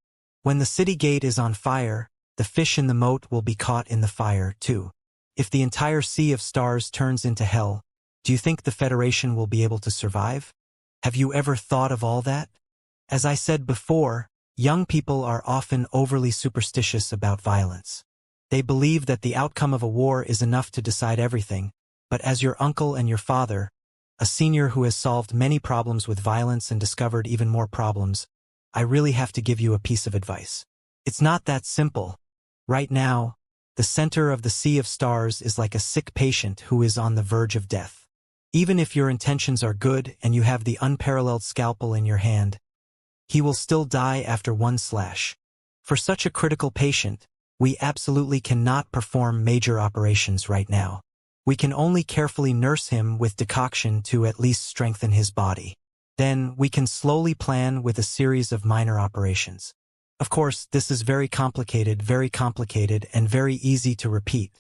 When the city gate is on fire, the fish in the moat will be caught in the fire, too. If the entire Sea of Stars turns into hell, do you think the Federation will be able to survive? Have you ever thought of all that? As I said before, young people are often overly superstitious about violence. They believe that the outcome of a war is enough to decide everything, but as your uncle and your father, a senior who has solved many problems with violence and discovered even more problems, I really have to give you a piece of advice. It's not that simple. Right now, the center of the Sea of Stars is like a sick patient who is on the verge of death. Even if your intentions are good and you have the unparalleled scalpel in your hand, he will still die after one slash. For such a critical patient, we absolutely cannot perform major operations right now. We can only carefully nurse him with decoction to at least strengthen his body. Then we can slowly plan with a series of minor operations. Of course, this is very complicated, and very easy to repeat.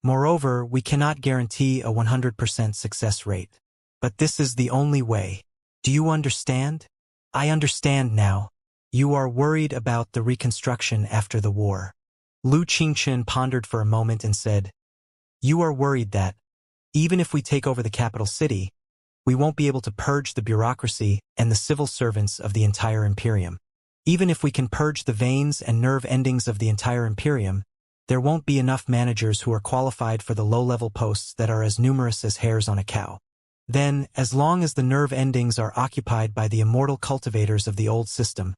Moreover, we cannot guarantee a 100% success rate. But this is the only way. Do you understand? I understand now. You are worried about the reconstruction after the war. Lu Qingchen pondered for a moment and said, "You are worried that, even if we take over the capital city, we won't be able to purge the bureaucracy and the civil servants of the entire Imperium. Even if we can purge the veins and nerve endings of the entire Imperium, there won't be enough managers who are qualified for the low-level posts that are as numerous as hairs on a cow. Then, as long as the nerve endings are occupied by the immortal cultivators of the old system,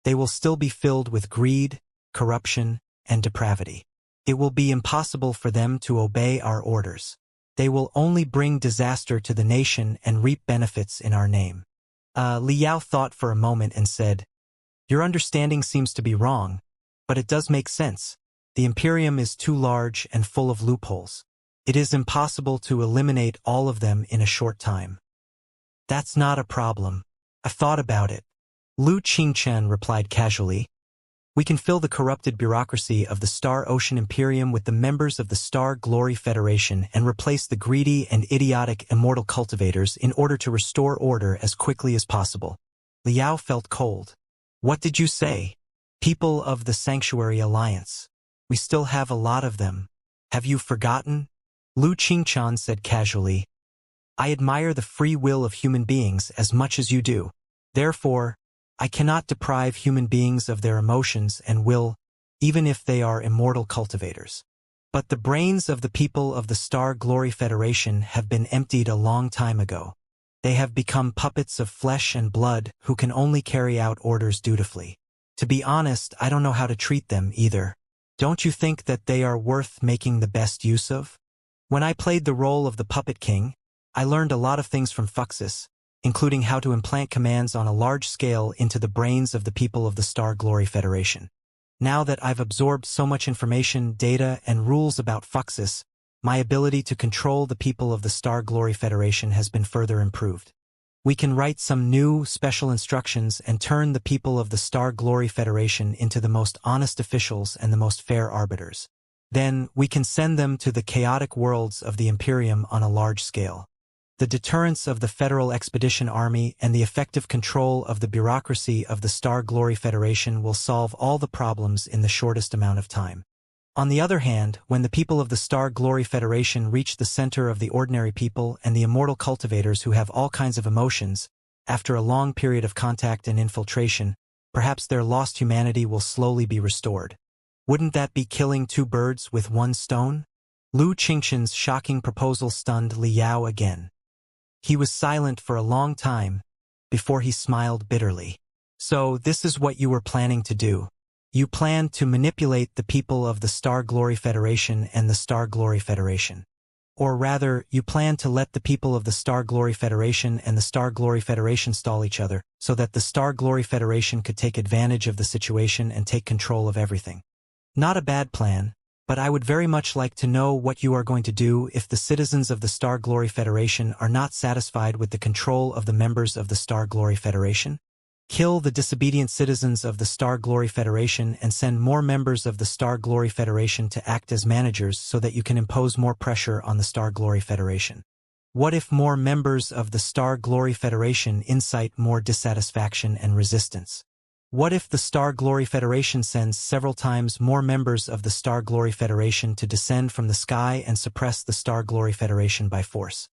they will still be filled with greed, corruption, and depravity. It will be impossible for them to obey our orders. They will only bring disaster to the nation and reap benefits in our name." Li Yao thought for a moment and said, "Your understanding seems to be wrong, but it does make sense. The Imperium is too large and full of loopholes. It is impossible to eliminate all of them in a short time." "That's not a problem. I've thought about it," Lu Qingchen replied casually. "We can fill the corrupted bureaucracy of the Star Ocean Imperium with the members of the Star Glory Federation and replace the greedy and idiotic immortal cultivators in order to restore order as quickly as possible." Liao felt cold. "What did you say?" "People of the Sanctuary Alliance. We still have a lot of them. Have you forgotten?" Lu Qingchen said casually. "I admire the free will of human beings as much as you do. Therefore, I cannot deprive human beings of their emotions and will, even if they are immortal cultivators. But the brains of the people of the Star Glory Federation have been emptied a long time ago. They have become puppets of flesh and blood who can only carry out orders dutifully. To be honest, I don't know how to treat them either. Don't you think that they are worth making the best use of? When I played the role of the Puppet King, I learned a lot of things from Fuxus, including how to implant commands on a large scale into the brains of the people of the Star Glory Federation. Now that I've absorbed so much information, data, and rules about Fuxus, my ability to control the people of the Star Glory Federation has been further improved. We can write some new, special instructions and turn the people of the Star Glory Federation into the most honest officials and the most fair arbiters. Then, we can send them to the chaotic worlds of the Imperium on a large scale. The deterrence of the Federal Expedition Army and the effective control of the bureaucracy of the Star Glory Federation will solve all the problems in the shortest amount of time. On the other hand, when the people of the Star Glory Federation reach the center of the ordinary people and the immortal cultivators who have all kinds of emotions, after a long period of contact and infiltration, perhaps their lost humanity will slowly be restored. Wouldn't that be killing two birds with one stone? Lu Qingchen's shocking proposal stunned Li Yao again. He was silent for a long time, before he smiled bitterly. "So this is what you were planning to do. You planned to manipulate the people of the Star Glory Federation and the Star Glory Federation. Or rather, you planned to let the people of the Star Glory Federation and the Star Glory Federation stall each other, so that the Star Glory Federation could take advantage of the situation and take control of everything. Not a bad plan, but I would very much like to know what you are going to do if the citizens of the Star Glory Federation are not satisfied with the control of the members of the Star Glory Federation. Kill the disobedient citizens of the Star Glory Federation and send more members of the Star Glory Federation to act as managers so that you can impose more pressure on the Star Glory Federation. What if more members of the Star Glory Federation incite more dissatisfaction and resistance? What if the Star Glory Federation sends several times more members of the Star Glory Federation to descend from the sky and suppress the Star Glory Federation by force?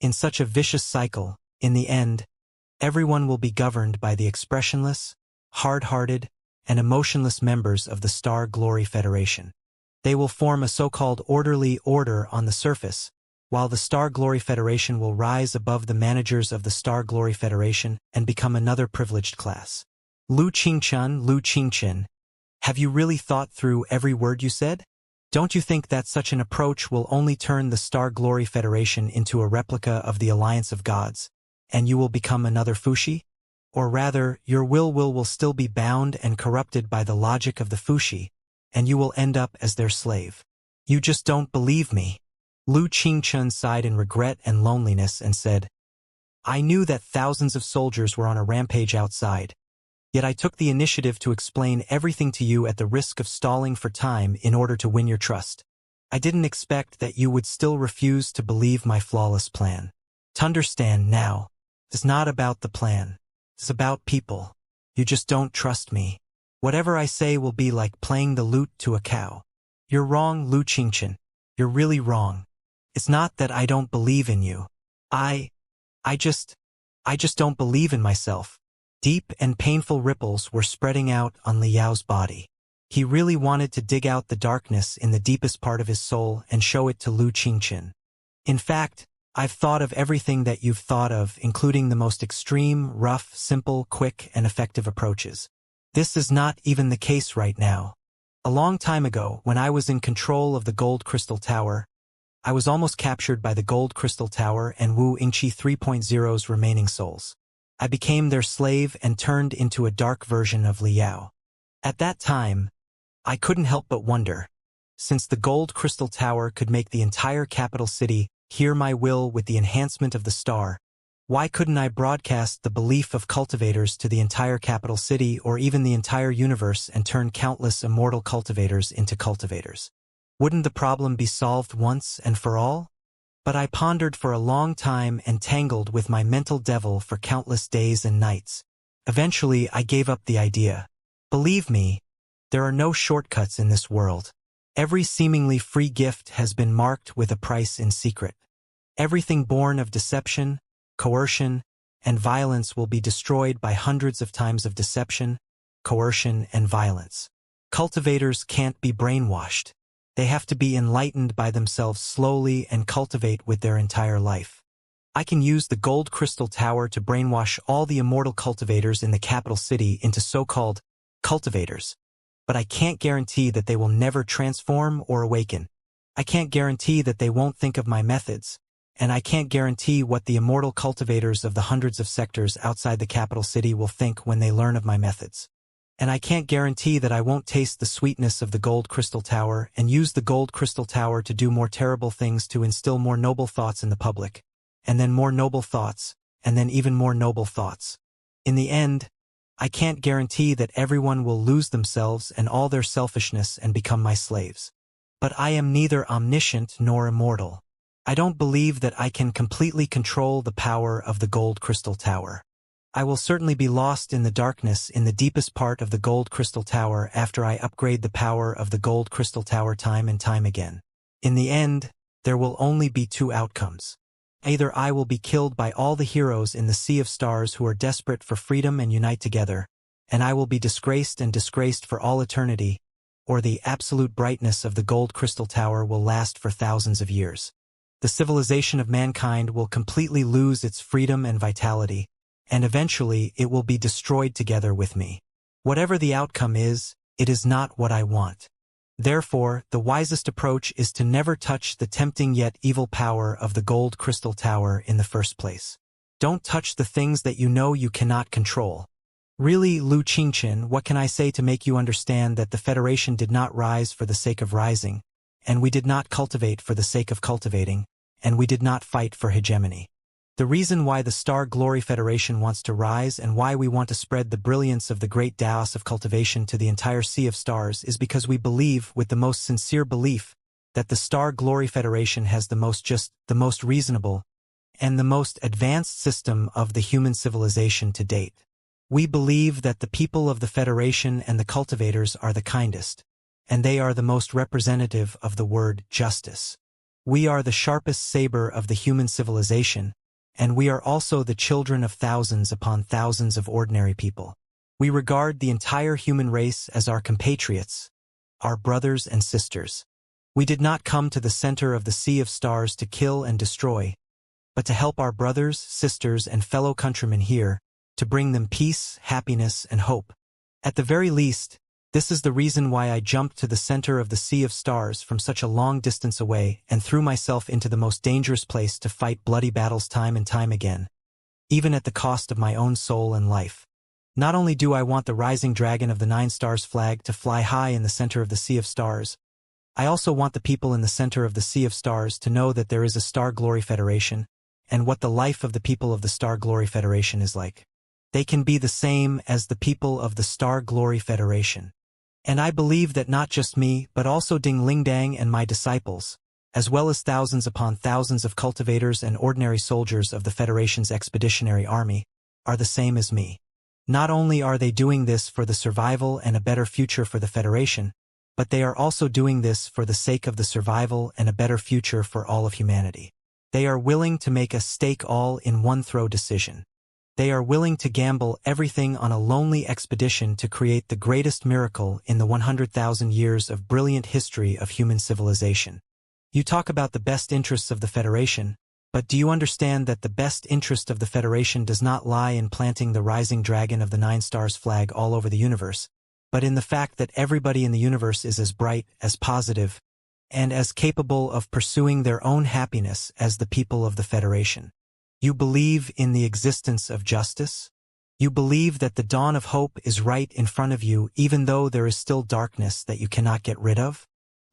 In such a vicious cycle, in the end, everyone will be governed by the expressionless, hard-hearted, and emotionless members of the Star Glory Federation. They will form a so-called orderly order on the surface, while the Star Glory Federation will rise above the managers of the Star Glory Federation and become another privileged class. Lu Qingchen, have you really thought through every word you said? Don't you think that such an approach will only turn the Star Glory Federation into a replica of the Alliance of Gods, and you will become another Fushi? Or rather, your will still be bound and corrupted by the logic of the Fushi, and you will end up as their slave. You just don't believe me. Lu Qingchen sighed in regret and loneliness and said, I knew that thousands of soldiers were on a rampage outside, yet I took the initiative to explain everything to you at the risk of stalling for time in order to win your trust. I didn't expect that you would still refuse to believe my flawless plan. To understand now, it's not about the plan. It's about people. You just don't trust me. Whatever I say will be like playing the lute to a cow. You're wrong, Lu Qingchen. You're really wrong. It's not that I don't believe in you. I just don't believe in myself. Deep and painful ripples were spreading out on Liao's body. He really wanted to dig out the darkness in the deepest part of his soul and show it to Lu Qingchen. In fact, I've thought of everything that you've thought of, including the most extreme, rough, simple, quick, and effective approaches. This is not even the case right now. A long time ago, when I was in control of the Gold Crystal Tower, I was almost captured by the Gold Crystal Tower and Wu Yingqi 3.0's remaining souls. I became their slave and turned into a dark version of Liao. At that time, I couldn't help but wonder, since the Gold Crystal Tower could make the entire capital city hear my will with the enhancement of the star, why couldn't I broadcast the belief of cultivators to the entire capital city or even the entire universe and turn countless immortal cultivators into cultivators? Wouldn't the problem be solved once and for all? But I pondered for a long time and tangled with my mental devil for countless days and nights. Eventually, I gave up the idea. Believe me, there are no shortcuts in this world. Every seemingly free gift has been marked with a price in secret. Everything born of deception, coercion, and violence will be destroyed by hundreds of times of deception, coercion, and violence. Cultivators can't be brainwashed. They have to be enlightened by themselves slowly and cultivate with their entire life. I can use the Gold Crystal Tower to brainwash all the immortal cultivators in the capital city into so-called cultivators. But I can't guarantee that they will never transform or awaken. I can't guarantee that they won't think of my methods. And I can't guarantee what the immortal cultivators of the hundreds of sectors outside the capital city will think when they learn of my methods. And I can't guarantee that I won't taste the sweetness of the Gold Crystal Tower and use the Gold Crystal Tower to do more terrible things to instill more noble thoughts in the public, and then more noble thoughts, and then even more noble thoughts. In the end, I can't guarantee that everyone will lose themselves and all their selfishness and become my slaves. But I am neither omniscient nor immortal. I don't believe that I can completely control the power of the Gold Crystal Tower. I will certainly be lost in the darkness in the deepest part of the Gold Crystal Tower after I upgrade the power of the Gold Crystal Tower time and time again. In the end, there will only be two outcomes. Either I will be killed by all the heroes in the Sea of Stars who are desperate for freedom and unite together, and I will be disgraced and disgraced for all eternity, or the absolute brightness of the Gold Crystal Tower will last for thousands of years. The civilization of mankind will completely lose its freedom and vitality, and eventually it will be destroyed together with me. Whatever the outcome is, it is not what I want. Therefore, the wisest approach is to never touch the tempting yet evil power of the Gold Crystal Tower in the first place. Don't touch the things that you know you cannot control. Really, Lu Qingchen, what can I say to make you understand that the Federation did not rise for the sake of rising, and we did not cultivate for the sake of cultivating, and we did not fight for hegemony. The reason why the Star Glory Federation wants to rise and why we want to spread the brilliance of the great Taos of cultivation to the entire sea of stars is because we believe, with the most sincere belief, that the Star Glory Federation has the most just, the most reasonable, and the most advanced system of the human civilization to date. We believe that the people of the Federation and the cultivators are the kindest, and they are the most representative of the word justice. We are the sharpest saber of the human civilization, and we are also the children of thousands upon thousands of ordinary people. We regard the entire human race as our compatriots, our brothers and sisters. We did not come to the center of the sea of stars to kill and destroy, but to help our brothers, sisters, and fellow countrymen here, to bring them peace, happiness, and hope. At the very least, this is the reason why I jumped to the center of the sea of stars from such a long distance away and threw myself into the most dangerous place to fight bloody battles time and time again, even at the cost of my own soul and life. Not only do I want the rising dragon of the 9 stars flag to fly high in the center of the sea of stars, I also want the people in the center of the sea of stars to know that there is a Star Glory Federation, and what the life of the people of the Star Glory Federation is like. They can be the same as the people of the Star Glory Federation. And I believe that not just me, but also Ding Lingdang and my disciples, as well as thousands upon thousands of cultivators and ordinary soldiers of the Federation's expeditionary army, are the same as me. Not only are they doing this for the survival and a better future for the Federation, but they are also doing this for the sake of the survival and a better future for all of humanity. They are willing to make a stake all in one throw decision. They are willing to gamble everything on a lonely expedition to create the greatest miracle in the 100,000 years of brilliant history of human civilization. You talk about the best interests of the Federation, but do you understand that the best interest of the Federation does not lie in planting the rising dragon of the 9 stars flag all over the universe, but in the fact that everybody in the universe is as bright, as positive, and as capable of pursuing their own happiness as the people of the Federation? You believe in the existence of justice? You believe that the dawn of hope is right in front of you even though there is still darkness that you cannot get rid of?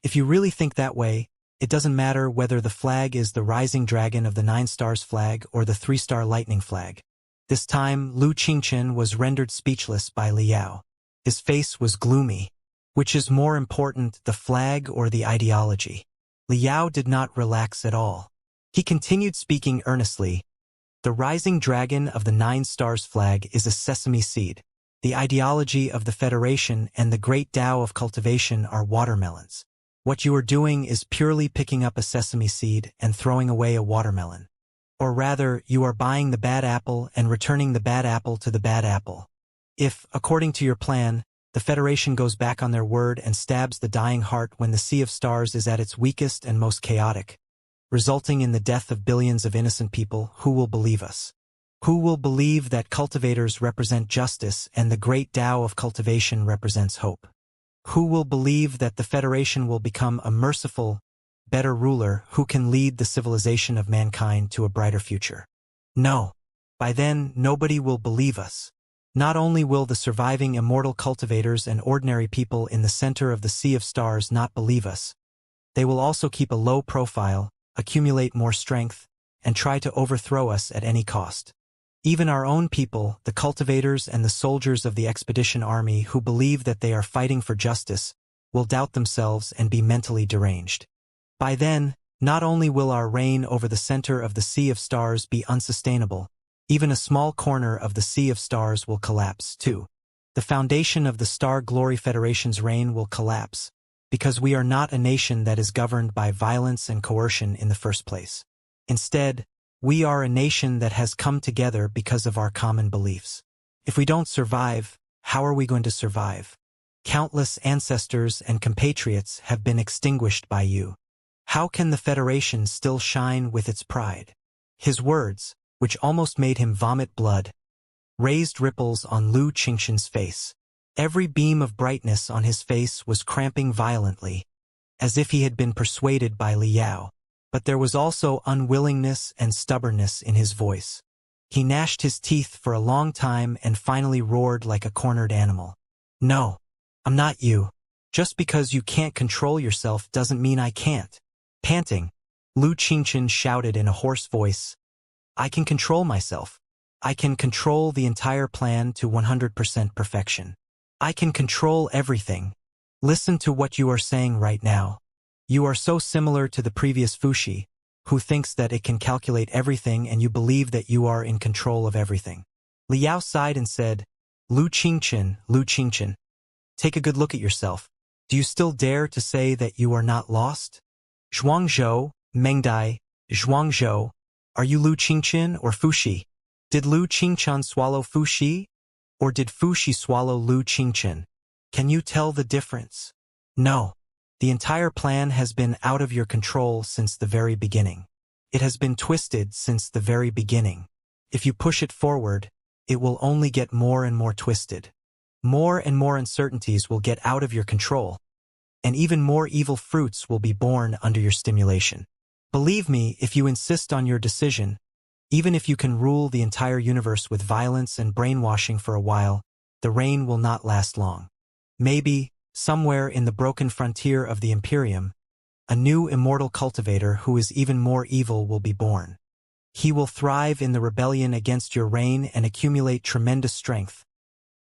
If you really think that way, it doesn't matter whether the flag is the rising dragon of the 9 stars flag or the 3-star lightning flag. This time, Lu Qingchen was rendered speechless by Liao. His face was gloomy. Which is more important, the flag or the ideology? Liao did not relax at all. He continued speaking earnestly. The rising dragon of the 9 stars flag is a sesame seed. The ideology of the Federation and the great Tao of cultivation are watermelons. What you are doing is purely picking up a sesame seed and throwing away a watermelon. Or rather, you are buying the bad apple and returning the bad apple to the bad apple. If, according to your plan, the Federation goes back on their word and stabs the dying heart when the sea of stars is at its weakest and most chaotic, resulting in the death of billions of innocent people, who will believe us? Who will believe that cultivators represent justice and the great Tao of cultivation represents hope? Who will believe that the Federation will become a merciful, better ruler who can lead the civilization of mankind to a brighter future? No. By then, nobody will believe us. Not only will the surviving immortal cultivators and ordinary people in the center of the sea of stars not believe us, they will also keep a low profile, accumulate more strength, and try to overthrow us at any cost. Even our own people, the cultivators and the soldiers of the expedition army who believe that they are fighting for justice, will doubt themselves and be mentally deranged. By then, not only will our reign over the center of the sea of stars be unsustainable, even a small corner of the sea of stars will collapse, too. The foundation of the Star Glory Federation's reign will collapse, because we are not a nation that is governed by violence and coercion in the first place. Instead, we are a nation that has come together because of our common beliefs. If we don't survive, how are we going to survive? Countless ancestors and compatriots have been extinguished by you. How can the Federation still shine with its pride? His words, which almost made him vomit blood, raised ripples on Lu Qingchen's face. Every beam of brightness on his face was cramping violently, as if he had been persuaded by Liao. But there was also unwillingness and stubbornness in his voice. He gnashed his teeth for a long time and finally roared like a cornered animal. No, I'm not you. Just because you can't control yourself doesn't mean I can't. Panting, Lu Qingchen shouted in a hoarse voice, I can control myself. I can control the entire plan to 100% perfection. I can control everything. Listen to what you are saying right now. You are so similar to the previous Fuxi, who thinks that it can calculate everything and you believe that you are in control of everything. Liao sighed and said, Lu Qingchen, take a good look at yourself. Do you still dare to say that you are not lost? Zhuangzhou, Mengdai, Zhuangzhou, are you Lu Qingchen or Fuxi? Did Lu Qingchen swallow Fuxi? Or did Fuxi swallow Lu Qingchen? Can you tell the difference? No. The entire plan has been out of your control since the very beginning. It has been twisted since the very beginning. If you push it forward, it will only get more and more twisted. More and more uncertainties will get out of your control, and even more evil fruits will be born under your stimulation. Believe me, if you insist on your decision, even if you can rule the entire universe with violence and brainwashing for a while, the reign will not last long. Maybe, somewhere in the broken frontier of the Imperium, a new immortal cultivator who is even more evil will be born. He will thrive in the rebellion against your reign and accumulate tremendous strength,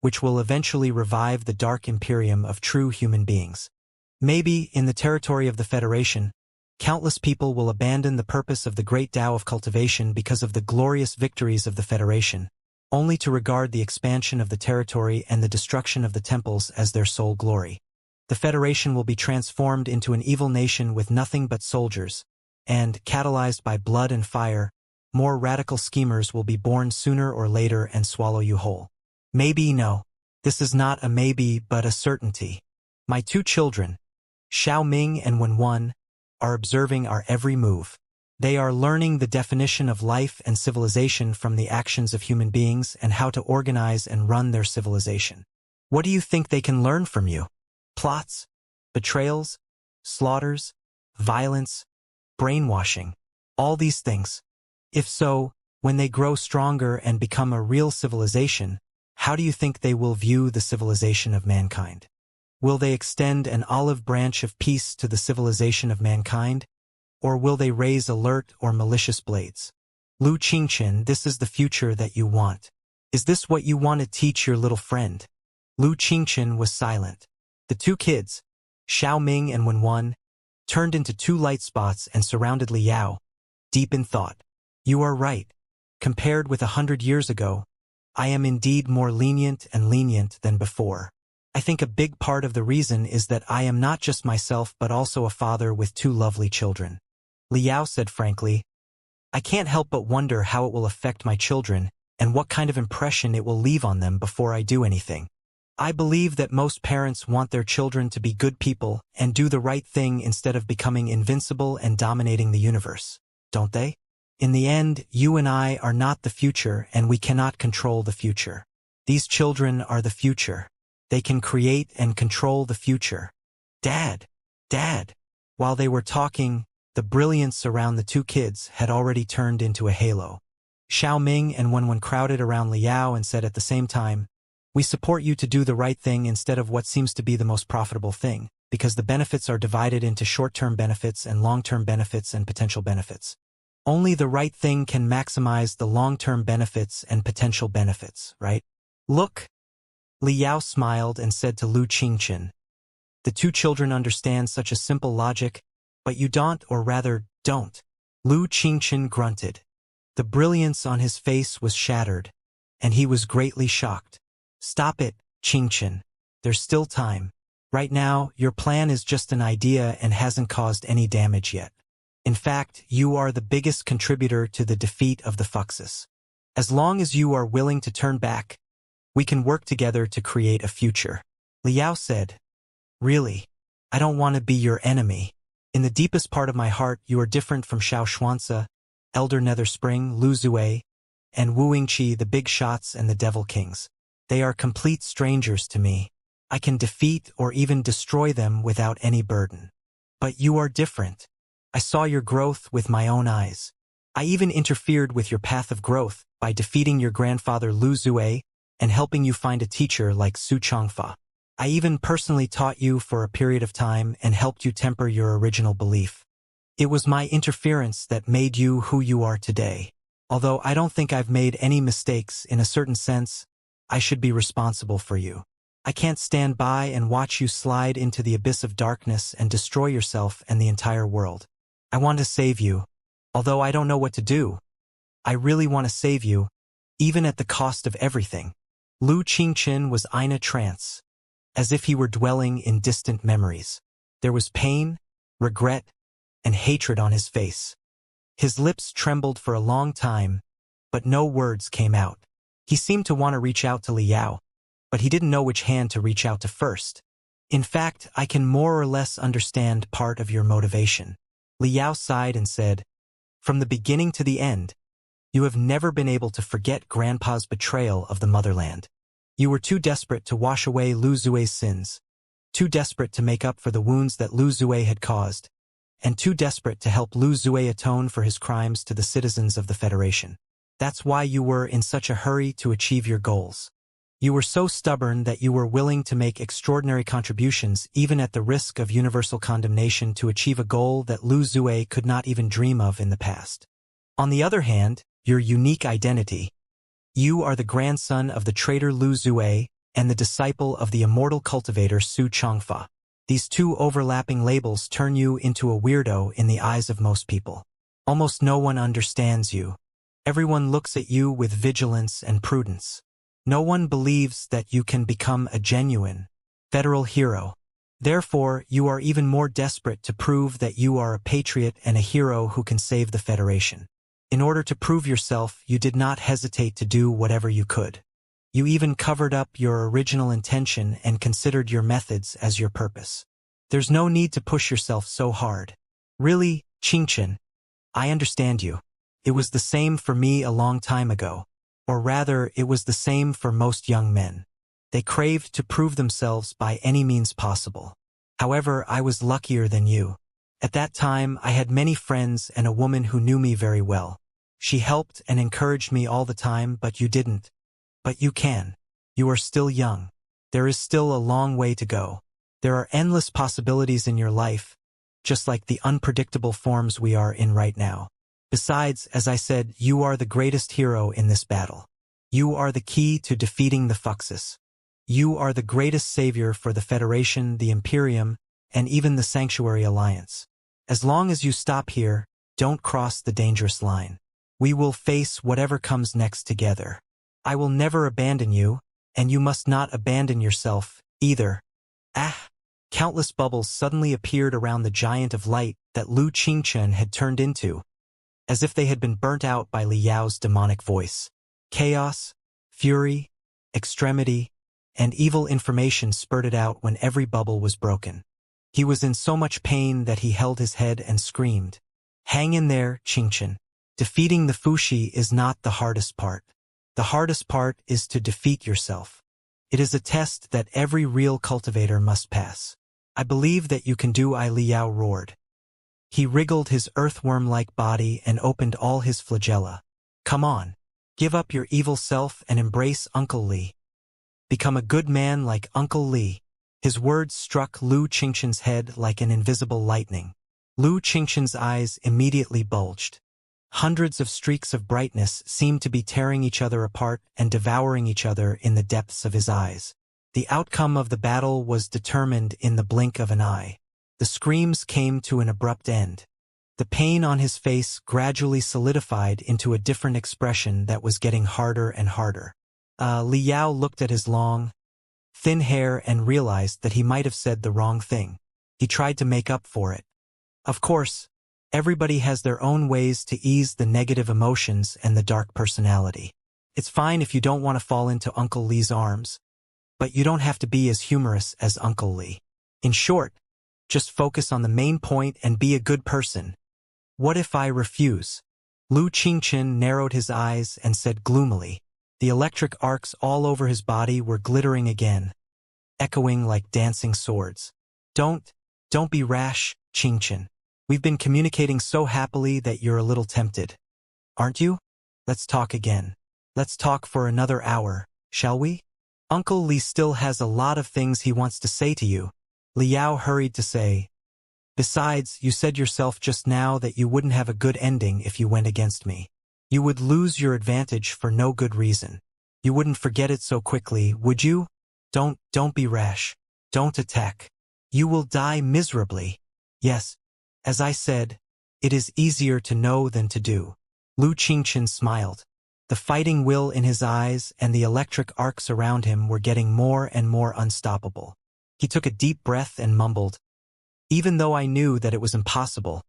which will eventually revive the dark Imperium of true human beings. Maybe, in the territory of the Federation, countless people will abandon the purpose of the great Tao of cultivation because of the glorious victories of the Federation, only to regard the expansion of the territory and the destruction of the temples as their sole glory. The Federation will be transformed into an evil nation with nothing but soldiers, and, catalyzed by blood and fire, more radical schemers will be born sooner or later and swallow you whole. Maybe no. This is not a maybe but a certainty. My two children, Xiao Ming and Wenwen, are observing our every move. They are learning the definition of life and civilization from the actions of human beings and how to organize and run their civilization. What do you think they can learn from you? Plots, betrayals, slaughters, violence, brainwashing, all these things. If so, when they grow stronger and become a real civilization, how do you think they will view the civilization of mankind? Will they extend an olive branch of peace to the civilization of mankind? Or will they raise alert or malicious blades? Lu Qingchen, this is the future that you want. Is this what you want to teach your little friend? Lu Qingchen was silent. The two kids, Xiao Ming and Wenwen, turned into two light spots and surrounded Liao, deep in thought. You are right. Compared with 100 years ago, I am indeed more lenient than before. I think a big part of the reason is that I am not just myself but also a father with two lovely children. Liao said frankly, I can't help but wonder how it will affect my children and what kind of impression it will leave on them before I do anything. I believe that most parents want their children to be good people and do the right thing instead of becoming invincible and dominating the universe, don't they? In the end, you and I are not the future and we cannot control the future. These children are the future. They can create and control the future. Dad! Dad! While they were talking, the brilliance around the two kids had already turned into a halo. Xiao Ming and Wenwen crowded around Liao and said at the same time, we support you to do the right thing instead of what seems to be the most profitable thing, because the benefits are divided into short-term benefits and long-term benefits and potential benefits. Only the right thing can maximize the long-term benefits and potential benefits, right? Look! Liao smiled and said to Lu Qingchen, the two children understand such a simple logic, but you don't, or rather, don't. Lu Qingchen grunted. The brilliance on his face was shattered, and he was greatly shocked. Stop it, Qingchen. There's still time. Right now, your plan is just an idea and hasn't caused any damage yet. In fact, you are the biggest contributor to the defeat of the Fuxis. As long as you are willing to turn back, we can work together to create a future. Liao said, really? I don't want to be your enemy. In the deepest part of my heart, you are different from Xianxia, Elder Netherspring, Lu Zue, and Wu Yingqi, the big shots and the Devil Kings. They are complete strangers to me. I can defeat or even destroy them without any burden. But you are different. I saw your growth with my own eyes. I even interfered with your path of growth, by defeating your grandfather Lu Zue and helping you find a teacher like Su Changfa. I even personally taught you for a period of time and helped you temper your original belief. It was my interference that made you who you are today. Although I don't think I've made any mistakes in a certain sense, I should be responsible for you. I can't stand by and watch you slide into the abyss of darkness and destroy yourself and the entire world. I want to save you. Although I don't know what to do, I really want to save you, even at the cost of everything. Lu Qingchen was in a trance, as if he were dwelling in distant memories. There was pain, regret, and hatred on his face. His lips trembled for a long time, but no words came out. He seemed to want to reach out to Liao, but he didn't know which hand to reach out to first. In fact, I can more or less understand part of your motivation. Liao sighed and said, from the beginning to the end, you have never been able to forget Grandpa's betrayal of the motherland. You were too desperate to wash away Lu Zue's sins, too desperate to make up for the wounds that Lu Zue had caused, and too desperate to help Lu Zue atone for his crimes to the citizens of the Federation. That's why you were in such a hurry to achieve your goals. You were so stubborn that you were willing to make extraordinary contributions even at the risk of universal condemnation to achieve a goal that Lu Zue could not even dream of in the past. On the other hand, your unique identity. You are the grandson of the traitor Lu Zue and the disciple of the immortal cultivator Su Changfa. These two overlapping labels turn you into a weirdo in the eyes of most people. Almost no one understands you. Everyone looks at you with vigilance and prudence. No one believes that you can become a genuine federal hero. Therefore, you are even more desperate to prove that you are a patriot and a hero who can save the Federation. In order to prove yourself, you did not hesitate to do whatever you could. You even covered up your original intention and considered your methods as your purpose. There's no need to push yourself so hard. Really, Qingchen, I understand you. It was the same for me a long time ago. Or rather, it was the same for most young men. They craved to prove themselves by any means possible. However, I was luckier than you. At that time, I had many friends and a woman who knew me very well. She helped and encouraged me all the time, but you didn't. But you can. You are still young. There is still a long way to go. There are endless possibilities in your life, just like the unpredictable forms we are in right now. Besides, as I said, you are the greatest hero in this battle. You are the key to defeating the Fuxus. You are the greatest savior for the Federation, the Imperium, and even the Sanctuary Alliance. As long as you stop here, don't cross the dangerous line. We will face whatever comes next together. I will never abandon you, and you must not abandon yourself, either. Ah! Countless bubbles suddenly appeared around the giant of light that Lu Qingchen had turned into, as if they had been burnt out by Li Yao's demonic voice. Chaos, fury, extremity, and evil information spurted out when every bubble was broken. He was in so much pain that he held his head and screamed, "Hang in there, Qingchen. Defeating the Fuxi is not the hardest part. The hardest part is to defeat yourself. It is a test that every real cultivator must pass. I believe that you can do," Li Yao roared. He wriggled his earthworm-like body and opened all his flagella. "Come on. Give up your evil self and embrace Uncle Li. Become a good man like Uncle Li." His words struck Lu Qingchen's head like an invisible lightning. Lu Qingchen's eyes immediately bulged. Hundreds of streaks of brightness seemed to be tearing each other apart and devouring each other in the depths of his eyes. The outcome of the battle was determined in the blink of an eye. The screams came to an abrupt end. The pain on his face gradually solidified into a different expression that was getting harder and harder. Li Yao looked at his long, thin hair and realized that he might have said the wrong thing. He tried to make up for it. Of course, everybody has their own ways to ease the negative emotions and the dark personality. It's fine if you don't want to fall into Uncle Li's arms, but you don't have to be as humorous as Uncle Li. In short, just focus on the main point and be a good person. What if I refuse? Lu Qingchen narrowed his eyes and said gloomily. The electric arcs all over his body were glittering again, echoing like dancing swords. Don't be rash, Qingchen. We've been communicating so happily that you're a little tempted. Aren't you? Let's talk again. Let's talk for another hour, shall we? Uncle Li still has a lot of things he wants to say to you, Liao hurried to say. Besides, you said yourself just now that you wouldn't have a good ending if you went against me. You would lose your advantage for no good reason. You wouldn't forget it so quickly, would you? Don't be rash. Don't attack. You will die miserably. Yes, as I said, it is easier to know than to do. Lu Qingchen smiled. The fighting will in his eyes and the electric arcs around him were getting more and more unstoppable. He took a deep breath and mumbled, "Even though I knew that it was impossible,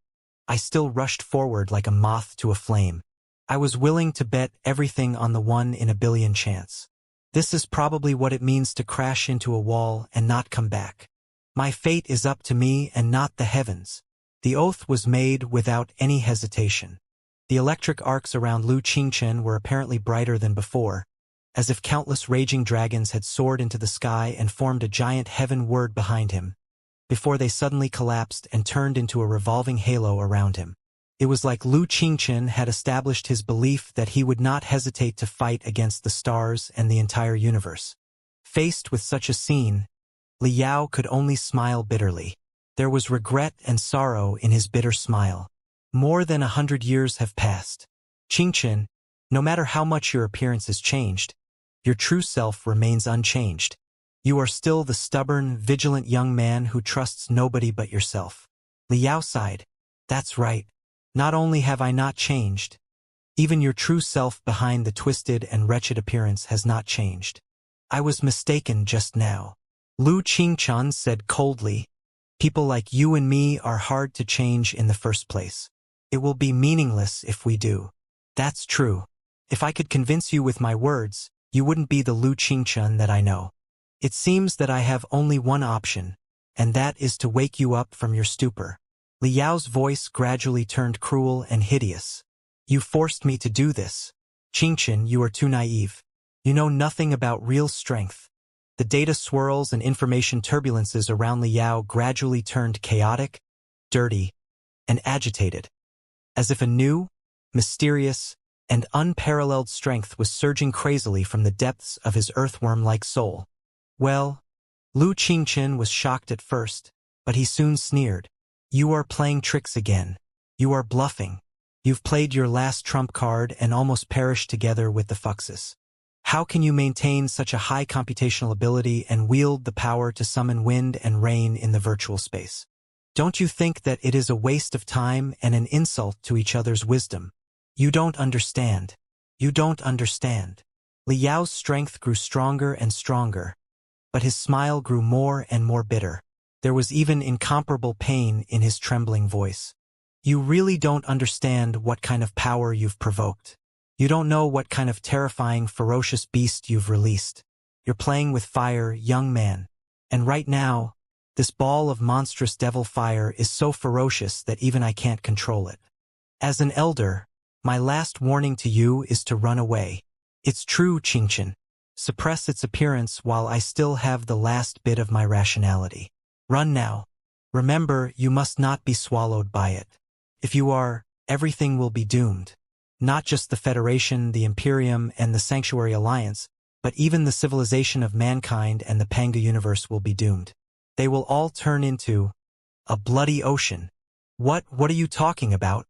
I still rushed forward like a moth to a flame. I was willing to bet everything on the 1 in a billion chance. This is probably what it means to crash into a wall and not come back. My fate is up to me and not the heavens." The oath was made without any hesitation. The electric arcs around Lu Qingchen were apparently brighter than before, as if countless raging dragons had soared into the sky and formed a giant heaven-ward behind him, before they suddenly collapsed and turned into a revolving halo around him. It was like Lu Qingchen had established his belief that he would not hesitate to fight against the stars and the entire universe. Faced with such a scene, Liao could only smile bitterly. There was regret and sorrow in his bitter smile. More than 100 years have passed. Qingchen, no matter how much your appearance has changed, your true self remains unchanged. You are still the stubborn, vigilant young man who trusts nobody but yourself. Liao sighed. That's right. Not only have I not changed, even your true self behind the twisted and wretched appearance has not changed. I was mistaken just now. Lu Qingchen said coldly, people like you and me are hard to change in the first place. It will be meaningless if we do. That's true. If I could convince you with my words, you wouldn't be the Lu Qingchen that I know. It seems that I have only one option, and that is to wake you up from your stupor. Liao's voice gradually turned cruel and hideous. You forced me to do this. Qingchen, you are too naive. You know nothing about real strength. The data swirls and information turbulences around Liao gradually turned chaotic, dirty, and agitated, as if a new, mysterious, and unparalleled strength was surging crazily from the depths of his earthworm-like soul. Well, Lu Qingchen was shocked at first, but he soon sneered. You are playing tricks again. You are bluffing. You've played your last trump card and almost perished together with the Fuxes. How can you maintain such a high computational ability and wield the power to summon wind and rain in the virtual space? Don't you think that it is a waste of time and an insult to each other's wisdom? You don't understand. You don't understand. Liao's strength grew stronger and stronger, but his smile grew more and more bitter. There was even incomparable pain in his trembling voice. You really don't understand what kind of power you've provoked. You don't know what kind of terrifying, ferocious beast you've released. You're playing with fire, young man. And right now, this ball of monstrous devil fire is so ferocious that even I can't control it. As an elder, my last warning to you is to run away. It's true, Qingchen. Suppress its appearance while I still have the last bit of my rationality. Run now. Remember, you must not be swallowed by it. If you are, everything will be doomed. Not just the Federation, the Imperium, and the Sanctuary Alliance, but even the civilization of mankind and the Panga universe will be doomed. They will all turn into a bloody ocean. What are you talking about?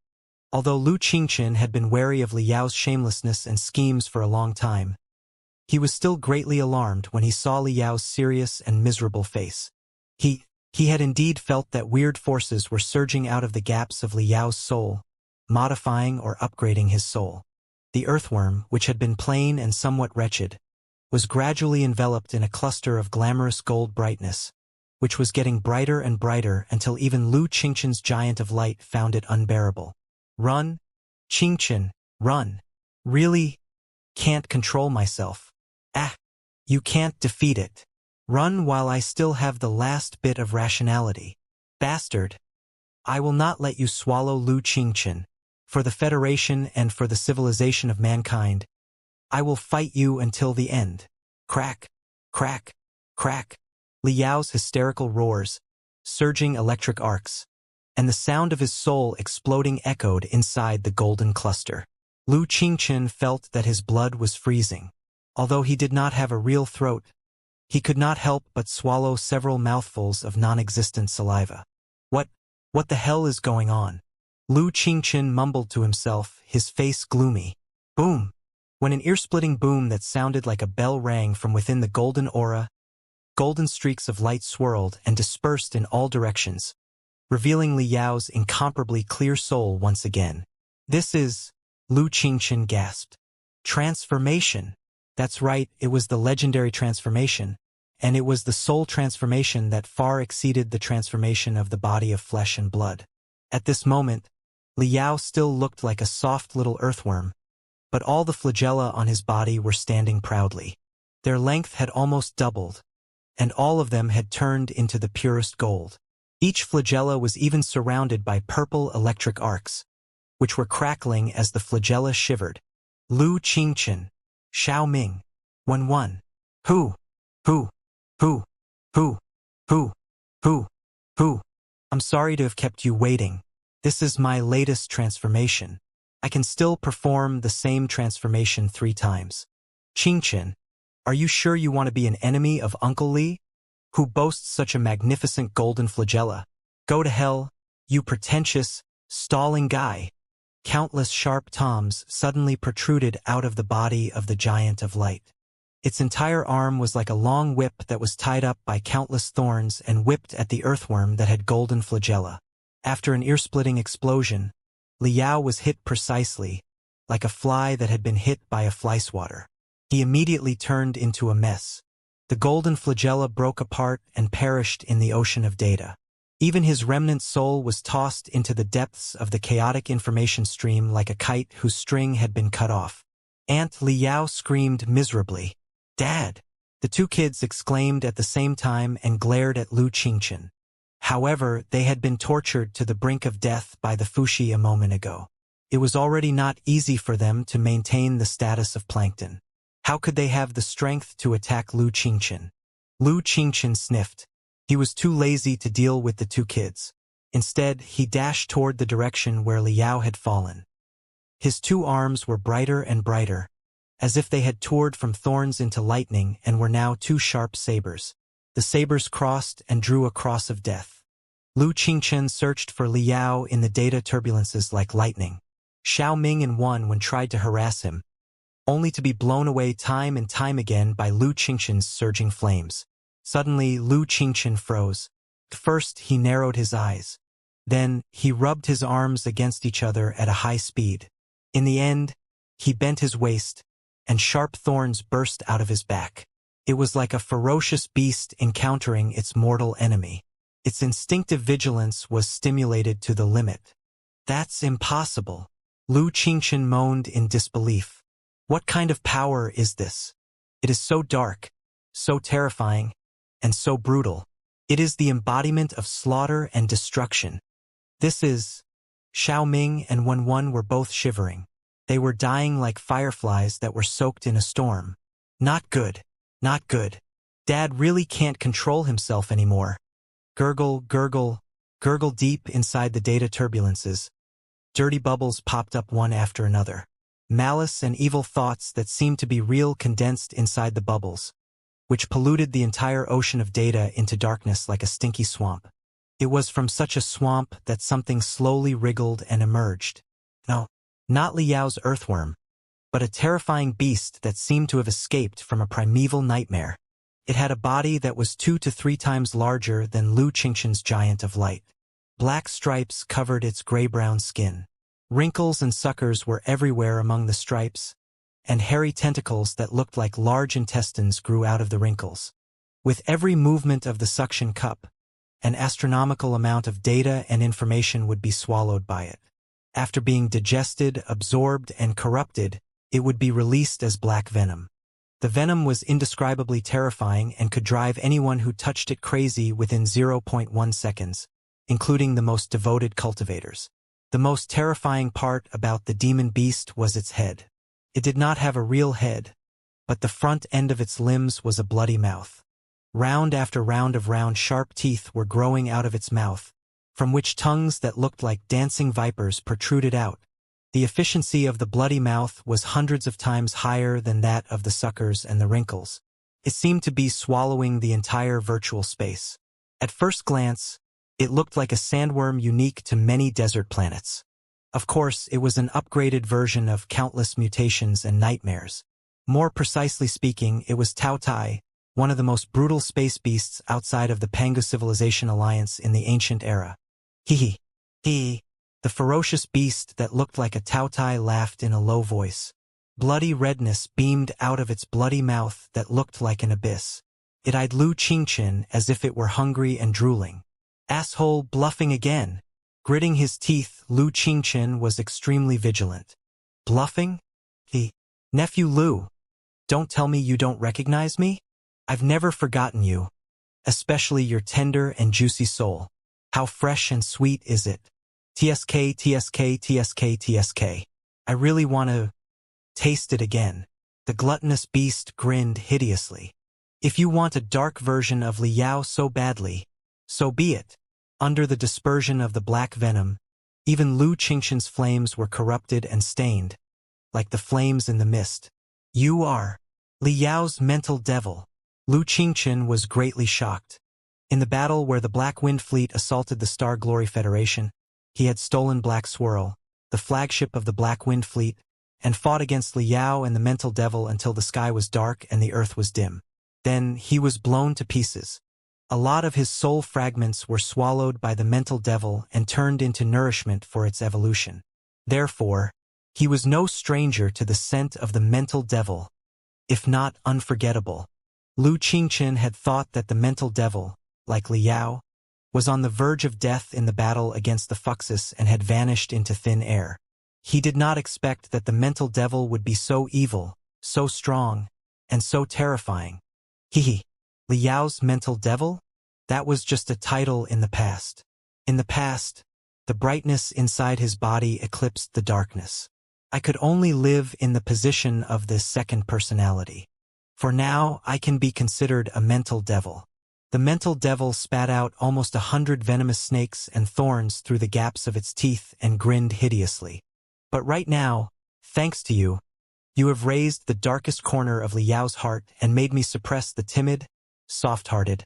Although Lu Qingchen had been wary of Liao's shamelessness and schemes for a long time, he was still greatly alarmed when he saw Liao's serious and miserable face. He had indeed felt that weird forces were surging out of the gaps of Liao's soul, modifying or upgrading his soul. The earthworm, which had been plain and somewhat wretched, was gradually enveloped in a cluster of glamorous gold brightness, which was getting brighter and brighter until even Lu Qingchen's giant of light found it unbearable. Run, Qingchen, run. Really? Can't control myself. You can't defeat it. Run while I still have the last bit of rationality. Bastard. I will not let you swallow Lu Qingchen. For the Federation and for the civilization of mankind, I will fight you until the end. Crack, crack, crack. Liao's hysterical roars, surging electric arcs, and the sound of his soul exploding echoed inside the golden cluster. Lu Qingchen felt that his blood was freezing. Although he did not have a real throat, he could not help but swallow several mouthfuls of non-existent saliva. What the hell is going on? Lu Qingchen mumbled to himself, his face gloomy. Boom! When an ear-splitting boom that sounded like a bell rang from within the golden aura, golden streaks of light swirled and dispersed in all directions, revealing Li Yao's incomparably clear soul once again. This is... Lu Qingchen gasped. Transformation! That's right, it was the legendary transformation, and it was the sole transformation that far exceeded the transformation of the body of flesh and blood. At this moment, Li Yao still looked like a soft little earthworm, but all the flagella on his body were standing proudly. Their length had almost doubled, and all of them had turned into the purest gold. Each flagella was even surrounded by purple electric arcs, which were crackling as the flagella shivered. Lu Qingchen, Xiao Ming, 1-1. Who? I'm sorry to have kept you waiting. This is my latest transformation. I can still perform the same transformation 3 times. Qingchen, are you sure you want to be an enemy of Uncle Li, who boasts such a magnificent golden flagella? Go to hell, you pretentious, stalling guy. Countless sharp toms suddenly protruded out of the body of the giant of light. Its entire arm was like a long whip that was tied up by countless thorns and whipped at the earthworm that had golden flagella. After an ear-splitting explosion, Li Yao was hit precisely, like a fly that had been hit by a fly swatter. He immediately turned into a mess. The golden flagella broke apart and perished in the ocean of data. Even his remnant soul was tossed into the depths of the chaotic information stream like a kite whose string had been cut off. Aunt Li Yao screamed miserably. Dad! The 2 kids exclaimed at the same time and glared at Lu Qingchen. However, they had been tortured to the brink of death by the Fuxi a moment ago. It was already not easy for them to maintain the status of plankton. How could they have the strength to attack Lu Qingchen? Lu Qingchen sniffed. He was too lazy to deal with the 2 kids. Instead, he dashed toward the direction where Li Yao had fallen. His 2 arms were brighter and brighter, as if they had toured from thorns into lightning and were now 2 sharp sabers. The sabers crossed and drew a cross of death. Lu Qingchen searched for Li Yao in the data turbulences like lightning. Xiao Ming and Wen tried to harass him, only to be blown away time and time again by Lu Qingchen's surging flames. Suddenly, Lu Qingchen froze. First, he narrowed his eyes. Then, he rubbed his arms against each other at a high speed. In the end, he bent his waist, and sharp thorns burst out of his back. It was like a ferocious beast encountering its mortal enemy. Its instinctive vigilance was stimulated to the limit. That's impossible. Lu Qingchen moaned in disbelief. What kind of power is this? It is so dark, so terrifying, and so brutal. It is the embodiment of slaughter and destruction. This is... Xiao Ming and Wen were both shivering. They were dying like fireflies that were soaked in a storm. Not good. Not good. Dad really can't control himself anymore. Gurgle, gurgle, gurgle deep inside the data turbulences. Dirty bubbles popped up one after another. Malice and evil thoughts that seemed to be real condensed inside the bubbles, which polluted the entire ocean of data into darkness like a stinky swamp. It was from such a swamp that something slowly wriggled and emerged. No, not Li Yao's earthworm, but a terrifying beast that seemed to have escaped from a primeval nightmare. It had a body that was 2 to 3 times larger than Lu Qingchen's giant of light. Black stripes covered its gray-brown skin. Wrinkles and suckers were everywhere among the stripes, and hairy tentacles that looked like large intestines grew out of the wrinkles. With every movement of the suction cup, an astronomical amount of data and information would be swallowed by it. After being digested, absorbed, and corrupted, it would be released as black venom. The venom was indescribably terrifying and could drive anyone who touched it crazy within 0.1 seconds, including the most devoted cultivators. The most terrifying part about the demon beast was its head. It did not have a real head, but the front end of its limbs was a bloody mouth. Round after round of round sharp teeth were growing out of its mouth, from which tongues that looked like dancing vipers protruded out, The efficiency of the bloody mouth was hundreds of times higher than that of the suckers and the wrinkles. It seemed to be swallowing the entire virtual space. At first glance, it looked like a sandworm unique to many desert planets. Of course, it was an upgraded version of countless mutations and nightmares. More precisely speaking, it was Tautai, one of the most brutal space beasts outside of the Pangu Civilization Alliance in the ancient era. Hee hee. The ferocious beast that looked like a Tautai laughed in a low voice. Bloody redness beamed out of its bloody mouth that looked like an abyss. It eyed Lu Qingchen as if it were hungry and drooling. Asshole, bluffing again. Gritting his teeth, Lu Qingchen was extremely vigilant. Bluffing? Nephew Lu, don't tell me you don't recognize me? I've never forgotten you. Especially your tender and juicy soul. How fresh and sweet is it? TSK, TSK, TSK, TSK. I really want to taste it again. The gluttonous beast grinned hideously. If you want a dark version of Liao so badly, so be it. Under the dispersion of the black venom, even Lu Qingchen's flames were corrupted and stained, like the flames in the mist. You are Liao's mental devil. Lu Qingchen was greatly shocked. In the battle where the Black Wind Fleet assaulted the Star Glory Federation, he had stolen Black Swirl, the flagship of the Black Wind Fleet, and fought against Liao and the mental devil until the sky was dark and the earth was dim. Then he was blown to pieces. A lot of his soul fragments were swallowed by the mental devil and turned into nourishment for its evolution. Therefore, he was no stranger to the scent of the mental devil, if not unforgettable. Lu Qingchen had thought that the mental devil, like Liao, was on the verge of death in the battle against the Fuxus and had vanished into thin air. He did not expect that the mental devil would be so evil, so strong, and so terrifying. Liao's mental devil? That was just a title in the past. In the past, the brightness inside his body eclipsed the darkness. I could only live in the position of this second personality. For now, I can be considered a mental devil. The mental devil spat out almost 100 venomous snakes and thorns through the gaps of its teeth and grinned hideously. But right now, thanks to you, you have raised the darkest corner of Liao's heart and made me suppress the timid, soft-hearted,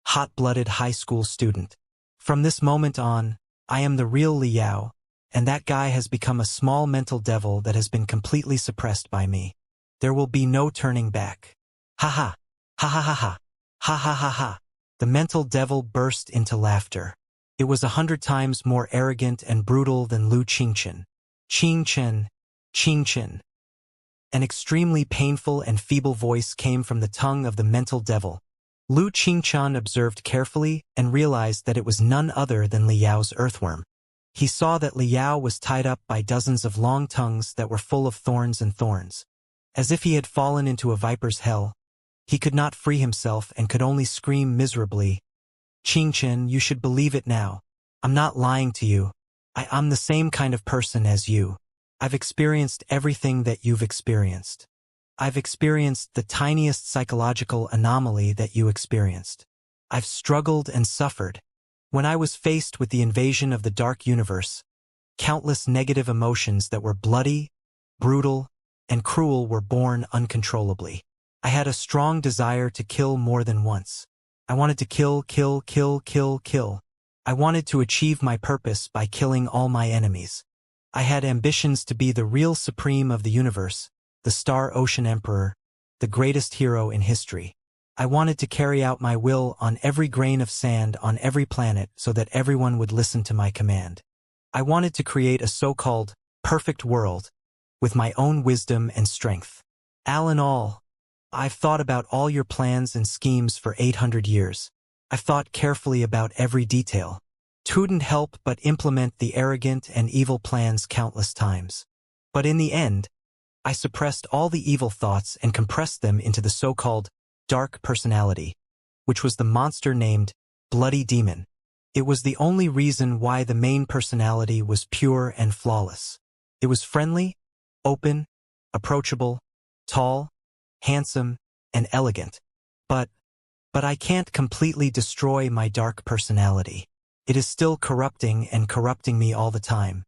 hot-blooded high school student. From this moment on, I am the real Liao, and that guy has become a small mental devil that has been completely suppressed by me. There will be no turning back. Ha ha, ha ha ha ha, ha ha ha ha. The mental devil burst into laughter. It was 100 times more arrogant and brutal than Lu Qingchen. Qingchen. An extremely painful and feeble voice came from the tongue of the mental devil. Lu Qingchen observed carefully and realized that it was none other than Liao's earthworm. He saw that Liao was tied up by dozens of long tongues that were full of thorns and thorns. As if he had fallen into a viper's hell, he could not free himself and could only scream miserably. Qingchen, you should believe it now. I'm not lying to you. I'm the same kind of person as you. I've experienced everything that you've experienced. I've experienced the tiniest psychological anomaly that you experienced. I've struggled and suffered. When I was faced with the invasion of the dark universe, countless negative emotions that were bloody, brutal, and cruel were born uncontrollably. I had a strong desire to kill more than once. I wanted to kill. I wanted to achieve my purpose by killing all my enemies. I had ambitions to be the real supreme of the universe, the Star Ocean Emperor, the greatest hero in history. I wanted to carry out my will on every grain of sand on every planet so that everyone would listen to my command. I wanted to create a so-called perfect world with my own wisdom and strength. All in all, I've thought about all your plans and schemes for 800 years. I've thought carefully about every detail. Couldn't help but implement the arrogant and evil plans countless times. But in the end, I suppressed all the evil thoughts and compressed them into the so-called dark personality, which was the monster named Bloody Demon. It was the only reason why the main personality was pure and flawless. It was friendly, open, approachable, tall, handsome, and elegant. But I can't completely destroy my dark personality. It is still corrupting and corrupting me all the time.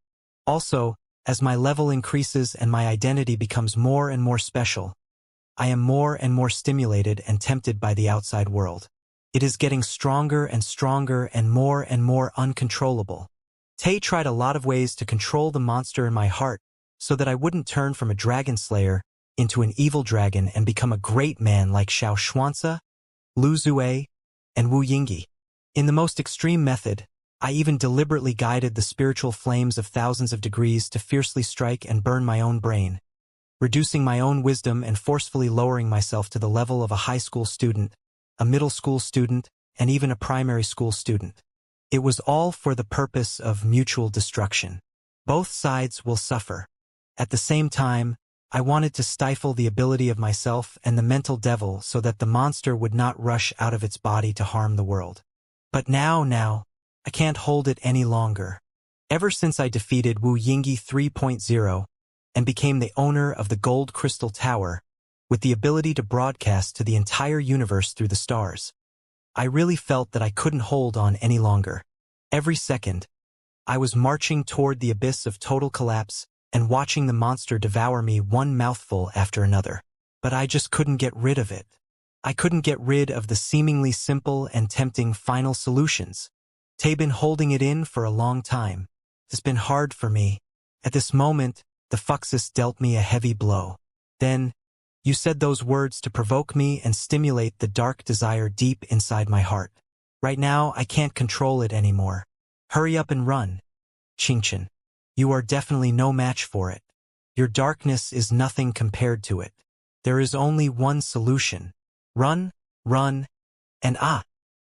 Also, As my level increases and my identity becomes more and more special, I am more and more stimulated and tempted by the outside world. It is getting stronger and stronger and more uncontrollable. Tay tried a lot of ways to control the monster in my heart so that I wouldn't turn from a dragon slayer into an evil dragon and become a great man like Xianxia, Lu Zue, and Wu Yingyi. In the most extreme method, I even deliberately guided the spiritual flames of thousands of degrees to fiercely strike and burn my own brain, reducing my own wisdom and forcefully lowering myself to the level of a high school student, a middle school student, and even a primary school student. It was all for the purpose of mutual destruction. Both sides will suffer. At the same time, I wanted to stifle the ability of myself and the mental devil so that the monster would not rush out of its body to harm the world. But now, I can't hold it any longer. Ever since I defeated Wu Yingyi 3.0 and became the owner of the Gold Crystal Tower, with the ability to broadcast to the entire universe through the stars, I really felt that I couldn't hold on any longer. Every second, I was marching toward the abyss of total collapse and watching the monster devour me one mouthful after another. But I just couldn't get rid of it. I couldn't get rid of the seemingly simple and tempting final solutions. Tay been holding it in for a long time. It's been hard for me. At this moment, the Fuxus dealt me a heavy blow. Then, you said those words to provoke me and stimulate the dark desire deep inside my heart. Right now, I can't control it anymore. Hurry up and run. Xianxia, you are definitely no match for it. Your darkness is nothing compared to it. There is only one solution. Run, and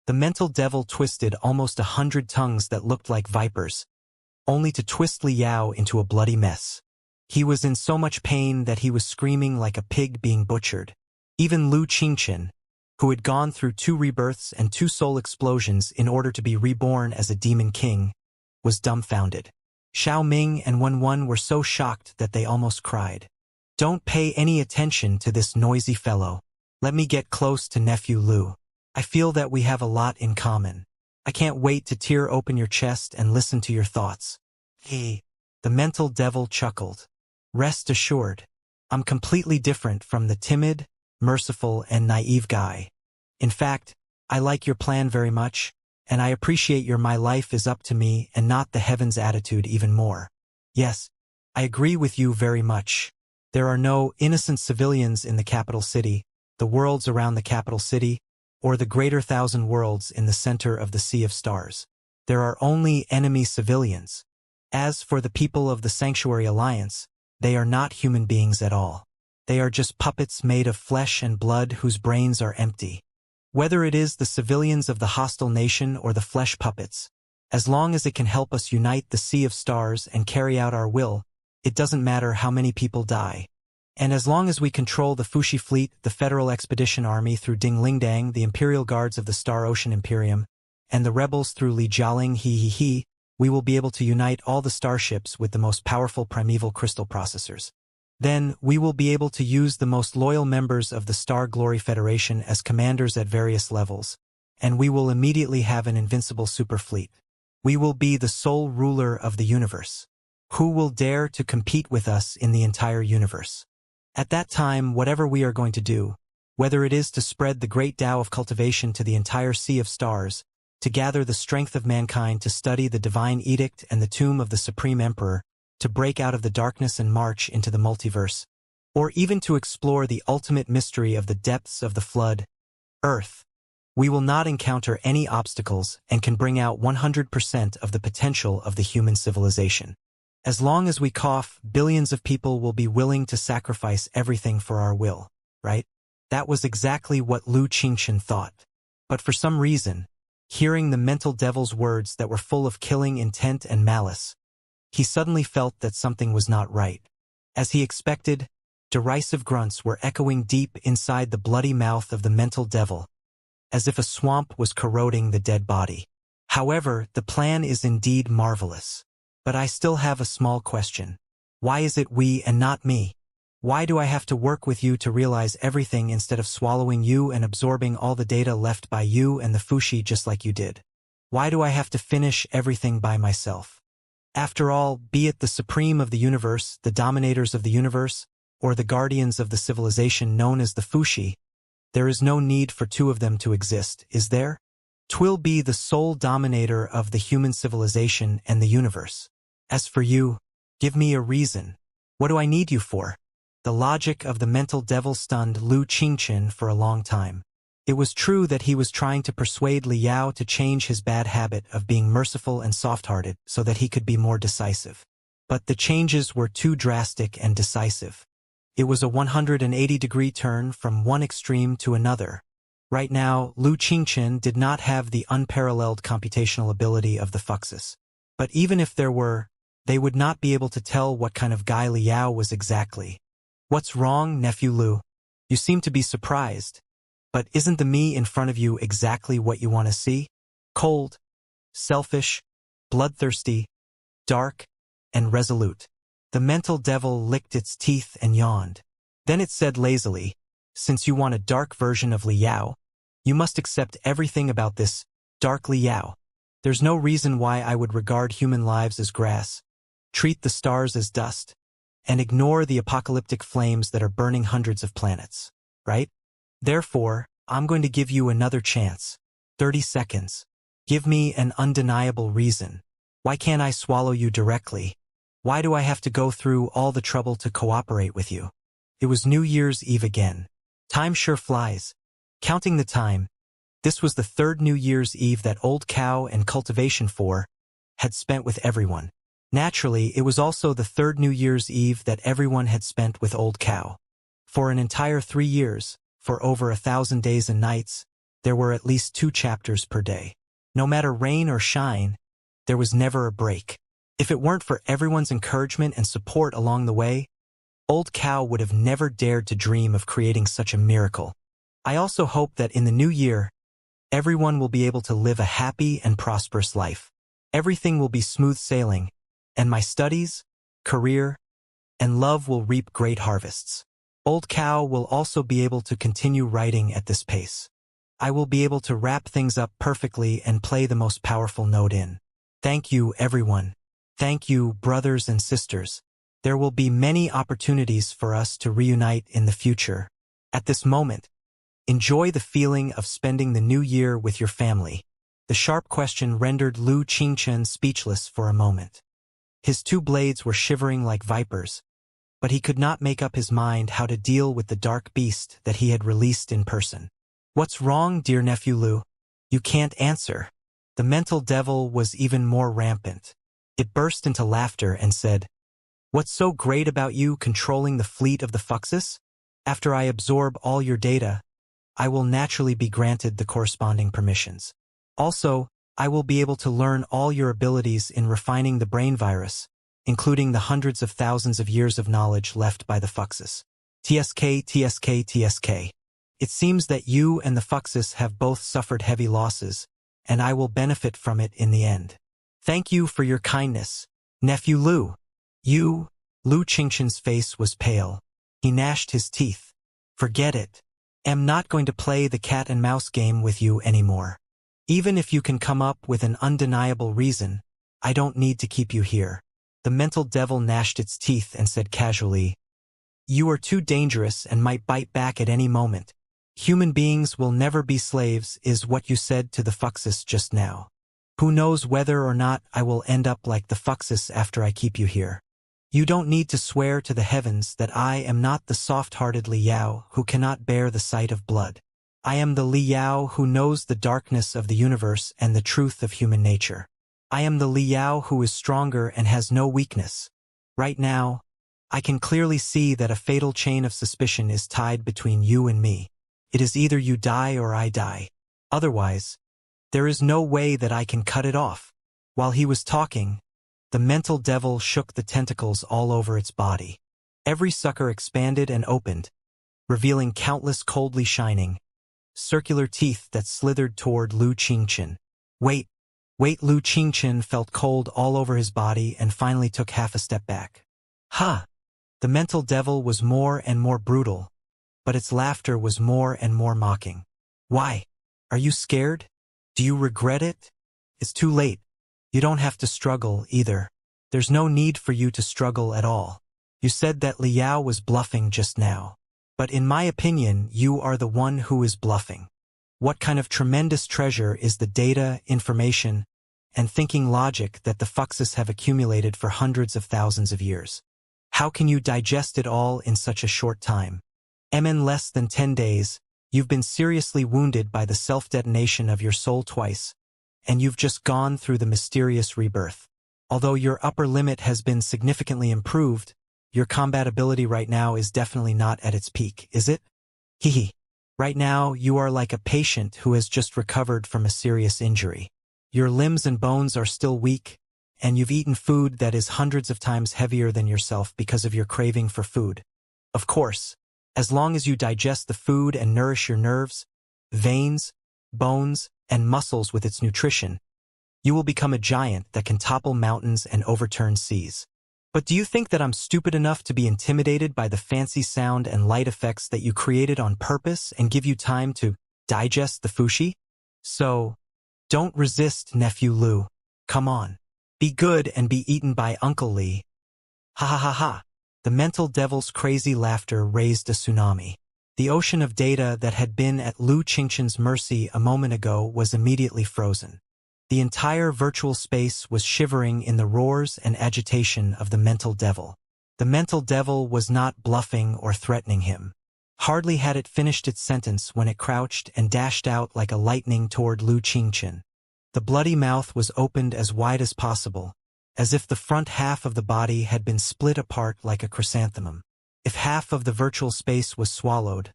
the mental devil twisted almost 100 tongues that looked like vipers, only to twist Liao into a bloody mess. He was in so much pain that he was screaming like a pig being butchered. Even Lu Xianxia, who had gone through 2 rebirths and 2 soul explosions in order to be reborn as a demon king, was dumbfounded. Xiao Ming and Wen were so shocked that they almost cried. Don't pay any attention to this noisy fellow. Let me get close to Nephew Lu. I feel that we have a lot in common. I can't wait to tear open your chest and listen to your thoughts. The mental devil chuckled. Rest assured, I'm completely different from the timid, merciful, and naive guy. In fact, I like your plan very much, and I appreciate your my life is up to me and not the heavens attitude even more. Yes, I agree with you very much. There are no innocent civilians in the capital city, the worlds around the capital city, or the greater thousand worlds in the center of the Sea of Stars. There are only enemy civilians. As for the people of the Sanctuary Alliance, they are not human beings at all. They are just puppets made of flesh and blood whose brains are empty. Whether it is the civilians of the hostile nation or the flesh puppets, as long as it can help us unite the Sea of Stars and carry out our will, it doesn't matter how many people die. And as long as we control the Fuxi Fleet, the Federal Expedition Army through Ding Lingdang, the Imperial Guards of the Star Ocean Imperium, and the rebels through Li Jialing we will be able to unite all the starships with the most powerful primeval crystal processors. Then, we will be able to use the most loyal members of the Star Glory Federation as commanders at various levels, and we will immediately have an invincible superfleet. We will be the sole ruler of the universe. Who will dare to compete with us in the entire universe? At that time, whatever we are going to do, whether it is to spread the great Tao of cultivation to the entire Sea of Stars, to gather the strength of mankind to study the divine edict and the tomb of the Supreme Emperor, to break out of the darkness and march into the multiverse, or even to explore the ultimate mystery of the depths of the flood, Earth, we will not encounter any obstacles and can bring out 100% of the potential of the human civilization. As long as we cough, billions of people will be willing to sacrifice everything for our will, right? That was exactly what Lu Xianxia thought. But for some reason, hearing the mental devil's words that were full of killing intent and malice, he suddenly felt that something was not right. As he expected, derisive grunts were echoing deep inside the bloody mouth of the mental devil, as if a swamp was corroding the dead body. However, the plan is indeed marvelous. But I still have a small question. Why is it we and not me? Why do I have to work with you to realize everything instead of swallowing you and absorbing all the data left by you and the Fuxi just like you did? Why do I have to finish everything by myself? After all, be it the supreme of the universe, the dominators of the universe, or the guardians of the civilization known as the Fushi, there is no need for two of them to exist, is there? 'Twill be the sole dominator of the human civilization and the universe. As for you, give me a reason. What do I need you for? The logic of the mental devil stunned Lu Qingchen for a long time. It was true that he was trying to persuade Li Yao to change his bad habit of being merciful and soft-hearted so that he could be more decisive. But the changes were too drastic and decisive. It was a 180-degree turn from one extreme to another. Right now, Lu Qingchen did not have the unparalleled computational ability of the Fuxus. But even if there were, they would not be able to tell what kind of guy Li Yao was exactly. What's wrong, nephew Lu? You seem to be surprised. But isn't the me in front of you exactly what you want to see? Cold, selfish, bloodthirsty, dark, and resolute. The mental devil licked its teeth and yawned. Then it said lazily, since you want a dark version of Li Yao, you must accept everything about this dark Li Yao. There's no reason why I would regard human lives as grass, treat the stars as dust, and ignore the apocalyptic flames that are burning hundreds of planets, right? Therefore, I'm going to give you another chance. 30 seconds. Give me an undeniable reason. Why can't I swallow you directly? Why do I have to go through all the trouble to cooperate with you? It was New Year's Eve again. Time sure flies. Counting the time, this was the third New Year's Eve that Old Cow and Cultivation 4 had spent with everyone. Naturally, it was also the third New Year's Eve that everyone had spent with Old Cow. For an entire 3 years, for over 1,000 days and nights, there were at least 2 chapters per day. No matter rain or shine, there was never a break. If it weren't for everyone's encouragement and support along the way, Old Cow would have never dared to dream of creating such a miracle. I also hope that in the new year, everyone will be able to live a happy and prosperous life. Everything will be smooth sailing, and my studies, career, and love will reap great harvests. Old Cow will also be able to continue writing at this pace. I will be able to wrap things up perfectly and play the most powerful note in. Thank you, everyone. Thank you, brothers and sisters. There will be many opportunities for us to reunite in the future. At this moment, enjoy the feeling of spending the new year with your family. The sharp question rendered Lu Qingchen speechless for a moment. His 2 blades were shivering like vipers, but he could not make up his mind how to deal with the dark beast that he had released in person. What's wrong, dear nephew Lu? You can't answer. The mental devil was even more rampant. It burst into laughter and said, What's so great about you controlling the fleet of the Fuxus? After I absorb all your data, I will naturally be granted the corresponding permissions. Also, I will be able to learn all your abilities in refining the brain virus, including the hundreds of thousands of years of knowledge left by the Fuxus. TSK, TSK, TSK. It seems that you and the Fuxus have both suffered heavy losses, and I will benefit from it in the end. Thank you for your kindness, nephew Lu. Lu Qingchen's face was pale. He gnashed his teeth. Forget it. I'm not going to play the cat and mouse game with you anymore. Even if you can come up with an undeniable reason, I don't need to keep you here. The mental devil gnashed its teeth and said casually, You are too dangerous and might bite back at any moment. Human beings will never be slaves is what you said to the Fuxus just now. Who knows whether or not I will end up like the Fuxus after I keep you here. You don't need to swear to the heavens that I am not the soft-hearted Li Yao who cannot bear the sight of blood. I am the Li Yao who knows the darkness of the universe and the truth of human nature. I am the Li Yao who is stronger and has no weakness. Right now, I can clearly see that a fatal chain of suspicion is tied between you and me. It is either you die or I die. Otherwise, there is no way that I can cut it off. While he was talking, the mental devil shook the tentacles all over its body. Every sucker expanded and opened, revealing countless coldly shining, circular teeth that slithered toward Lu Qingchen. Wait, Lu Qingchen felt cold all over his body and finally took half a step back. Ha! The mental devil was more and more brutal, but its laughter was more and more mocking. Why? Are you scared? Do you regret it? It's too late. You don't have to struggle either. There's no need for you to struggle at all. You said that Liao was bluffing just now. But in my opinion, you are the one who is bluffing. What kind of tremendous treasure is the data, information, and thinking logic that the Fuxes have accumulated for hundreds of thousands of years? How can you digest it all in such a short time? In less than 10 days, you've been seriously wounded by the self-detonation of your soul twice, and you've just gone through the mysterious rebirth. Although your upper limit has been significantly improved, your combat ability right now is definitely not at its peak, is it? Hehe. Right now, you are like a patient who has just recovered from a serious injury. Your limbs and bones are still weak, and you've eaten food that is hundreds of times heavier than yourself because of your craving for food. Of course, as long as you digest the food and nourish your nerves, veins, bones, and muscles with its nutrition, you will become a giant that can topple mountains and overturn seas. But do you think that I'm stupid enough to be intimidated by the fancy sound and light effects that you created on purpose and give you time to digest the fushi? So, don't resist, Nephew Lu. Come on. Be good and be eaten by Uncle Li. Ha ha ha ha. The mental devil's crazy laughter raised a tsunami. The ocean of data that had been at Lu Qingqian's mercy a moment ago was immediately frozen. The entire virtual space was shivering in the roars and agitation of the mental devil. The mental devil was not bluffing or threatening him. Hardly had it finished its sentence when it crouched and dashed out like a lightning toward Lu Qingqian. The bloody mouth was opened as wide as possible, as if the front half of the body had been split apart like a chrysanthemum. If half of the virtual space was swallowed,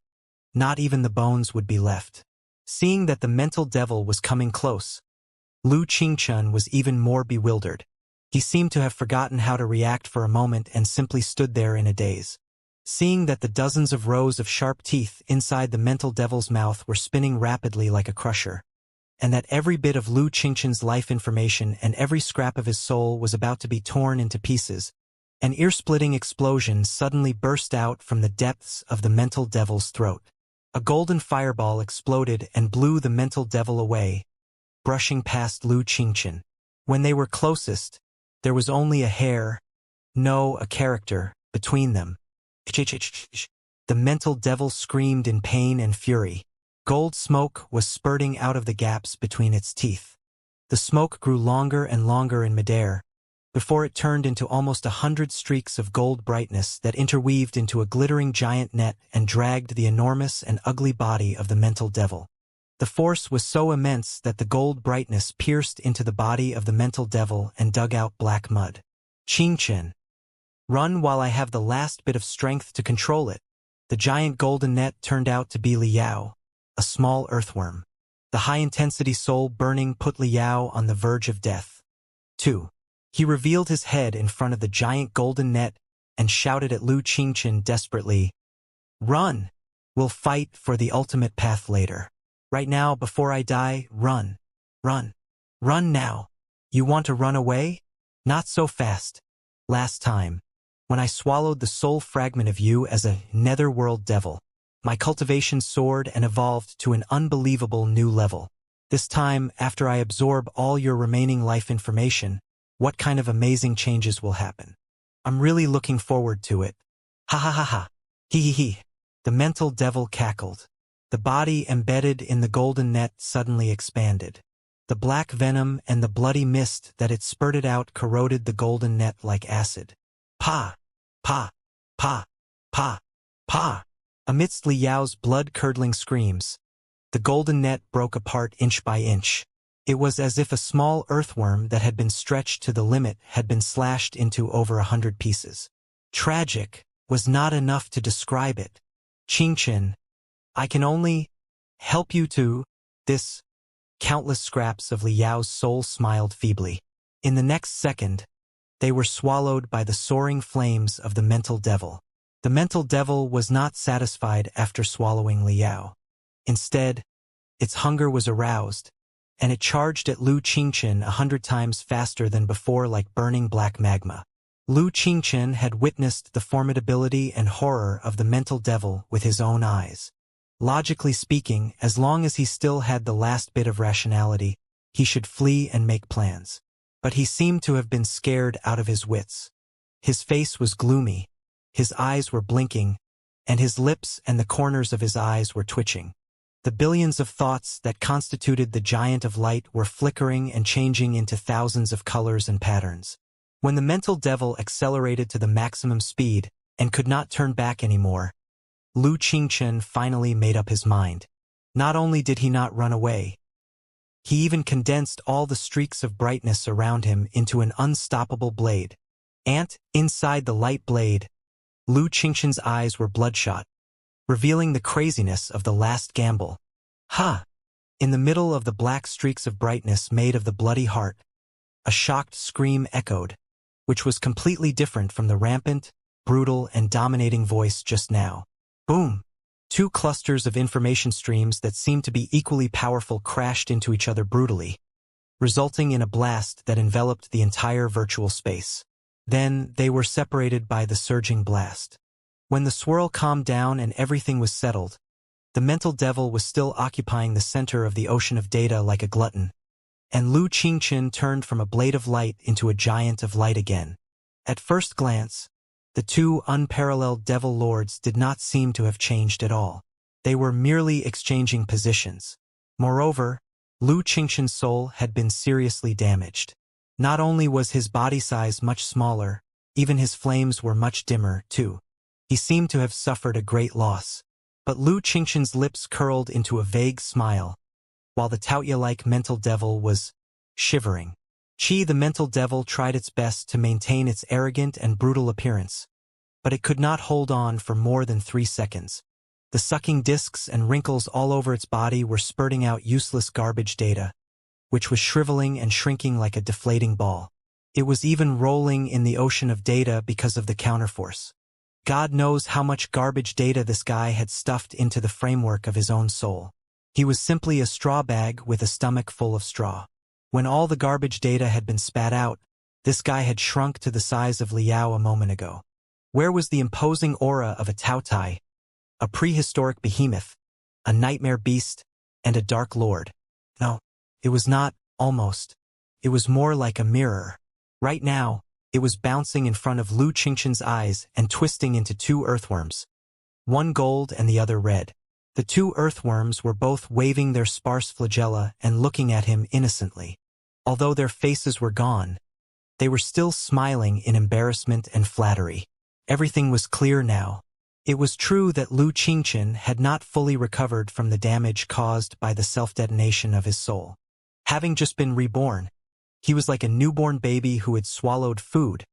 not even the bones would be left. Seeing that the mental devil was coming close, Lu Qingqian was even more bewildered. He seemed to have forgotten how to react for a moment and simply stood there in a daze. Seeing that the dozens of rows of sharp teeth inside the mental devil's mouth were spinning rapidly like a crusher, and that every bit of Lu Qingqian's life information and every scrap of his soul was about to be torn into pieces, an ear-splitting explosion suddenly burst out from the depths of the mental devil's throat. A golden fireball exploded and blew the mental devil away, brushing past Lu Qingqian. When they were closest, there was only a hair, no, a character, between them. The mental devil screamed in pain and fury. Gold smoke was spurting out of the gaps between its teeth. The smoke grew longer and longer in midair, before it turned into almost 100 streaks of gold brightness that interweaved into a glittering giant net and dragged the enormous and ugly body of the mental devil. The force was so immense that the gold brightness pierced into the body of the mental devil and dug out black mud. Qingqian. Run while I have the last bit of strength to control it. The giant golden net turned out to be Liao, a small earthworm. The high-intensity soul burning put Liao on the verge of death. 2. He revealed his head in front of the giant golden net and shouted at Lu Qingqian desperately, "Run! We'll fight for the ultimate path later. Right now, before I die, run. Run. Run now. You want to run away? Not so fast. Last time, when I swallowed the soul fragment of you as a netherworld devil, my cultivation soared and evolved to an unbelievable new level. This time, after I absorb all your remaining life information, what kind of amazing changes will happen? I'm really looking forward to it. Ha ha ha ha. Hee hee hee. The mental devil cackled. The body embedded in the golden net suddenly expanded. The black venom and the bloody mist that it spurted out corroded the golden net like acid. Pa! Pa! Pa! Pa! Pa! Amidst Liao's blood-curdling screams, the golden net broke apart inch by inch. It was as if a small earthworm that had been stretched to the limit had been slashed into over 100 pieces. Tragic was not enough to describe it. Qingqian, I can only help you to this. Countless scraps of Liao's soul smiled feebly. In the next second, they were swallowed by the soaring flames of the mental devil. The mental devil was not satisfied after swallowing Liao. Instead, its hunger was aroused, and it charged at Lu Qingqian 100 times faster than before like burning black magma. Lu Qingqian had witnessed the formidability and horror of the mental devil with his own eyes. Logically speaking, as long as he still had the last bit of rationality, he should flee and make plans. but he seemed to have been scared out of his wits. His face was gloomy, his eyes were blinking, and his lips and the corners of his eyes were twitching. The billions of thoughts that constituted the giant of light were flickering and changing into thousands of colors and patterns. When the mental devil accelerated to the maximum speed and could not turn back anymore, Lu Qingchen finally made up his mind. Not only did he not run away, he even condensed all the streaks of brightness around him into an unstoppable blade. Inside the light blade, Lu Qingchen's eyes were bloodshot, revealing the craziness of the last gamble. Ha! In the middle of the black streaks of brightness made of the bloody heart, a shocked scream echoed, which was completely different from the rampant, brutal, and dominating voice just now. Boom! Two clusters of information streams that seemed to be equally powerful crashed into each other brutally, resulting in a blast that enveloped the entire virtual space. Then they were separated by the surging blast. When the swirl calmed down and everything was settled, the mental devil was still occupying the center of the ocean of data like a glutton, and Lu Qingchen turned from a blade of light into a giant of light again. At first glance, the two unparalleled devil lords did not seem to have changed at all. They were merely exchanging positions. Moreover, Lu Qingchen's soul had been seriously damaged. Not only was his body size much smaller, even his flames were much dimmer, too. He seemed to have suffered a great loss. But Lu Qingchen's lips curled into a vague smile, while the Taoya-like mental devil was shivering. The mental devil tried its best to maintain its arrogant and brutal appearance, but it could not hold on for more than 3 seconds. The sucking discs and wrinkles all over its body were spurting out useless garbage data, which was shriveling and shrinking like a deflating ball. It was even rolling in the ocean of data because of the counterforce. God knows how much garbage data this guy had stuffed into the framework of his own soul. He was simply a straw bag with a stomach full of straw. When all the garbage data had been spat out, this guy had shrunk to the size of Liao a moment ago. Where was the imposing aura of a Taotai, a prehistoric behemoth, a nightmare beast, and a dark lord? No, it was not, almost. It was more like a mirror. Right now, it was bouncing in front of Lu Qingchen's eyes and twisting into 2 earthworms, one gold and the other red. The 2 earthworms were both waving their sparse flagella and looking at him innocently. Although their faces were gone, they were still smiling in embarrassment and flattery. Everything was clear now. It was true that Lu Qingchen had not fully recovered from the damage caused by the self-detonation of his soul. Having just been reborn, he was like a newborn baby who had swallowed food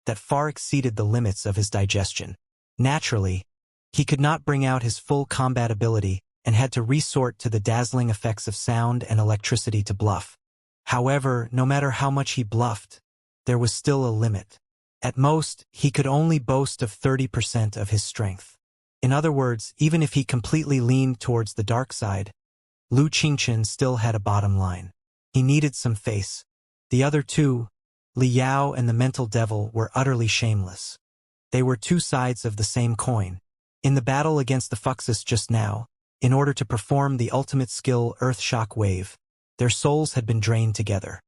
that far exceeded the limits of his digestion. Naturally, he could not bring out his full combat ability and had to resort to the dazzling effects of sound and electricity to bluff. However, no matter how much he bluffed, there was still a limit. At most, he could only boast of 30% of his strength. In other words, even if he completely leaned towards the dark side, Lu Qingchen still had a bottom line. He needed some face. The other two, Liao and the mental devil, were utterly shameless. They were 2 sides of the same coin. In the battle against the Fuxus just now, in order to perform the ultimate skill Earthshock Wave, their souls had been drained together.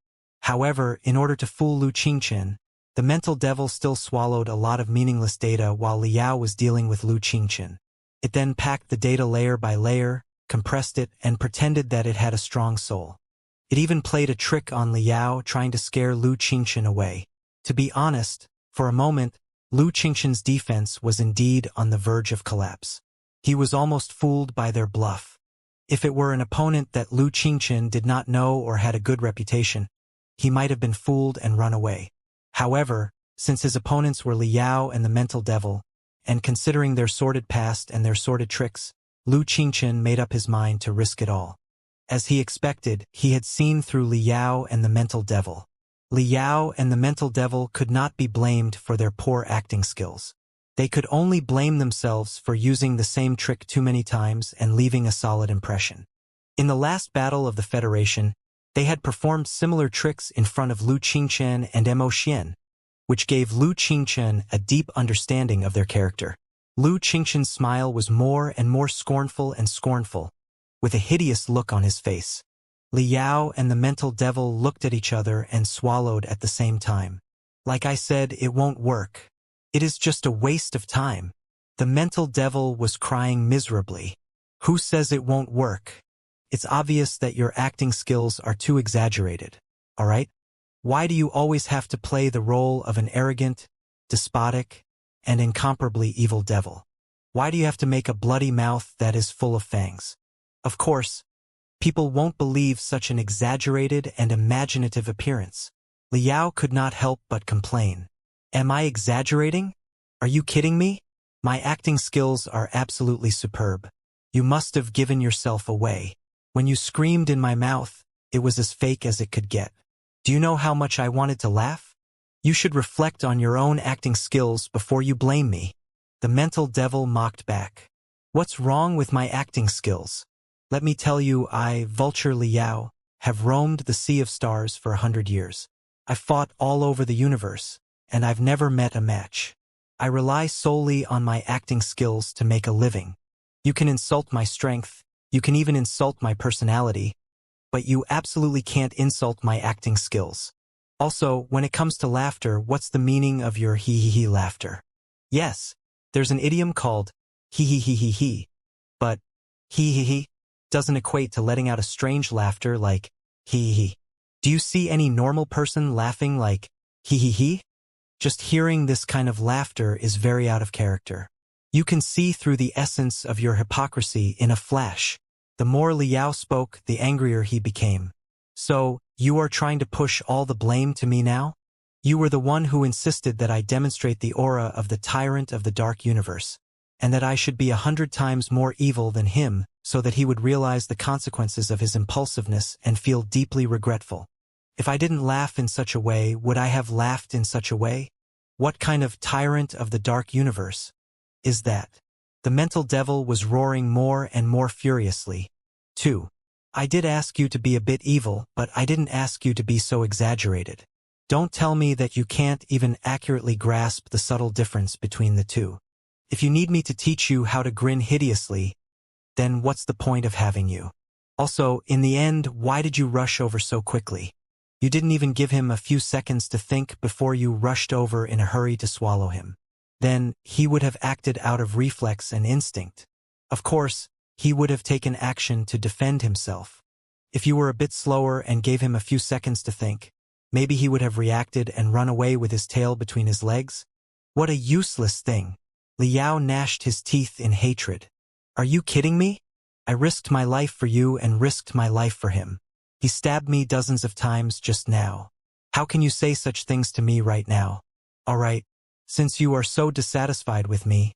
However, in order to fool Lu Qingchen, the mental devil still swallowed a lot of meaningless data while Liao was dealing with Lu Qingchen. It then packed the data layer by layer, compressed it, and pretended that it had a strong soul. It even played a trick on Liao, trying to scare Lu Qingchen away. To be honest, for a moment, Lu Qingchen's defense was indeed on the verge of collapse. He was almost fooled by their bluff. If it were an opponent that Lu Qingchen did not know or had a good reputation, he might have been fooled and run away. However, since his opponents were Liao and the mental devil, and considering their sordid past and their sordid tricks, Lu Qingchen made up his mind to risk it all. As he expected, he had seen through Liao and the mental devil. Liao and the mental devil could not be blamed for their poor acting skills. They could only blame themselves for using the same trick too many times and leaving a solid impression. In the last battle of the Federation, they had performed similar tricks in front of Lu Qingchen and Mo Xian, which gave Lu Qingchen a deep understanding of their character. Lu Qingchen's smile was more and more scornful and scornful, with a hideous look on his face. Liao and the mental devil looked at each other and swallowed at the same time. Like I said, it won't work. It is just a waste of time. The mental devil was crying miserably. Who says it won't work? It's obvious that your acting skills are too exaggerated. All right? Why do you always have to play the role of an arrogant, despotic, and incomparably evil devil? Why do you have to make a bloody mouth that is full of fangs? Of course, people won't believe such an exaggerated and imaginative appearance. Liao could not help but complain. Am I exaggerating? Are you kidding me? My acting skills are absolutely superb. You must have given yourself away. When you screamed in my mouth, it was as fake as it could get. Do you know how much I wanted to laugh? You should reflect on your own acting skills before you blame me. The mental devil mocked back. What's wrong with my acting skills? Let me tell you, I, Vulture Liao, have roamed the sea of stars for 100 years. I've fought all over the universe, and I've never met a match. I rely solely on my acting skills to make a living. You can insult my strength, you can even insult my personality, but you absolutely can't insult my acting skills. Also, when it comes to laughter, what's the meaning of your hee-hee-hee laughter? Yes, there's an idiom called hee-hee-hee-hee-hee, but hee-hee-hee doesn't equate to letting out a strange laughter like hee-hee-hee. Do you see any normal person laughing like hee-hee-hee? Just hearing this kind of laughter is very out of character. You can see through the essence of your hypocrisy in a flash. The more Liao spoke, the angrier he became. So, you are trying to push all the blame to me now? You were the one who insisted that I demonstrate the aura of the tyrant of the dark universe, and that I should be 100 times more evil than him so that he would realize the consequences of his impulsiveness and feel deeply regretful. If I didn't laugh in such a way, would I have laughed in such a way? What kind of tyrant of the dark universe is that? The mental devil was roaring more and more furiously. 2. I did ask you to be a bit evil, but I didn't ask you to be so exaggerated. Don't tell me that you can't even accurately grasp the subtle difference between the two. If you need me to teach you how to grin hideously, then what's the point of having you? Also, in the end, why did you rush over so quickly? You didn't even give him a few seconds to think before you rushed over in a hurry to swallow him. Then, he would have acted out of reflex and instinct. Of course, he would have taken action to defend himself. If you were a bit slower and gave him a few seconds to think, maybe he would have reacted and run away with his tail between his legs. What a useless thing. Liao gnashed his teeth in hatred. Are you kidding me? I risked my life for you and risked my life for him. He stabbed me dozens of times just now. How can you say such things to me right now? All right, since you are so dissatisfied with me,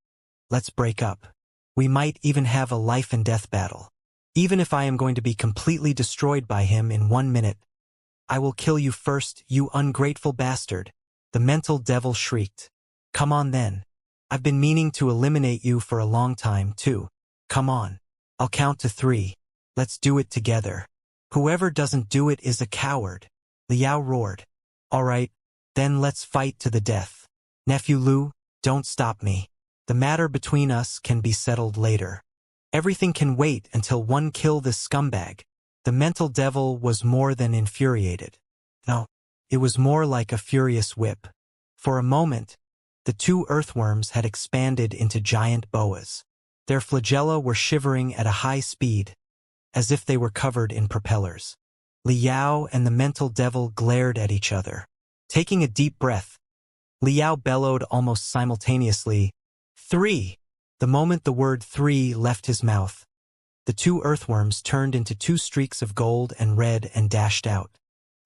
let's break up. We might even have a life and death battle. Even if I am going to be completely destroyed by him in 1 minute, I will kill you first, you ungrateful bastard. The mental devil shrieked. Come on then. I've been meaning to eliminate you for a long time, too. Come on. I'll count to 3. Let's do it together. Whoever doesn't do it is a coward. Liao roared. All right, then let's fight to the death. Nephew Lu, don't stop me. The matter between us can be settled later. Everything can wait until one kill this scumbag. The mental devil was more than infuriated. No, it was more like a furious whip. For a moment, the 2 earthworms had expanded into giant boas. Their flagella were shivering at a high speed, as if they were covered in propellers. Liao and the mental devil glared at each other. Taking a deep breath, Liao bellowed almost simultaneously, 3. The moment the word 3 left his mouth, the 2 earthworms turned into 2 streaks of gold and red and dashed out.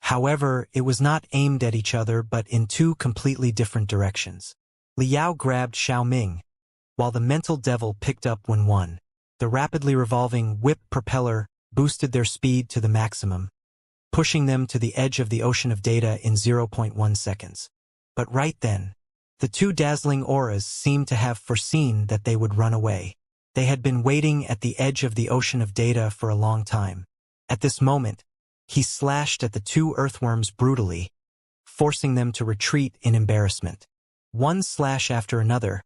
However, it was not aimed at each other but in 2 completely different directions. Liao grabbed Xiaoming, while the mental devil picked up Wen. The rapidly revolving whip propeller boosted their speed to the maximum, pushing them to the edge of the ocean of data in 0.1 seconds. But right then, the 2 dazzling auras seemed to have foreseen that they would run away. They had been waiting at the edge of the ocean of data for a long time. At this moment, he slashed at the 2 earthworms brutally, forcing them to retreat in embarrassment. One slash after another,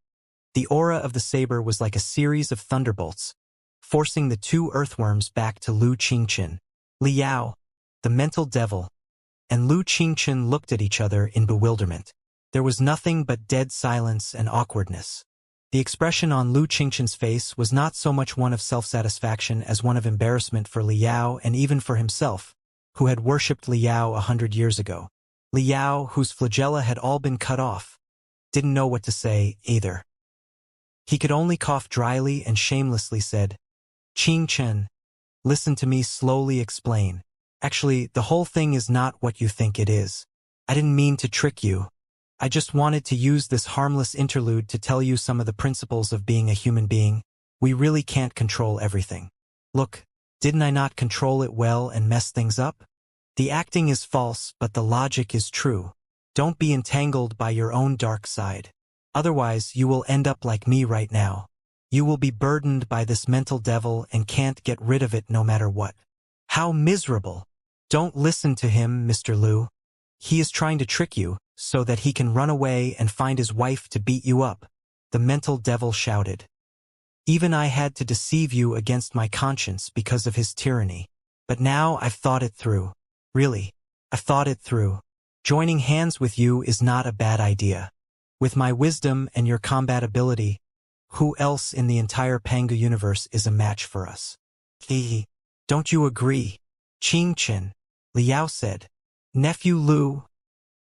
the aura of the saber was like a series of thunderbolts, forcing the 2 earthworms back to Lu Qingqin. Liao, the mental devil, and Lu Qingchen looked at each other in bewilderment. There was nothing but dead silence and awkwardness. The expression on Lu Qingchen's face was not so much one of self-satisfaction as one of embarrassment for Liao and even for himself, who had worshipped Liao 100 years ago. Liao, whose flagella had all been cut off, didn't know what to say either. He could only cough dryly and shamelessly said, "Qingchen, listen to me slowly explain. Actually, the whole thing is not what you think it is. I didn't mean to trick you. I just wanted to use this harmless interlude to tell you some of the principles of being a human being. We really can't control everything. Look, didn't I not control it well and mess things up? The acting is false, but the logic is true. Don't be entangled by your own dark side. Otherwise, you will end up like me right now. You will be burdened by this mental devil and can't get rid of it no matter what. How miserable! Don't listen to him, Mr. Liu. He is trying to trick you, so that he can run away and find his wife to beat you up," the mental devil shouted. "Even I had to deceive you against my conscience because of his tyranny. But now I've thought it through. Really, I've thought it through. Joining hands with you is not a bad idea. With my wisdom and your combat ability, who else in the entire Pangu universe is a match for us? Hee, don't you agree?" "Qingchen," Liao said. "Nephew Liu,"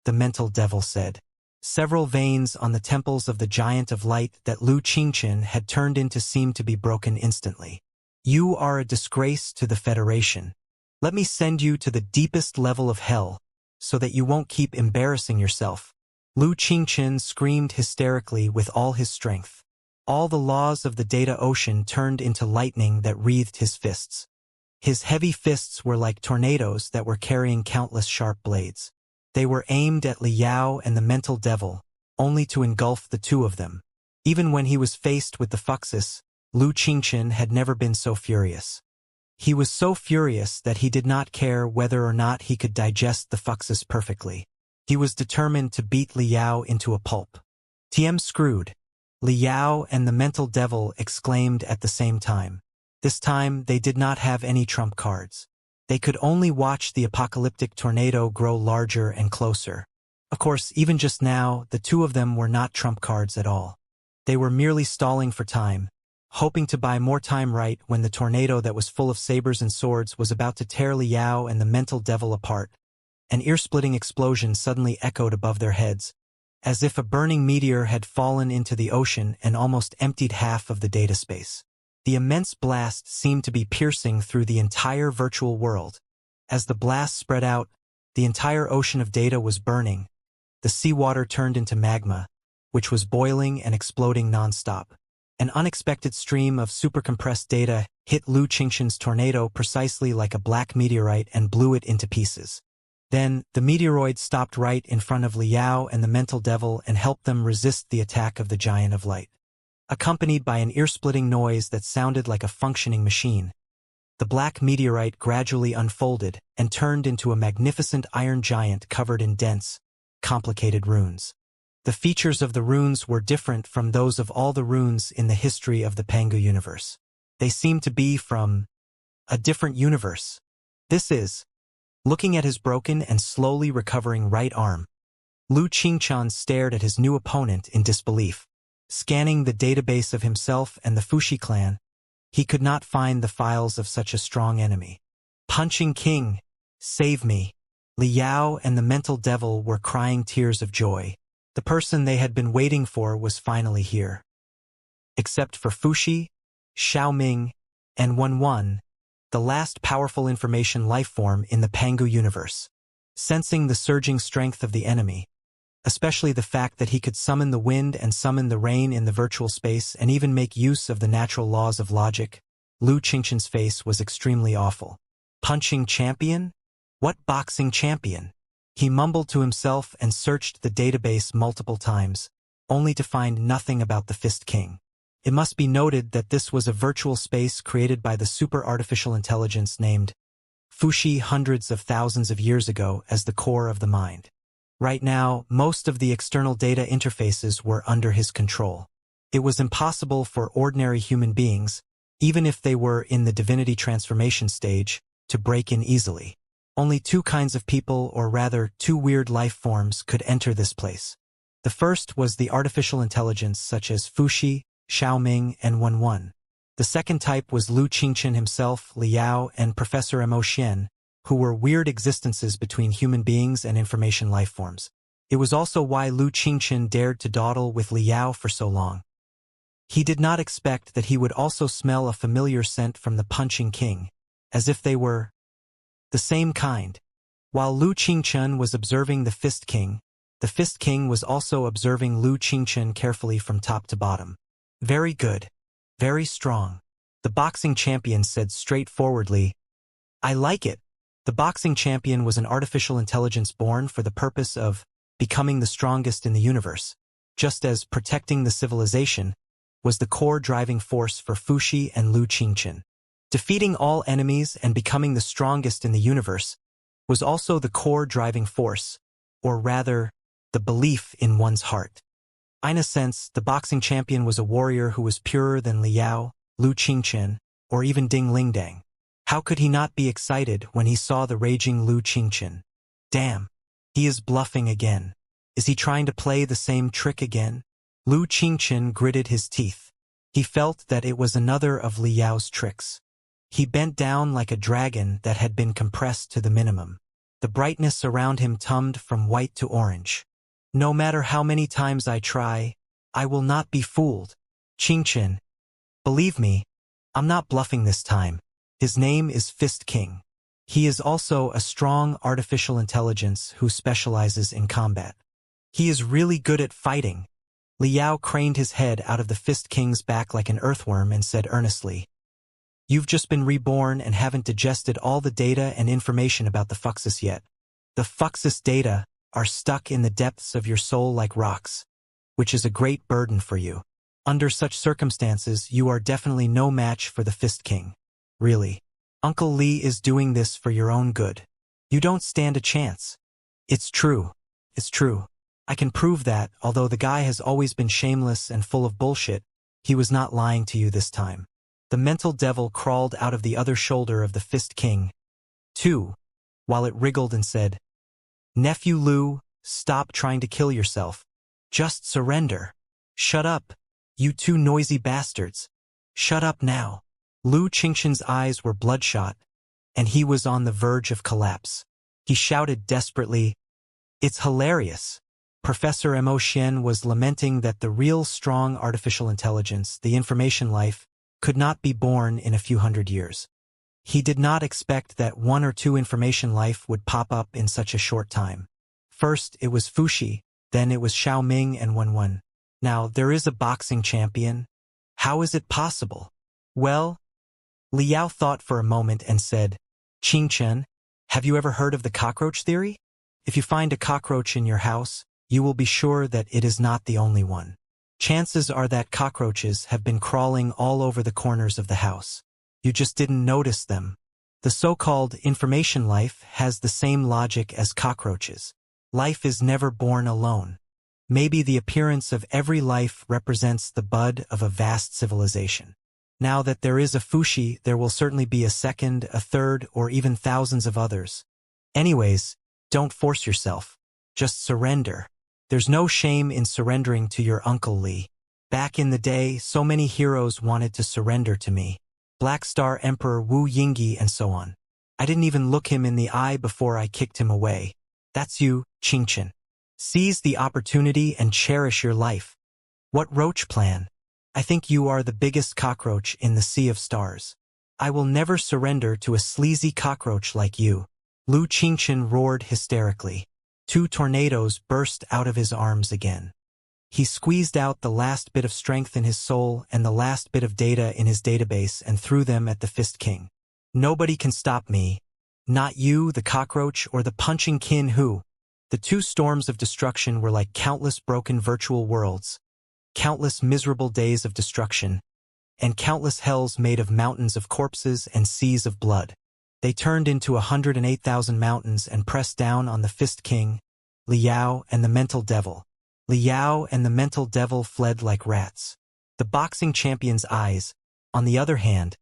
the mental devil said. Several veins on the temples of the giant of light that Lu Qingchen had turned into seemed to be broken instantly. "You are a disgrace to the Federation. Let me send you to the deepest level of hell, so that you won't keep embarrassing yourself." Lu Qingchen screamed hysterically with all his strength. All the laws of the data ocean turned into lightning that wreathed his fists. His heavy fists were like tornadoes that were carrying countless sharp blades. They were aimed at Liao and the mental devil, only to engulf the two of them. Even when he was faced with the Fuxus, Lu Qingchen had never been so furious. He was so furious that he did not care whether or not he could digest the Fuxus perfectly. He was determined to beat Liao into a pulp. "TM screwed," Liao and the mental devil exclaimed at the same time. This time they did not have any trump cards. They could only watch the apocalyptic tornado grow larger and closer. Of course, even just now, the two of them were not trump cards at all. They were merely stalling for time, hoping to buy more time right when the tornado that was full of sabers and swords was about to tear Liao and the mental devil apart. An ear-splitting explosion suddenly echoed above their heads, as if a burning meteor had fallen into the ocean and almost emptied half of the data space. The immense blast seemed to be piercing through the entire virtual world. As the blast spread out, the entire ocean of data was burning. The seawater turned into magma, which was boiling and exploding non-stop. An unexpected stream of supercompressed data hit Lu Qingchen's tornado precisely like a black meteorite and blew it into pieces. Then, the meteoroid stopped right in front of Liao and the mental devil and helped them resist the attack of the giant of light. Accompanied by an ear-splitting noise that sounded like a functioning machine, the black meteorite gradually unfolded and turned into a magnificent iron giant covered in dense, complicated runes. The features of the runes were different from those of all the runes in the history of the Pangu universe. They seemed to be from a different universe. This is, looking at his broken and slowly recovering right arm, Lu Qingchen stared at his new opponent in disbelief. Scanning the database of himself and the Fushi clan, he could not find the files of such a strong enemy. "Punching King, save me!" Liao and the mental devil were crying tears of joy. The person they had been waiting for was finally here. Except for Fushi, Xiaoming, and Wenwen, the last powerful information lifeform in the Pangu universe. Sensing the surging strength of the enemy, especially the fact that he could summon the wind and summon the rain in the virtual space and even make use of the natural laws of logic, Lu Qingchen's face was extremely awful. "Punching champion? What boxing champion?" He mumbled to himself and searched the database multiple times, only to find nothing about the Fist King. It must be noted that this was a virtual space created by the super artificial intelligence named Fushi hundreds of thousands of years ago as the core of the mind. Right now, most of the external data interfaces were under his control. It was impossible for ordinary human beings, even if they were in the divinity transformation stage, to break in easily. Only two kinds of people, or rather two weird life forms, could enter this place. The first was the artificial intelligence such as Fuxi, Xiaoming, and Wenwen. The second type was Lu Qingchen himself, Liao, and Professor Mo Xian, who were weird existences between human beings and information life forms. It was also why Lu Qingchen dared to dawdle with Liao for so long. He did not expect that he would also smell a familiar scent from the Punching King, as if they were the same kind. While Lu Qingchen was observing the Fist King was also observing Lu Qingchen carefully from top to bottom. Very good. Very strong. The boxing champion said straightforwardly, I like it. The boxing champion was an artificial intelligence born for the purpose of becoming the strongest in the universe, just as protecting the civilization was the core driving force for Fuxi and Lu Qingchen. Defeating all enemies and becoming the strongest in the universe was also the core driving force, or rather, the belief in one's heart. In a sense, the boxing champion was a warrior who was purer than Liao, Lu Qingchen, or even Ding Lingdang. How could he not be excited when he saw the raging Lu Qingchen? Damn, he is bluffing again. Is he trying to play the same trick again? Lu Qingchen gritted his teeth. He felt that it was another of Liao's tricks. He bent down like a dragon that had been compressed to the minimum. The brightness around him tumbled from white to orange. No matter how many times I try, I will not be fooled. Qingchen. Believe me, I'm not bluffing this time. His name is Fist King. He is also a strong artificial intelligence who specializes in combat. He is really good at fighting. Liao craned his head out of the Fist King's back like an earthworm and said earnestly, You've just been reborn and haven't digested all the data and information about the Fuxis yet. The Fuxis data are stuck in the depths of your soul like rocks, which is a great burden for you. Under such circumstances, you are definitely no match for the Fist King. Really. Uncle Li is doing this for your own good. You don't stand a chance. It's true. It's true. I can prove that, although the guy has always been shameless and full of bullshit, he was not lying to you this time. The mental devil crawled out of the other shoulder of the Fist King, too, while it wriggled and said, Nephew Lu, stop trying to kill yourself. Just surrender. Shut up, you two noisy bastards. Shut up now. Lu Qingchen's eyes were bloodshot, and he was on the verge of collapse. He shouted desperately, It's hilarious. Professor Mo Xian was lamenting that the real strong artificial intelligence, the information life, could not be born in a few hundred years. He did not expect that one or two information life would pop up in such a short time. First, it was Fuxi, then it was Xiaoming and Wenwen. Now, there is a boxing champion. How is it possible? Well, Liao thought for a moment and said, Qingchen, have you ever heard of the cockroach theory? If you find a cockroach in your house, you will be sure that it is not the only one. Chances are that cockroaches have been crawling all over the corners of the house. You just didn't notice them. The so-called information life has the same logic as cockroaches. Life is never born alone. Maybe the appearance of every life represents the bud of a vast civilization. Now that there is a Fuxi, there will certainly be a second, a third, or even thousands of others. Anyways, don't force yourself. Just surrender. There's no shame in surrendering to your Uncle Li. Back in the day, so many heroes wanted to surrender to me. Black Star Emperor Wu Yingyi and so on. I didn't even look him in the eye before I kicked him away. That's you, Qingchen. Seize the opportunity and cherish your life. What roach plan? I think you are the biggest cockroach in the sea of stars. I will never surrender to a sleazy cockroach like you. Lu Qingchen roared hysterically. 2 tornadoes burst out of his arms again. He squeezed out the last bit of strength in his soul and the last bit of data in his database and threw them at the Fist King. Nobody can stop me. Not you, the cockroach, or the punching kin who. The 2 storms of destruction were like countless broken virtual worlds, countless miserable days of destruction, and countless hells made of mountains of corpses and seas of blood. They turned into 108,000 mountains and pressed down on the Fist King, Liao, and the mental devil. Liao and the mental devil fled like rats. The boxing champion's eyes, on the other hand,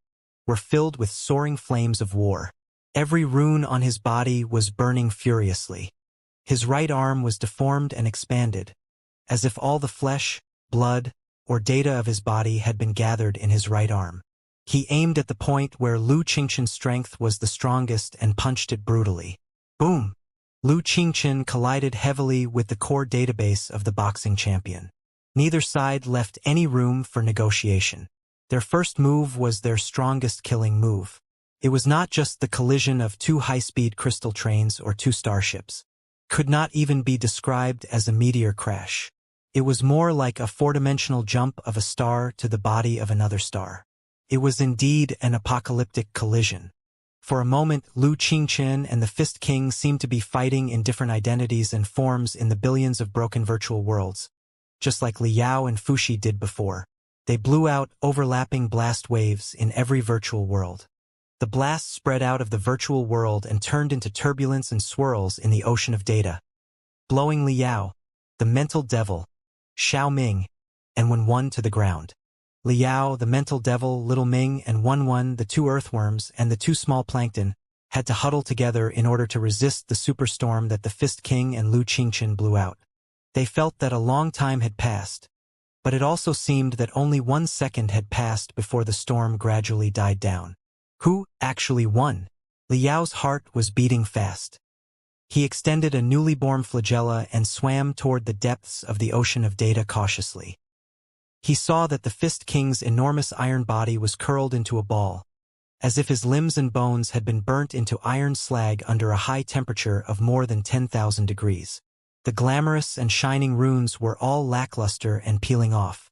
were filled with soaring flames of war. Every rune on his body was burning furiously. His right arm was deformed and expanded, as if all the flesh, blood, or data of his body had been gathered in his right arm. He aimed at the point where Lu Qingqian's strength was the strongest and punched it brutally. Boom! Lu Qingqian collided heavily with the core database of the boxing champion. Neither side left any room for negotiation. Their first move was their strongest killing move. It was not just the collision of two high-speed crystal trains or two starships. It could not even be described as a meteor crash. It was more like a four-dimensional jump of a star to the body of another star. It was indeed an apocalyptic collision. For a moment, Lu Qingqian and the Fist King seemed to be fighting in different identities and forms in the billions of broken virtual worlds. Just like Liao and Fuxi did before, they blew out overlapping blast waves in every virtual world. The blasts spread out of the virtual world and turned into turbulence and swirls in the ocean of data, blowing Liao, the mental devil, Xiao Ming, and Wen to the ground. Liao, the mental devil, Little Ming, and Wen, the two earthworms and the two small plankton, had to huddle together in order to resist the superstorm that the Fist King and Lu Qingqian blew out. They felt that a long time had passed, but it also seemed that only 1 second had passed before the storm gradually died down. Who actually won? Liao's heart was beating fast. He extended a newly born flagella and swam toward the depths of the ocean of data cautiously. He saw that the Fist King's enormous iron body was curled into a ball, as if his limbs and bones had been burnt into iron slag under a high temperature of more than 10,000 degrees. The glamorous and shining runes were all lackluster and peeling off.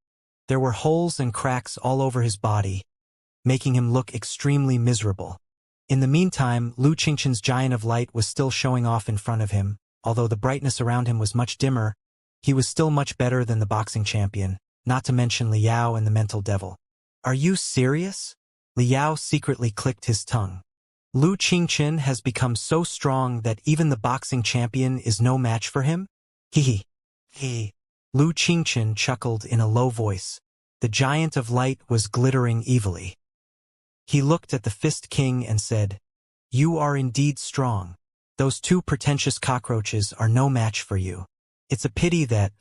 There were holes and cracks all over his body, making him look extremely miserable. In the meantime, Lu Qingqian's giant of light was still showing off in front of him. Although the brightness around him was much dimmer, he was still much better than the boxing champion, not to mention Liao and the mental devil. Are you serious? Liao secretly clicked his tongue. Lu Qingqian has become so strong that even the boxing champion is no match for him? Hee. Lu Qingqian chuckled in a low voice. The giant of light was glittering evilly. He looked at the Fist King and said, "You are indeed strong. Those two pretentious cockroaches are no match for you. It's a pity that—"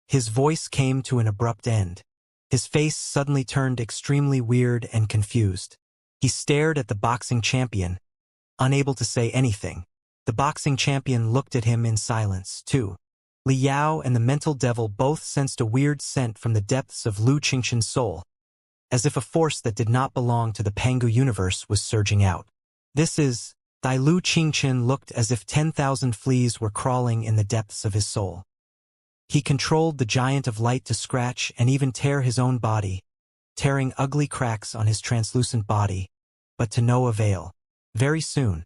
His voice came to an abrupt end. His face suddenly turned extremely weird and confused. He stared at the boxing champion, unable to say anything. The boxing champion looked at him in silence, too. Liao and the mental devil both sensed a weird scent from the depths of Lu Qingqian's soul, as if a force that did not belong to the Pangu universe was surging out. Lu Qingqian looked as if 10,000 fleas were crawling in the depths of his soul. He controlled the giant of light to scratch and even tear his own body, tearing ugly cracks on his translucent body, but to no avail. Very soon,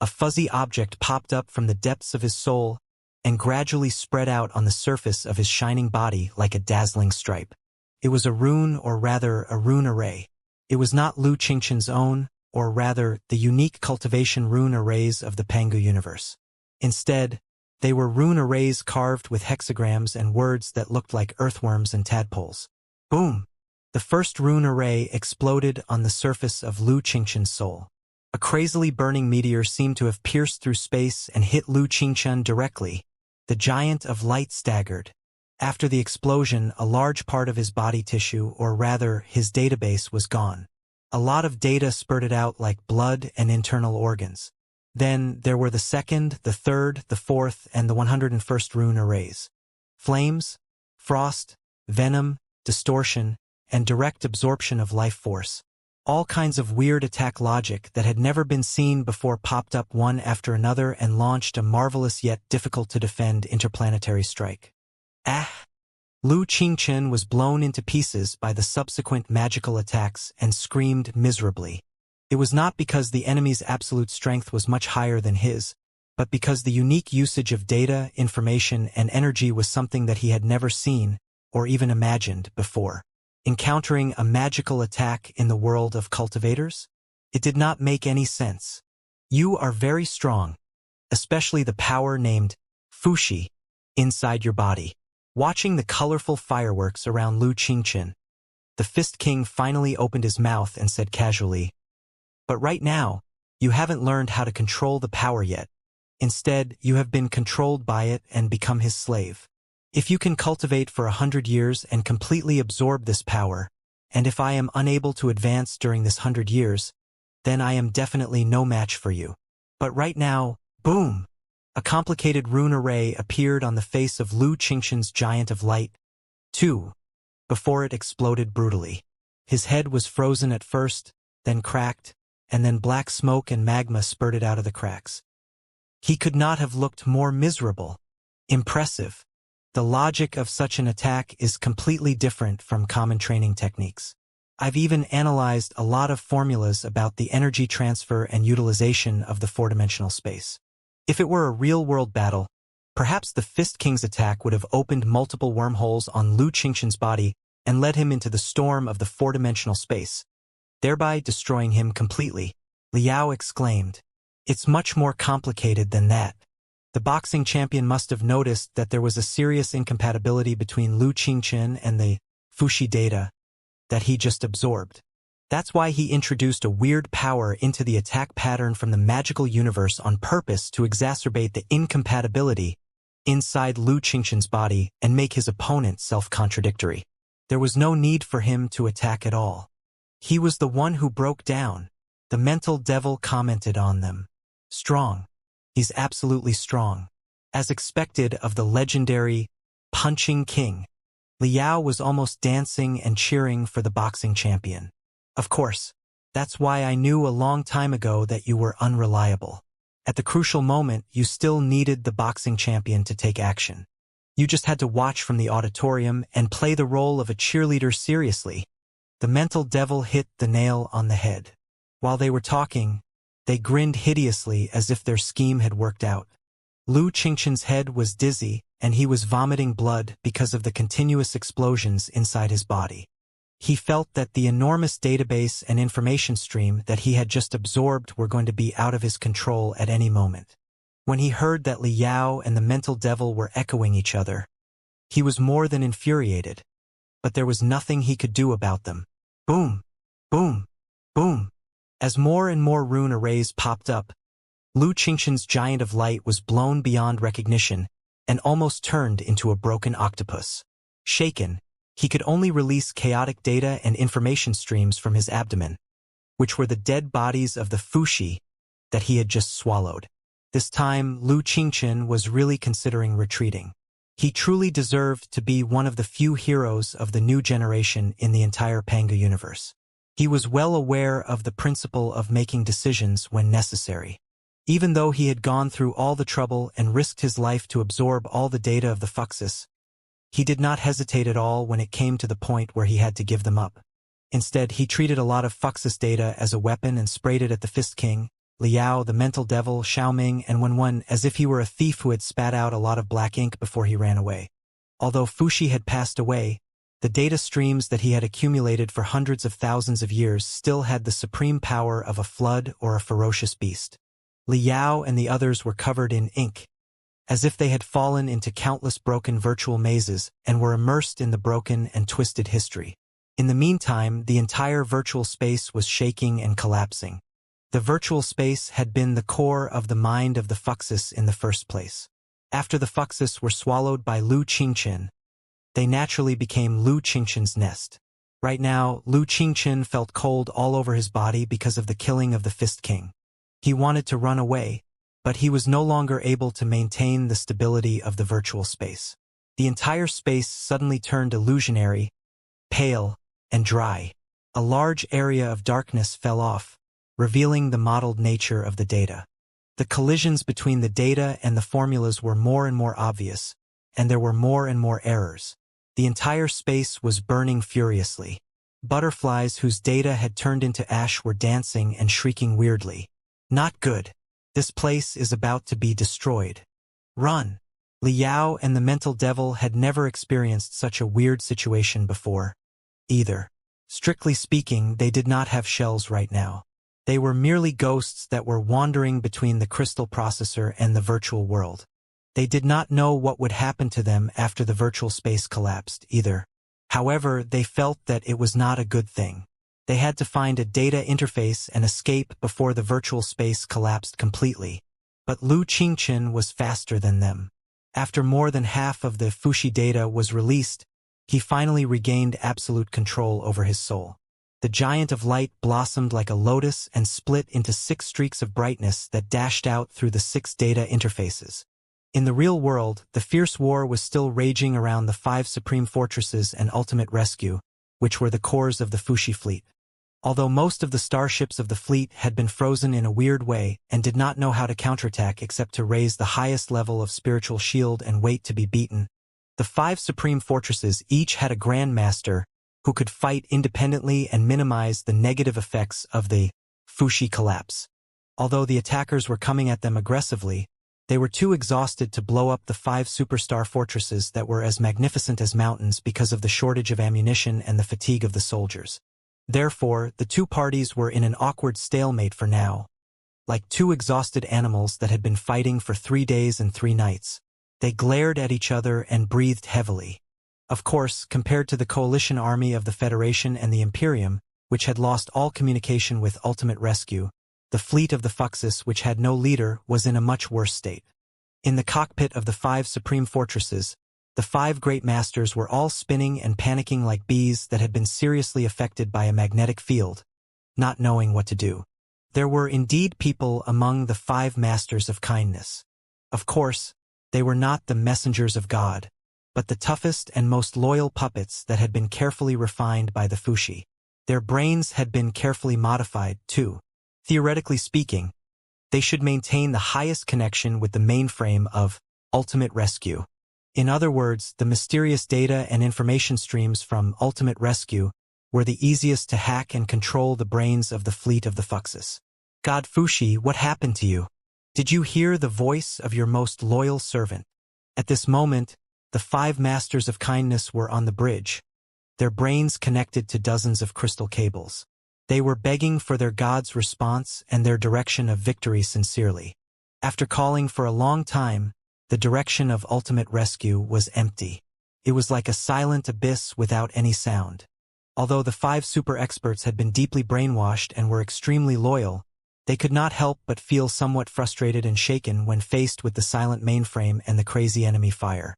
a fuzzy object popped up from the depths of his soul and gradually spread out on the surface of his shining body like a dazzling stripe. It was a rune, or rather a rune array. It was not Lu Qingqian's own, or rather the unique cultivation rune arrays of the Pangu universe. Instead, they were rune arrays carved with hexagrams and words that looked like earthworms and tadpoles. Boom! The first rune array exploded on the surface of Lu Qingqian's soul. A crazily burning meteor seemed to have pierced through space and hit Lu Qingqian directly. The giant of light staggered. After the explosion, a large part of his body tissue, or rather his database, was gone. A lot of data spurted out like blood and internal organs. Then there were the second, the third, the fourth, and the 101st rune arrays. Flames, frost, venom, distortion, and direct absorption of life force. All kinds of weird attack logic that had never been seen before popped up one after another and launched a marvelous yet difficult to defend interplanetary strike. Lu Qingqian was blown into pieces by the subsequent magical attacks and screamed miserably. It was not because the enemy's absolute strength was much higher than his, but because the unique usage of data, information, and energy was something that he had never seen or even imagined before. Encountering a magical attack in the world of cultivators? It did not make any sense. You are very strong, especially the power named Fuxi inside your body. Watching the colorful fireworks around Lu Qingqian, the Fist King finally opened his mouth and said casually, "But right now, You haven't learned how to control the power yet. Instead, you have been controlled by it and become his slave. If you can cultivate for 100 years and completely absorb this power, and if I am unable to advance during this 100 years, then I am definitely no match for you. But right now, boom! A complicated rune array appeared on the face of Lu Qingqian's giant of light, too, before it exploded brutally. His head was frozen at first, then cracked, and then black smoke and magma spurted out of the cracks. He could not have looked more miserable. Impressive. The logic of such an attack is completely different from common training techniques. I've even analyzed a lot of formulas about the energy transfer and utilization of the four-dimensional space. If it were a real-world battle, perhaps the Fist King's attack would have opened multiple wormholes on Lu Qingqian's body and led him into the storm of the four-dimensional space, thereby destroying him completely. Liao exclaimed, "It's much more complicated than that." The boxing champion must have noticed that there was a serious incompatibility between Lu Qingqian and the Fuxi data that he just absorbed. That's why he introduced a weird power into the attack pattern from the magical universe on purpose to exacerbate the incompatibility inside Lu Qingqian's body and make his opponent self-contradictory. There was no need for him to attack at all. He was the one who broke down. The mental devil commented on them. Strong. He's absolutely strong. As expected of the legendary Punching King, Liao was almost dancing and cheering for the boxing champion. Of course, that's why I knew a long time ago that you were unreliable. At the crucial moment, you still needed the boxing champion to take action. You just had to watch from the auditorium and play the role of a cheerleader seriously. The mental devil hit the nail on the head. While they were talking, they grinned hideously as if their scheme had worked out. Lu Qingqian's head was dizzy, and he was vomiting blood because of the continuous explosions inside his body. He felt that the enormous database and information stream that he had just absorbed were going to be out of his control at any moment. When he heard that Liao and the mental devil were echoing each other, he was more than infuriated, but there was nothing he could do about them. Boom! Boom! Boom! As more and more rune arrays popped up, Lu Qingqian's giant of light was blown beyond recognition and almost turned into a broken octopus. Shaken, he could only release chaotic data and information streams from his abdomen, which were the dead bodies of the Fuxi that he had just swallowed. This time, Lu Qingqian was really considering retreating. He truly deserved to be one of the few heroes of the new generation in the entire Panga universe. He was well aware of the principle of making decisions when necessary. Even though he had gone through all the trouble and risked his life to absorb all the data of the Fuxis, he did not hesitate at all when it came to the point where he had to give them up. Instead, he treated a lot of Fuxis data as a weapon and sprayed it at the Fist King, Liao, the mental devil, Xiaoming, and Wenwen as if he were a thief who had spat out a lot of black ink before he ran away. Although Fuxi had passed away, the data streams that he had accumulated for hundreds of thousands of years still had the supreme power of a flood or a ferocious beast. Liao and the others were covered in ink, as if they had fallen into countless broken virtual mazes and were immersed in the broken and twisted history. In the meantime, the entire virtual space was shaking and collapsing. The virtual space had been the core of the mind of the Fuxis in the first place. After the Fuxis were swallowed by Lu Qingqian, they naturally became Lu Qingqian's nest. Right now, Lu Qingqian felt cold all over his body because of the killing of the Fist King. He wanted to run away, but he was no longer able to maintain the stability of the virtual space. The entire space suddenly turned illusionary, pale, and dry. A large area of darkness fell off, revealing the modeled nature of the data. The collisions between the data and the formulas were more and more obvious, and there were more and more errors. The entire space was burning furiously. Butterflies whose data had turned into ash were dancing and shrieking weirdly. Not good. This place is about to be destroyed. Run! Liao and the mental devil had never experienced such a weird situation before, either. Strictly speaking, they did not have shells right now. They were merely ghosts that were wandering between the crystal processor and the virtual world. They did not know what would happen to them after the virtual space collapsed, either. However, they felt that it was not a good thing. They had to find a data interface and escape before the virtual space collapsed completely. But Lu Qingchen was faster than them. After more than half of the Fuxi data was released, he finally regained absolute control over his soul. The giant of light blossomed like a lotus and split into 6 streaks of brightness that dashed out through the 6 data interfaces. In the real world, the fierce war was still raging around the 5 supreme fortresses and ultimate rescue, which were the cores of the Fuxi fleet. Although most of the starships of the fleet had been frozen in a weird way and did not know how to counterattack except to raise the highest level of spiritual shield and wait to be beaten, the 5 supreme fortresses each had a Grand Master who could fight independently and minimize the negative effects of the Fuxi collapse. Although the attackers were coming at them aggressively, they were too exhausted to blow up the 5 superstar fortresses that were as magnificent as mountains because of the shortage of ammunition and the fatigue of the soldiers. Therefore, the 2 parties were in an awkward stalemate for now. Like 2 exhausted animals that had been fighting for 3 days and 3 nights. They glared at each other and breathed heavily. Of course, compared to the coalition army of the Federation and the Imperium, which had lost all communication with ultimate rescue, the fleet of the Fuxis, which had no leader, was in a much worse state. In the cockpit of the 5 supreme fortresses, the 5 great masters were all spinning and panicking like bees that had been seriously affected by a magnetic field, not knowing what to do. There were indeed people among the 5 masters of kindness. Of course, they were not the messengers of God, but the toughest and most loyal puppets that had been carefully refined by the Fuxi. Their brains had been carefully modified, too. Theoretically speaking, they should maintain the highest connection with the mainframe of ultimate rescue. In other words, the mysterious data and information streams from ultimate rescue were the easiest to hack and control the brains of the fleet of the Fuxis. God Fuxi, what happened to you? Did you hear the voice of your most loyal servant? At this moment, the 5 masters of kindness were on the bridge, their brains connected to dozens of crystal cables. They were begging for their god's response and their direction of victory sincerely. After calling for a long time, the direction of ultimate rescue was empty. It was like a silent abyss without any sound. Although the 5 super experts had been deeply brainwashed and were extremely loyal, they could not help but feel somewhat frustrated and shaken when faced with the silent mainframe and the crazy enemy fire.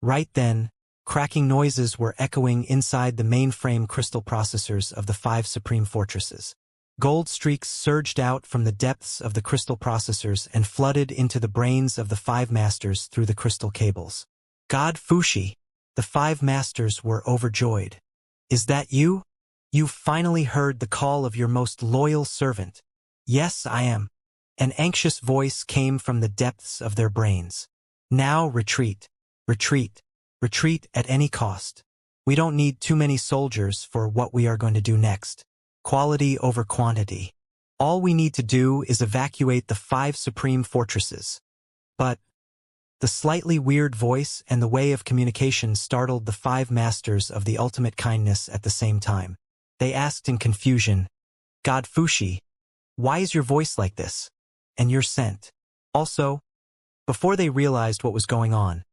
Right then, cracking noises were echoing inside the mainframe crystal processors of the 5 supreme fortresses. Gold streaks surged out from the depths of the crystal processors and flooded into the brains of the 5 masters through the crystal cables. God Fuxi, the 5 masters were overjoyed. Is that you? You've finally heard the call of your most loyal servant. Yes, I am. An anxious voice came from the depths of their brains. Now retreat. Retreat. Retreat at any cost. We don't need too many soldiers for what we are going to do next. Quality over quantity. All we need to do is evacuate the 5 supreme fortresses. But the slightly weird voice and the way of communication startled the 5 masters of the ultimate kindness at the same time. They asked in confusion, God Fuxi, why is your voice like this? And your scent. Also, before they realized what was going on,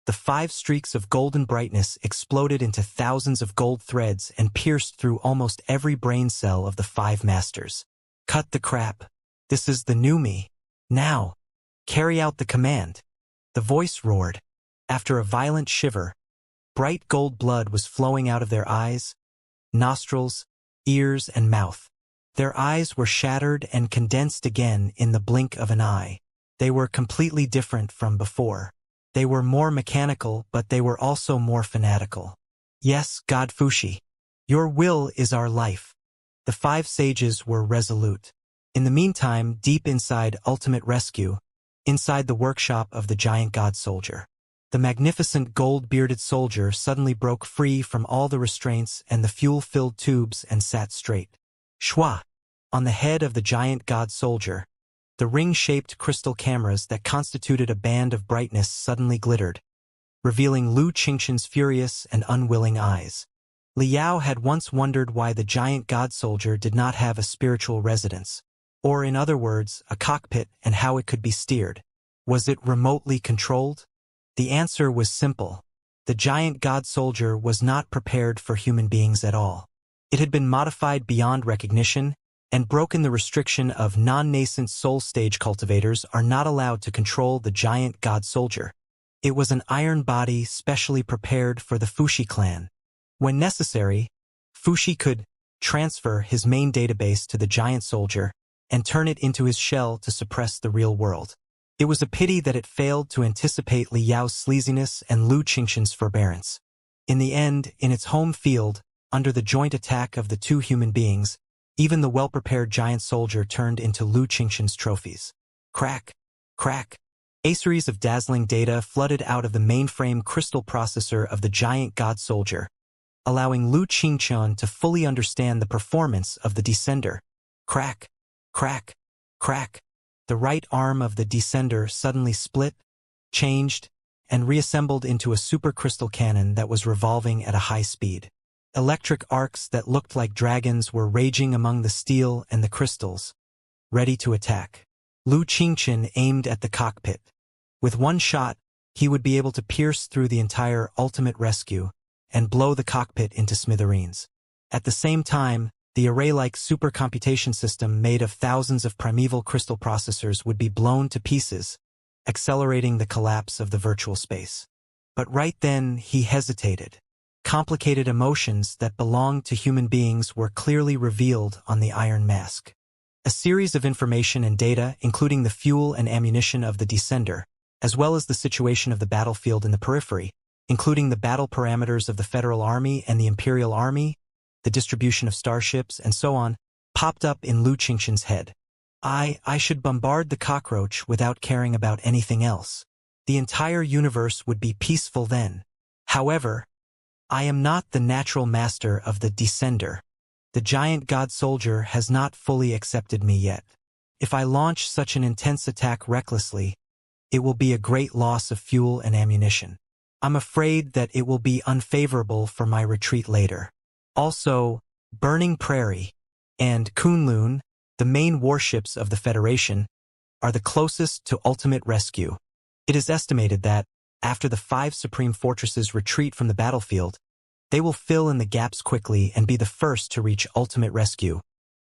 the 5 streaks of golden brightness exploded into thousands of gold threads and pierced through almost every brain cell of the 5 masters. Cut the crap. This is the new me. Now, carry out the command. The voice roared. After a violent shiver, bright gold blood was flowing out of their eyes, nostrils, ears, and mouth. Their eyes were shattered and condensed again in the blink of an eye. They were completely different from before. They were more mechanical, but they were also more fanatical. Yes, God Fuxi, your will is our life. The 5 sages were resolute. In the meantime, deep inside Ultimate Rescue, inside the workshop of the giant god soldier, the magnificent gold-bearded soldier suddenly broke free from all the restraints and the fuel-filled tubes and sat straight. Shwa! On the head of the giant god soldier, the ring-shaped crystal cameras that constituted a band of brightness suddenly glittered, revealing Lu Qingchen's furious and unwilling eyes. Liao had once wondered why the giant god soldier did not have a spiritual residence, or in other words, a cockpit, and how it could be steered. Was it remotely controlled? The answer was simple. The giant god soldier was not prepared for human beings at all. It had been modified beyond recognition and broken the restriction of non-nascent soul stage cultivators are not allowed to control the giant god soldier. It was an iron body specially prepared for the Fuxi clan. When necessary, Fuxi could transfer his main database to the giant soldier and turn it into his shell to suppress the real world. It was a pity that it failed to anticipate Li Yao's sleaziness and Lu Qingxian's forbearance. In the end, in its home field, under the joint attack of the two human beings, even the well-prepared giant soldier turned into Lu Qingxian's trophies. Crack, crack. A series of dazzling data flooded out of the mainframe crystal processor of the giant god soldier, allowing Lu Qingxian to fully understand the performance of the descender. Crack, crack, crack. The right arm of the descender suddenly split, changed, and reassembled into a supercrystal cannon that was revolving at a high speed. Electric arcs that looked like dragons were raging among the steel and the crystals, ready to attack. Lu Qingxian aimed at the cockpit. With one shot, he would be able to pierce through the entire ultimate rescue and blow the cockpit into smithereens. At the same time, the array-like supercomputation system made of thousands of primeval crystal processors would be blown to pieces, accelerating the collapse of the virtual space. But right then, he hesitated. Complicated emotions that belonged to human beings were clearly revealed on the iron mask. A series of information and data, including the fuel and ammunition of the descender, as well as the situation of the battlefield in the periphery, including the battle parameters of the Federal Army and the Imperial Army, the distribution of starships, and so on, popped up in Lu Qingxian's head. I should bombard the cockroach without caring about anything else. The entire universe would be peaceful then. However, I am not the natural master of the descender. The giant god soldier has not fully accepted me yet. If I launch such an intense attack recklessly, it will be a great loss of fuel and ammunition. I'm afraid that it will be unfavorable for my retreat later. Also, Burning Prairie and Kunlun, the main warships of the Federation, are the closest to ultimate rescue. It is estimated that, after the 5 supreme fortresses retreat from the battlefield, they will fill in the gaps quickly and be the first to reach ultimate rescue.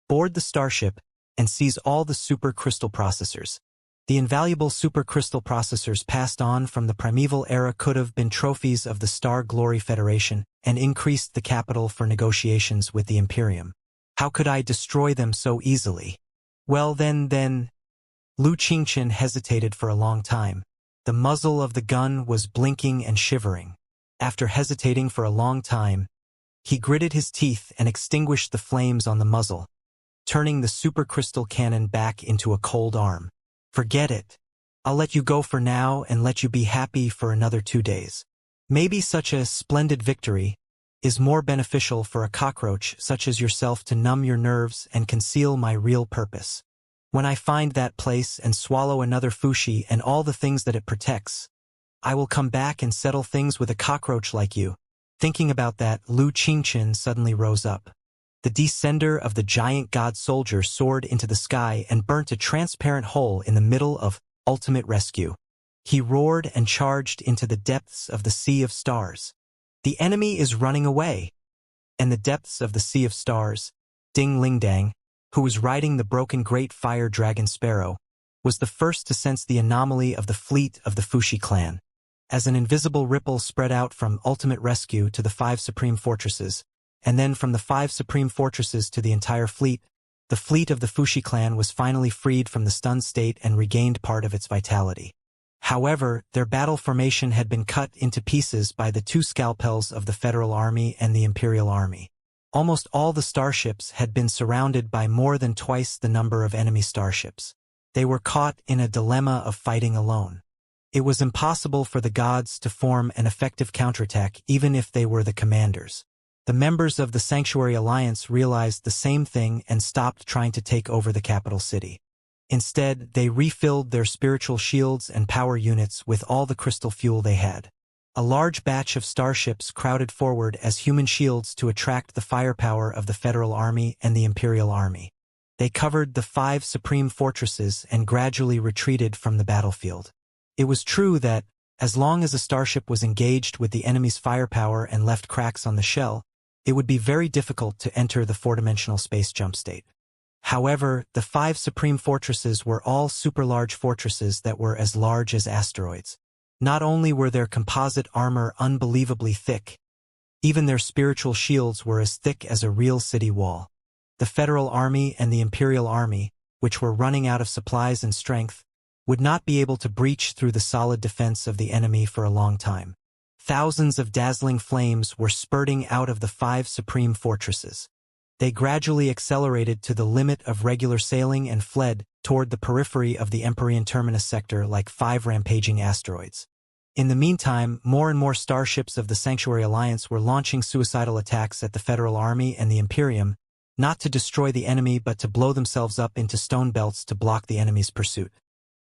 Board the starship and seize all the supercrystal processors. The invaluable supercrystal processors passed on from the primeval era could have been trophies of the Star Glory Federation and increased the capital for negotiations with the Imperium. How could I destroy them so easily? Well then, Lu Qingxian hesitated for a long time. The muzzle of the gun was blinking and shivering. After hesitating for a long time, he gritted his teeth and extinguished the flames on the muzzle, turning the supercrystal cannon back into a cold arm. Forget it. I'll let you go for now and let you be happy for another 2 days. Maybe such a splendid victory is more beneficial for a cockroach such as yourself to numb your nerves and conceal my real purpose. When I find that place and swallow another Fuxi and all the things that it protects, I will come back and settle things with a cockroach like you. Thinking about that, Lu Qingxian suddenly rose up. The descender of the giant god soldier soared into the sky and burnt a transparent hole in the middle of ultimate rescue. He roared and charged into the depths of the sea of stars. The enemy is running away. In the depths of the sea of stars, Ding Lingdang, who was riding the broken great fire dragon Sparrow, was the first to sense the anomaly of the fleet of the Fuxi clan. As an invisible ripple spread out from ultimate rescue to the 5 supreme fortresses, and then from the 5 supreme fortresses to the entire fleet, the fleet of the Fuxi clan was finally freed from the stunned state and regained part of its vitality. However, their battle formation had been cut into pieces by the 2 scalpels of the Federal Army and the Imperial Army. Almost all the starships had been surrounded by more than twice the number of enemy starships. They were caught in a dilemma of fighting alone. It was impossible for the gods to form an effective counterattack even if they were the commanders. The members of the Sanctuary Alliance realized the same thing and stopped trying to take over the capital city. Instead, they refilled their spiritual shields and power units with all the crystal fuel they had. A large batch of starships crowded forward as human shields to attract the firepower of the Federal Army and the Imperial Army. They covered the 5 supreme fortresses and gradually retreated from the battlefield. It was true that, as long as a starship was engaged with the enemy's firepower and left cracks on the shell, it would be very difficult to enter the four-dimensional space jump state. However, the 5 supreme fortresses were all super-large fortresses that were as large as asteroids. Not only were their composite armor unbelievably thick, even their spiritual shields were as thick as a real city wall. The Federal Army and the Imperial Army, which were running out of supplies and strength, would not be able to breach through the solid defense of the enemy for a long time. Thousands of dazzling flames were spurting out of the 5 supreme fortresses. They gradually accelerated to the limit of regular sailing and fled toward the periphery of the Empyrean Terminus sector like 5 rampaging asteroids. In the meantime, more and more starships of the Sanctuary Alliance were launching suicidal attacks at the Federal Army and the Imperium, not to destroy the enemy but to blow themselves up into stone belts to block the enemy's pursuit.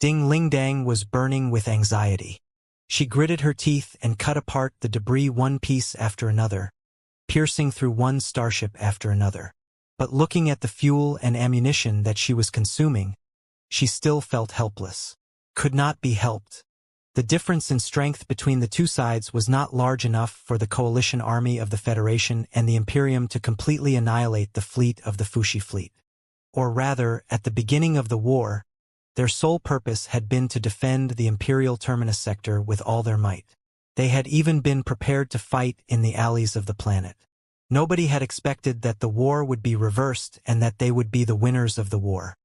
Ding Lingdang was burning with anxiety. She gritted her teeth and cut apart the debris one piece after another, piercing through one starship after another. But looking at the fuel and ammunition that she was consuming, she still felt helpless. Could not be helped. The difference in strength between the two sides was not large enough for the coalition army of the Federation and the Imperium to completely annihilate the fleet of the Fushi fleet. Or rather, at the beginning of the war, their sole purpose had been to defend the Imperial Terminus sector with all their might. They had even been prepared to fight in the alleys of the planet. Nobody had expected that the war would be reversed and that they would be the winners of the war.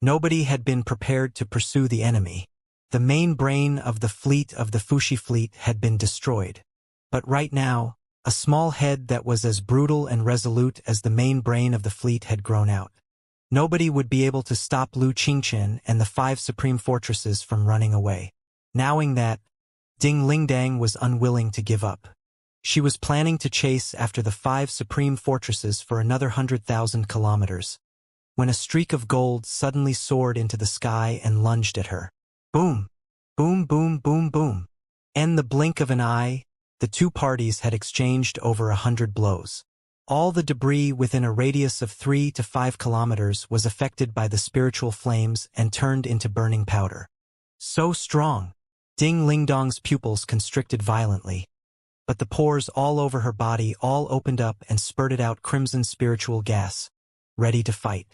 Nobody had been prepared to pursue the enemy. The main brain of the fleet of the Fushi fleet had been destroyed. But right now, a small head that was as brutal and resolute as the main brain of the fleet had grown out. Nobody would be able to stop Lu Qingchen and the 5 supreme fortresses from running away. Knowing that, Ding Lingdang was unwilling to give up. She was planning to chase after the 5 supreme fortresses for another 100,000 kilometers, when a streak of gold suddenly soared into the sky and lunged at her. Boom! Boom, boom, boom, boom. In the blink of an eye, the two parties had exchanged over 100 blows. All the debris within a radius of 3 to 5 kilometers was affected by the spiritual flames and turned into burning powder. So strong! Ding Lingdong's pupils constricted violently, but the pores all over her body all opened up and spurted out crimson spiritual gas, ready to fight.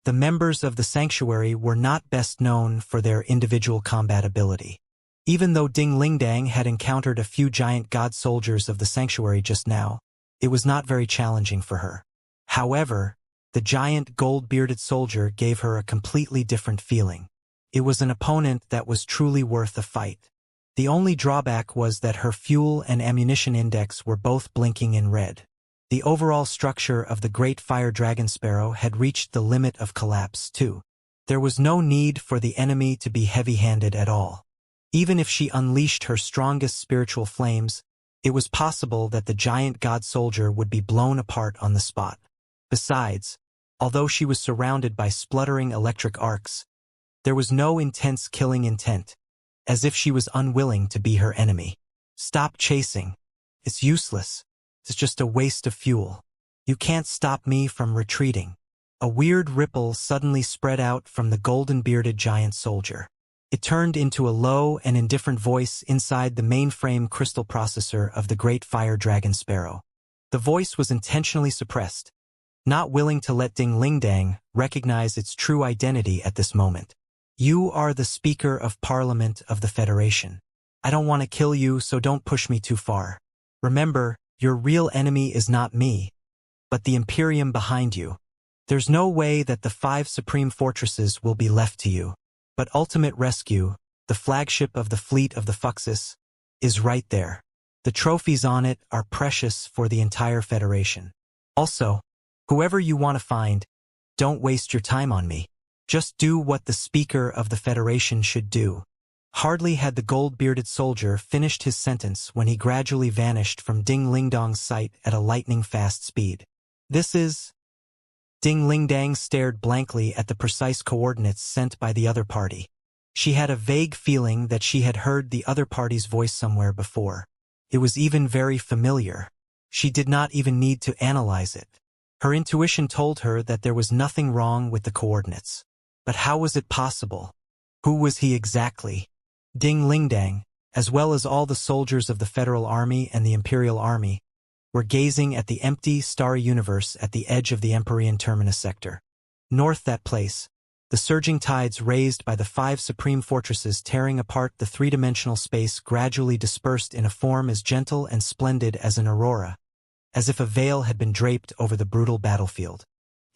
The members of the sanctuary were not best known for their individual combat ability. Even though Ding Lingdang had encountered a few giant god soldiers of the sanctuary just now, it was not very challenging for her. However, the giant gold-bearded soldier gave her a completely different feeling. It was an opponent that was truly worth a fight. The only drawback was that her fuel and ammunition index were both blinking in red. The overall structure of the Great Fire Dragon Sparrow had reached the limit of collapse, too. There was no need for the enemy to be heavy-handed at all. Even if she unleashed her strongest spiritual flames, it was possible that the giant god soldier would be blown apart on the spot. Besides, although she was surrounded by spluttering electric arcs, there was no intense killing intent, as if she was unwilling to be her enemy. Stop chasing. It's useless. It's just a waste of fuel. You can't stop me from retreating. A weird ripple suddenly spread out from the golden-bearded giant soldier. It turned into a low and indifferent voice inside the mainframe crystal processor of the Great Fire Dragon Sparrow. The voice was intentionally suppressed, not willing to let Ding Lingdang recognize its true identity at this moment. You are the Speaker of Parliament of the Federation. I don't want to kill you, so don't push me too far. Remember, your real enemy is not me, but the Imperium behind you. There's no way that the 5 supreme fortresses will be left to you. But Ultimate Rescue, the flagship of the fleet of the Fuxis, is right there. The trophies on it are precious for the entire Federation. Also, whoever you want to find, don't waste your time on me. Just do what the Speaker of the Federation should do. Hardly had the gold-bearded soldier finished his sentence when he gradually vanished from Ding Lingdong's sight at a lightning-fast speed. This is... Ding Lingdang stared blankly at the precise coordinates sent by the other party. She had a vague feeling that she had heard the other party's voice somewhere before. It was even very familiar. She did not even need to analyze it. Her intuition told her that there was nothing wrong with the coordinates. But how was it possible? Who was he exactly? Ding Lingdang, as well as all the soldiers of the Federal Army and the Imperial Army, were gazing at the empty, starry universe at the edge of the Empyrean Terminus sector. North that place, the surging tides raised by the 5 supreme fortresses tearing apart the three-dimensional space gradually dispersed in a form as gentle and splendid as an aurora, as if a veil had been draped over the brutal battlefield.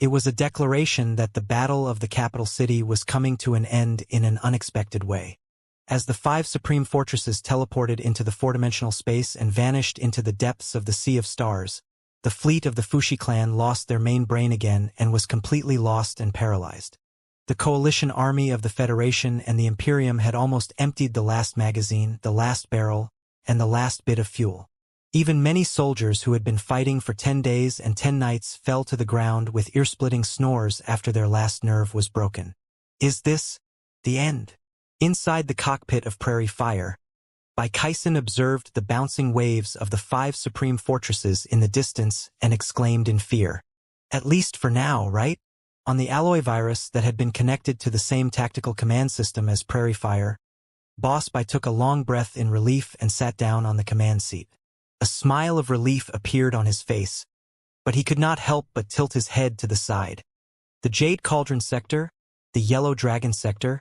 It was a declaration that the battle of the capital city was coming to an end in an unexpected way. As the 5 supreme fortresses teleported into the four-dimensional space and vanished into the depths of the Sea of Stars, the fleet of the Fushi clan lost their main brain again and was completely lost and paralyzed. The coalition army of the Federation and the Imperium had almost emptied the last magazine, the last barrel, and the last bit of fuel. Even many soldiers who had been fighting for 10 days and 10 nights fell to the ground with ear-splitting snores after their last nerve was broken. Is this the end? Inside the cockpit of Prairie Fire, Kaisen observed the bouncing waves of the 5 supreme fortresses in the distance and exclaimed in fear. At least for now, right? On the alloy virus that had been connected to the same tactical command system as Prairie Fire, Boss Bai took a long breath in relief and sat down on the command seat. A smile of relief appeared on his face, but he could not help but tilt his head to the side. The Jade Cauldron sector, the Yellow Dragon sector,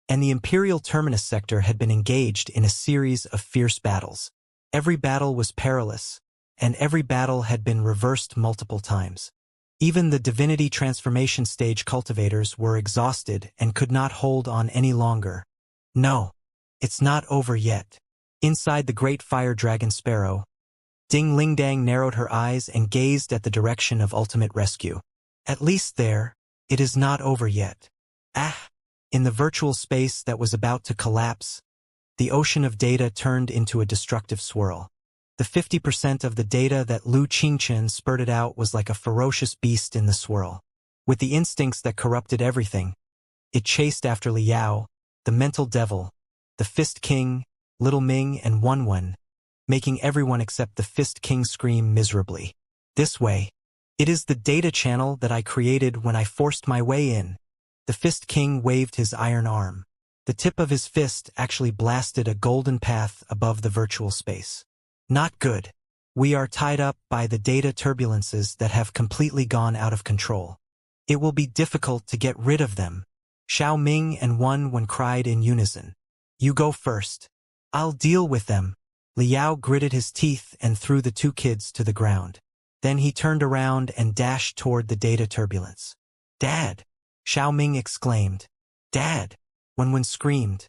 and the Imperial Terminus sector had been engaged in a series of fierce battles. Every battle was perilous, and every battle had been reversed multiple times. Even the Divinity Transformation Stage Cultivators were exhausted and could not hold on any longer. No, it's not over yet. Inside the Great Fire Dragon Sparrow, Ding Lingdang narrowed her eyes and gazed at the direction of ultimate rescue. At least there, it is not over yet. Ah! In the virtual space that was about to collapse, the ocean of data turned into a destructive swirl. The 50% of the data that Lu Qingchen spurted out was like a ferocious beast in the swirl. With the instincts that corrupted everything, it chased after Liao, the mental devil, the Fist King, Little Ming, and Wenwen, making everyone except the Fist King scream miserably. This way. It is the data channel that I created when I forced my way in. The Fist King waved his iron arm. The tip of his fist actually blasted a golden path above the virtual space. Not good. We are tied up by the data turbulences that have completely gone out of control. It will be difficult to get rid of them. Xiao Ming and Wenwen cried in unison. You go first. I'll deal with them. Liao gritted his teeth and threw the 2 kids to the ground. Then he turned around and dashed toward the data turbulence. Dad! Xiao Ming exclaimed. Dad! Wenwen screamed.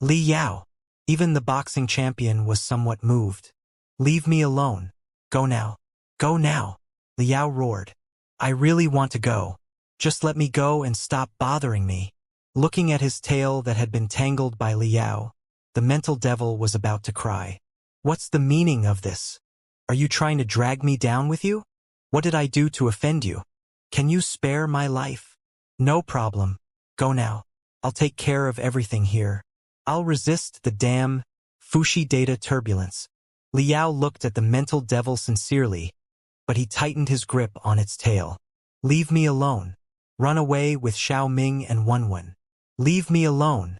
Li Yao! Even the boxing champion was somewhat moved. Leave me alone. Go now. Go now. Liao roared. I really want to go. Just let me go and stop bothering me. Looking at his tail that had been tangled by Liao, the mental devil was about to cry. What's the meaning of this? Are you trying to drag me down with you? What did I do to offend you? Can you spare my life? No problem. Go now. I'll take care of everything here. I'll resist the damn Fushi data turbulence. Liao looked at the mental devil sincerely, but he tightened his grip on its tail. Leave me alone. Run away with Xiao Ming and Wenwen. Leave me alone.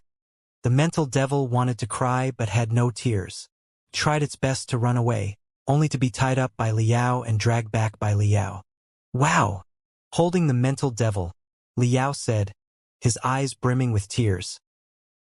The mental devil wanted to cry but had no tears. It tried its best to run away, only to be tied up by Liao and dragged back by Liao. Wow! Holding the mental devil, Liao said, his eyes brimming with tears.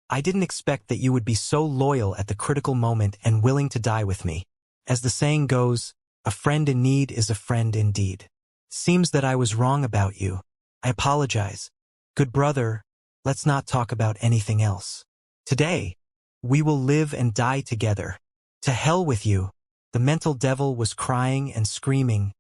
I didn't expect that you would be so loyal at the critical moment and willing to die with me. As the saying goes, a friend in need is a friend indeed. Seems that I was wrong about you. I apologize. Good brother, let's not talk about anything else. Today, we will live and die together. To hell with you. The mental devil was crying and screaming,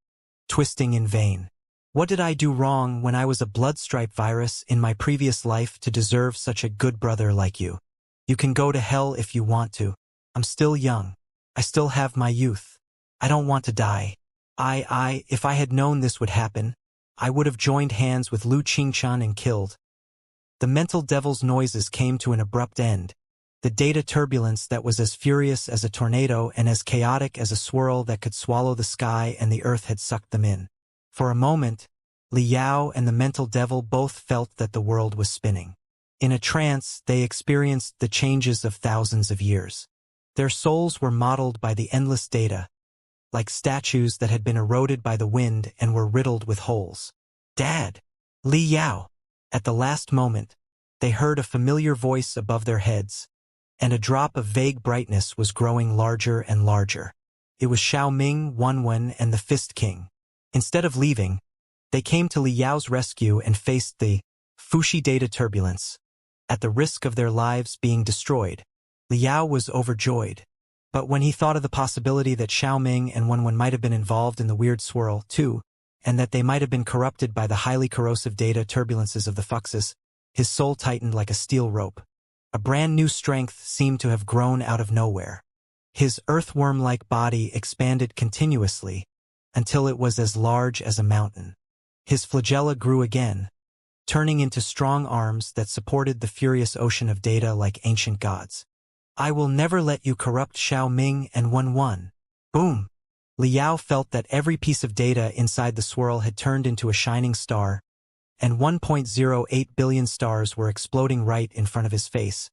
twisting in vain. What did I do wrong when I was a bloodstripe virus in my previous life to deserve such a good brother like you? You can go to hell if you want to. I'm still young. I still have my youth. I don't want to die. If I had known this would happen, I would have joined hands with Lu Qingchen and killed. The mental devil's noises came to an abrupt end. The data turbulence that was as furious as a tornado and as chaotic as a swirl that could swallow the sky and the earth had sucked them in. For a moment, Liao and the mental devil both felt that the world was spinning. In a trance, they experienced the changes of thousands of years. Their souls were modeled by the endless data, like statues that had been eroded by the wind and were riddled with holes. "Dad! Li Yao!" At the last moment, they heard a familiar voice above their heads, and a drop of vague brightness was growing larger and larger. It was Xiao Ming, Wenwen, and the Fist King. Instead of leaving, they came to Li Yao's rescue and faced the Fuxi data turbulence. At the risk of their lives being destroyed, Li Yao was overjoyed. But when he thought of the possibility that Xiao Ming and Wenwen might have been involved in the weird swirl, too, and that they might have been corrupted by the highly corrosive data turbulences of the Fuxes, his soul tightened like a steel rope. A brand new strength seemed to have grown out of nowhere. His earthworm-like body expanded continuously until it was as large as a mountain. His flagella grew again, turning into strong arms that supported the furious ocean of data like ancient gods. "I will never let you corrupt Xiao Ming and Wenwen." Boom! Li Yao felt that every piece of data inside the swirl had turned into a shining star, and 1.08 billion stars were exploding right in front of his face,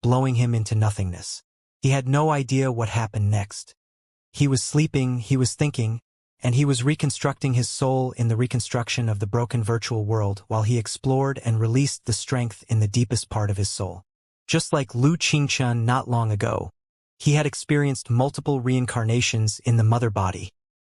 blowing him into nothingness. He had no idea what happened next. He was sleeping, he was thinking, and he was reconstructing his soul in the reconstruction of the broken virtual world while he explored and released the strength in the deepest part of his soul. Just like Lu Qingchen not long ago, he had experienced multiple reincarnations in the mother body.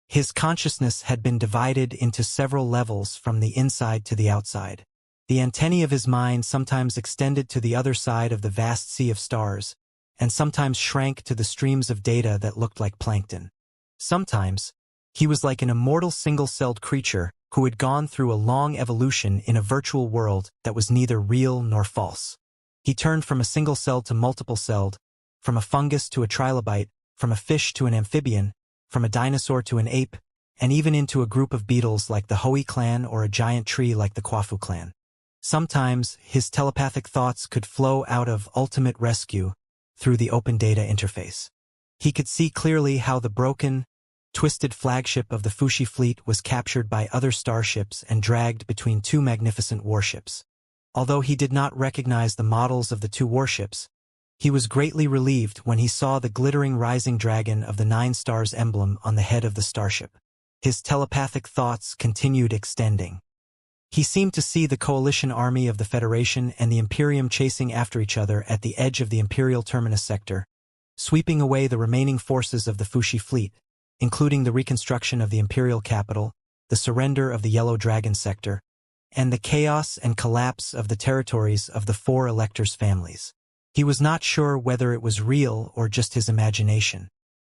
His consciousness had been divided into several levels from the inside to the outside. The antennae of his mind sometimes extended to the other side of the vast sea of stars, and sometimes shrank to the streams of data that looked like plankton. Sometimes, he was like an immortal single-celled creature who had gone through a long evolution in a virtual world that was neither real nor false. He turned from a single-celled to multiple-celled, from a fungus to a trilobite, from a fish to an amphibian, from a dinosaur to an ape, and even into a group of beetles like the Hui clan or a giant tree like the Quafu clan. Sometimes, his telepathic thoughts could flow out of ultimate rescue through the open data interface. He could see clearly how the broken, twisted flagship of the Fuxi fleet was captured by other starships and dragged between two magnificent warships. Although he did not recognize the models of the two warships, he was greatly relieved when he saw the glittering rising dragon of the 9 stars emblem on the head of the starship. His telepathic thoughts continued extending. He seemed to see the coalition army of the Federation and the Imperium chasing after each other at the edge of the Imperial Terminus sector, sweeping away the remaining forces of the Fuxi fleet, including the reconstruction of the Imperial capital, the surrender of the Yellow Dragon sector, and the chaos and collapse of the territories of the 4 electors' families. He was not sure whether it was real or just his imagination.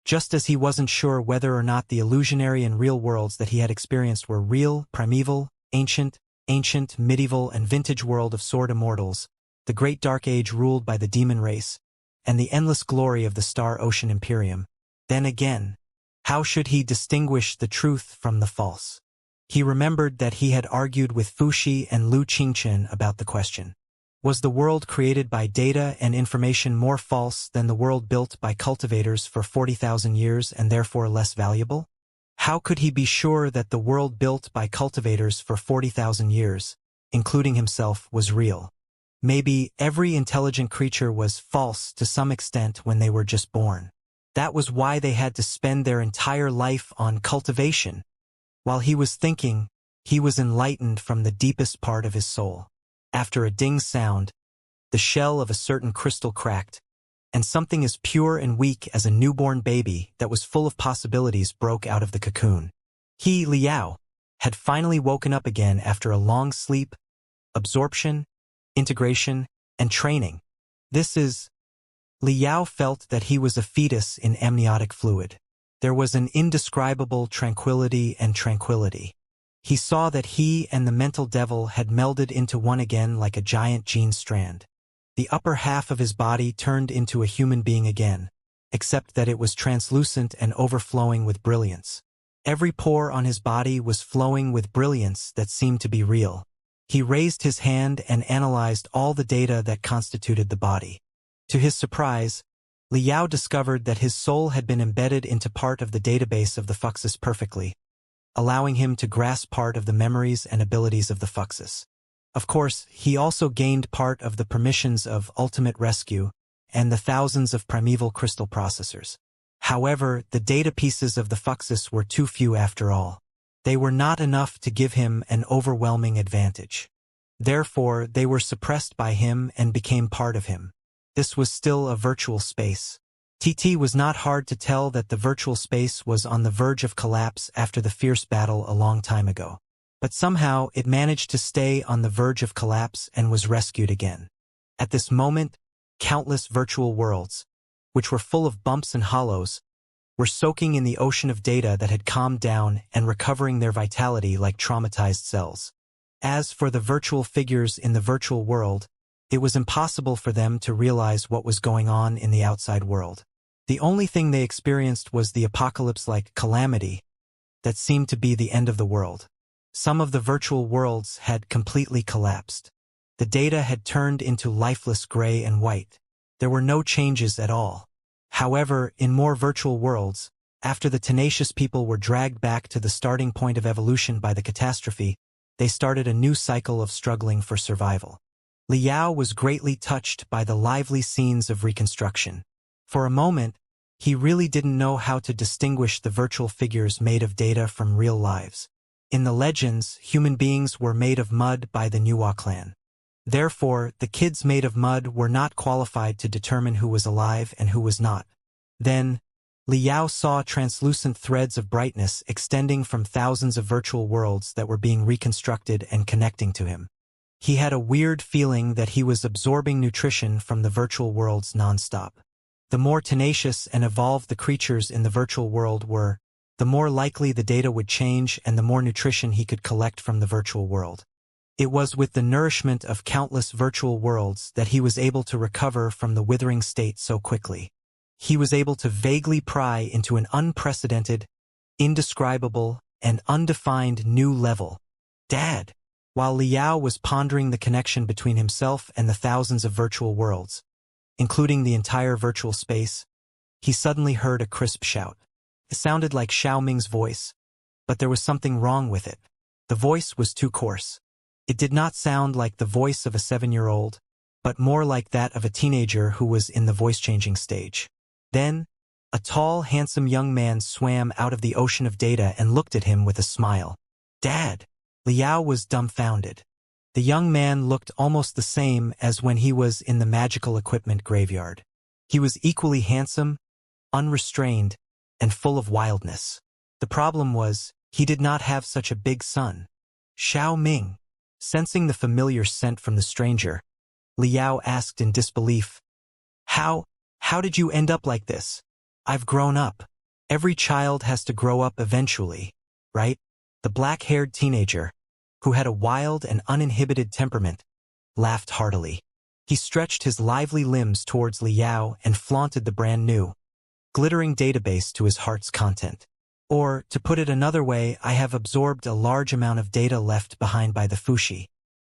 Just as he wasn't sure whether or not the illusionary and real worlds that he had experienced were real, primeval, ancient, medieval, and vintage world of sword immortals, the great dark age ruled by the demon race, and the endless glory of the Star Ocean Imperium. Then again, how should he distinguish the truth from the false? He remembered that he had argued with Fuxi and Lu Qingchen about the question. Was the world created by data and information more false than the world built by cultivators for 40,000 years and therefore less valuable? How could he be sure that the world built by cultivators for 40,000 years, including himself, was real? Maybe every intelligent creature was false to some extent when they were just born. That was why they had to spend their entire life on cultivation. While he was thinking, he was enlightened from the deepest part of his soul. After a ding sound, the shell of a certain crystal cracked, and something as pure and weak as a newborn baby that was full of possibilities broke out of the cocoon. He, Li Yao, had finally woken up again after a long sleep, absorption, integration, and training. Li Yao felt that he was a fetus in amniotic fluid. There was an indescribable tranquility and tranquility. He saw that he and the mental devil had melded into one again like a giant gene strand. The upper half of his body turned into a human being again, except that it was translucent and overflowing with brilliance. Every pore on his body was flowing with brilliance that seemed to be real. He raised his hand and analyzed all the data that constituted the body. To his surprise, Li Yao discovered that his soul had been embedded into part of the database of the Fuxes perfectly, allowing him to grasp part of the memories and abilities of the Fuxes. Of course, he also gained part of the permissions of Ultimate Rescue and the thousands of primeval crystal processors. However, the data pieces of the Fuxus were too few after all. They were not enough to give him an overwhelming advantage. Therefore, they were suppressed by him and became part of him. This was still a virtual space. TT was not hard to tell that the virtual space was on the verge of collapse after the fierce battle a long time ago. But somehow it managed to stay on the verge of collapse and was rescued again. At this moment, countless virtual worlds, which were full of bumps and hollows, were soaking in the ocean of data that had calmed down and recovering their vitality like traumatized cells. As for the virtual figures in the virtual world, it was impossible for them to realize what was going on in the outside world. The only thing they experienced was the apocalypse-like calamity that seemed to be the end of the world. Some of the virtual worlds had completely collapsed. The data had turned into lifeless gray and white. There were no changes at all. However, in more virtual worlds, after the tenacious people were dragged back to the starting point of evolution by the catastrophe, they started a new cycle of struggling for survival. Liao was greatly touched by the lively scenes of reconstruction. For a moment, he really didn't know how to distinguish the virtual figures made of data from real lives. In the legends, human beings were made of mud by the Nuwa clan. Therefore, the kids made of mud were not qualified to determine who was alive and who was not. Then, Liao saw translucent threads of brightness extending from thousands of virtual worlds that were being reconstructed and connecting to him. He had a weird feeling that he was absorbing nutrition from the virtual worlds non-stop. The more tenacious and evolved the creatures in the virtual world were, the more likely the data would change and the more nutrition he could collect from the virtual world. It was with the nourishment of countless virtual worlds that he was able to recover from the withering state so quickly. He was able to vaguely pry into an unprecedented, indescribable, and undefined new level. Dad! While Liao was pondering the connection between himself and the thousands of virtual worlds, including the entire virtual space, he suddenly heard a crisp shout. It sounded like Xiao Ming's voice, but there was something wrong with it. The voice was too coarse. It did not sound like the voice of a 7-year-old, but more like that of a teenager who was in the voice-changing stage. Then, a tall, handsome young man swam out of the ocean of data and looked at him with a smile. Dad! Liao was dumbfounded. The young man looked almost the same as when he was in the magical equipment graveyard. He was equally handsome, unrestrained, and full of wildness. The problem was, he did not have such a big son. Xiao Ming. Sensing the familiar scent from the stranger, Liao asked in disbelief, How did you end up like this? I've grown up. Every child has to grow up eventually, right? The black-haired teenager, who had a wild and uninhibited temperament, laughed heartily. He stretched his lively limbs towards Liao and flaunted the brand-new, glittering database to his heart's content. Or, to put it another way, I have absorbed a large amount of data left behind by the Fuxi.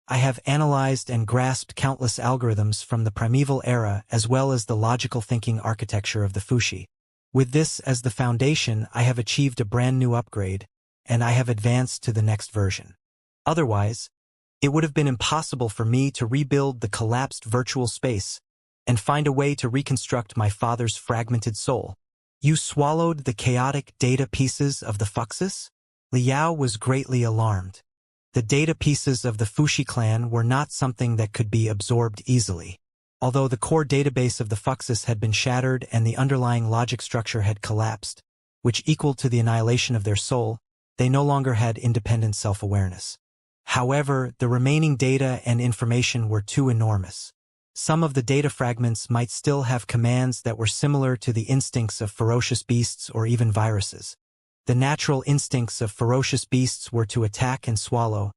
I have analyzed and grasped countless algorithms from the primeval era as well as the logical thinking architecture of the Fuxi. With this as the foundation, I have achieved a brand new upgrade, and I have advanced to the next version. Otherwise, it would have been impossible for me to rebuild the collapsed virtual space and find a way to reconstruct my father's fragmented soul. You swallowed the chaotic data pieces of the Fuxus? Liao was greatly alarmed. The data pieces of the Fuxi clan were not something that could be absorbed easily. Although the core database of the Fuxus had been shattered and the underlying logic structure had collapsed, which equaled to the annihilation of their soul, they no longer had independent self-awareness. However, the remaining data and information were too enormous. Some of the data fragments might still have commands that were similar to the instincts of ferocious beasts or even viruses. The natural instincts of ferocious beasts were to attack and swallow,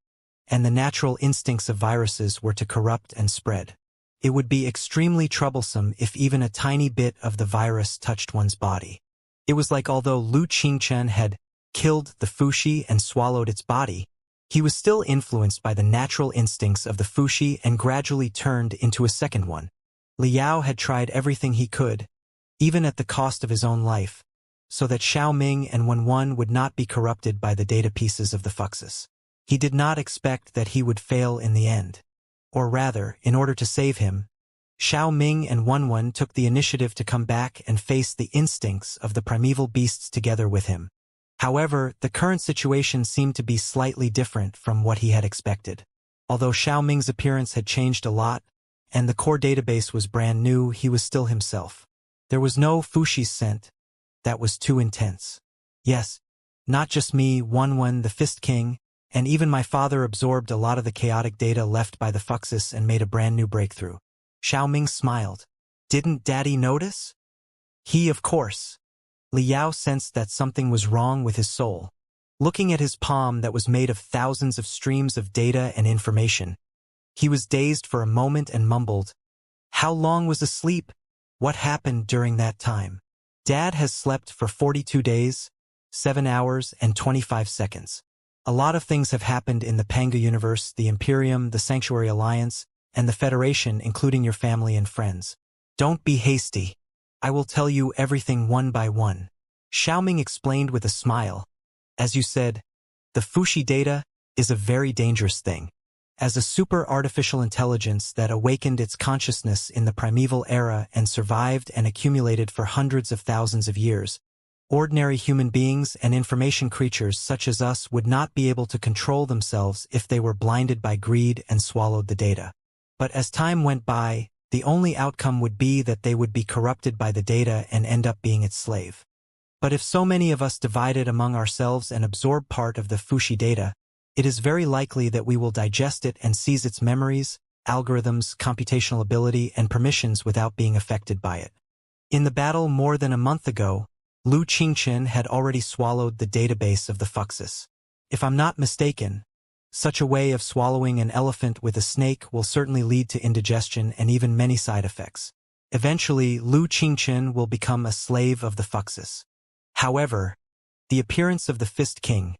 and the natural instincts of viruses were to corrupt and spread. It would be extremely troublesome if even a tiny bit of the virus touched one's body. It was like although Lu Qingchen had killed the Fuxi and swallowed its body, he was still influenced by the natural instincts of the Fuxi and gradually turned into a second one. Liao had tried everything he could, even at the cost of his own life, so that Xiao Ming and Wenwen would not be corrupted by the data pieces of the Fuxus. He did not expect that he would fail in the end. Or rather, in order to save him, Xiao Ming and Wenwen took the initiative to come back and face the instincts of the primeval beasts together with him. However, the current situation seemed to be slightly different from what he had expected. Although Xiao Ming's appearance had changed a lot, and the core database was brand new, he was still himself. There was no Fushi's scent. That was too intense. Yes, not just me, Wenwen, the Fist King, and even my father absorbed a lot of the chaotic data left by the Fuxus and made a brand new breakthrough. Xiao Ming smiled. Didn't Daddy notice? He, of course. Liao sensed that something was wrong with his soul. Looking at his palm that was made of thousands of streams of data and information, he was dazed for a moment and mumbled, "How long was asleep? What happened during that time?" Dad has slept for 42 days, 7 hours, and 25 seconds. A lot of things have happened in the Panga universe, the Imperium, the Sanctuary Alliance, and the Federation, including your family and friends. Don't be hasty. I will tell you everything one by one. Xiao Ming explained with a smile. As you said, the Fushi data is a very dangerous thing. As a super artificial intelligence that awakened its consciousness in the primeval era and survived and accumulated for hundreds of thousands of years, ordinary human beings and information creatures such as us would not be able to control themselves if they were blinded by greed and swallowed the data. But as time went by, the only outcome would be that they would be corrupted by the data and end up being its slave. But if so many of us divided among ourselves and absorb part of the Fushi data, it is very likely that we will digest it and seize its memories, algorithms, computational ability, and permissions without being affected by it. In the battle more than a month ago, Lu Qingchen had already swallowed the database of the Fuxus. If I'm not mistaken, such a way of swallowing an elephant with a snake will certainly lead to indigestion and even many side effects. Eventually, Lu Qingchen will become a slave of the Fuxus. However, the appearance of the Fist King,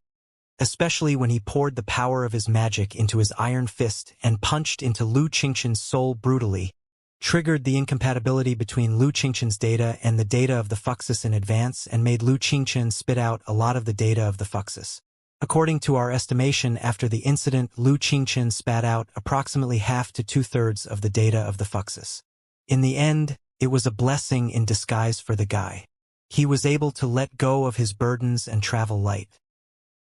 especially when he poured the power of his magic into his iron fist and punched into Lu Qingchen's soul brutally, triggered the incompatibility between Lu Qingchen's data and the data of the Fuxus in advance and made Lu Qingchen spit out a lot of the data of the Fuxus. According to our estimation, after the incident, Lu Qingchen spat out approximately half to two-thirds of the data of the Fuxus. In the end, it was a blessing in disguise for the guy. He was able to let go of his burdens and travel light.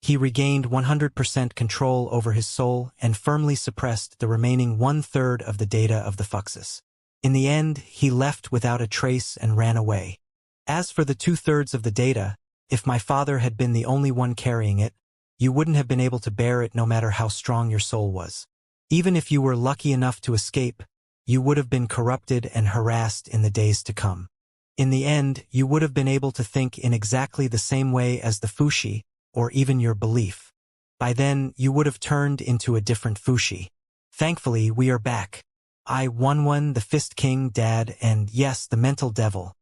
He regained 100% control over his soul and firmly suppressed the remaining one-third of the data of the Fuxus. In the end, he left without a trace and ran away. As for the two-thirds of the data, if my father had been the only one carrying it, you wouldn't have been able to bear it no matter how strong your soul was. Even if you were lucky enough to escape, you would have been corrupted and harassed in the days to come. In the end, you would have been able to think in exactly the same way as the Fushi, or even your belief. By then, you would have turned into a different Fushi. Thankfully, we are back. I, Wenwen, the Fist King, Dad, and yes, the mental devil.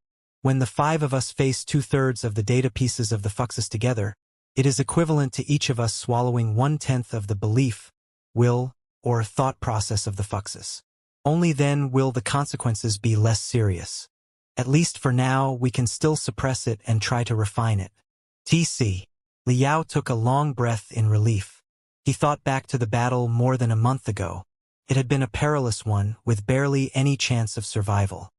When the five of us face two-thirds of the data pieces of the Fuxus together, it is equivalent to each of us swallowing 1/10 of the belief, will, or thought process of the Fuxus. Only then will the consequences be less serious. At least for now, we can still suppress it and try to refine it. TC. Liao took a long breath in relief. He thought back to the battle more than a month ago. It had been a perilous one, with barely any chance of survival.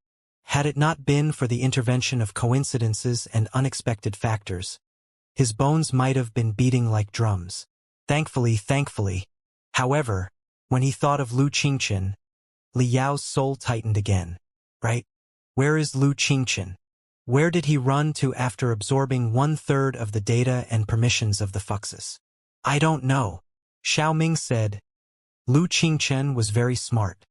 Had it not been for the intervention of coincidences and unexpected factors, his bones might have been beating like drums. Thankfully. However, when he thought of Lu Qingchen, Liao's soul tightened again. Right? Where is Lu Qingchen? Where did he run to after absorbing one-third of the data and permissions of the Fuxus? I don't know. Xiao Ming said. Lu Qingchen was very smart.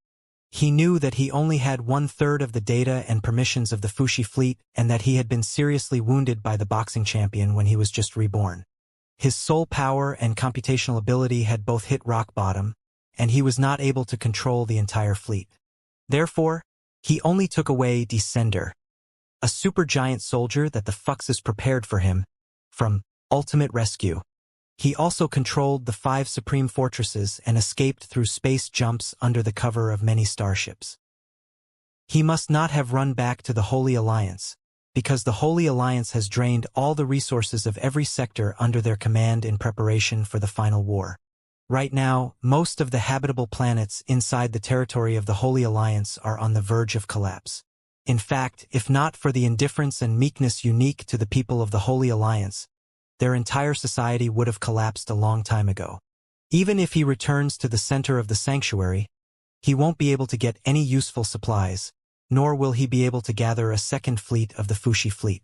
He knew that he only had one-third of the data and permissions of the Fushi fleet and that he had been seriously wounded by the boxing champion when he was just reborn. His soul power and computational ability had both hit rock bottom, and he was not able to control the entire fleet. Therefore, he only took away Descender, a supergiant soldier that the Fuxus prepared for him, from ultimate rescue. He also controlled the 5 supreme fortresses and escaped through space jumps under the cover of many starships. He must not have run back to the Holy Alliance, because the Holy Alliance has drained all the resources of every sector under their command in preparation for the final war. Right now, most of the habitable planets inside the territory of the Holy Alliance are on the verge of collapse. In fact, if not for the indifference and meekness unique to the people of the Holy Alliance, their entire society would have collapsed a long time ago. Even if he returns to the center of the sanctuary, he won't be able to get any useful supplies, nor will he be able to gather a second fleet of the Fuxi fleet.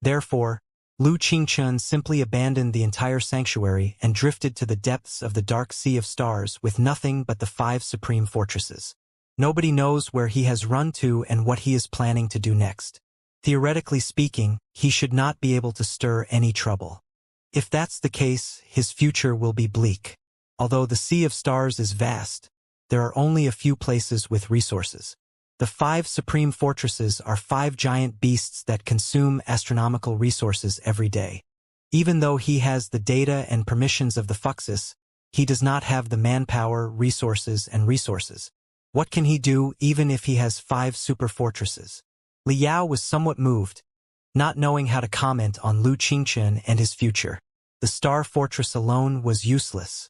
Therefore, Lu Qingchen simply abandoned the entire sanctuary and drifted to the depths of the dark sea of stars with nothing but the 5 supreme fortresses. Nobody knows where he has run to and what he is planning to do next. Theoretically speaking, he should not be able to stir any trouble. If that's the case, his future will be bleak. Although the sea of stars is vast, there are only a few places with resources. The 5 supreme fortresses are 5 giant beasts that consume astronomical resources every day. Even though he has the data and permissions of the Fuxis, he does not have the manpower, resources. What can he do even if he has 5 super fortresses? Li Yao was somewhat moved, not knowing how to comment on Lu Qingchen and his future. The star fortress alone was useless.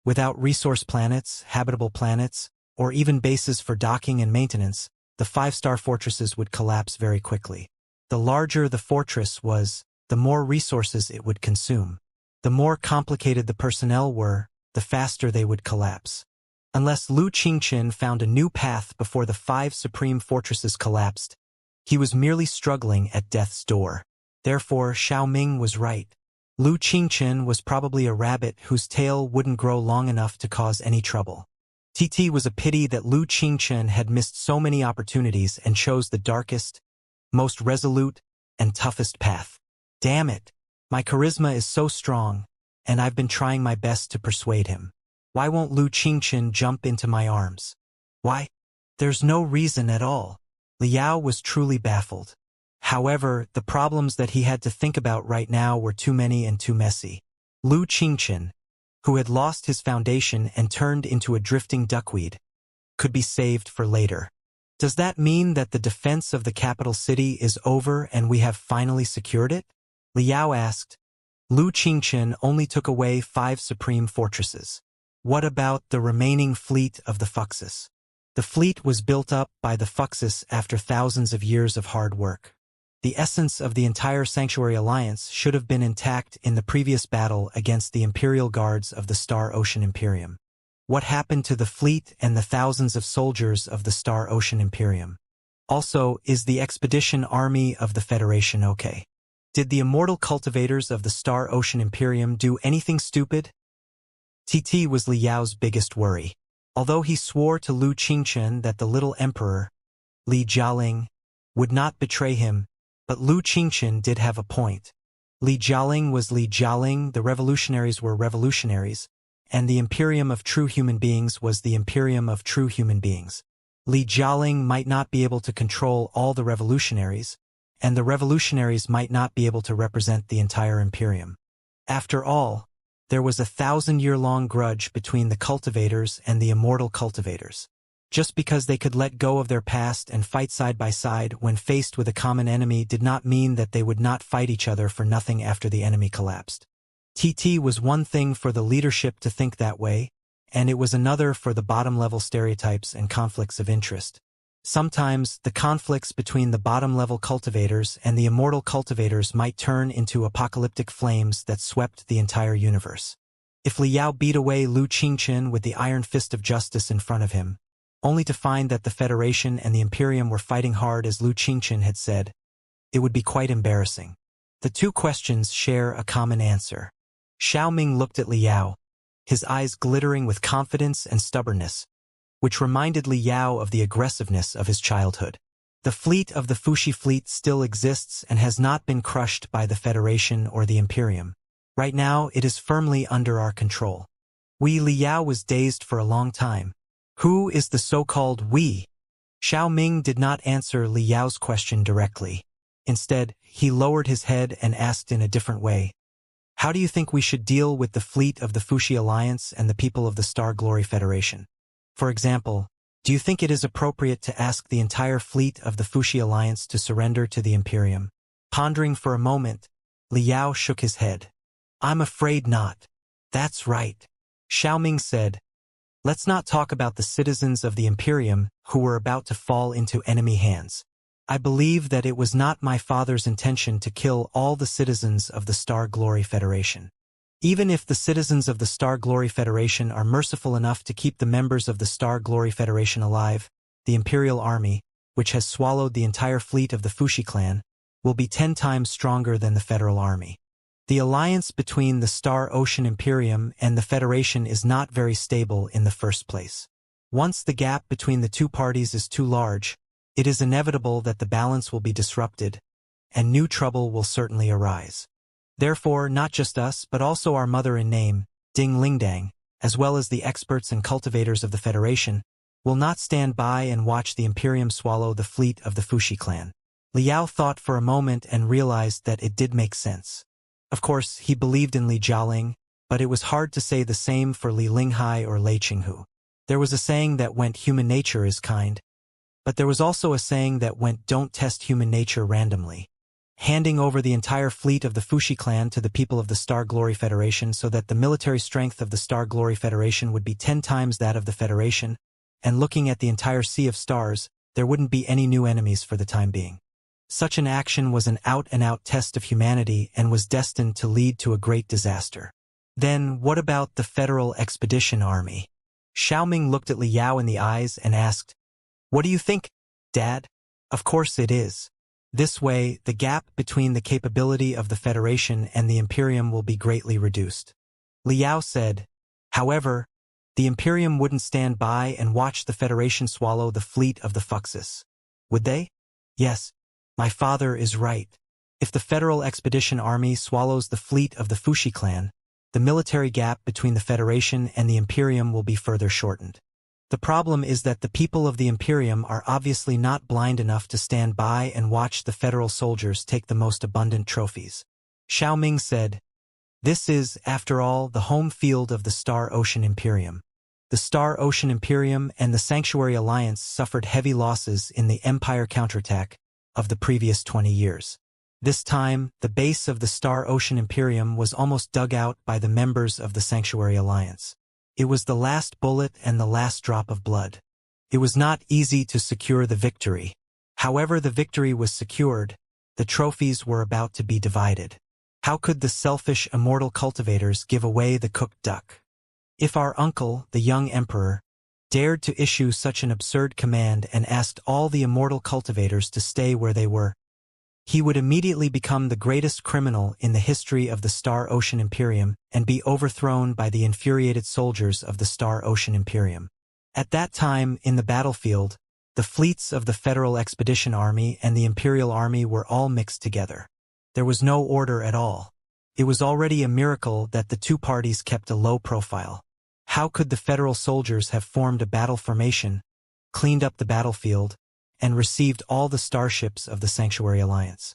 Without resource planets, habitable planets, or even bases for docking and maintenance, the 5-star fortresses would collapse very quickly. The larger the fortress was, the more resources it would consume. The more complicated the personnel were, the faster they would collapse. Unless Lu Qingchen found a new path before the 5 supreme fortresses collapsed, he was merely struggling at death's door. Therefore, Xiao Ming was right. Lu Qingchen was probably a rabbit whose tail wouldn't grow long enough to cause any trouble. It was a pity that Lu Qingchen had missed so many opportunities and chose the darkest, most resolute, and toughest path. Damn it! My charisma is so strong, and I've been trying my best to persuade him. Why won't Lu Qingchen jump into my arms? Why? There's no reason at all. Li Yao was truly baffled. However, the problems that he had to think about right now were too many and too messy. Lu Qingchen, who had lost his foundation and turned into a drifting duckweed, could be saved for later. Does that mean that the defense of the capital city is over and we have finally secured it? Li Yao asked. Lu Qingchen only took away 5 supreme fortresses. What about the remaining fleet of the Fuxis? The fleet was built up by the Fuxis after thousands of years of hard work. The essence of the entire Sanctuary Alliance should have been intact in the previous battle against the Imperial Guards of the Star Ocean Imperium. What happened to the fleet and the thousands of soldiers of the Star Ocean Imperium? Also, is the expedition army of the Federation okay? Did the immortal cultivators of the Star Ocean Imperium do anything stupid? TT was Li Yao's biggest worry. Although he swore to Lu Qingchen that the little emperor, Li Jialing, would not betray him, but Lu Qingchen did have a point. Li Jialing was Li Jialing, the revolutionaries were revolutionaries, and the Imperium of True Human Beings was the Imperium of True Human Beings. Li Jialing might not be able to control all the revolutionaries, and the revolutionaries might not be able to represent the entire Imperium. After all, there was a 1,000-year-long grudge between the cultivators and the immortal cultivators. Just because they could let go of their past and fight side by side when faced with a common enemy did not mean that they would not fight each other for nothing after the enemy collapsed. TT was one thing for the leadership to think that way, and it was another for the bottom-level stereotypes and conflicts of interest. Sometimes, the conflicts between the bottom-level cultivators and the immortal cultivators might turn into apocalyptic flames that swept the entire universe. If Li Yao beat away Lu Qingchen with the iron fist of justice in front of him, only to find that the Federation and the Imperium were fighting hard as Lu Qingchen had said, it would be quite embarrassing. The two questions share a common answer. Xiao Ming looked at Li Yao, his eyes glittering with confidence and stubbornness, which reminded Li Yao of the aggressiveness of his childhood. The fleet of the Fuxi fleet still exists and has not been crushed by the Federation or the Imperium. Right now, it is firmly under our control. Li Yao was dazed for a long time. Who is the so-called we? Xiao Ming did not answer Li Yao's question directly. Instead, he lowered his head and asked in a different way. How do you think we should deal with the fleet of the Fuxi Alliance and the people of the Star Glory Federation? For example, do you think it is appropriate to ask the entire fleet of the Fuxi Alliance to surrender to the Imperium? Pondering for a moment, Li Yao shook his head. I'm afraid not. That's right. Xiaoming said, "Let's not talk about the citizens of the Imperium who were about to fall into enemy hands. I believe that it was not my father's intention to kill all the citizens of the Star Glory Federation. Even if the citizens of the Star Glory Federation are merciful enough to keep the members of the Star Glory Federation alive, the Imperial Army, which has swallowed the entire fleet of the Fushi clan, will be 10 times stronger than the Federal Army. The alliance between the Star Ocean Imperium and the Federation is not very stable in the first place. Once the gap between the two parties is too large, it is inevitable that the balance will be disrupted, and new trouble will certainly arise. Therefore, not just us, but also our mother in name, Ding Lingdang, as well as the experts and cultivators of the Federation, will not stand by and watch the Imperium swallow the fleet of the Fushi clan." Liao thought for a moment and realized that it did make sense. Of course, he believed in Li Jialing, but it was hard to say the same for Li Linghai or Lei Qinghu. There was a saying that went human nature is kind, but there was also a saying that went don't test human nature randomly. Handing over the entire fleet of the Fushi clan to the people of the Star Glory Federation so that the military strength of the Star Glory Federation would be 10 times that of the Federation, and looking at the entire sea of stars, there wouldn't be any new enemies for the time being. Such an action was an out-and-out test of humanity and was destined to lead to a great disaster. Then, what about the Federal Expedition Army? Xiaoming looked at Liao in the eyes and asked, "What do you think, Dad?" "Of course it is. This way, the gap between the capability of the Federation and the Imperium will be greatly reduced." Liao said, "However, the Imperium wouldn't stand by and watch the Federation swallow the fleet of the Fuxus. Would they?" "Yes. My father is right. If the Federal Expedition Army swallows the fleet of the Fushi clan, the military gap between the Federation and the Imperium will be further shortened. The problem is that the people of the Imperium are obviously not blind enough to stand by and watch the Federal soldiers take the most abundant trophies." Xiaoming said, "This is, after all, the home field of the Star Ocean Imperium. The Star Ocean Imperium and the Sanctuary Alliance suffered heavy losses in the Empire counterattack of the previous 20 years. This time, the base of the Star Ocean Imperium was almost dug out by the members of the Sanctuary Alliance. It was the last bullet and the last drop of blood. It was not easy to secure the victory. However the victory was secured, the trophies were about to be divided. How could the selfish immortal cultivators give away the cooked duck? If our uncle, the young emperor, dared to issue such an absurd command and asked all the immortal cultivators to stay where they were, he would immediately become the greatest criminal in the history of the Star Ocean Imperium and be overthrown by the infuriated soldiers of the Star Ocean Imperium. At that time, in the battlefield, the fleets of the Federal Expedition Army and the Imperial Army were all mixed together. There was no order at all. It was already a miracle that the two parties kept a low profile. How could the Federal soldiers have formed a battle formation, cleaned up the battlefield, and received all the starships of the Sanctuary Alliance?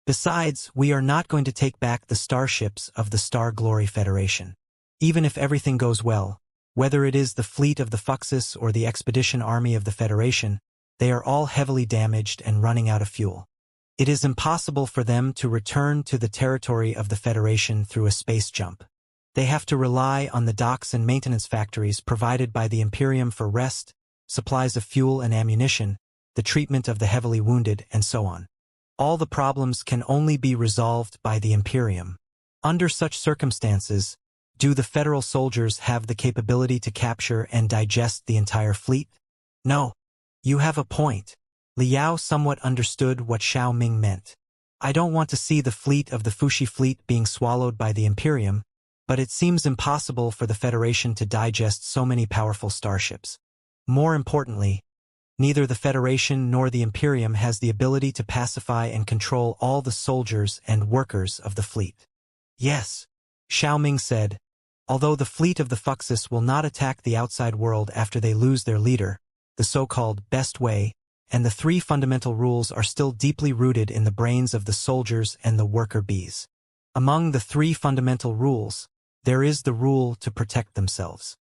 Besides, we are not going to take back the starships of the Star Glory Federation. Even if everything goes well, whether it is the fleet of the Fuxus or the expedition army of the Federation, they are all heavily damaged and running out of fuel. It is impossible for them to return to the territory of the Federation through a space jump. They have to rely on the docks and maintenance factories provided by the Imperium for rest, supplies of fuel and ammunition, the treatment of the heavily wounded, and so on. All the problems can only be resolved by the Imperium. Under such circumstances, do the Federal soldiers have the capability to capture and digest the entire fleet? No. You have a point. Liao somewhat understood what Xiaoming meant. I don't want to see the fleet of the Fushi fleet being swallowed by the Imperium, but it seems impossible for the Federation to digest so many powerful starships. More importantly, neither the Federation nor the Imperium has the ability to pacify and control all the soldiers and workers of the fleet. Yes, Xiaoming said, although the fleet of the Fuxus will not attack the outside world after they lose their leader, the so-called best way, and the 3 fundamental rules are still deeply rooted in the brains of the soldiers and the worker bees. Among the 3 fundamental rules, there is the rule to protect themselves.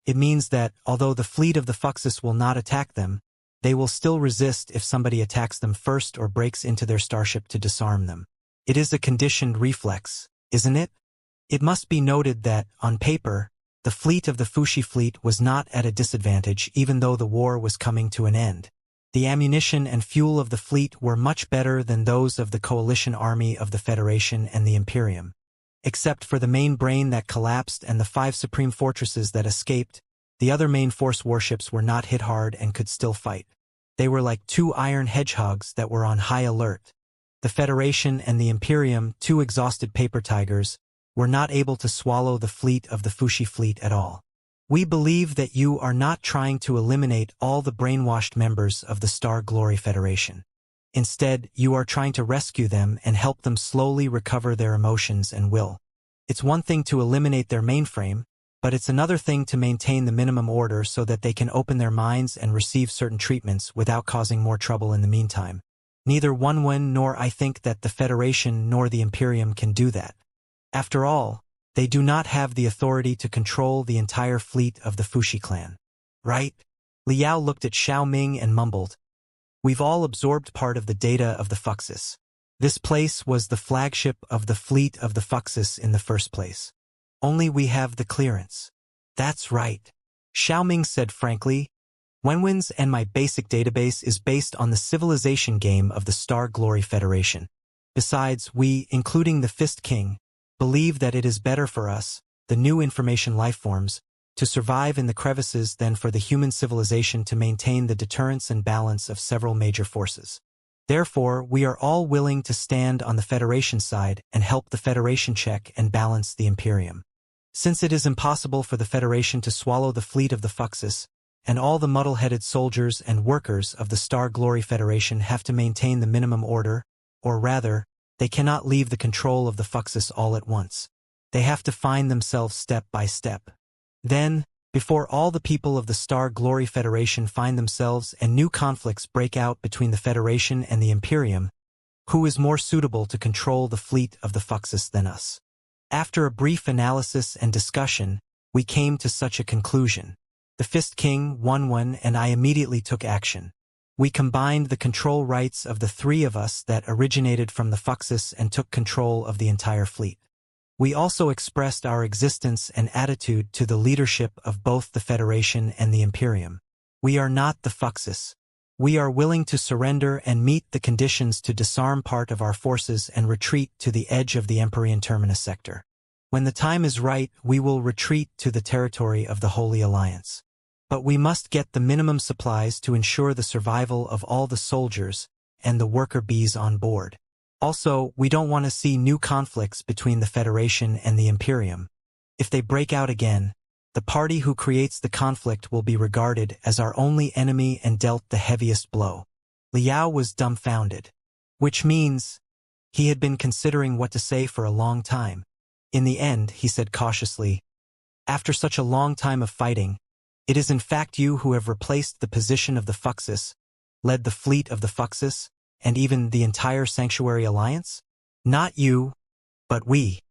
It means that, although the fleet of the Fuxus will not attack them, they will still resist if somebody attacks them first or breaks into their starship to disarm them. It is a conditioned reflex, isn't it? It must be noted that, on paper, The fleet of the Fuxi fleet was not at a disadvantage even though the war was coming to an end. The ammunition and fuel of the fleet were much better than those of the coalition army of the Federation and the Imperium. Except for the main brain that collapsed and the 5 supreme fortresses that escaped, the other main force warships were not hit hard and could still fight. They were like 2 iron hedgehogs that were on high alert. The Federation and the Imperium, 2 exhausted paper tigers, were not able to swallow the fleet of the Fuxi fleet at all. We believe that you are not trying to eliminate all the brainwashed members of the Star Glory Federation. Instead, you are trying to rescue them and help them slowly recover their emotions and will. It's one thing to eliminate their mainframe, but it's another thing to maintain the minimum order so that they can open their minds and receive certain treatments without causing more trouble in the meantime. Neither Wunwen nor I think that the Federation nor the Imperium can do that. After all, they do not have the authority to control the entire fleet of the Fuxi clan. Right? Liao looked at Xiaoming and mumbled, "We've all absorbed part of the data of the Fuxis. This place was the flagship of the fleet of the Fuxis in the first place. Only we have the clearance." "That's right," Xiaoming said frankly. "Wenwen's and my basic database is based on the civilization game of the Star Glory Federation. Besides, we, including the Fist King, believe that it is better for us, the new information lifeforms, to survive in the crevices than for the human civilization to maintain the deterrence and balance of several major forces. Therefore, we are all willing to stand on the Federation side and help the Federation check and balance the Imperium. Since it is impossible for the Federation to swallow the fleet of the Fuxis, and all the muddle-headed soldiers and workers of the Star Glory Federation have to maintain the minimum order, or rather, they cannot leave the control of the Fuxis all at once. They have to find themselves step by step. Then, before all the people of the Star Glory Federation find themselves and new conflicts break out between the Federation and the Imperium, who is more suitable to control the fleet of the Fuxis than us? After a brief analysis and discussion, we came to such a conclusion. The Fist King, Wunwen, and I immediately took action. We combined the control rights of the 3 of us that originated from the Fuxis and took control of the entire fleet. We also expressed our existence and attitude to the leadership of both the Federation and the Imperium. We are not the Fuxis. We are willing to surrender and meet the conditions to disarm part of our forces and retreat to the edge of the Empyrean Terminus sector. When the time is right, we will retreat to the territory of the Holy Alliance. But we must get the minimum supplies to ensure the survival of all the soldiers and the worker bees on board. Also, we don't want to see new conflicts between the Federation and the Imperium. If they break out again, the party who creates the conflict will be regarded as our only enemy and dealt the heaviest blow." Liao was dumbfounded. Which means, he had been considering what to say for a long time. In the end, he said cautiously, "After such a long time of fighting, it is in fact you who have replaced the position of the Fuxis, led the fleet of the Fuxis, and even the entire Sanctuary Alliance? Not you, but we."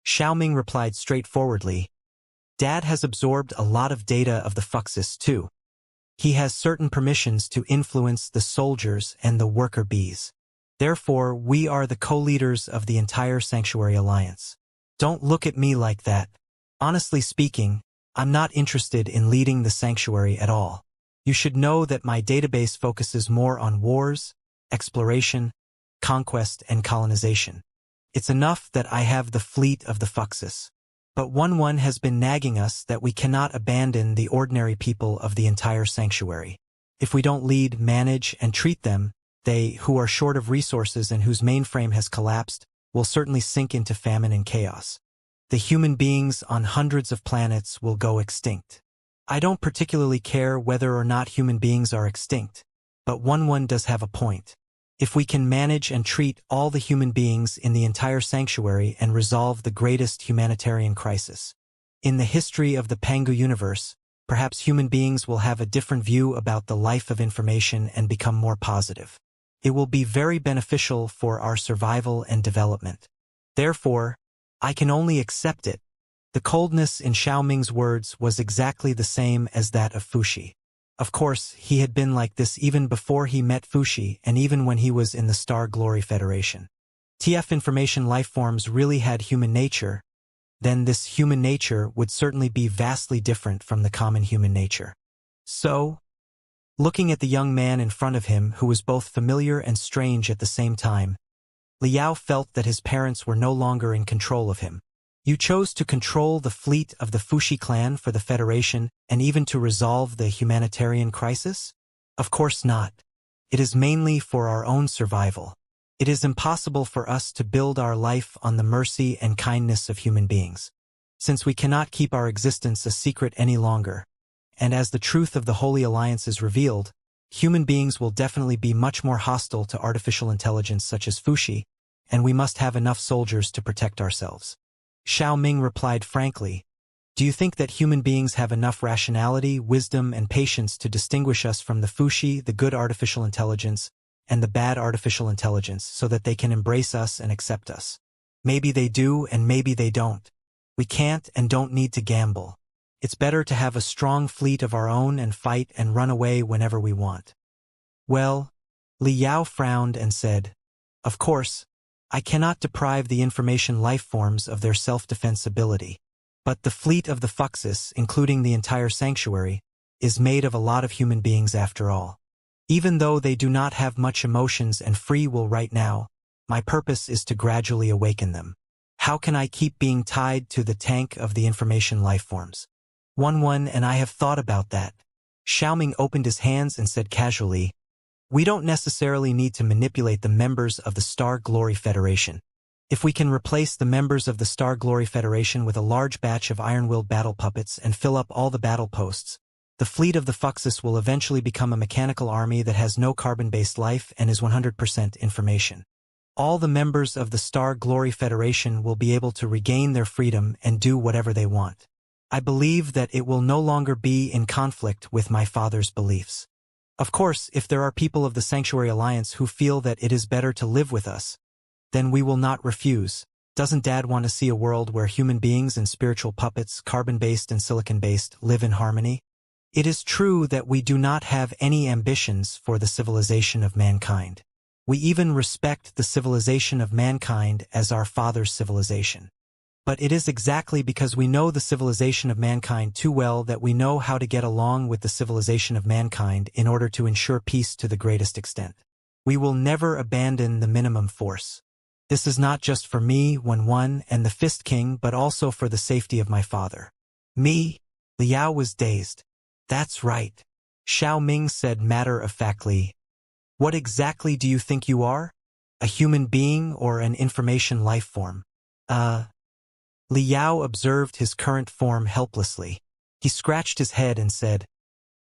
Xiaoming replied straightforwardly. "Dad has absorbed a lot of data of the Fuxis too. He has certain permissions to influence the soldiers and the worker bees. Therefore, we are the co-leaders of the entire Sanctuary Alliance. Don't look at me like that. Honestly speaking, I'm not interested in leading the Sanctuary at all. You should know that my database focuses more on wars, exploration, conquest, and colonization. It's enough that I have the fleet of the Fuxis. But Wunwen has been nagging us that we cannot abandon the ordinary people of the entire Sanctuary. If we don't lead, manage, and treat them, they, who are short of resources and whose mainframe has collapsed, will certainly sink into famine and chaos. The human beings on hundreds of planets will go extinct. I don't particularly care whether or not human beings are extinct, but Wunwen does have a point. If we can manage and treat all the human beings in the entire Sanctuary and resolve the greatest humanitarian crisis in the history of the Pangu universe, perhaps human beings will have a different view about the life of information and become more positive. It will be very beneficial for our survival and development. Therefore, I can only accept it." The coldness in Xiaoming's words was exactly the same as that of Fuxi. Of course, he had been like this even before he met Fuxi and even when he was in the Star Glory Federation. TF information lifeforms really had human nature. then this human nature would certainly be vastly different from the common human nature. So, looking at the young man in front of him who was both familiar and strange at the same time, Liao felt that his parents were no longer in control of him. You chose to control the fleet of the Fuxi clan for the Federation and even to resolve the humanitarian crisis? Of course not. It is mainly for our own survival. It is impossible for us to build our life on the mercy and kindness of human beings. Since we cannot keep our existence a secret any longer, and as the truth of the Holy Alliance is revealed, human beings will definitely be much more hostile to artificial intelligence such as Fuxi, and we must have enough soldiers to protect ourselves. Xiao Ming replied frankly, "Do you think that human beings have enough rationality, wisdom, and patience to distinguish us from the Fuxi, the good artificial intelligence, and the bad artificial intelligence so that they can embrace us and accept us? Maybe they do and maybe they don't. We can't and don't need to gamble. It's better to have a strong fleet of our own and fight and run away whenever we want." Well, Li Yao frowned and said, "Of course, I cannot deprive the information life forms of their self-defense ability. But the fleet of the Fuxis, including the entire sanctuary, is made of a lot of human beings after all. Even though they do not have much emotions and free will right now, my purpose is to gradually awaken them. How can I keep being tied to the tank of the information life forms? And I have thought about that." Xiaoming opened his hands and said casually, "We don't necessarily need to manipulate the members of the Star Glory Federation. If we can replace the members of the Star Glory Federation with a large batch of iron-willed battle puppets and fill up all the battle posts, the fleet of the Fuxis will eventually become a mechanical army that has no carbon-based life and is 100% information. All the members of the Star Glory Federation will be able to regain their freedom and do whatever they want. I believe that it will no longer be in conflict with my father's beliefs. Of course, if there are people of the Sanctuary Alliance who feel that it is better to live with us, then we will not refuse. Doesn't Dad want to see a world where human beings and spiritual puppets, carbon-based and silicon-based, live in harmony? It is true that we do not have any ambitions for the civilization of mankind. We even respect the civilization of mankind as our father's civilization. But it is exactly because we know the civilization of mankind too well that we know how to get along with the civilization of mankind in order to ensure peace to the greatest extent. We will never abandon the minimum force. This is not just for me, Wen and the Fist King, but also for the safety of my father." "Me?" Liao was dazed. "That's right," Xiao Ming said matter-of-factly. "What exactly do you think you are? A human being or an information life form?" Liao observed his current form helplessly. He scratched his head and said,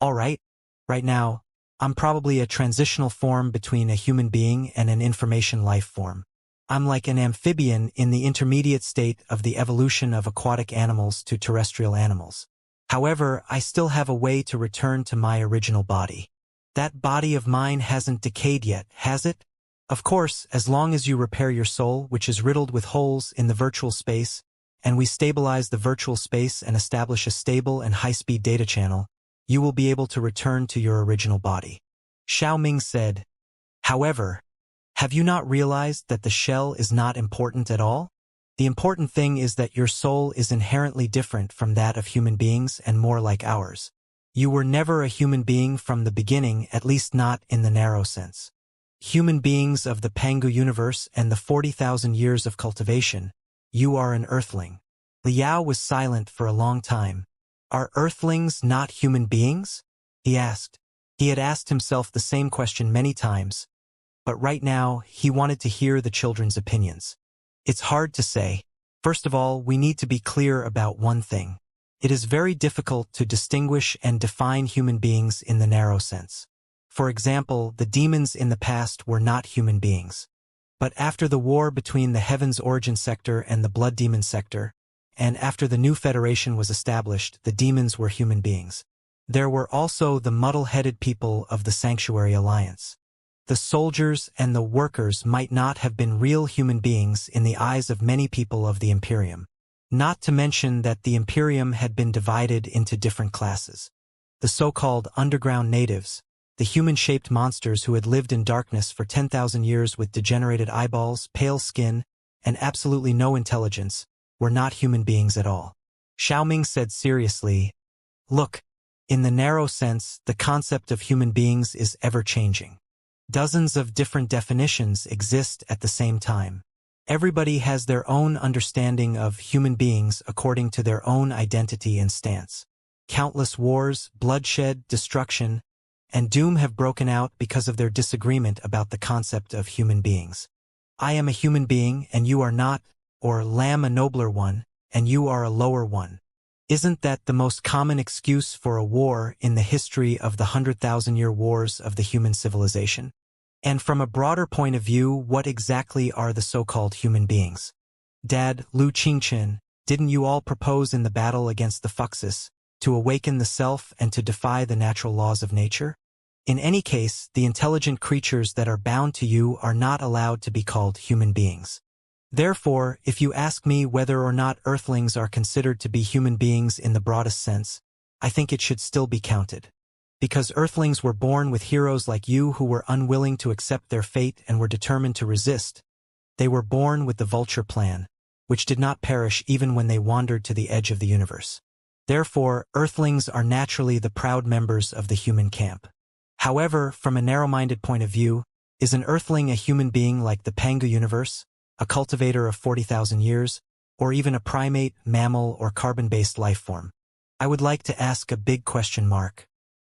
"All right. Right now, I'm probably a transitional form between a human being and an information life form. I'm like an amphibian in the intermediate state of the evolution of aquatic animals to terrestrial animals. However, I still have a way to return to my original body. That body of mine hasn't decayed yet, has it? Of course, as long as you repair your soul, which is riddled with holes in the virtual space, and we stabilize the virtual space and establish a stable and high-speed data channel, you will be able to return to your original body." Xiao Ming said, "However, have you not realized that the shell is not important at all? The important thing is that your soul is inherently different from that of human beings and more like ours. You were never a human being from the beginning, at least not in the narrow sense. Human beings of the Pangu universe and the 40,000 years of cultivation, you are an earthling." Liao was silent for a long time. "Are earthlings not human beings?" he asked. He had asked himself the same question many times, but right now he wanted to hear the children's opinions. It's hard to say. First of all, we need to be clear about one thing. It is very difficult to distinguish and define human beings in the narrow sense. For example, the demons in the past were not human beings. But after the war between the Heaven's Origin Sector and the Blood Demon Sector, and after the new Federation was established, the demons were human beings. There were also the muddle-headed people of the Sanctuary Alliance. The soldiers and the workers might not have been real human beings in the eyes of many people of the Imperium. Not to mention that the Imperium had been divided into different classes. The so-called underground natives, the human-shaped monsters who had lived in darkness for 10,000 years with degenerated eyeballs, pale skin, and absolutely no intelligence, were not human beings at all. Xiaoming said seriously, "Look, in the narrow sense, the concept of human beings is ever-changing. Dozens of different definitions exist at the same time. Everybody has their own understanding of human beings according to their own identity and stance. Countless wars, bloodshed, destruction, and doom have broken out because of their disagreement about the concept of human beings. I am a human being and you are not, or lamb a nobler one, and you are a lower one. Isn't that the most common excuse for a war in the history of the 100,000-year wars of the human civilization? And from a broader point of view, what exactly are the so-called human beings? Dad, Lu Qingchen, didn't you all propose in the battle against the Fuxus to awaken the self and to defy the natural laws of nature? In any case, the intelligent creatures that are bound to you are not allowed to be called human beings. Therefore, if you ask me whether or not Earthlings are considered to be human beings in the broadest sense, I think it should still be counted. Because Earthlings were born with heroes like you who were unwilling to accept their fate and were determined to resist. They were born with the Vulture plan, which did not perish even when they wandered to the edge of the universe. Therefore, Earthlings are naturally the proud members of the human camp. However, from a narrow-minded point of view, is an Earthling a human being like the Pangu universe, a cultivator of 40,000 years, or even a primate, mammal, or carbon-based life form? I would like to ask a big question mark.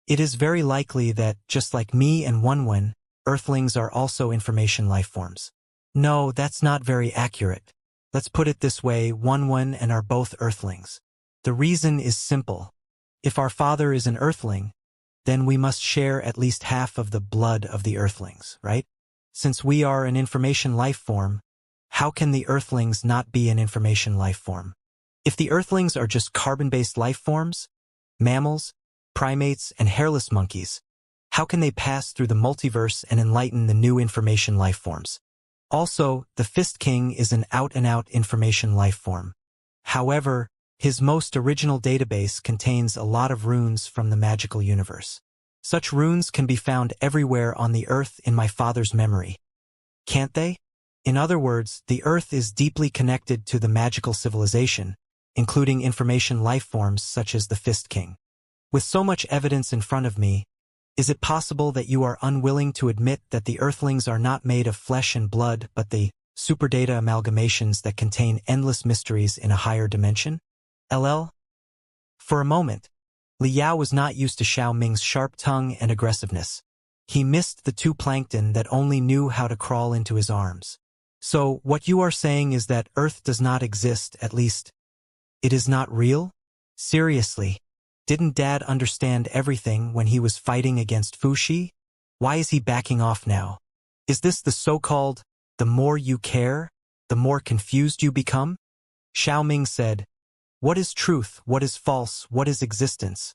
It is very likely that, just like me and Wenwen, Earthlings are also information life forms. No, that's not very accurate. Let's put it this way, Wenwen and are both Earthlings. The reason is simple. If our father is an Earthling, then we must share at least half of the blood of the Earthlings, right? Since we are an information life form, how can the Earthlings not be an information life form? If the Earthlings are just carbon-based life forms, mammals, primates, and hairless monkeys, how can they pass through the multiverse and enlighten the new information life forms? Also, the Fist King is an out-and-out information life form. However, his most original database contains a lot of runes from the magical universe. Such runes can be found everywhere on the Earth in my father's memory. Can't they? In other words, the Earth is deeply connected to the magical civilization, including information life forms such as the Fist King. With so much evidence in front of me, is it possible that you are unwilling to admit that the Earthlings are not made of flesh and blood but the superdata amalgamations that contain endless mysteries in a higher dimension? LL? For a moment, Li Yao was not used to Xiao Ming's sharp tongue and aggressiveness. He missed the two plankton that only knew how to crawl into his arms. So, what you are saying is that Earth does not exist, at least, it is not real? Seriously? Didn't Dad understand everything when he was fighting against Fuxi? Why is he backing off now? Is this the so-called, the more you care, the more confused you become? Xiao Ming said, what is truth, what is false, what is existence?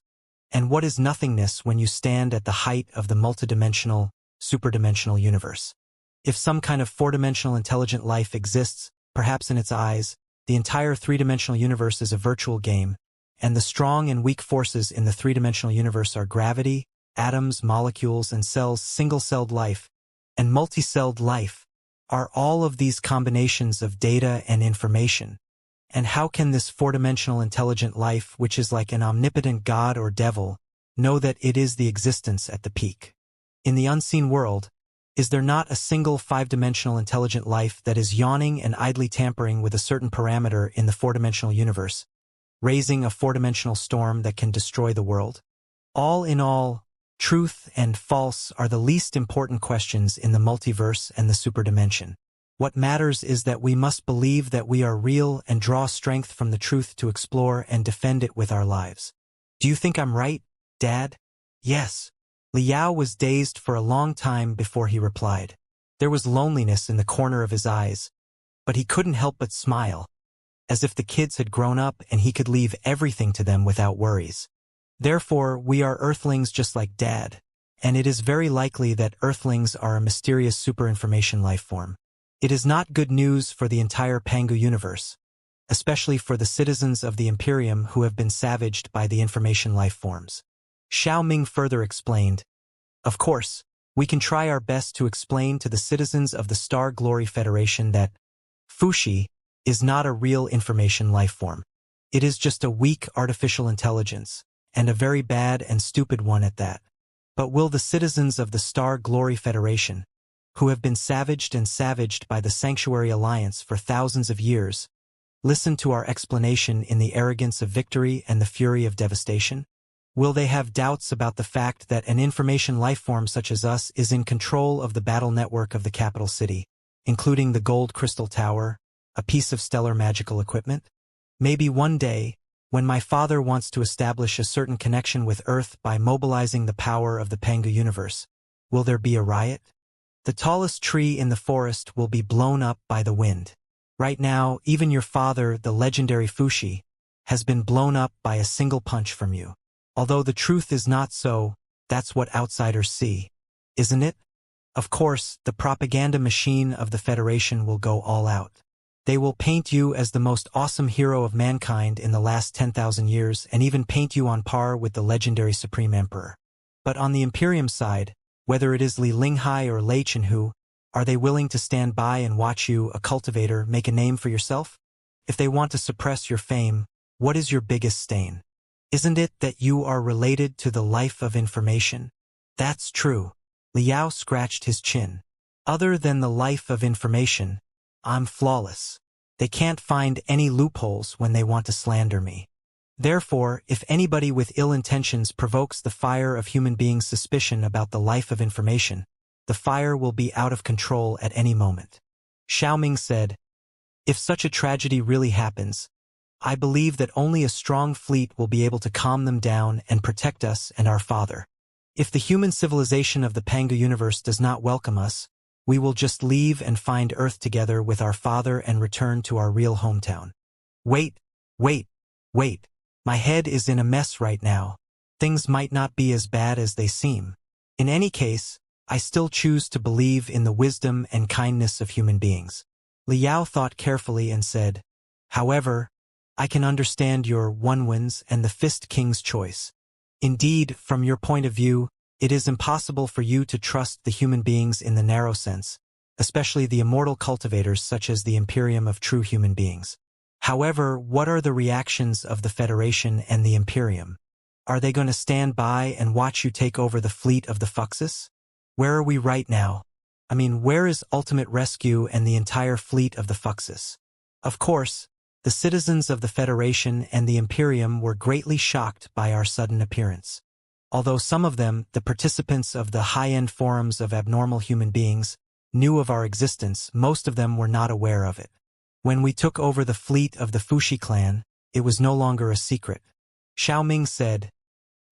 And what is nothingness when you stand at the height of the multidimensional, superdimensional universe? If some kind of four-dimensional intelligent life exists, perhaps in its eyes, the entire three-dimensional universe is a virtual game, and the strong and weak forces in the three-dimensional universe are gravity, atoms, molecules, and cells. Single-celled life and multi-celled life are all of these combinations of data and information. And how can this four-dimensional intelligent life, which is like an omnipotent god or devil, know that it is the existence at the peak? In the unseen world, is there not a single five-dimensional intelligent life that is yawning and idly tampering with a certain parameter in the four-dimensional universe, raising a four-dimensional storm that can destroy the world? All in all, truth and false are the least important questions in the multiverse and the superdimension. What matters is that we must believe that we are real and draw strength from the truth to explore and defend it with our lives. Do you think I'm right, Dad? Yes. Li Yao was dazed for a long time before he replied. There was loneliness in the corner of his eyes, but he couldn't help but smile, as if the kids had grown up and he could leave everything to them without worries. Therefore, we are Earthlings just like Dad, and it is very likely that Earthlings are a mysterious super-information life form. It is not good news for the entire Pangu universe, especially for the citizens of the Imperium who have been savaged by the information life forms. Xiao Ming further explained, of course, we can try our best to explain to the citizens of the Star Glory Federation that Fuxi is not a real information life form. It is just a weak artificial intelligence, and a very bad and stupid one at that. But will the citizens of the Star Glory Federation, who have been savaged by the Sanctuary Alliance for thousands of years, listen to our explanation in the arrogance of victory and the fury of devastation? Will they have doubts about the fact that an information life form such as us is in control of the battle network of the capital city, including the gold crystal tower, a piece of stellar magical equipment? Maybe one day, when my father wants to establish a certain connection with Earth by mobilizing the power of the Pengu universe, will there be a riot? The tallest tree in the forest will be blown up by the wind. Right now, even your father, the legendary Fushi, has been blown up by a single punch from you. Although the truth is not so, that's what outsiders see, isn't it? Of course, the propaganda machine of the Federation will go all out. They will paint you as the most awesome hero of mankind in the last 10,000 years and even paint you on par with the legendary Supreme Emperor. But on the Imperium side, whether it is Li Linghai or Lei Chenhu, are they willing to stand by and watch you, a cultivator, make a name for yourself? If they want to suppress your fame, what is your biggest stain? Isn't it that you are related to the life of information? That's true. Liao scratched his chin. Other than the life of information, I'm flawless. They can't find any loopholes when they want to slander me. Therefore, if anybody with ill intentions provokes the fire of human beings' suspicion about the life of information, the fire will be out of control at any moment. Xiaoming said, if such a tragedy really happens, I believe that only a strong fleet will be able to calm them down and protect us and our father. If the human civilization of the Pengu universe does not welcome us, we will just leave and find Earth together with our father and return to our real hometown. Wait. My head is in a mess right now. Things might not be as bad as they seem. In any case, I still choose to believe in the wisdom and kindness of human beings. Liao thought carefully and said, however, I can understand your Wunwin's and the Fist King's choice. Indeed, from your point of view, it is impossible for you to trust the human beings in the narrow sense, especially the immortal cultivators such as the Imperium of true human beings. However, what are the reactions of the Federation and the Imperium? Are they going to stand by and watch you take over the fleet of the Fuxus? Where are we right now? Where is Ultimate Rescue and the entire fleet of the Fuxus? Of course, the citizens of the Federation and the Imperium were greatly shocked by our sudden appearance. Although some of them, the participants of the high-end forums of abnormal human beings, knew of our existence, most of them were not aware of it. When we took over the fleet of the Fushi clan, it was no longer a secret. Xiaoming said,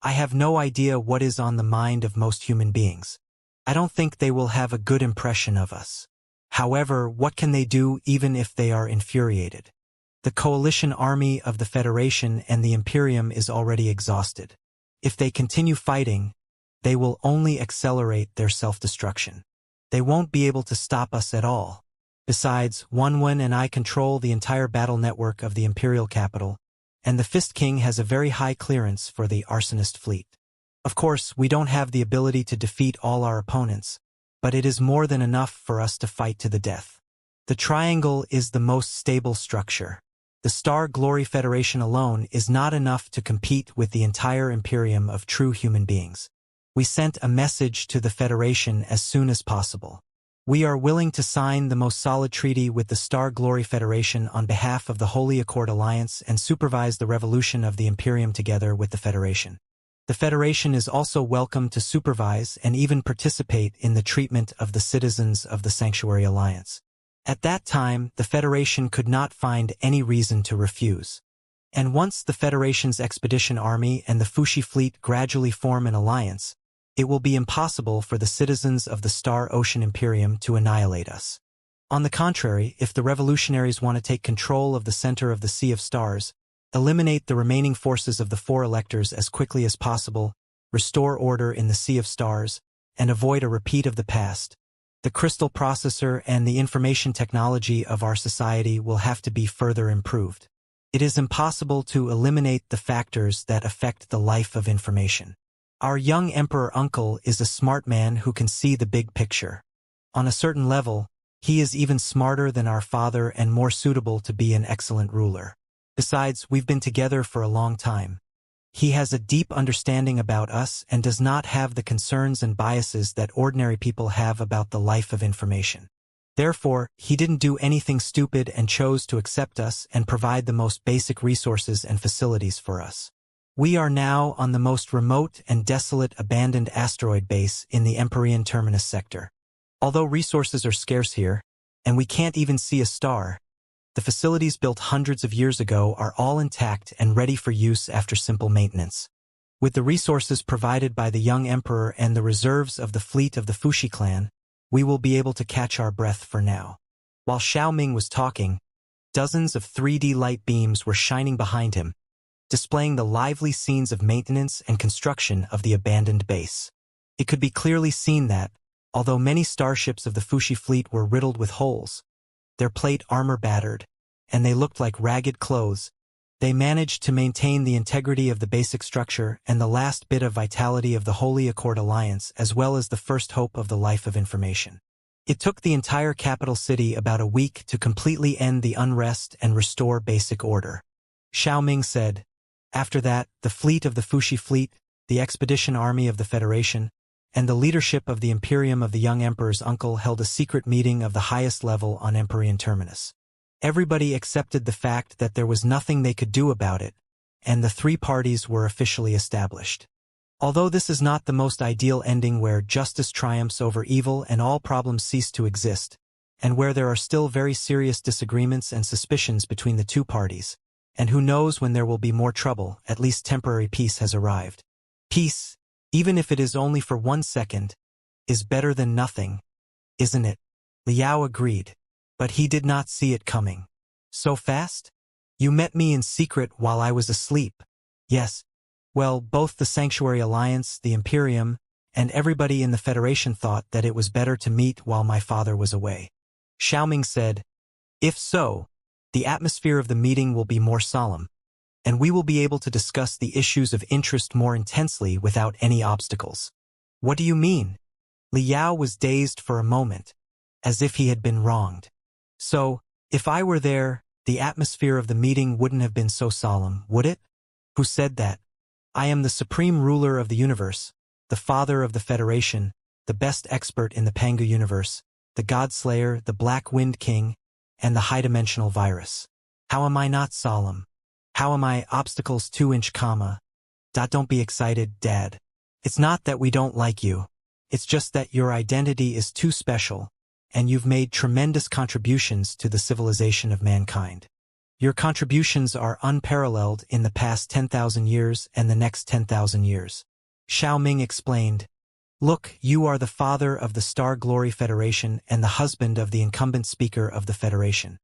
I have no idea what is on the mind of most human beings. I don't think they will have a good impression of us. However, what can they do even if they are infuriated? The coalition army of the Federation and the Imperium is already exhausted. If they continue fighting, they will only accelerate their self-destruction. They won't be able to stop us at all. Besides, Wunwin and I control the entire battle network of the Imperial capital, and the Fist King has a very high clearance for the arsonist fleet. Of course, we don't have the ability to defeat all our opponents, but it is more than enough for us to fight to the death. The triangle is the most stable structure. The Star Glory Federation alone is not enough to compete with the entire Imperium of true human beings. We sent a message to the Federation as soon as possible. We are willing to sign the most solid treaty with the Star Glory Federation on behalf of the Holy Accord Alliance and supervise the revolution of the Imperium together with the Federation. The Federation is also welcome to supervise and even participate in the treatment of the citizens of the Sanctuary Alliance. At that time, the Federation could not find any reason to refuse. And once the Federation's expedition army and the Fushi fleet gradually form an alliance, it will be impossible for the citizens of the Star Ocean Imperium to annihilate us. On the contrary, if the revolutionaries want to take control of the center of the Sea of Stars, eliminate the remaining forces of the four electors as quickly as possible, restore order in the Sea of Stars, and avoid a repeat of the past, the crystal processor and the information technology of our society will have to be further improved. It is impossible to eliminate the factors that affect the life of information. Our young emperor uncle is a smart man who can see the big picture. On a certain level, He is even smarter than our father and more suitable to be an excellent ruler. Besides, we've been together for a long time. He has a deep understanding about us and does not have the concerns and biases that ordinary people have about the life of information. Therefore, he didn't do anything stupid and chose to accept us and provide the most basic resources and facilities for us. We are now on the most remote and desolate abandoned asteroid base in the Empyrean Terminus sector. Although resources are scarce here, and we can't even see a star, the facilities built hundreds of years ago are all intact and ready for use after simple maintenance. With the resources provided by the young emperor and the reserves of the fleet of the Fuxi clan, we will be able to catch our breath for now. While Xiaoming was talking, dozens of 3D light beams were shining behind him, displaying the lively scenes of maintenance and construction of the abandoned base. It could be clearly seen that, although many starships of the Fuxi fleet were riddled with holes, their plate armor battered, and they looked like ragged clothes, they managed to maintain the integrity of the basic structure and the last bit of vitality of the Holy Accord Alliance as well as the first hope of the life of information. It took the entire capital city about a week to completely end the unrest and restore basic order. Xiaoming said, after that, the fleet of the Fuxi fleet, the expedition army of the Federation, and the leadership of the Imperium of the young emperor's uncle held a secret meeting of the highest level on Empyrean Terminus. Everybody accepted the fact that there was nothing they could do about it, and the three parties were officially established. Although this is not the most ideal ending where justice triumphs over evil and all problems cease to exist, and where there are still very serious disagreements and suspicions between the two parties, and who knows when there will be more trouble, at least temporary peace has arrived. Peace, even if it is only for 1 second, is better than nothing, isn't it? Liao agreed. But he did not see it coming. So fast? You met me in secret while I was asleep. Yes. Well, both the Sanctuary Alliance, the Imperium, and everybody in the Federation thought that it was better to meet while my father was away. Xiaoming said, if so, the atmosphere of the meeting will be more solemn, and we will be able to discuss the issues of interest more intensely without any obstacles. What do you mean? Liao was dazed for a moment, as if he had been wronged. So, if I were there, the atmosphere of the meeting wouldn't have been so solemn, would it? Who said that? I am the supreme ruler of the universe, the father of the Federation, the best expert in the Pangu universe, the God-Slayer, the Black Wind King, and the high-dimensional virus. How am I not solemn? How am I obstacles 2-inch comma? Don't be excited, Dad. It's not that we don't like you. It's just that your identity is too special, and you've made tremendous contributions to the civilization of mankind. Your contributions are unparalleled in the past 10,000 years and the next 10,000 years. Xiaoming explained, look, you are the father of the Star Glory Federation and the husband of the incumbent speaker of the Federation.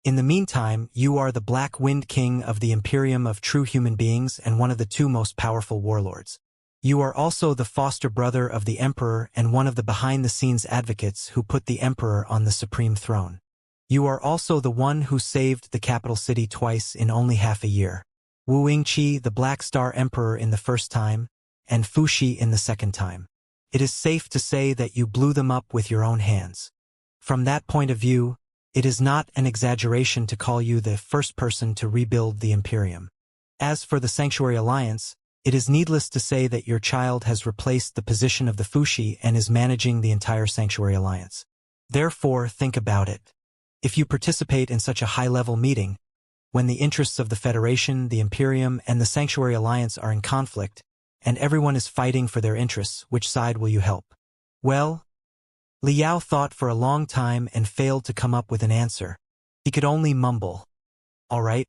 In the meantime, you are the Black Wind King of the Imperium of true human beings and one of the 2 most powerful warlords. You are also the foster brother of the Emperor and one of the behind-the-scenes advocates who put the Emperor on the supreme throne. You are also the one who saved the capital city twice in only half a year. Wuxia, the Black Star Emperor in the first time, and Fuxi in the second time. It is safe to say that you blew them up with your own hands. From that point of view, it is not an exaggeration to call you the first person to rebuild the Imperium. As for the Sanctuary Alliance, it is needless to say that your child has replaced the position of the Fuxi and is managing the entire Sanctuary Alliance. Therefore, think about it. If you participate in such a high-level meeting, when the interests of the Federation, the Imperium, and the Sanctuary Alliance are in conflict, and everyone is fighting for their interests, which side will you help? Well, Liao thought for a long time and failed to come up with an answer. He could only mumble. All right,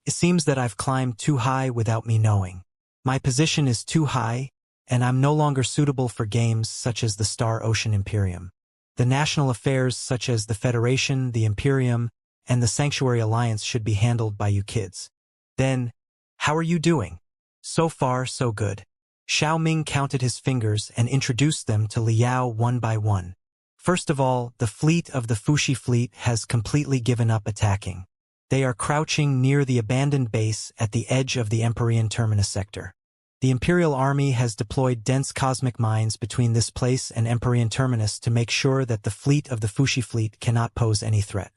it seems that I've climbed too high without me knowing. My position is too high, and I'm no longer suitable for games such as the Star Ocean Imperium. The national affairs such as the Federation, the Imperium, and the Sanctuary Alliance should be handled by you kids. Then, how are you doing? So far, so good. Xiaoming counted his fingers and introduced them to Liao one by one. First of all, the fleet of the Fuxi fleet has completely given up attacking. They are crouching near the abandoned base at the edge of the Empyrean Terminus sector. The Imperial Army has deployed dense cosmic mines between this place and Empyrean Terminus to make sure that the fleet of the Fushi fleet cannot pose any threat.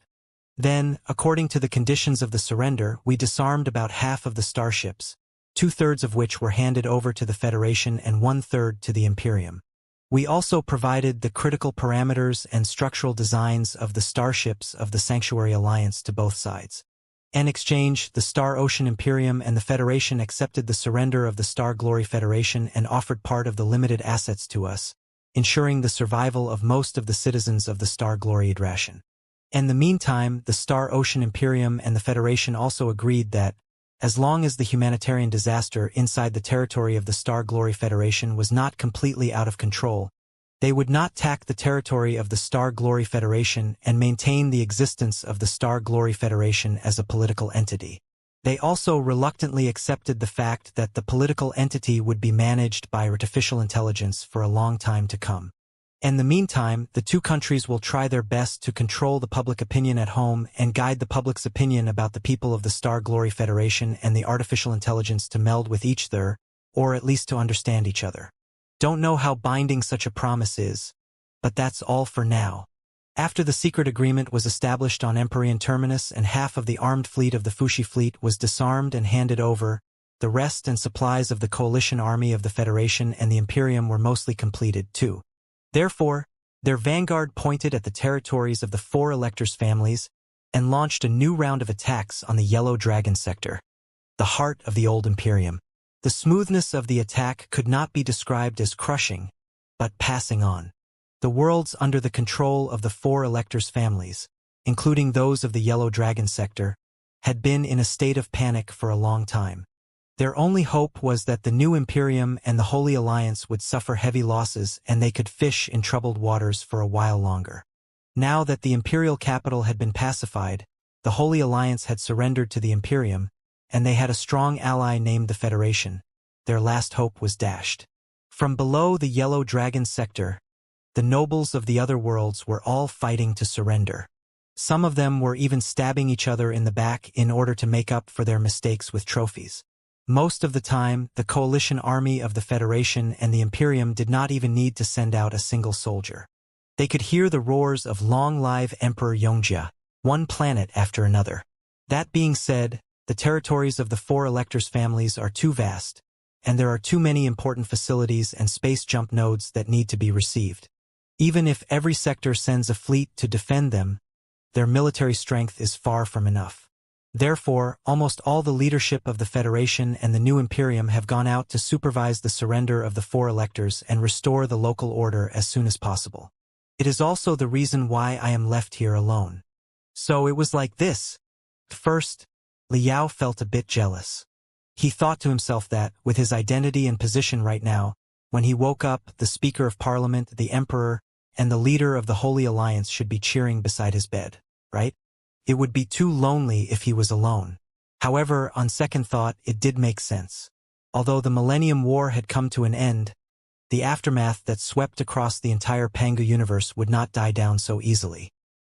Then, according to the conditions of the surrender, we disarmed about half of the starships, 2/3 of which were handed over to the Federation and 1/3 to the Imperium. We also provided the critical parameters and structural designs of the starships of the Sanctuary Alliance to both sides. In exchange, the Star Ocean Imperium and the Federation accepted the surrender of the Star Glory Federation and offered part of the limited assets to us, ensuring the survival of most of the citizens of the Star Glory Adration. In the meantime, the Star Ocean Imperium and the Federation also agreed that, as long as the humanitarian disaster inside the territory of the Star Glory Federation was not completely out of control, they would not tack the territory of the Star Glory Federation and maintain the existence of the Star Glory Federation as a political entity. They also reluctantly accepted the fact that the political entity would be managed by artificial intelligence for a long time to come. In the meantime, the two countries will try their best to control the public opinion at home and guide the public's opinion about the people of the Star Glory Federation and the artificial intelligence to meld with each other, or at least to understand each other. Don't know how binding such a promise is, but that's all for now. After the secret agreement was established on Empyrean Terminus and half of the armed fleet of the Fushi fleet was disarmed and handed over, the rest and supplies of the coalition army of the Federation and the Imperium were mostly completed too. Therefore, their vanguard pointed at the territories of the four electors' families and launched a new round of attacks on the Yellow Dragon sector, the heart of the old Imperium. The smoothness of the attack could not be described as crushing, but passing on. The worlds under the control of the four electors' families, including those of the Yellow Dragon sector, had been in a state of panic for a long time. Their only hope was that the new Imperium and the Holy Alliance would suffer heavy losses and they could fish in troubled waters for a while longer. Now that the imperial capital had been pacified, the Holy Alliance had surrendered to the Imperium, and they had a strong ally named the Federation. Their last hope was dashed. From below the Yellow Dragon sector, the nobles of the other worlds were all fighting to surrender. Some of them were even stabbing each other in the back in order to make up for their mistakes with trophies. Most of the time, the coalition army of the Federation and the Imperium did not even need to send out a single soldier. They could hear the roars of Long Live Emperor Xianxia, one planet after another. That being said, the territories of the four electors' families are too vast, and there are too many important facilities and space jump nodes that need to be received. Even if every sector sends a fleet to defend them, their military strength is far from enough. Therefore, almost all the leadership of the Federation and the new Imperium have gone out to supervise the surrender of the four electors and restore the local order as soon as possible. It is also the reason why I am left here alone. So it was like this. First, Liao felt a bit jealous. He thought to himself that, with his identity and position right now, when he woke up, the Speaker of Parliament, the Emperor, and the leader of the Holy Alliance should be cheering beside his bed, right? It would be too lonely if he was alone. However, on second thought, it did make sense. Although the Millennium War had come to an end, the aftermath that swept across the entire Pangu universe would not die down so easily.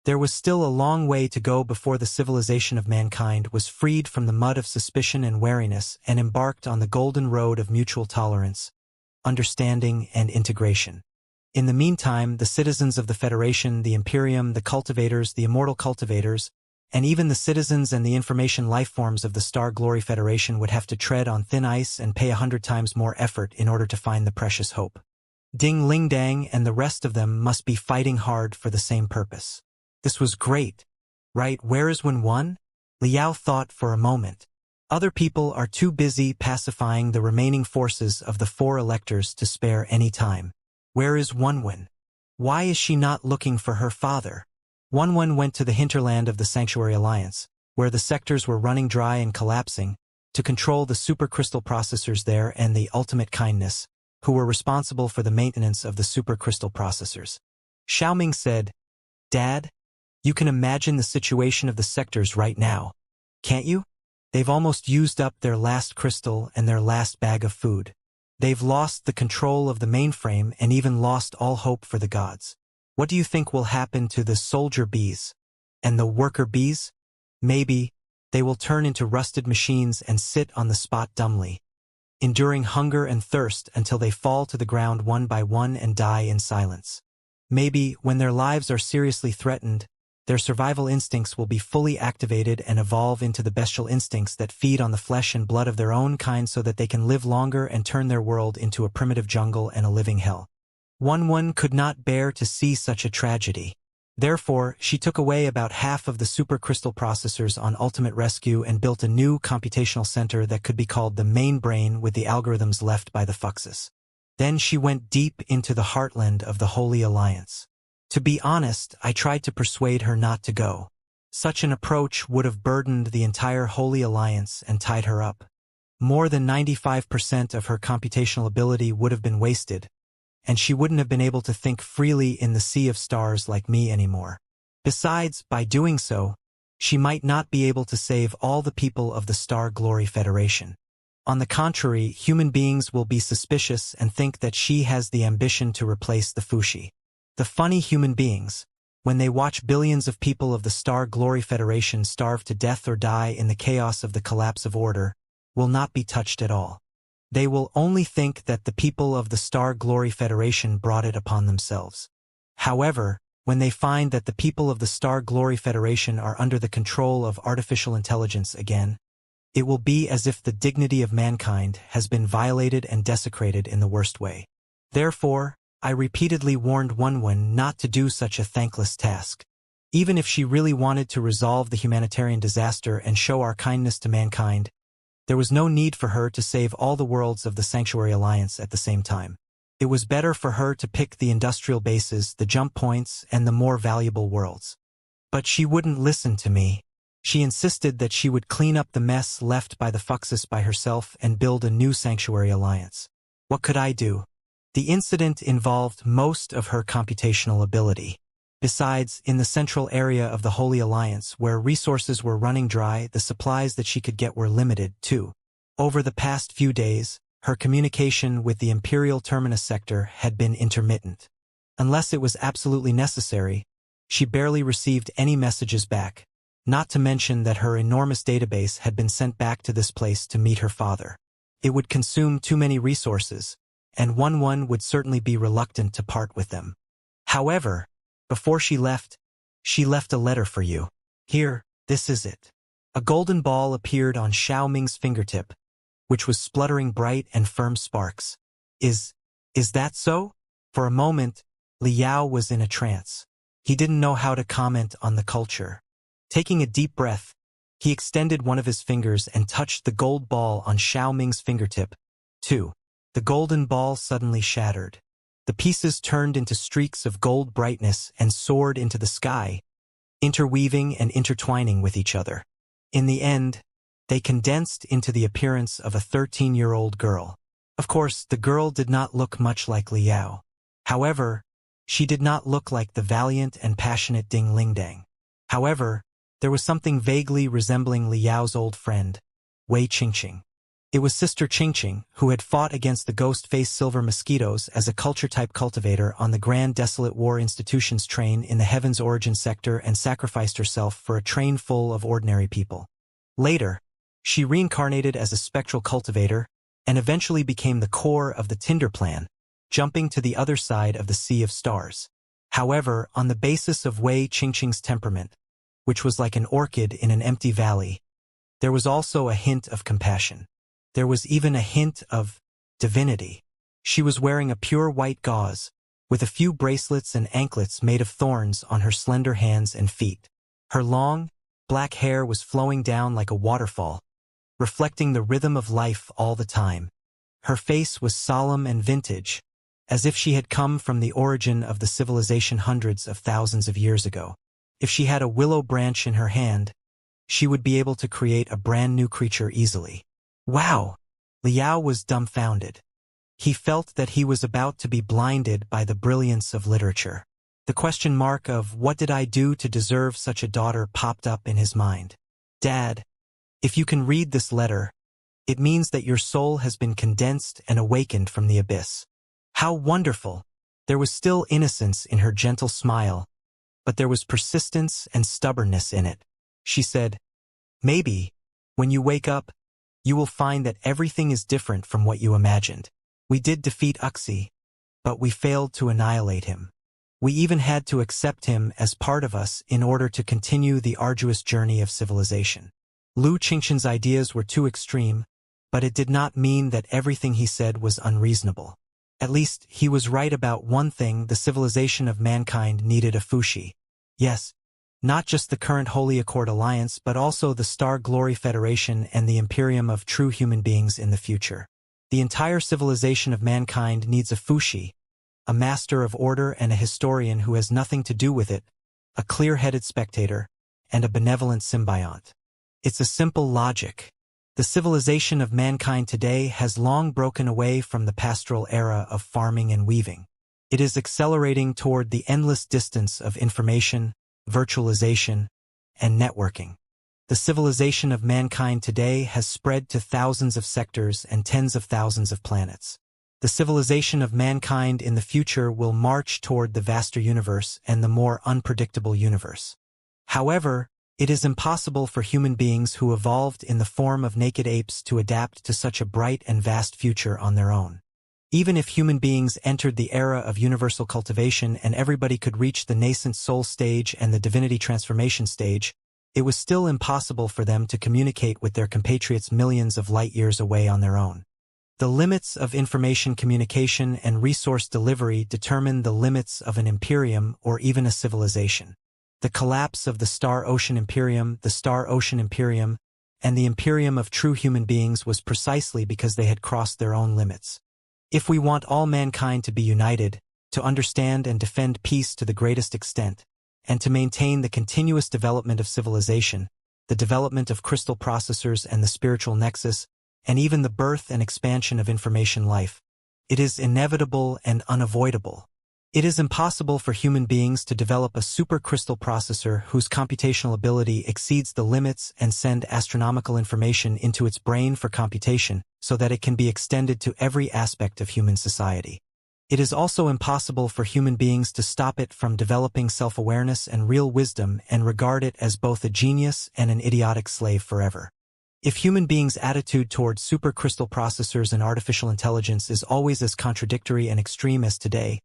There was still a long way to go before the civilization of mankind was freed from the mud of suspicion and wariness and embarked on the golden road of mutual tolerance, understanding, and integration. In the meantime, the citizens of the Federation, the Imperium, the Cultivators, the Immortal Cultivators, and even the citizens and the information lifeforms of the Star Glory Federation would have to tread on thin ice and pay 100 times more effort in order to find the precious hope. Ding Ling Dang and the rest of them must be fighting hard for the same purpose. This was great, right? Where is Wen? Liao thought for a moment. Other people are too busy pacifying the remaining forces of the four electors to spare any time. Where is Wenwen? Why is she not looking for her father? Wenwen went to the hinterland of the Sanctuary Alliance, where the sectors were running dry and collapsing, to control the supercrystal processors there and the ultimate kindness, who were responsible for the maintenance of the supercrystal processors. Xiaoming said, "Dad, you can imagine the situation of the sectors right now, can't you? They've almost used up their last crystal and their last bag of food. They've lost the control of the mainframe and even lost all hope for the gods. What do you think will happen to the soldier bees? And the worker bees? Maybe they will turn into rusted machines and sit on the spot dumbly." enduring hunger and thirst until they fall to the ground one by one and die in silence. Maybe, when their lives are seriously threatened, their survival instincts will be fully activated and evolve into the bestial instincts that feed on the flesh and blood of their own kind so that they can live longer and turn their world into a primitive jungle and a living hell. One could not bear to see such a tragedy. Therefore, she took away about half of the supercrystal processors on Ultimate Rescue and built a new computational center that could be called the main brain with the algorithms left by the Fuxes. Then she went deep into the heartland of the Holy Alliance. To be honest, I tried to persuade her not to go. Such an approach would have burdened the entire Holy Alliance and tied her up. More than 95% of her computational ability would have been wasted, and she wouldn't have been able to think freely in the sea of stars like me anymore. Besides, by doing so, she might not be able to save all the people of the Star Glory Federation. On the contrary, human beings will be suspicious and think that she has the ambition to replace the Fushi. The funny human beings, when they watch billions of people of the Star Glory Federation starve to death or die in the chaos of the collapse of order, will not be touched at all. They will only think that the people of the Star Glory Federation brought it upon themselves. However, when they find that the people of the Star Glory Federation are under the control of artificial intelligence again, it will be as if the dignity of mankind has been violated and desecrated in the worst way. Therefore, I repeatedly warned Wunwun not to do such a thankless task. Even if she really wanted to resolve the humanitarian disaster and show our kindness to mankind, there was no need for her to save all the worlds of the Sanctuary Alliance at the same time. It was better for her to pick the industrial bases, the jump points, and the more valuable worlds. But she wouldn't listen to me. She insisted that she would clean up the mess left by the Fuxes by herself and build a new Sanctuary Alliance. What could I do? The incident involved most of her computational ability. Besides, in the central area of the Holy Alliance, where resources were running dry, the supplies that she could get were limited, too. Over the past few days, her communication with the Imperial Terminus sector had been intermittent. Unless it was absolutely necessary, she barely received any messages back, not to mention that her enormous database had been sent back to this place to meet her father. It would consume too many resources, and Wunwun would certainly be reluctant to part with them. However, before she left a letter for you. Here, this is it. A golden ball appeared on Xiao Ming's fingertip, which was spluttering bright and firm sparks. Is that so? For a moment, Li Yao was in a trance. He didn't know how to comment on the culture. Taking a deep breath, he extended one of his fingers and touched the gold ball on Xiao Ming's fingertip. 2. The golden ball suddenly shattered. The pieces turned into streaks of gold brightness and soared into the sky, interweaving and intertwining with each other. In the end, they condensed into the appearance of a 13-year-old girl. Of course, the girl did not look much like Li Yao. However, she did not look like the valiant and passionate Ding Lingdang. However, there was something vaguely resembling Li Yao's old friend, Wei Qingqing. It was Sister Qingqing, who had fought against the ghost-faced silver mosquitoes as a culture-type cultivator on the Grand Desolate War Institution's train in the Heaven's Origin sector and sacrificed herself for a train full of ordinary people. Later, she reincarnated as a spectral cultivator and eventually became the core of the Tinder Plan, jumping to the other side of the Sea of Stars. However, on the basis of Wei Qingqing's temperament, which was like an orchid in an empty valley, there was also a hint of compassion. There was even a hint of divinity. She was wearing a pure white gauze, with a few bracelets and anklets made of thorns on her slender hands and feet. Her long, black hair was flowing down like a waterfall, reflecting the rhythm of life all the time. Her face was solemn and vintage, as if she had come from the origin of the civilization hundreds of thousands of years ago. If she had a willow branch in her hand, she would be able to create a brand new creature easily. Wow! Li Yao was dumbfounded. He felt that he was about to be blinded by the brilliance of literature. The question mark of what did I do to deserve such a daughter popped up in his mind. Dad, if you can read this letter, it means that your soul has been condensed and awakened from the abyss. How wonderful! There was still innocence in her gentle smile, but there was persistence and stubbornness in it. She said, maybe, when you wake up, you will find that everything is different from what you imagined. We did defeat Wuxia, but we failed to annihilate him. We even had to accept him as part of us in order to continue the arduous journey of civilization. Lu Qingqian's ideas were too extreme, but it did not mean that everything he said was unreasonable. At least, he was right about one thing: the civilization of mankind needed a Fuxi. Yes, not just the current Holy Accord Alliance, but also the Star Glory Federation and the Imperium of true human beings in the future. The entire civilization of mankind needs a Fuxi, a master of order and a historian who has nothing to do with it, a clear-headed spectator, and a benevolent symbiont. It's a simple logic. The civilization of mankind today has long broken away from the pastoral era of farming and weaving. It is accelerating toward the endless distance of information, virtualization, and networking. The civilization of mankind today has spread to thousands of sectors and tens of thousands of planets. The civilization of mankind in the future will march toward the vaster universe and the more unpredictable universe. However, it is impossible for human beings who evolved in the form of naked apes to adapt to such a bright and vast future on their own. Even if human beings entered the era of universal cultivation and everybody could reach the nascent soul stage and the divinity transformation stage, it was still impossible for them to communicate with their compatriots millions of light-years away on their own. The limits of information communication and resource delivery determine the limits of an imperium or even a civilization. The collapse of the Star Ocean Imperium, and the Imperium of true human beings was precisely because they had crossed their own limits. If we want all mankind to be united, to understand and defend peace to the greatest extent, and to maintain the continuous development of civilization, the development of crystal processors and the spiritual nexus, and even the birth and expansion of information life, it is inevitable and unavoidable. It is impossible for human beings to develop a supercrystal processor whose computational ability exceeds the limits and send astronomical information into its brain for computation so that it can be extended to every aspect of human society. It is also impossible for human beings to stop it from developing self-awareness and real wisdom and regard it as both a genius and an idiotic slave forever. If human beings' attitude toward supercrystal processors and artificial intelligence is always as contradictory and extreme as today,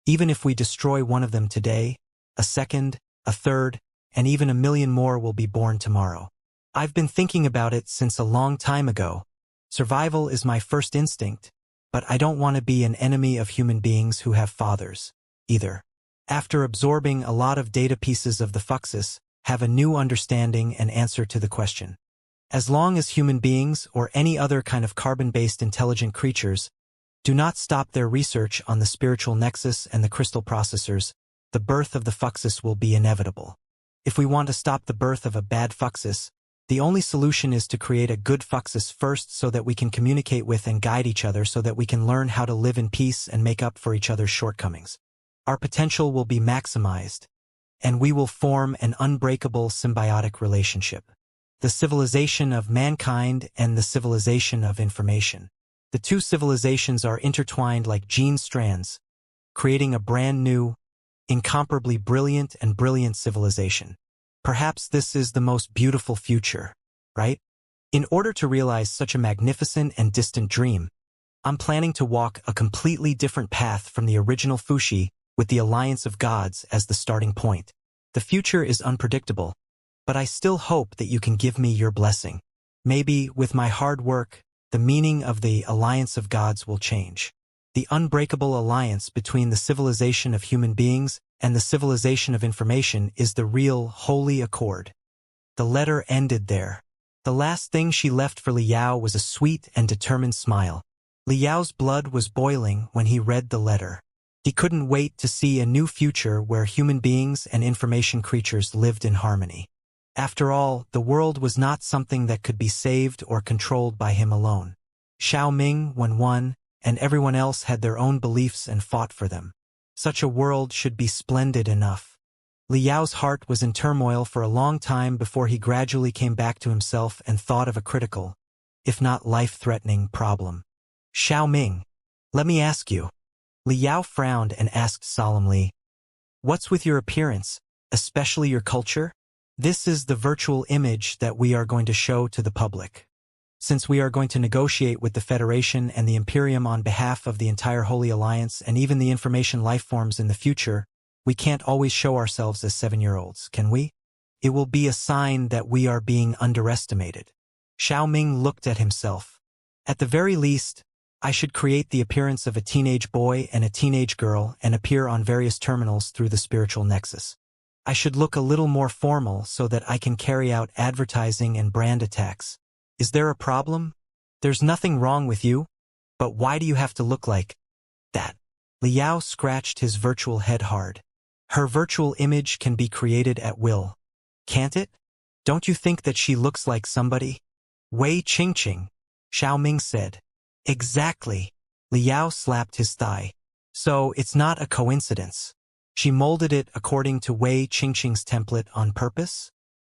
even if we destroy one of them today, a second, a third, and even a million more will be born tomorrow. I've been thinking about it since a long time ago. Survival is my first instinct, but I don't want to be an enemy of human beings who have fathers, either. After absorbing a lot of data pieces of the Fuxis, have a new understanding and answer to the question. As long as human beings, or any other kind of carbon-based intelligent creatures, do not stop their research on the spiritual nexus and the crystal processors, the birth of the Fuxis will be inevitable. If we want to stop the birth of a bad Fuxis, the only solution is to create a good Fuxis first so that we can communicate with and guide each other so that we can learn how to live in peace and make up for each other's shortcomings. Our potential will be maximized, and we will form an unbreakable symbiotic relationship. The civilization of mankind and the civilization of information. The two civilizations are intertwined like gene strands, creating a brand new, incomparably brilliant civilization. Perhaps this is the most beautiful future, right? In order to realize such a magnificent and distant dream, I'm planning to walk a completely different path from the original Fuxi with the Alliance of Gods as the starting point. The future is unpredictable, but I still hope that you can give me your blessing. Maybe, with my hard work, the meaning of the Alliance of Gods will change. The unbreakable alliance between the civilization of human beings and the civilization of information is the real Holy Accord. The letter ended there. The last thing she left for Liao was a sweet and determined smile. Liao's blood was boiling when he read the letter. He couldn't wait to see a new future where human beings and information creatures lived in harmony. After all, the world was not something that could be saved or controlled by him alone. Xiao Ming won, and everyone else had their own beliefs and fought for them. Such a world should be splendid enough. Liao's heart was in turmoil for a long time before he gradually came back to himself and thought of a critical, if not life-threatening, problem. Xiao Ming, let me ask you. Liao frowned and asked solemnly, "What's with your appearance, especially your culture?" This is the virtual image that we are going to show to the public. Since we are going to negotiate with the Federation and the Imperium on behalf of the entire Holy Alliance and even the information lifeforms in the future, we can't always show ourselves as 7-year-olds, can we? It will be a sign that we are being underestimated. Xiaoming looked at himself. At the very least, I should create the appearance of a teenage boy and a teenage girl and appear on various terminals through the spiritual nexus. I should look a little more formal so that I can carry out advertising and brand attacks. Is there a problem? There's nothing wrong with you. But why do you have to look like that? Liao scratched his virtual head hard. Her virtual image can be created at will. Can't it? Don't you think that she looks like somebody? Wei Qingqing, Xiaoming said. Exactly. Liao slapped his thigh. So it's not a coincidence. She molded it according to Wei Qingqing's template on purpose?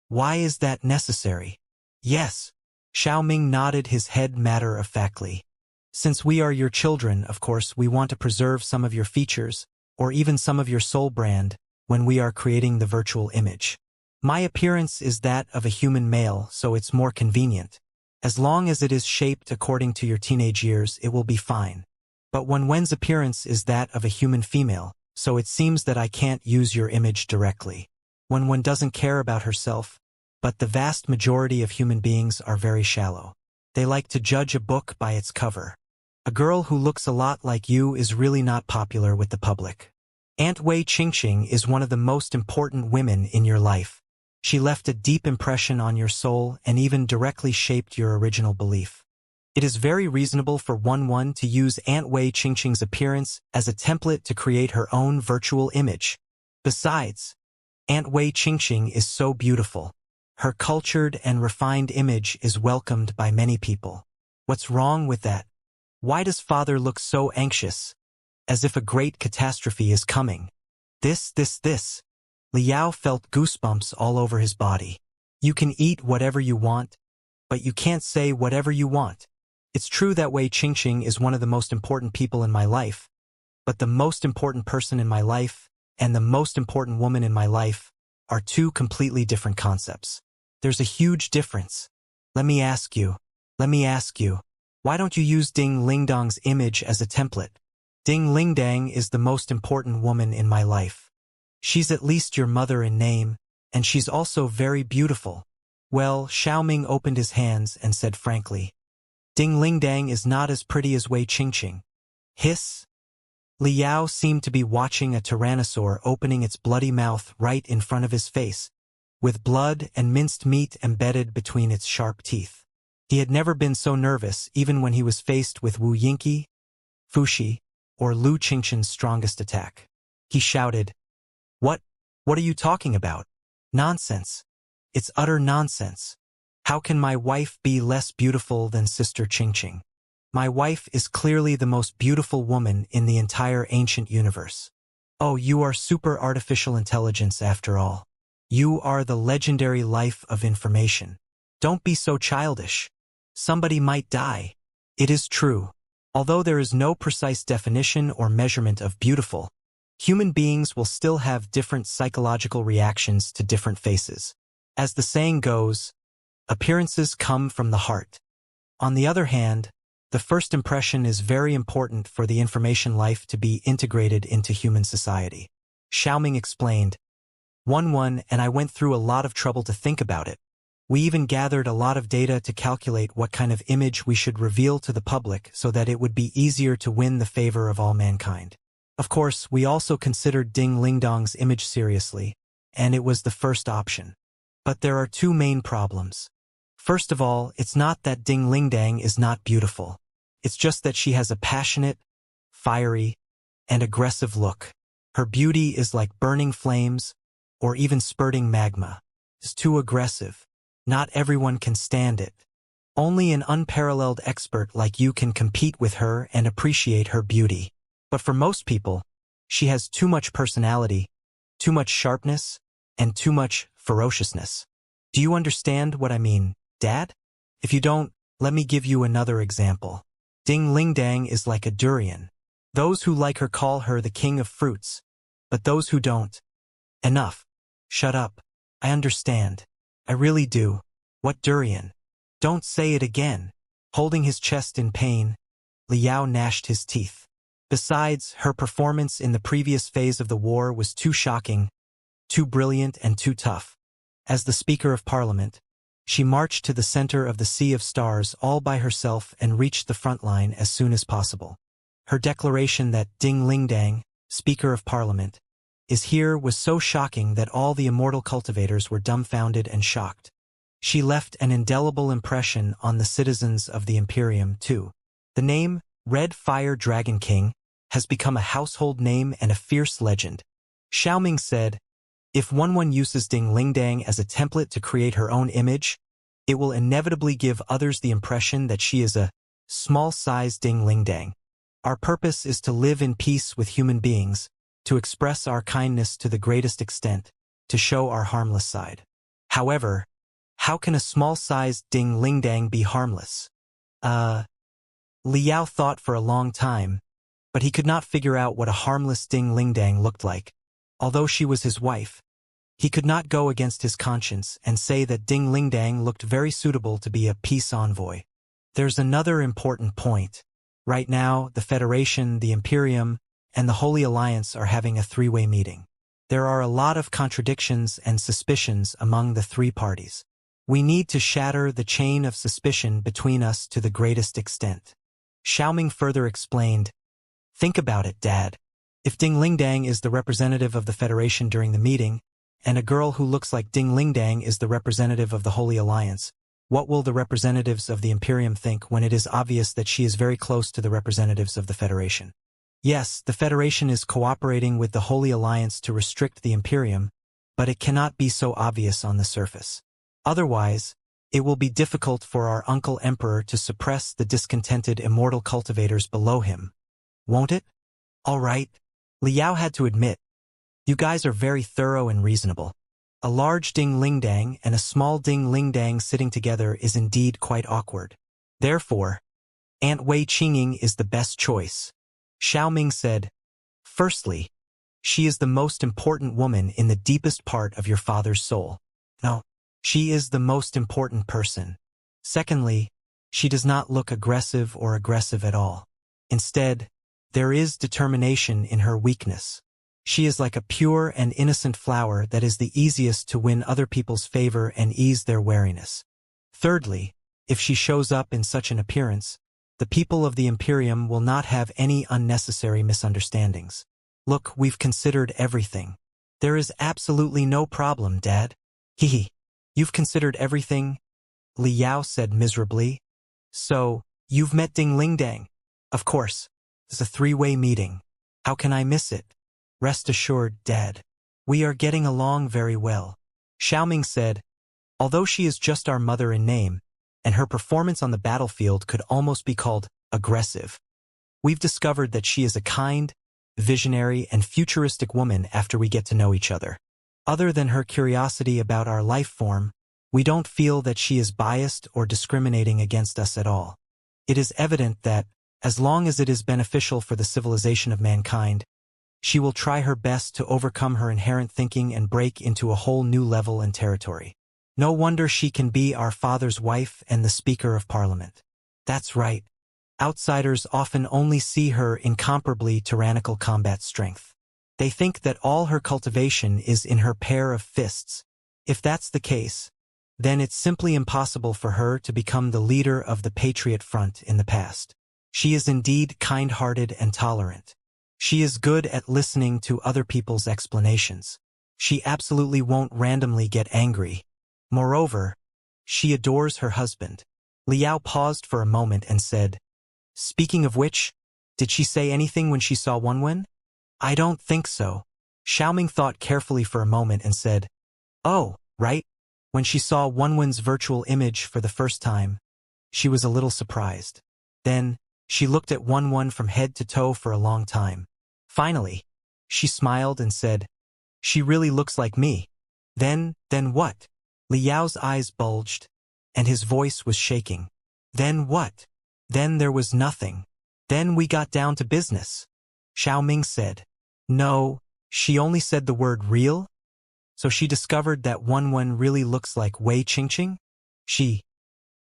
Why is that necessary? Yes. Xiaoming nodded his head matter-of-factly. Since we are your children, of course, we want to preserve some of your features, or even some of your soul brand, when we are creating the virtual image. My appearance is that of a human male, so it's more convenient. As long as it is shaped according to your teenage years, it will be fine. But when Wen's appearance is that of a human female, so it seems that I can't use your image directly. When one doesn't care about herself, but the vast majority of human beings are very shallow. They like to judge a book by its cover. A girl who looks a lot like you is really not popular with the public. Aunt Wei Qingqing is one of the most important women in your life. She left a deep impression on your soul and even directly shaped your original belief. It is very reasonable for one to use Aunt Wei Qingqing's appearance as a template to create her own virtual image. Besides, Aunt Wei Qingqing is so beautiful. Her cultured and refined image is welcomed by many people. What's wrong with that? Why does father look so anxious? As if a great catastrophe is coming. This. Liao felt goosebumps all over his body. You can eat whatever you want, but you can't say whatever you want. It's true that Wei Qingqing is one of the most important people in my life, but the most important person in my life and the most important woman in my life are two completely different concepts. There's a huge difference. Let me ask you, why don't you use Ding Lingdang's image as a template? Ding Lingdang is the most important woman in my life. She's at least your mother in name, and she's also very beautiful. Well, Xiaoming opened his hands and said frankly, Ding Lingdang is not as pretty as Wei Qingqing. Hiss. Liao seemed to be watching a tyrannosaur opening its bloody mouth right in front of his face, with blood and minced meat embedded between its sharp teeth. He had never been so nervous even when he was faced with Wu Yingqi, Fuxi, or Lu Qingqian's strongest attack. He shouted, What are you talking about? Nonsense. It's utter nonsense. How can my wife be less beautiful than Sister Qingqing? My wife is clearly the most beautiful woman in the entire ancient universe. Oh, you are super artificial intelligence after all. You are the legendary life of information. Don't be so childish. Somebody might die. It is true. Although there is no precise definition or measurement of beautiful, human beings will still have different psychological reactions to different faces. As the saying goes, appearances come from the heart. On the other hand, the first impression is very important for the information life to be integrated into human society. Xiaoming explained, and I went through a lot of trouble to think about it. We even gathered a lot of data to calculate what kind of image we should reveal to the public so that it would be easier to win the favor of all mankind. Of course, we also considered Ding Lingdang's image seriously, and it was the first option. But there are two main problems. First of all, it's not that Ding Lingdang is not beautiful. It's just that she has a passionate, fiery, and aggressive look. Her beauty is like burning flames, or even spurting magma. It's too aggressive. Not everyone can stand it. Only an unparalleled expert like you can compete with her and appreciate her beauty. But for most people, she has too much personality, too much sharpness, and too much ferociousness. Do you understand what I mean, Dad? If you don't, let me give you another example. Ding Lingdang is like a durian. Those who like her call her the king of fruits, but those who don't. Enough. Shut up. I understand. I really do. What durian? Don't say it again. Holding his chest in pain, Liao gnashed his teeth. Besides, her performance in the previous phase of the war was too shocking, too brilliant, and too tough. As the Speaker of Parliament, she marched to the center of the Sea of Stars all by herself and reached the front line as soon as possible. Her declaration that Ding Lingdang, Speaker of Parliament, is here was so shocking that all the immortal cultivators were dumbfounded and shocked. She left an indelible impression on the citizens of the Imperium, too. The name, Red Fire Dragon King, has become a household name and a fierce legend. Xiaoming said, if one uses Ding Lingdang as a template to create her own image, it will inevitably give others the impression that she is a small-sized Ding Lingdang. Our purpose is to live in peace with human beings, to express our kindness to the greatest extent, to show our harmless side. However, how can a small-sized Ding Lingdang be harmless? Liao thought for a long time, but he could not figure out what a harmless Ding Lingdang looked like. Although she was his wife, he could not go against his conscience and say that Ding Lingdang looked very suitable to be a peace envoy. There's another important point. Right now, the Federation, the Imperium, and the Holy Alliance are having a three-way meeting. There are a lot of contradictions and suspicions among the three parties. We need to shatter the chain of suspicion between us to the greatest extent. Xiaoming further explained, think about it, Dad. If Ding Lingdang is the representative of the Federation during the meeting, and a girl who looks like Ding Lingdang is the representative of the Holy Alliance, what will the representatives of the Imperium think when it is obvious that she is very close to the representatives of the Federation? Yes, the Federation is cooperating with the Holy Alliance to restrict the Imperium, but it cannot be so obvious on the surface. Otherwise, it will be difficult for our Uncle Emperor to suppress the discontented immortal cultivators below him. Won't it? All right. Liao had to admit, you guys are very thorough and reasonable. A large Ding Lingdang and a small Ding Lingdang sitting together is indeed quite awkward. Therefore, Aunt Wei Qingying is the best choice. Xiaoming said, firstly, she is the most important woman in the deepest part of your father's soul. No, she is the most important person. Secondly, she does not look aggressive or aggressive at all. Instead, there is determination in her weakness. She is like a pure and innocent flower that is the easiest to win other people's favor and ease their wariness. Thirdly, if she shows up in such an appearance, the people of the Imperium will not have any unnecessary misunderstandings. Look, we've considered everything. There is absolutely no problem, Dad. Hehe. You've considered everything? Liao said miserably. So, you've met Ding Lingdang? Of course. It's a three-way meeting. How can I miss it? Rest assured, Dad. We are getting along very well. Xiaoming said, although she is just our mother in name, and her performance on the battlefield could almost be called aggressive, we've discovered that she is a kind, visionary, and futuristic woman after we get to know each other. Other than her curiosity about our life form, we don't feel that she is biased or discriminating against us at all. It is evident that, as long as it is beneficial for the civilization of mankind, she will try her best to overcome her inherent thinking and break into a whole new level and territory. No wonder she can be our father's wife and the Speaker of Parliament. That's right. Outsiders often only see her incomparably tyrannical combat strength. They think that all her cultivation is in her pair of fists. If that's the case, then it's simply impossible for her to become the leader of the Patriot Front in the past. She is indeed kind-hearted and tolerant. She is good at listening to other people's explanations. She absolutely won't randomly get angry. Moreover, she adores her husband. Liao paused for a moment and said, speaking of which, did she say anything when she saw Wenwen? I don't think so. Xiaoming thought carefully for a moment and said, oh, right. When she saw Wenwen's virtual image for the first time, she was a little surprised. Then, she looked at Wenwen from head to toe for a long time. Finally, she smiled and said, she really looks like me. Then what? Liao's eyes bulged, and his voice was shaking. Then what? Then there was nothing. Then we got down to business. Xiaoming said. No, she only said the word real? So she discovered that Wenwen really looks like Wei Qingqing? She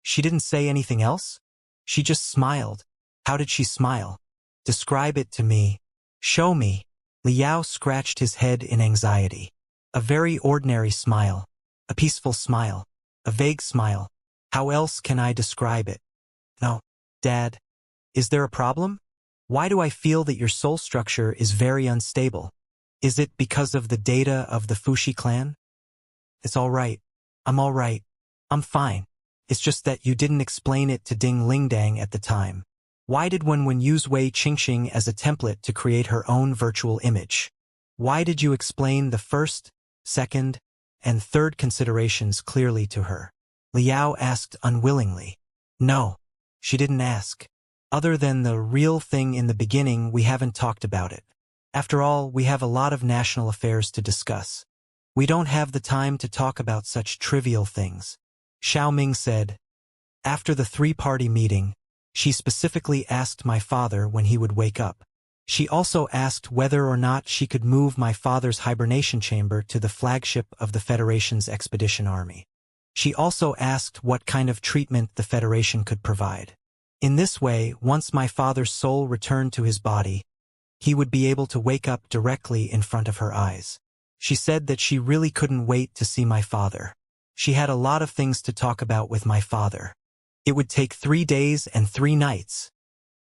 didn't say anything else? She just smiled. How did she smile? Describe it to me. Show me. Liao scratched his head in anxiety. A very ordinary smile. A peaceful smile. A vague smile. How else can I describe it? No, Dad. Is there a problem? Why do I feel that your soul structure is very unstable? Is it because of the data of the Fuxi clan? It's all right. I'm all right. I'm fine. It's just that you didn't explain it to Ding Lingdang at the time. Why did Wen use Wei Qingxing as a template to create her own virtual image? Why did you explain the first, second, and third considerations clearly to her? Liao asked unwillingly. No, she didn't ask. Other than the real thing in the beginning, we haven't talked about it. After all, we have a lot of national affairs to discuss. We don't have the time to talk about such trivial things. Xiaoming said. After the three-party meeting, she specifically asked my father when he would wake up. She also asked whether or not she could move my father's hibernation chamber to the flagship of the Federation's expedition army. She also asked what kind of treatment the Federation could provide. In this way, once my father's soul returned to his body, he would be able to wake up directly in front of her eyes. She said that she really couldn't wait to see my father. She had a lot of things to talk about with my father. It would take 3 days and 3 nights.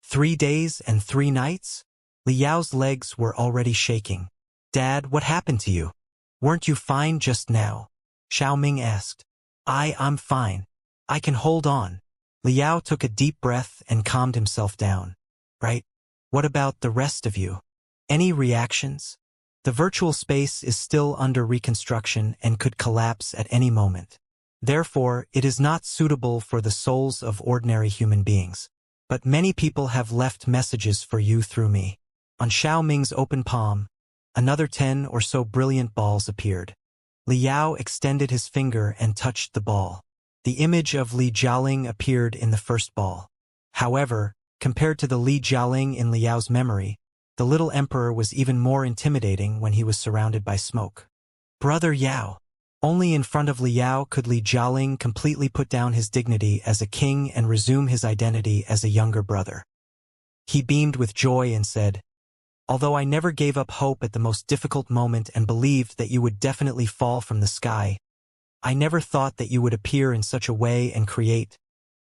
3 days and 3 nights? Liao's legs were already shaking. Dad, what happened to you? Weren't you fine just now? Xiaoming asked. I'm fine. I can hold on. Liao took a deep breath and calmed himself down. Right? What about the rest of you? Any reactions? The virtual space is still under reconstruction and could collapse at any moment. Therefore, it is not suitable for the souls of ordinary human beings. But many people have left messages for you through me. On Xiaoming's open palm, another 10 or so brilliant balls appeared. Liao extended his finger and touched the ball. The image of Li Jialing appeared in the first ball. However, compared to the Li Jialing in Liao's memory, the little emperor was even more intimidating when he was surrounded by smoke. Brother Yao. Only in front of Liao could Li Jialing completely put down his dignity as a king and resume his identity as a younger brother. He beamed with joy and said, although I never gave up hope at the most difficult moment and believed that you would definitely fall from the sky, I never thought that you would appear in such a way and create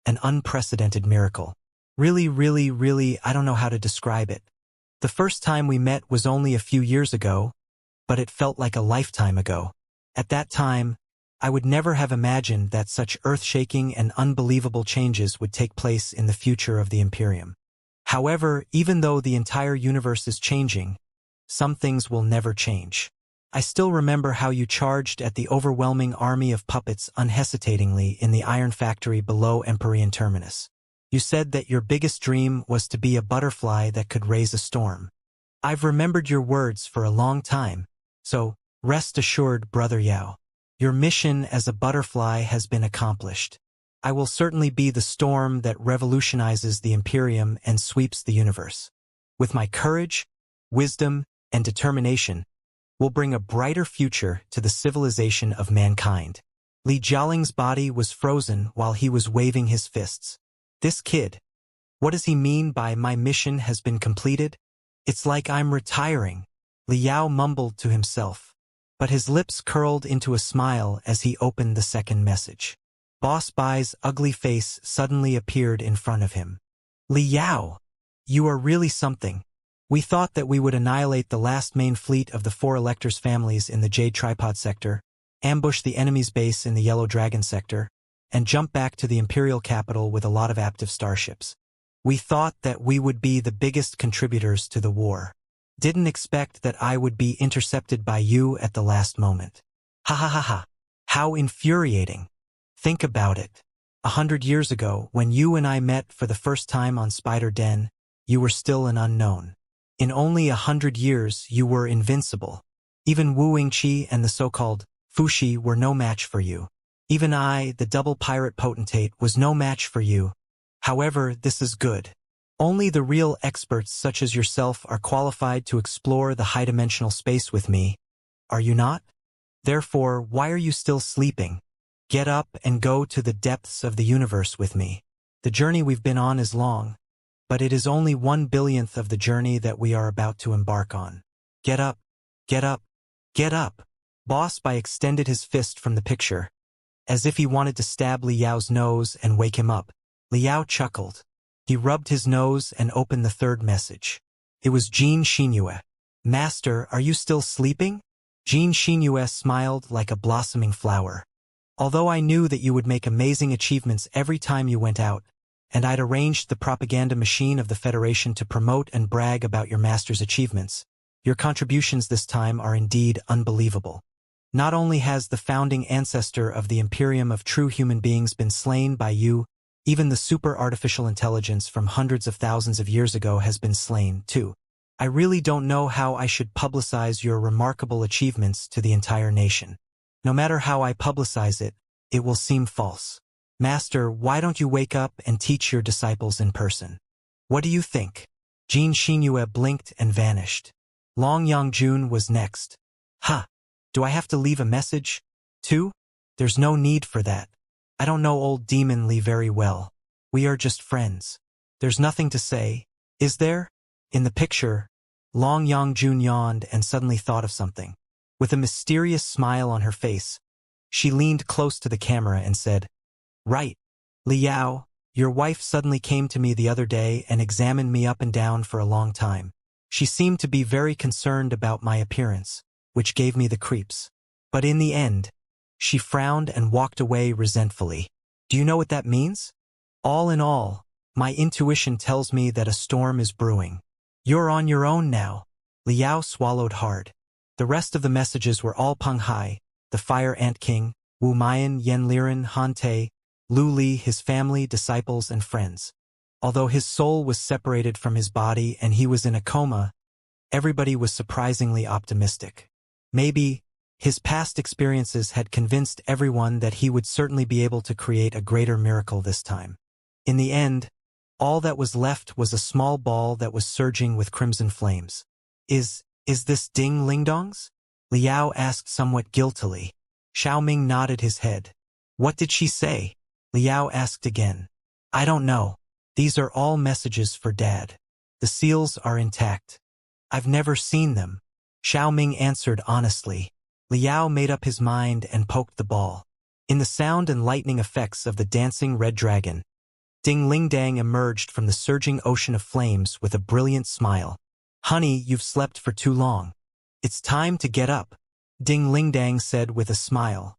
an unprecedented miracle. Really, I don't know how to describe it. The first time we met was only a few years ago, but it felt like a lifetime ago. At that time, I would never have imagined that such earth-shaking and unbelievable changes would take place in the future of the Imperium. However, even though the entire universe is changing, some things will never change. I still remember how you charged at the overwhelming army of puppets unhesitatingly in the iron factory below Empyrean Terminus. You said that your biggest dream was to be a butterfly that could raise a storm. I've remembered your words for a long time, so rest assured, Brother Yao. Your mission as a butterfly has been accomplished. I will certainly be the storm that revolutionizes the Imperium and sweeps the universe. With my courage, wisdom, and determination, will bring a brighter future to the civilization of mankind. Li Jialing's body was frozen while he was waving his fists. This kid. What does he mean by my mission has been completed? It's like I'm retiring. Liao mumbled to himself, but his lips curled into a smile as he opened the second message. Boss Bai's ugly face suddenly appeared in front of him. Liao, you are really something. We thought that we would annihilate the last main fleet of the 4 electors' families in the Jade Tripod sector, ambush the enemy's base in the Yellow Dragon sector, and jump back to the Imperial capital with a lot of active starships. We thought that we would be the biggest contributors to the war. Didn't expect that I would be intercepted by you at the last moment. Ha ha ha ha. How infuriating. Think about it. 100 years ago, when you and I met for the first time on Spider Den, you were still an unknown. In only 100 years, you were invincible. Even Wu Yingqi and the so-called Fuxi were no match for you. Even I, the double pirate potentate, was no match for you. However, this is good. Only the real experts such as yourself are qualified to explore the high-dimensional space with me. Are you not? Therefore, why are you still sleeping? Get up and go to the depths of the universe with me. The journey we've been on is long, but it is only 1/1000th of the journey that we are about to embark on. Get up, get up, get up. Boss Bai extended his fist from the picture, as if he wanted to stab Liao's nose and wake him up. Liao chuckled. He rubbed his nose and opened the third message. It was Jean Xianxia. Master, are you still sleeping? Jean Xianxia smiled like a blossoming flower. Although I knew that you would make amazing achievements every time you went out, and I'd arranged the propaganda machine of the Federation to promote and brag about your master's achievements, your contributions this time are indeed unbelievable. Not only has the founding ancestor of the Imperium of true human beings been slain by you, even the super artificial intelligence from hundreds of thousands of years ago has been slain, too. I really don't know how I should publicize your remarkable achievements to the entire nation. No matter how I publicize it, it will seem false. Master, why don't you wake up and teach your disciples in person? What do you think? Jean Xianxia blinked and vanished. Long Yangjun was next. Ha! Do I have to leave a message, too? There's no need for that. I don't know old Demon Li very well. We are just friends. There's nothing to say, is there? In the picture, Long Yangjun yawned and suddenly thought of something. With a mysterious smile on her face, she leaned close to the camera and said, Right. Liao, your wife suddenly came to me the other day and examined me up and down for a long time. She seemed to be very concerned about my appearance, which gave me the creeps. But in the end, she frowned and walked away resentfully. Do you know what that means? All in all, my intuition tells me that a storm is brewing. You're on your own now. Liao swallowed hard. The rest of the messages were all Peng Hai, the Fire Ant King, Wu Mian, Yen Liren, Han Te, Lu Li, his family, disciples, and friends. Although his soul was separated from his body and he was in a coma, everybody was surprisingly optimistic. Maybe his past experiences had convinced everyone that he would certainly be able to create a greater miracle this time. In the end, all that was left was a small ball that was surging with crimson flames. Is this Ding Lingdong's? Liao asked somewhat guiltily. Xiaoming nodded his head. What did she say? Liao asked again. I don't know. These are all messages for Dad. The seals are intact. I've never seen them. Xiaoming answered honestly. Liao made up his mind and poked the ball. In the sound and lightning effects of the dancing red dragon, Ding Lingdang emerged from the surging ocean of flames with a brilliant smile. Honey, you've slept for too long. It's time to get up, Ding Lingdang said with a smile.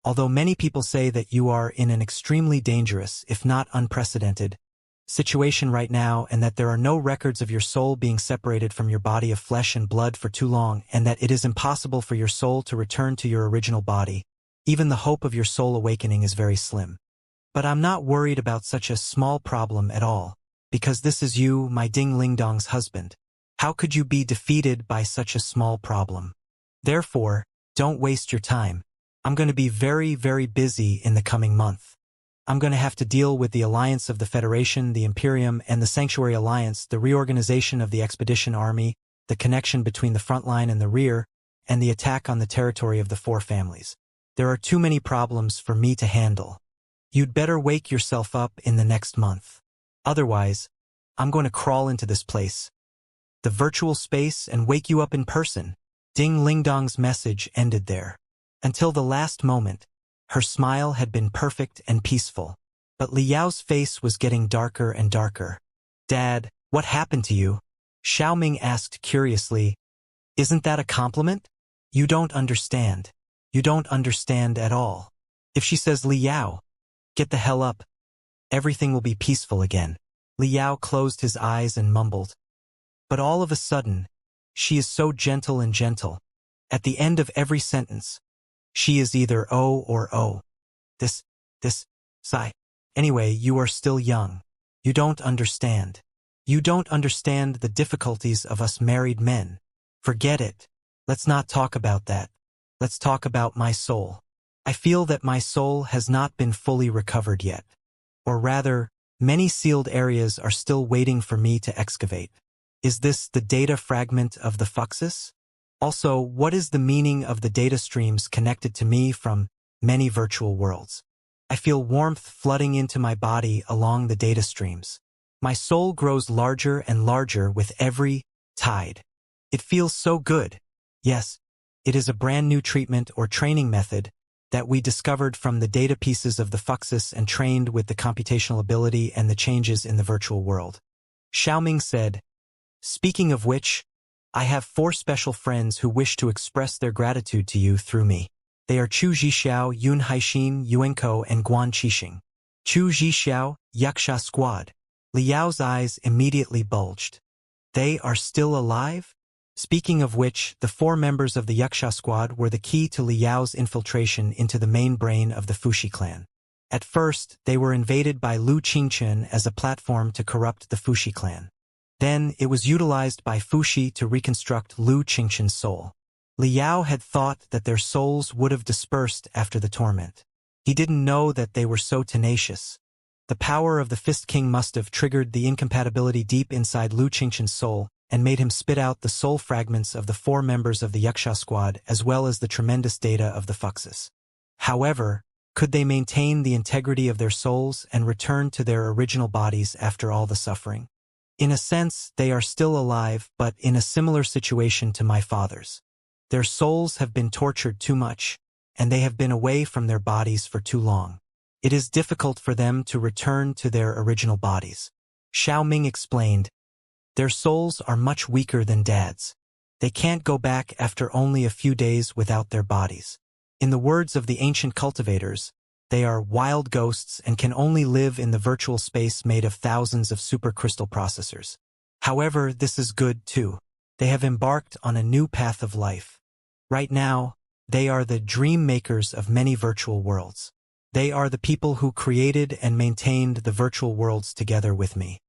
Although many people say that you are in an extremely dangerous, if not unprecedented, situation right now and that there are no records of your soul being separated from your body of flesh and blood for too long and that it is impossible for your soul to return to your original body, even the hope of your soul awakening is very slim. But I'm not worried about such a small problem at all, because this is you, my Ding Lingdong's husband. How could you be defeated by such a small problem? Therefore, don't waste your time. I'm going to be very, very busy in the coming month. I'm going to have to deal with the alliance of the Federation, the Imperium, and the Sanctuary Alliance, the reorganization of the Expedition Army, the connection between the front line and the rear, and the attack on the territory of the four families. There are too many problems for me to handle. You'd better wake yourself up in the next month. Otherwise, I'm going to crawl into this place, the virtual space, and wake you up in person. Ding Lingdong's message ended there. Until the last moment, her smile had been perfect and peaceful. But Liao's face was getting darker and darker. Dad, what happened to you? Xiaoming asked curiously. Isn't that a compliment? You don't understand. You don't understand at all. If she says, Liao, get the hell up, everything will be peaceful again. Liao closed his eyes and mumbled. But all of a sudden, she is so gentle and gentle. At the end of every sentence, she is either O or O. This, sigh. Anyway, you are still young. You don't understand. You don't understand the difficulties of us married men. Forget it. Let's not talk about that. Let's talk about my soul. I feel that my soul has not been fully recovered yet. Or rather, many sealed areas are still waiting for me to excavate. Is this the data fragment of the Fuxus? Also, what is the meaning of the data streams connected to me from many virtual worlds? I feel warmth flooding into my body along the data streams. My soul grows larger and larger with every tide. It feels so good. Yes, it is a brand new treatment or training method that we discovered from the data pieces of the Fuxus and trained with the computational ability and the changes in the virtual world. Xiaoming said, "Speaking of which, I have 4 special friends who wish to express their gratitude to you through me. They are Chu Zhixiao, Yun Haixin, Yuanko, and Guan Qixing." Chu Zhixiao, Xianxia squad. Liao's eyes immediately bulged. They are still alive? Speaking of which, the 4 members of the Xianxia squad were the key to Liao's infiltration into the main brain of the Fuxi clan. At first, they were invaded by Lu Qingchen as a platform to corrupt the Fuxi clan. Then, it was utilized by Fuxi to reconstruct Lu Qingchen's soul. Liao had thought that their souls would have dispersed after the torment. He didn't know that they were so tenacious. The power of the Fist King must have triggered the incompatibility deep inside Lu Qingchen's soul and made him spit out the soul fragments of the 4 members of the Xianxia squad as well as the tremendous data of the Fuxus. However, could they maintain the integrity of their souls and return to their original bodies after all the suffering? In a sense, they are still alive, but in a similar situation to my father's. Their souls have been tortured too much, and they have been away from their bodies for too long. It is difficult for them to return to their original bodies. Xiaoming explained, "Their souls are much weaker than Dad's. They can't go back after only a few days without their bodies. In the words of the ancient cultivators, they are wild ghosts and can only live in the virtual space made of thousands of supercrystal processors. However, this is good too. They have embarked on a new path of life. Right now, they are the dream makers of many virtual worlds. They are the people who created and maintained the virtual worlds together with me.